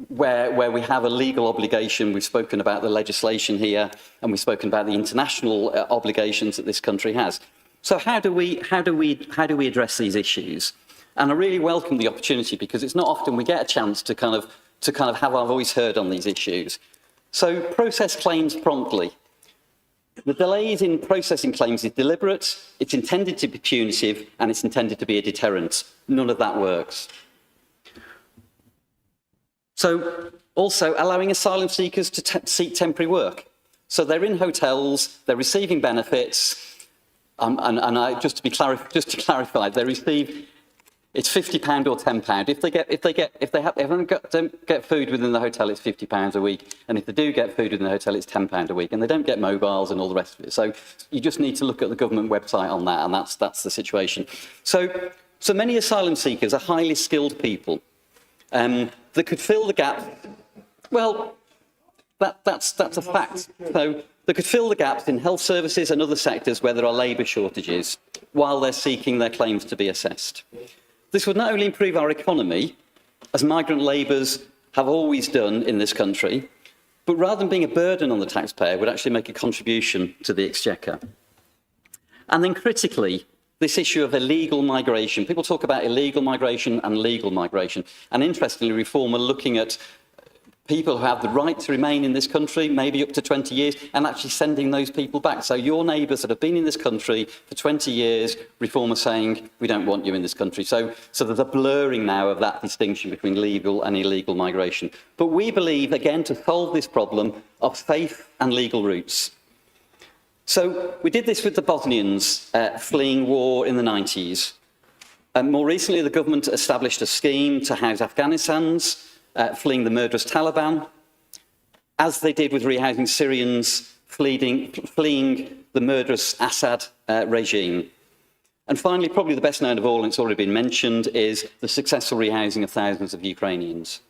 where we have a legal obligation. We've spoken about the legislation here, and we've spoken about the international obligations that this country has. So how do we address these issues? And I really welcome the opportunity, because it's not often we get a chance to kind of have our voice heard on these issues. So process claims promptly. The delays in processing claims is deliberate, it's intended to be punitive, and it's intended to be a deterrent. None of that works. So also allowing asylum seekers to seek temporary work. So they're in hotels, they're receiving benefits, just to clarify, they receive, it's £50 or £10. If they don't get food within the hotel, it's £50 a week, and if they do get food within the hotel, it's £10 a week, and they don't get mobiles and all the rest of it. So you just need to look at the government website on that, and that's the situation. So many asylum seekers are highly skilled people that could fill the gap. Well, that's a fact. So they could fill the gaps in health services and other sectors where there are labour shortages while they're seeking their claims to be assessed. This would not only improve our economy, as migrant labourers have always done in this country, but rather than being a burden on the taxpayer, would actually make a contribution to the exchequer. And then critically, this issue of illegal migration. People talk about illegal migration and legal migration. And interestingly, Reform are looking at people who have the right to remain in this country, maybe up to 20 years, and actually sending those people back. So your neighbours that have been in this country for 20 years, Reform are saying, we don't want you in this country. So there's a blurring now of that distinction between legal and illegal migration. But we believe, again, to solve this problem of safe and legal routes. So we did this with the Bosnians fleeing war in the 90s. And more recently, the government established a scheme to house Afghanistans fleeing the murderous Taliban, as they did with rehousing Syrians fleeing the murderous Assad regime. And finally, probably the best known of all, and it's already been mentioned, is the successful rehousing of thousands of Ukrainians.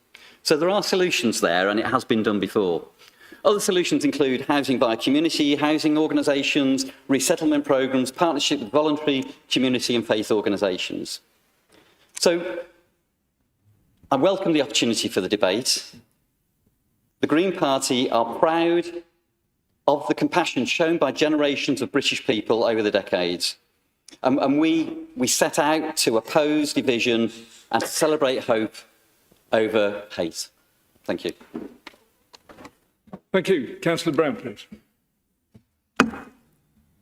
So there are solutions there, and it has been done before. Other solutions include housing via community housing organisations, resettlement programmes, partnership with voluntary community and faith organisations. So I welcome the opportunity for the debate. The Green Party are proud of the compassion shown by generations of British people over the decades. And we set out to oppose division and to celebrate hope over hate. Thank you. Thank you. Councillor Brown, please.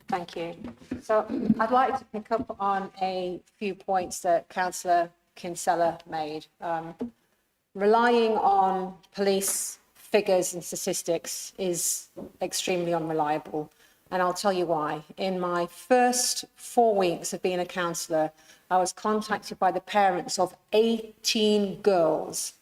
Thank you. So I'd like to pick up on a few points that Councillor Kinsella made. Relying on police figures and statistics is extremely unreliable, and I'll tell you why. In my first 4 weeks of being a councillor, I was contacted by the parents of 18 girls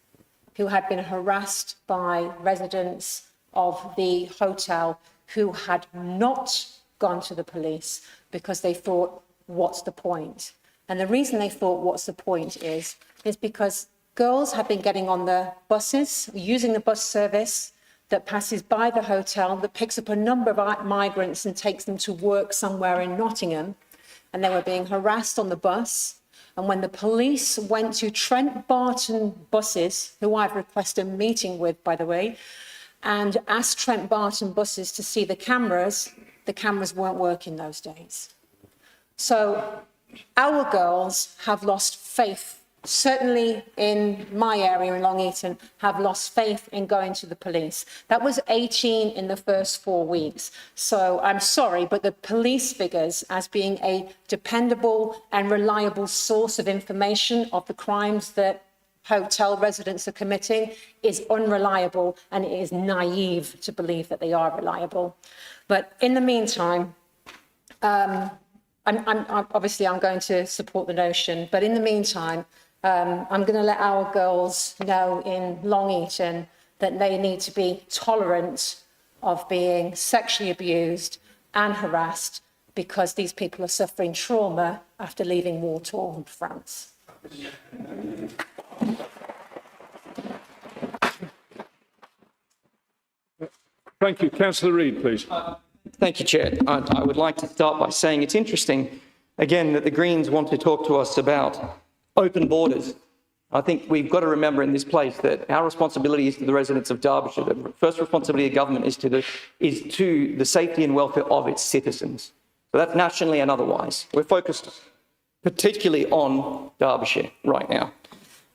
who had been harassed by residents of the hotel who had not gone to the police because they thought, what's the point? And the reason they thought, what's the point is because girls have been getting on the buses, using the bus service that passes by the hotel, that picks up a number of migrants and takes them to work somewhere in Nottingham. And they were being harassed on the bus. And when the police went to Trent Barton buses, who I've requested a meeting with, by the way, and asked Trent Barton buses to see the cameras weren't working those days. So our girls have lost faith, certainly in my area in Long Eaton, have lost faith in going to the police. That was 18 in the first 4 weeks. So I'm sorry, but the police figures as being a dependable and reliable source of information of the crimes that hotel residents are committing is unreliable, and it is naive to believe that they are reliable. But in the meantime, I'm going to support the notion, but in the meantime, I'm going to let our girls know in Long Eaton that they need to be tolerant of being sexually abused and harassed because these people are suffering trauma after leaving war-torn France. Thank you. Councillor Reid, please. Thank you, Chair. I would like to start by saying it's interesting, again, that the Greens want to talk to us about open borders. I think we've got to remember in this place that our responsibility is to the residents of Derbyshire. The first responsibility of government is to the safety and welfare of its citizens. So that's nationally and otherwise. We're focused particularly on Derbyshire right now.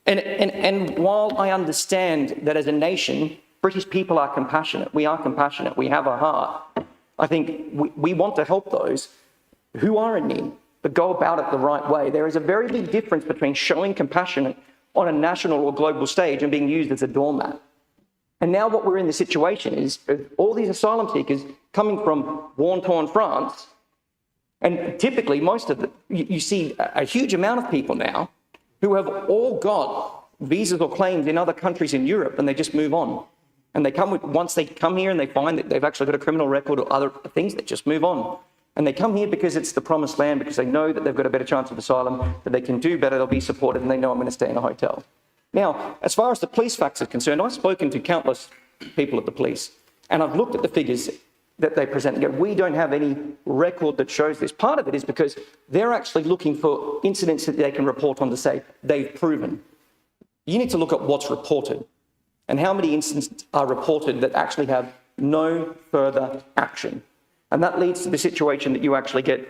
And while I understand that as a nation, British people are compassionate. We are compassionate. We have a heart. I think we want to help those who are in need, but go about it the right way. There is a very big difference between showing compassion on a national or global stage and being used as a doormat. And now what we're in the situation is all these asylum seekers coming from war-torn France, and typically most of you see a huge amount of people now who have all got visas or claims in other countries in Europe, and they just move on. And they once they come here and they find that they've actually got a criminal record or other things, they just move on. And they come here because it's the promised land, because they know that they've got a better chance of asylum, that they can do better, they'll be supported, and they know I'm going to stay in a hotel. Now, as far as the police facts are concerned, I've spoken to countless people at the police, and I've looked at the figures that they present. Yet we don't have any record that shows this. Part of it is because they're actually looking for incidents that they can report on to say they've proven. You need to look at what's reported and how many incidents are reported that actually have no further action. And that leads to the situation that you actually get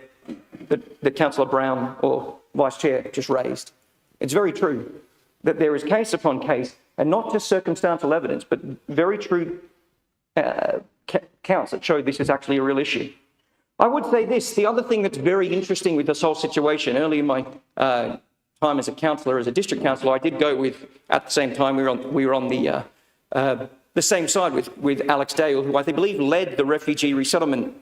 that Councillor Brown or Vice Chair just raised. It's very true that there is case upon case, and not just circumstantial evidence, but very true counts that show this is actually a real issue. I would say this, the other thing that's very interesting with this whole situation, early in my time as a councillor, as a district councillor, I did go with, at the same time, we were on the same side with Alex Dale, who I believe led the Refugee Resettlement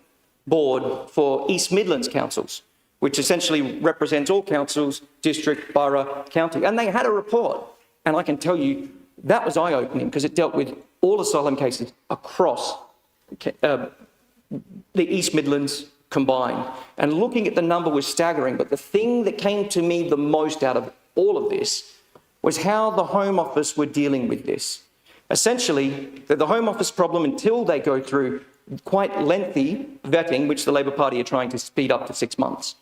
Board for East Midlands councils, which essentially represents all councils, district, borough, county. And they had a report. And I can tell you that was eye-opening because it dealt with all asylum cases across the East Midlands combined. And looking at the number was staggering. But the thing that came to me the most out of all of this was how the Home Office were dealing with this. Essentially, the Home Office problem, until they go through quite lengthy vetting, which the Labor Party are trying to speed up to 6 months,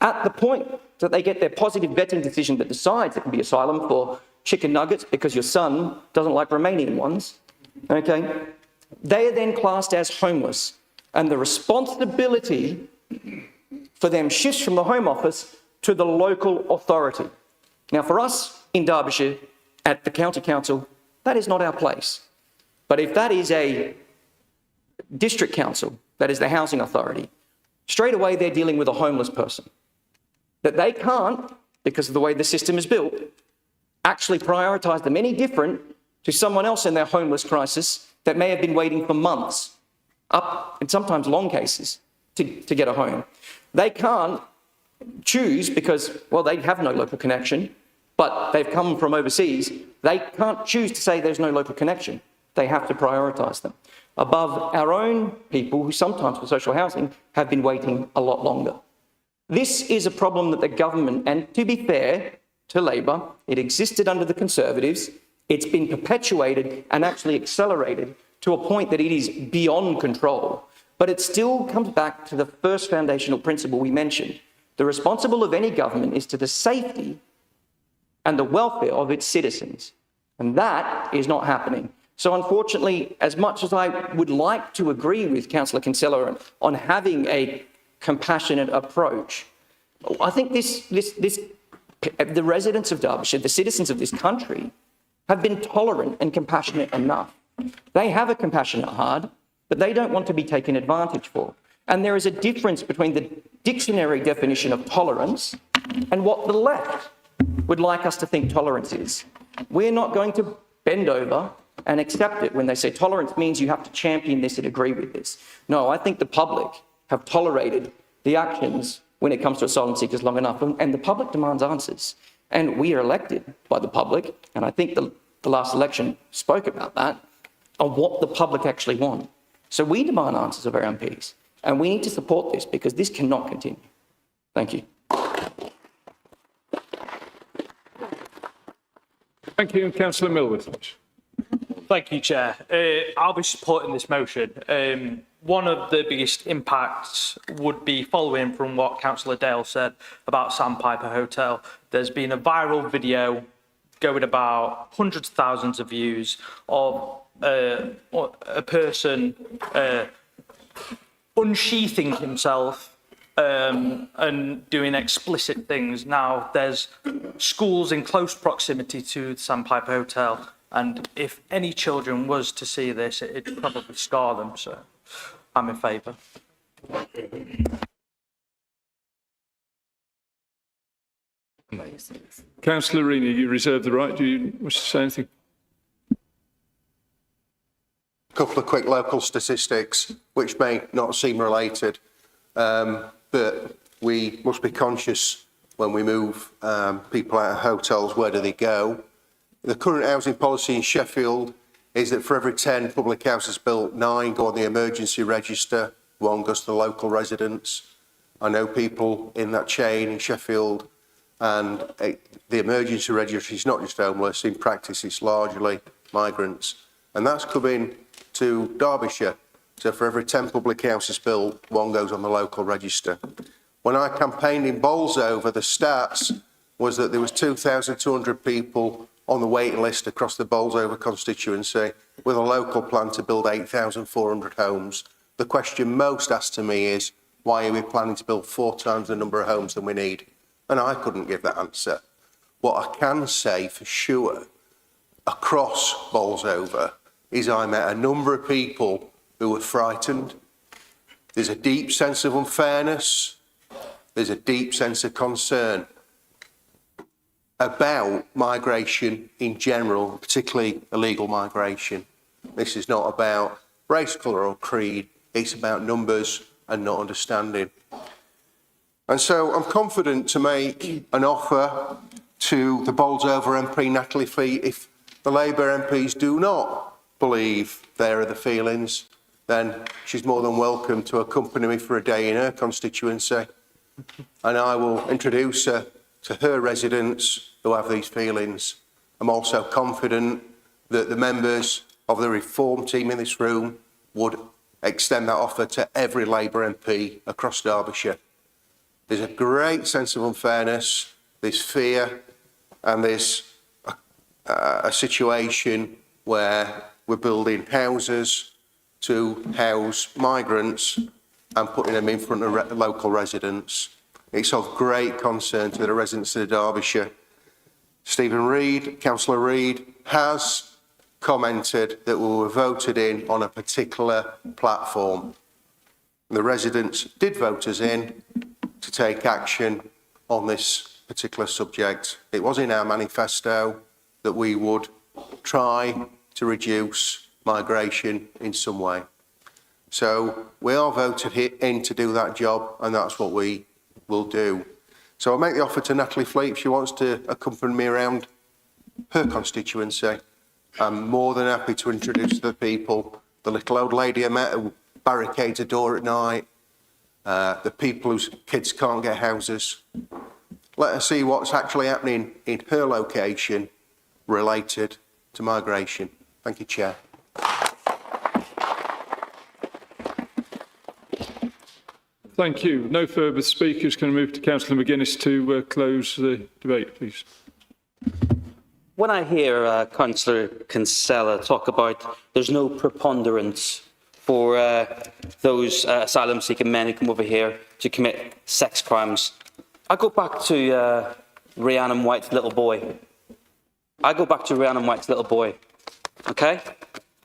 at the point that they get their positive vetting decision that decides it can be asylum for chicken nuggets because your son doesn't like Romanian ones, okay, they are then classed as homeless. And the responsibility for them shifts from the Home Office to the local authority. Now, for us in Derbyshire, at the County Council, that is not our place. But if that is a district council, that is the housing authority, straight away they're dealing with a homeless person. That they can't, because of the way the system is built, actually prioritise them any different to someone else in their homeless crisis that may have been waiting for months, up in sometimes long cases, to get a home. They can't choose because, well, they have no local connection, but they've come from overseas. They can't choose to say there's no local connection. They have to prioritise them above our own people who sometimes for social housing have been waiting a lot longer. This is a problem that the government, and to be fair to Labor, it existed under the Conservatives, it's been perpetuated and actually accelerated to a point that it is beyond control. But it still comes back to the first foundational principle we mentioned. The responsible of any government is to the safety and the welfare of its citizens. And that is not happening. So unfortunately, as much as I would like to agree with Councillor Kinsella on having a compassionate approach, I think the residents of Derbyshire, the citizens of this country, have been tolerant and compassionate enough. They have a compassionate heart, but they don't want to be taken advantage for. And there is a difference between the dictionary definition of tolerance and what the left would like us to think tolerance is. We're not going to bend over and accept it when they say tolerance means you have to champion this and agree with this. No, I think the public have tolerated the actions when it comes to asylum seekers long enough, and the public demands answers. And we are elected by the public, and I think the last election spoke about that, on what the public actually want. So we demand answers of our MPs, and we need to support this because this cannot continue. Thank you. Thank you, Councillor Millward. Thank you, Chair. I'll be supporting this motion. One of the biggest impacts would be following from what Councillor Dale said about Sandpiper Hotel. There's been a viral video going about hundreds of thousands of views of a person unsheathing himself and doing explicit things. Now, there's schools in close proximity to the Sandpiper Hotel. And if any children was to see this, it'd probably scar them. So I'm in favour. Councillor Rini, you reserve the right. Do you wish to say anything? A couple of quick local statistics, which may not seem related, but we must be conscious when we move people out of hotels, where do they go? The current housing policy in Sheffield is that for every 10 public houses built, 9 go on the emergency register, 1 goes to the local residents. I know people in that chain in Sheffield, and the emergency register is not just homeless, in practice it's largely migrants. And that's coming to Derbyshire. So for every 10 public houses built, 1 goes on the local register. When I campaigned in Bolsover, the stats was that there was 2,200 people on the waiting list across the Bolsover constituency, with a local plan to build 8,400 homes. The question most asked to me is, why are we planning to build 4 times the number of homes than we need? And I couldn't give that answer. What I can say for sure, across Bolsover, is I met a number of people who were frightened. There's a deep sense of unfairness. There's a deep sense of concern about migration in general, particularly illegal migration. This is not about race, colour or creed. It's about numbers and not understanding. And so I'm confident to make an offer to the Bolsover MP, Natalie Fleet. If the Labour MPs do not believe there are the feelings, then she's more than welcome to accompany me for a day in her constituency. And I will introduce her to her residents who have these feelings. I'm also confident that the members of the Reform team in this room would extend that offer to every Labour MP across Derbyshire. There's a great sense of unfairness, there's fear, and there's a situation where we're building houses to house migrants and putting them in front of local residents. It's of great concern to the residents of Derbyshire. Stephen Reid, Councillor Reid, has commented that we were voted in on a particular platform. The residents did vote us in to take action on this particular subject. It was in our manifesto that we would try to reduce migration in some way. So we are voted in to do that job, and that's what we will do. So I'll make the offer to Natalie Fleet if she wants to accompany me around her constituency. I'm more than happy to introduce the people, the little old lady I met who barricades a door at night, the people whose kids can't get houses. Let us see what's actually happening in her location related to migration. Thank you, Chair. Thank you. No further speakers. Can I move to Councillor McGuinness to close the debate, please? When I hear Councillor Kinsella talk about there's no preponderance for those asylum-seeking men who come over here to commit sex crimes, I go back to Rhiannon White's little boy. I go back to Rhiannon White's little boy, okay?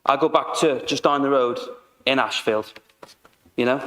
I go back to just down the road in Ashfield, you know,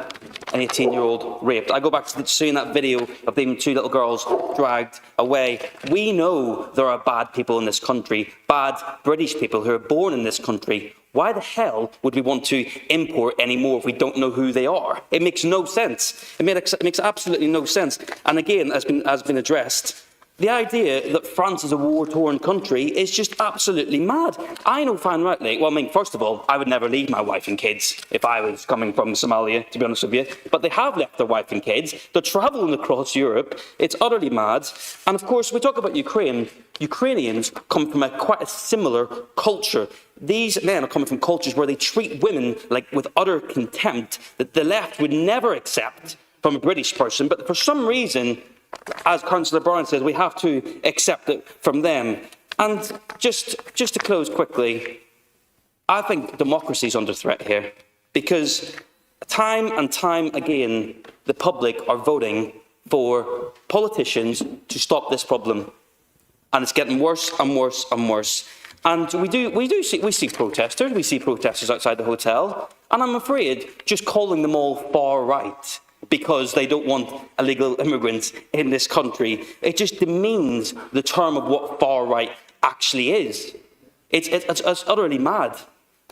an 18-year-old raped. I go back to seeing that video of them 2 little girls dragged away. We know there are bad people in this country, bad British people who are born in this country. Why the hell would we want to import any more if we don't know who they are? It makes no sense. It makes absolutely no sense. And again, as been addressed, the idea that France is a war-torn country is just absolutely mad. I know fine rightly, well, I mean, first of all, I would never leave my wife and kids if I was coming from Somalia, to be honest with you. But they have left their wife and kids. They're travelling across Europe. It's utterly mad. And of course, we talk about Ukraine. Ukrainians come from quite a similar culture. These men are coming from cultures where they treat women like with utter contempt that the left would never accept from a British person. But for some reason, as Councillor Brown says, we have to accept it from them. And just to close quickly, I think democracy is under threat here, because time and time again, the public are voting for politicians to stop this problem. And it's getting worse and worse and worse. And we see protesters outside the hotel, and I'm afraid just calling them all far right because they don't want illegal immigrants in this country, it just demeans the term of what far right actually is. It's utterly mad.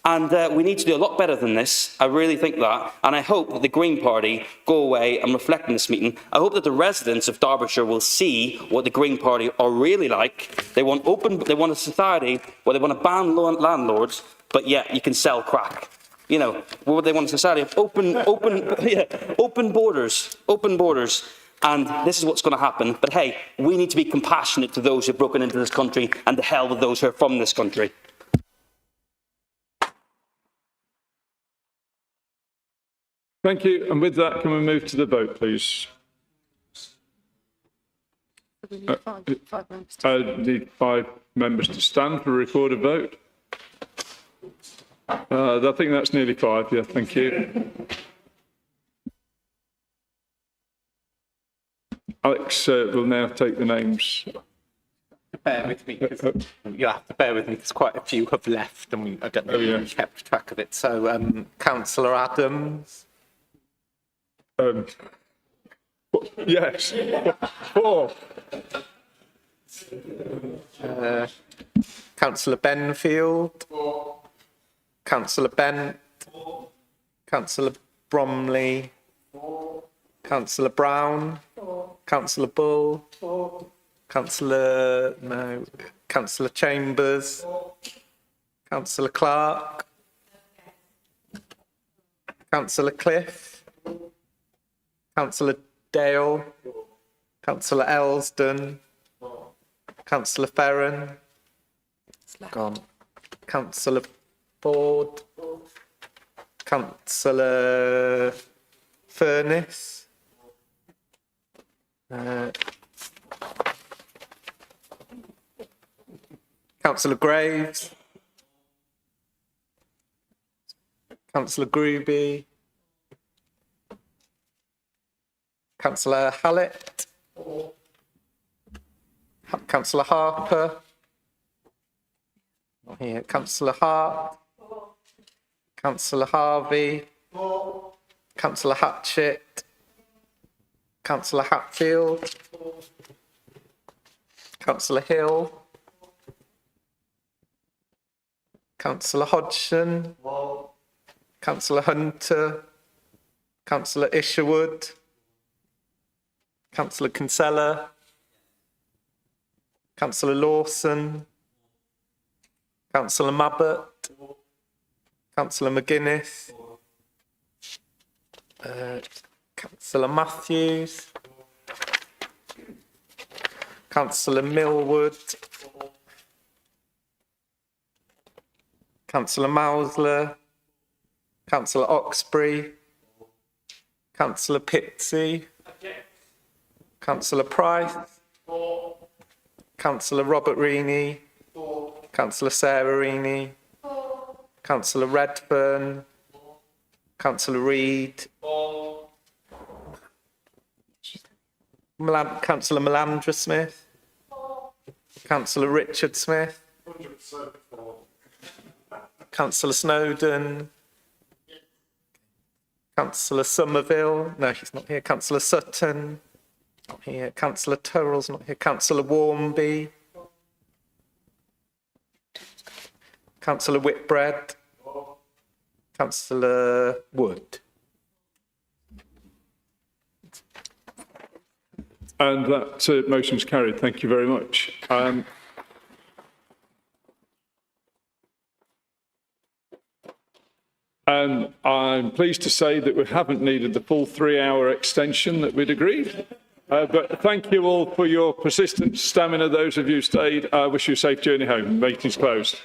And we need to do a lot better than this. I really think that. And I hope that the Green Party go away and reflect on this meeting. I hope that the residents of Derbyshire will see what the Green Party are really like. They want a society where they want to ban landlords, but yet you can sell crack. You know, what they want a society of open borders. And this is what's going to happen. But hey, we need to be compassionate to those who have broken into this country, and the hell with those who are from this country. Thank you. And with that, can we move to the vote, please? I need 5 members to stand for a recorded vote. I think that's nearly 5. Yeah, thank you. Alex will now take the names. Bear with me, because you'll have to bear with me because quite a few have left, and I don't know if we kept track of it. So, Councillor Adams. Yes. 4. Councillor Benfield. Councillor Bent. Councillor Bromley. Councillor Brown. Councillor Bull. Councillor Chambers. Councillor Clark. Councillor Cliff. Councillor Dale. Councillor Elsdon. Councillor Ferran. Gone. Councillor Ford. Councillor Furness. Councillor Graves. Councillor Gruby. Councillor Hallett. Councillor Harper. Not here. Councillor Hart. Councillor Harvey. Councillor Hatchett. Councillor Hatfield. Councillor Hill. Councillor Hodgson. Councillor Hunter. Councillor Isherwood. Councillor Kinsella. Councillor Lawson. Councillor Mabbott. Councillor McGuinness. Councillor Matthews. Councillor Millwood. Councillor Mausler. Councillor Oxbury. Councillor Pitsey. Councillor Price. Councillor Robert Reaney. Councillor Sarah Reaney. Councillor Redfern. Councillor Reid. Councillor Melandra Smith. Councillor Richard Smith. Councillor Snowden. Councillor Somerville. No, he's not here. Councillor Sutton. Not here. Councillor Turrell's not here. Councillor Warmby. Councillor Whitbread. Councillor Wood. And that motion's carried. Thank you very much. And I'm pleased to say that we haven't needed the full 3-hour extension that we'd agreed. But thank you all for your persistent stamina. Those of you who stayed, I wish you a safe journey home. Meeting's closed.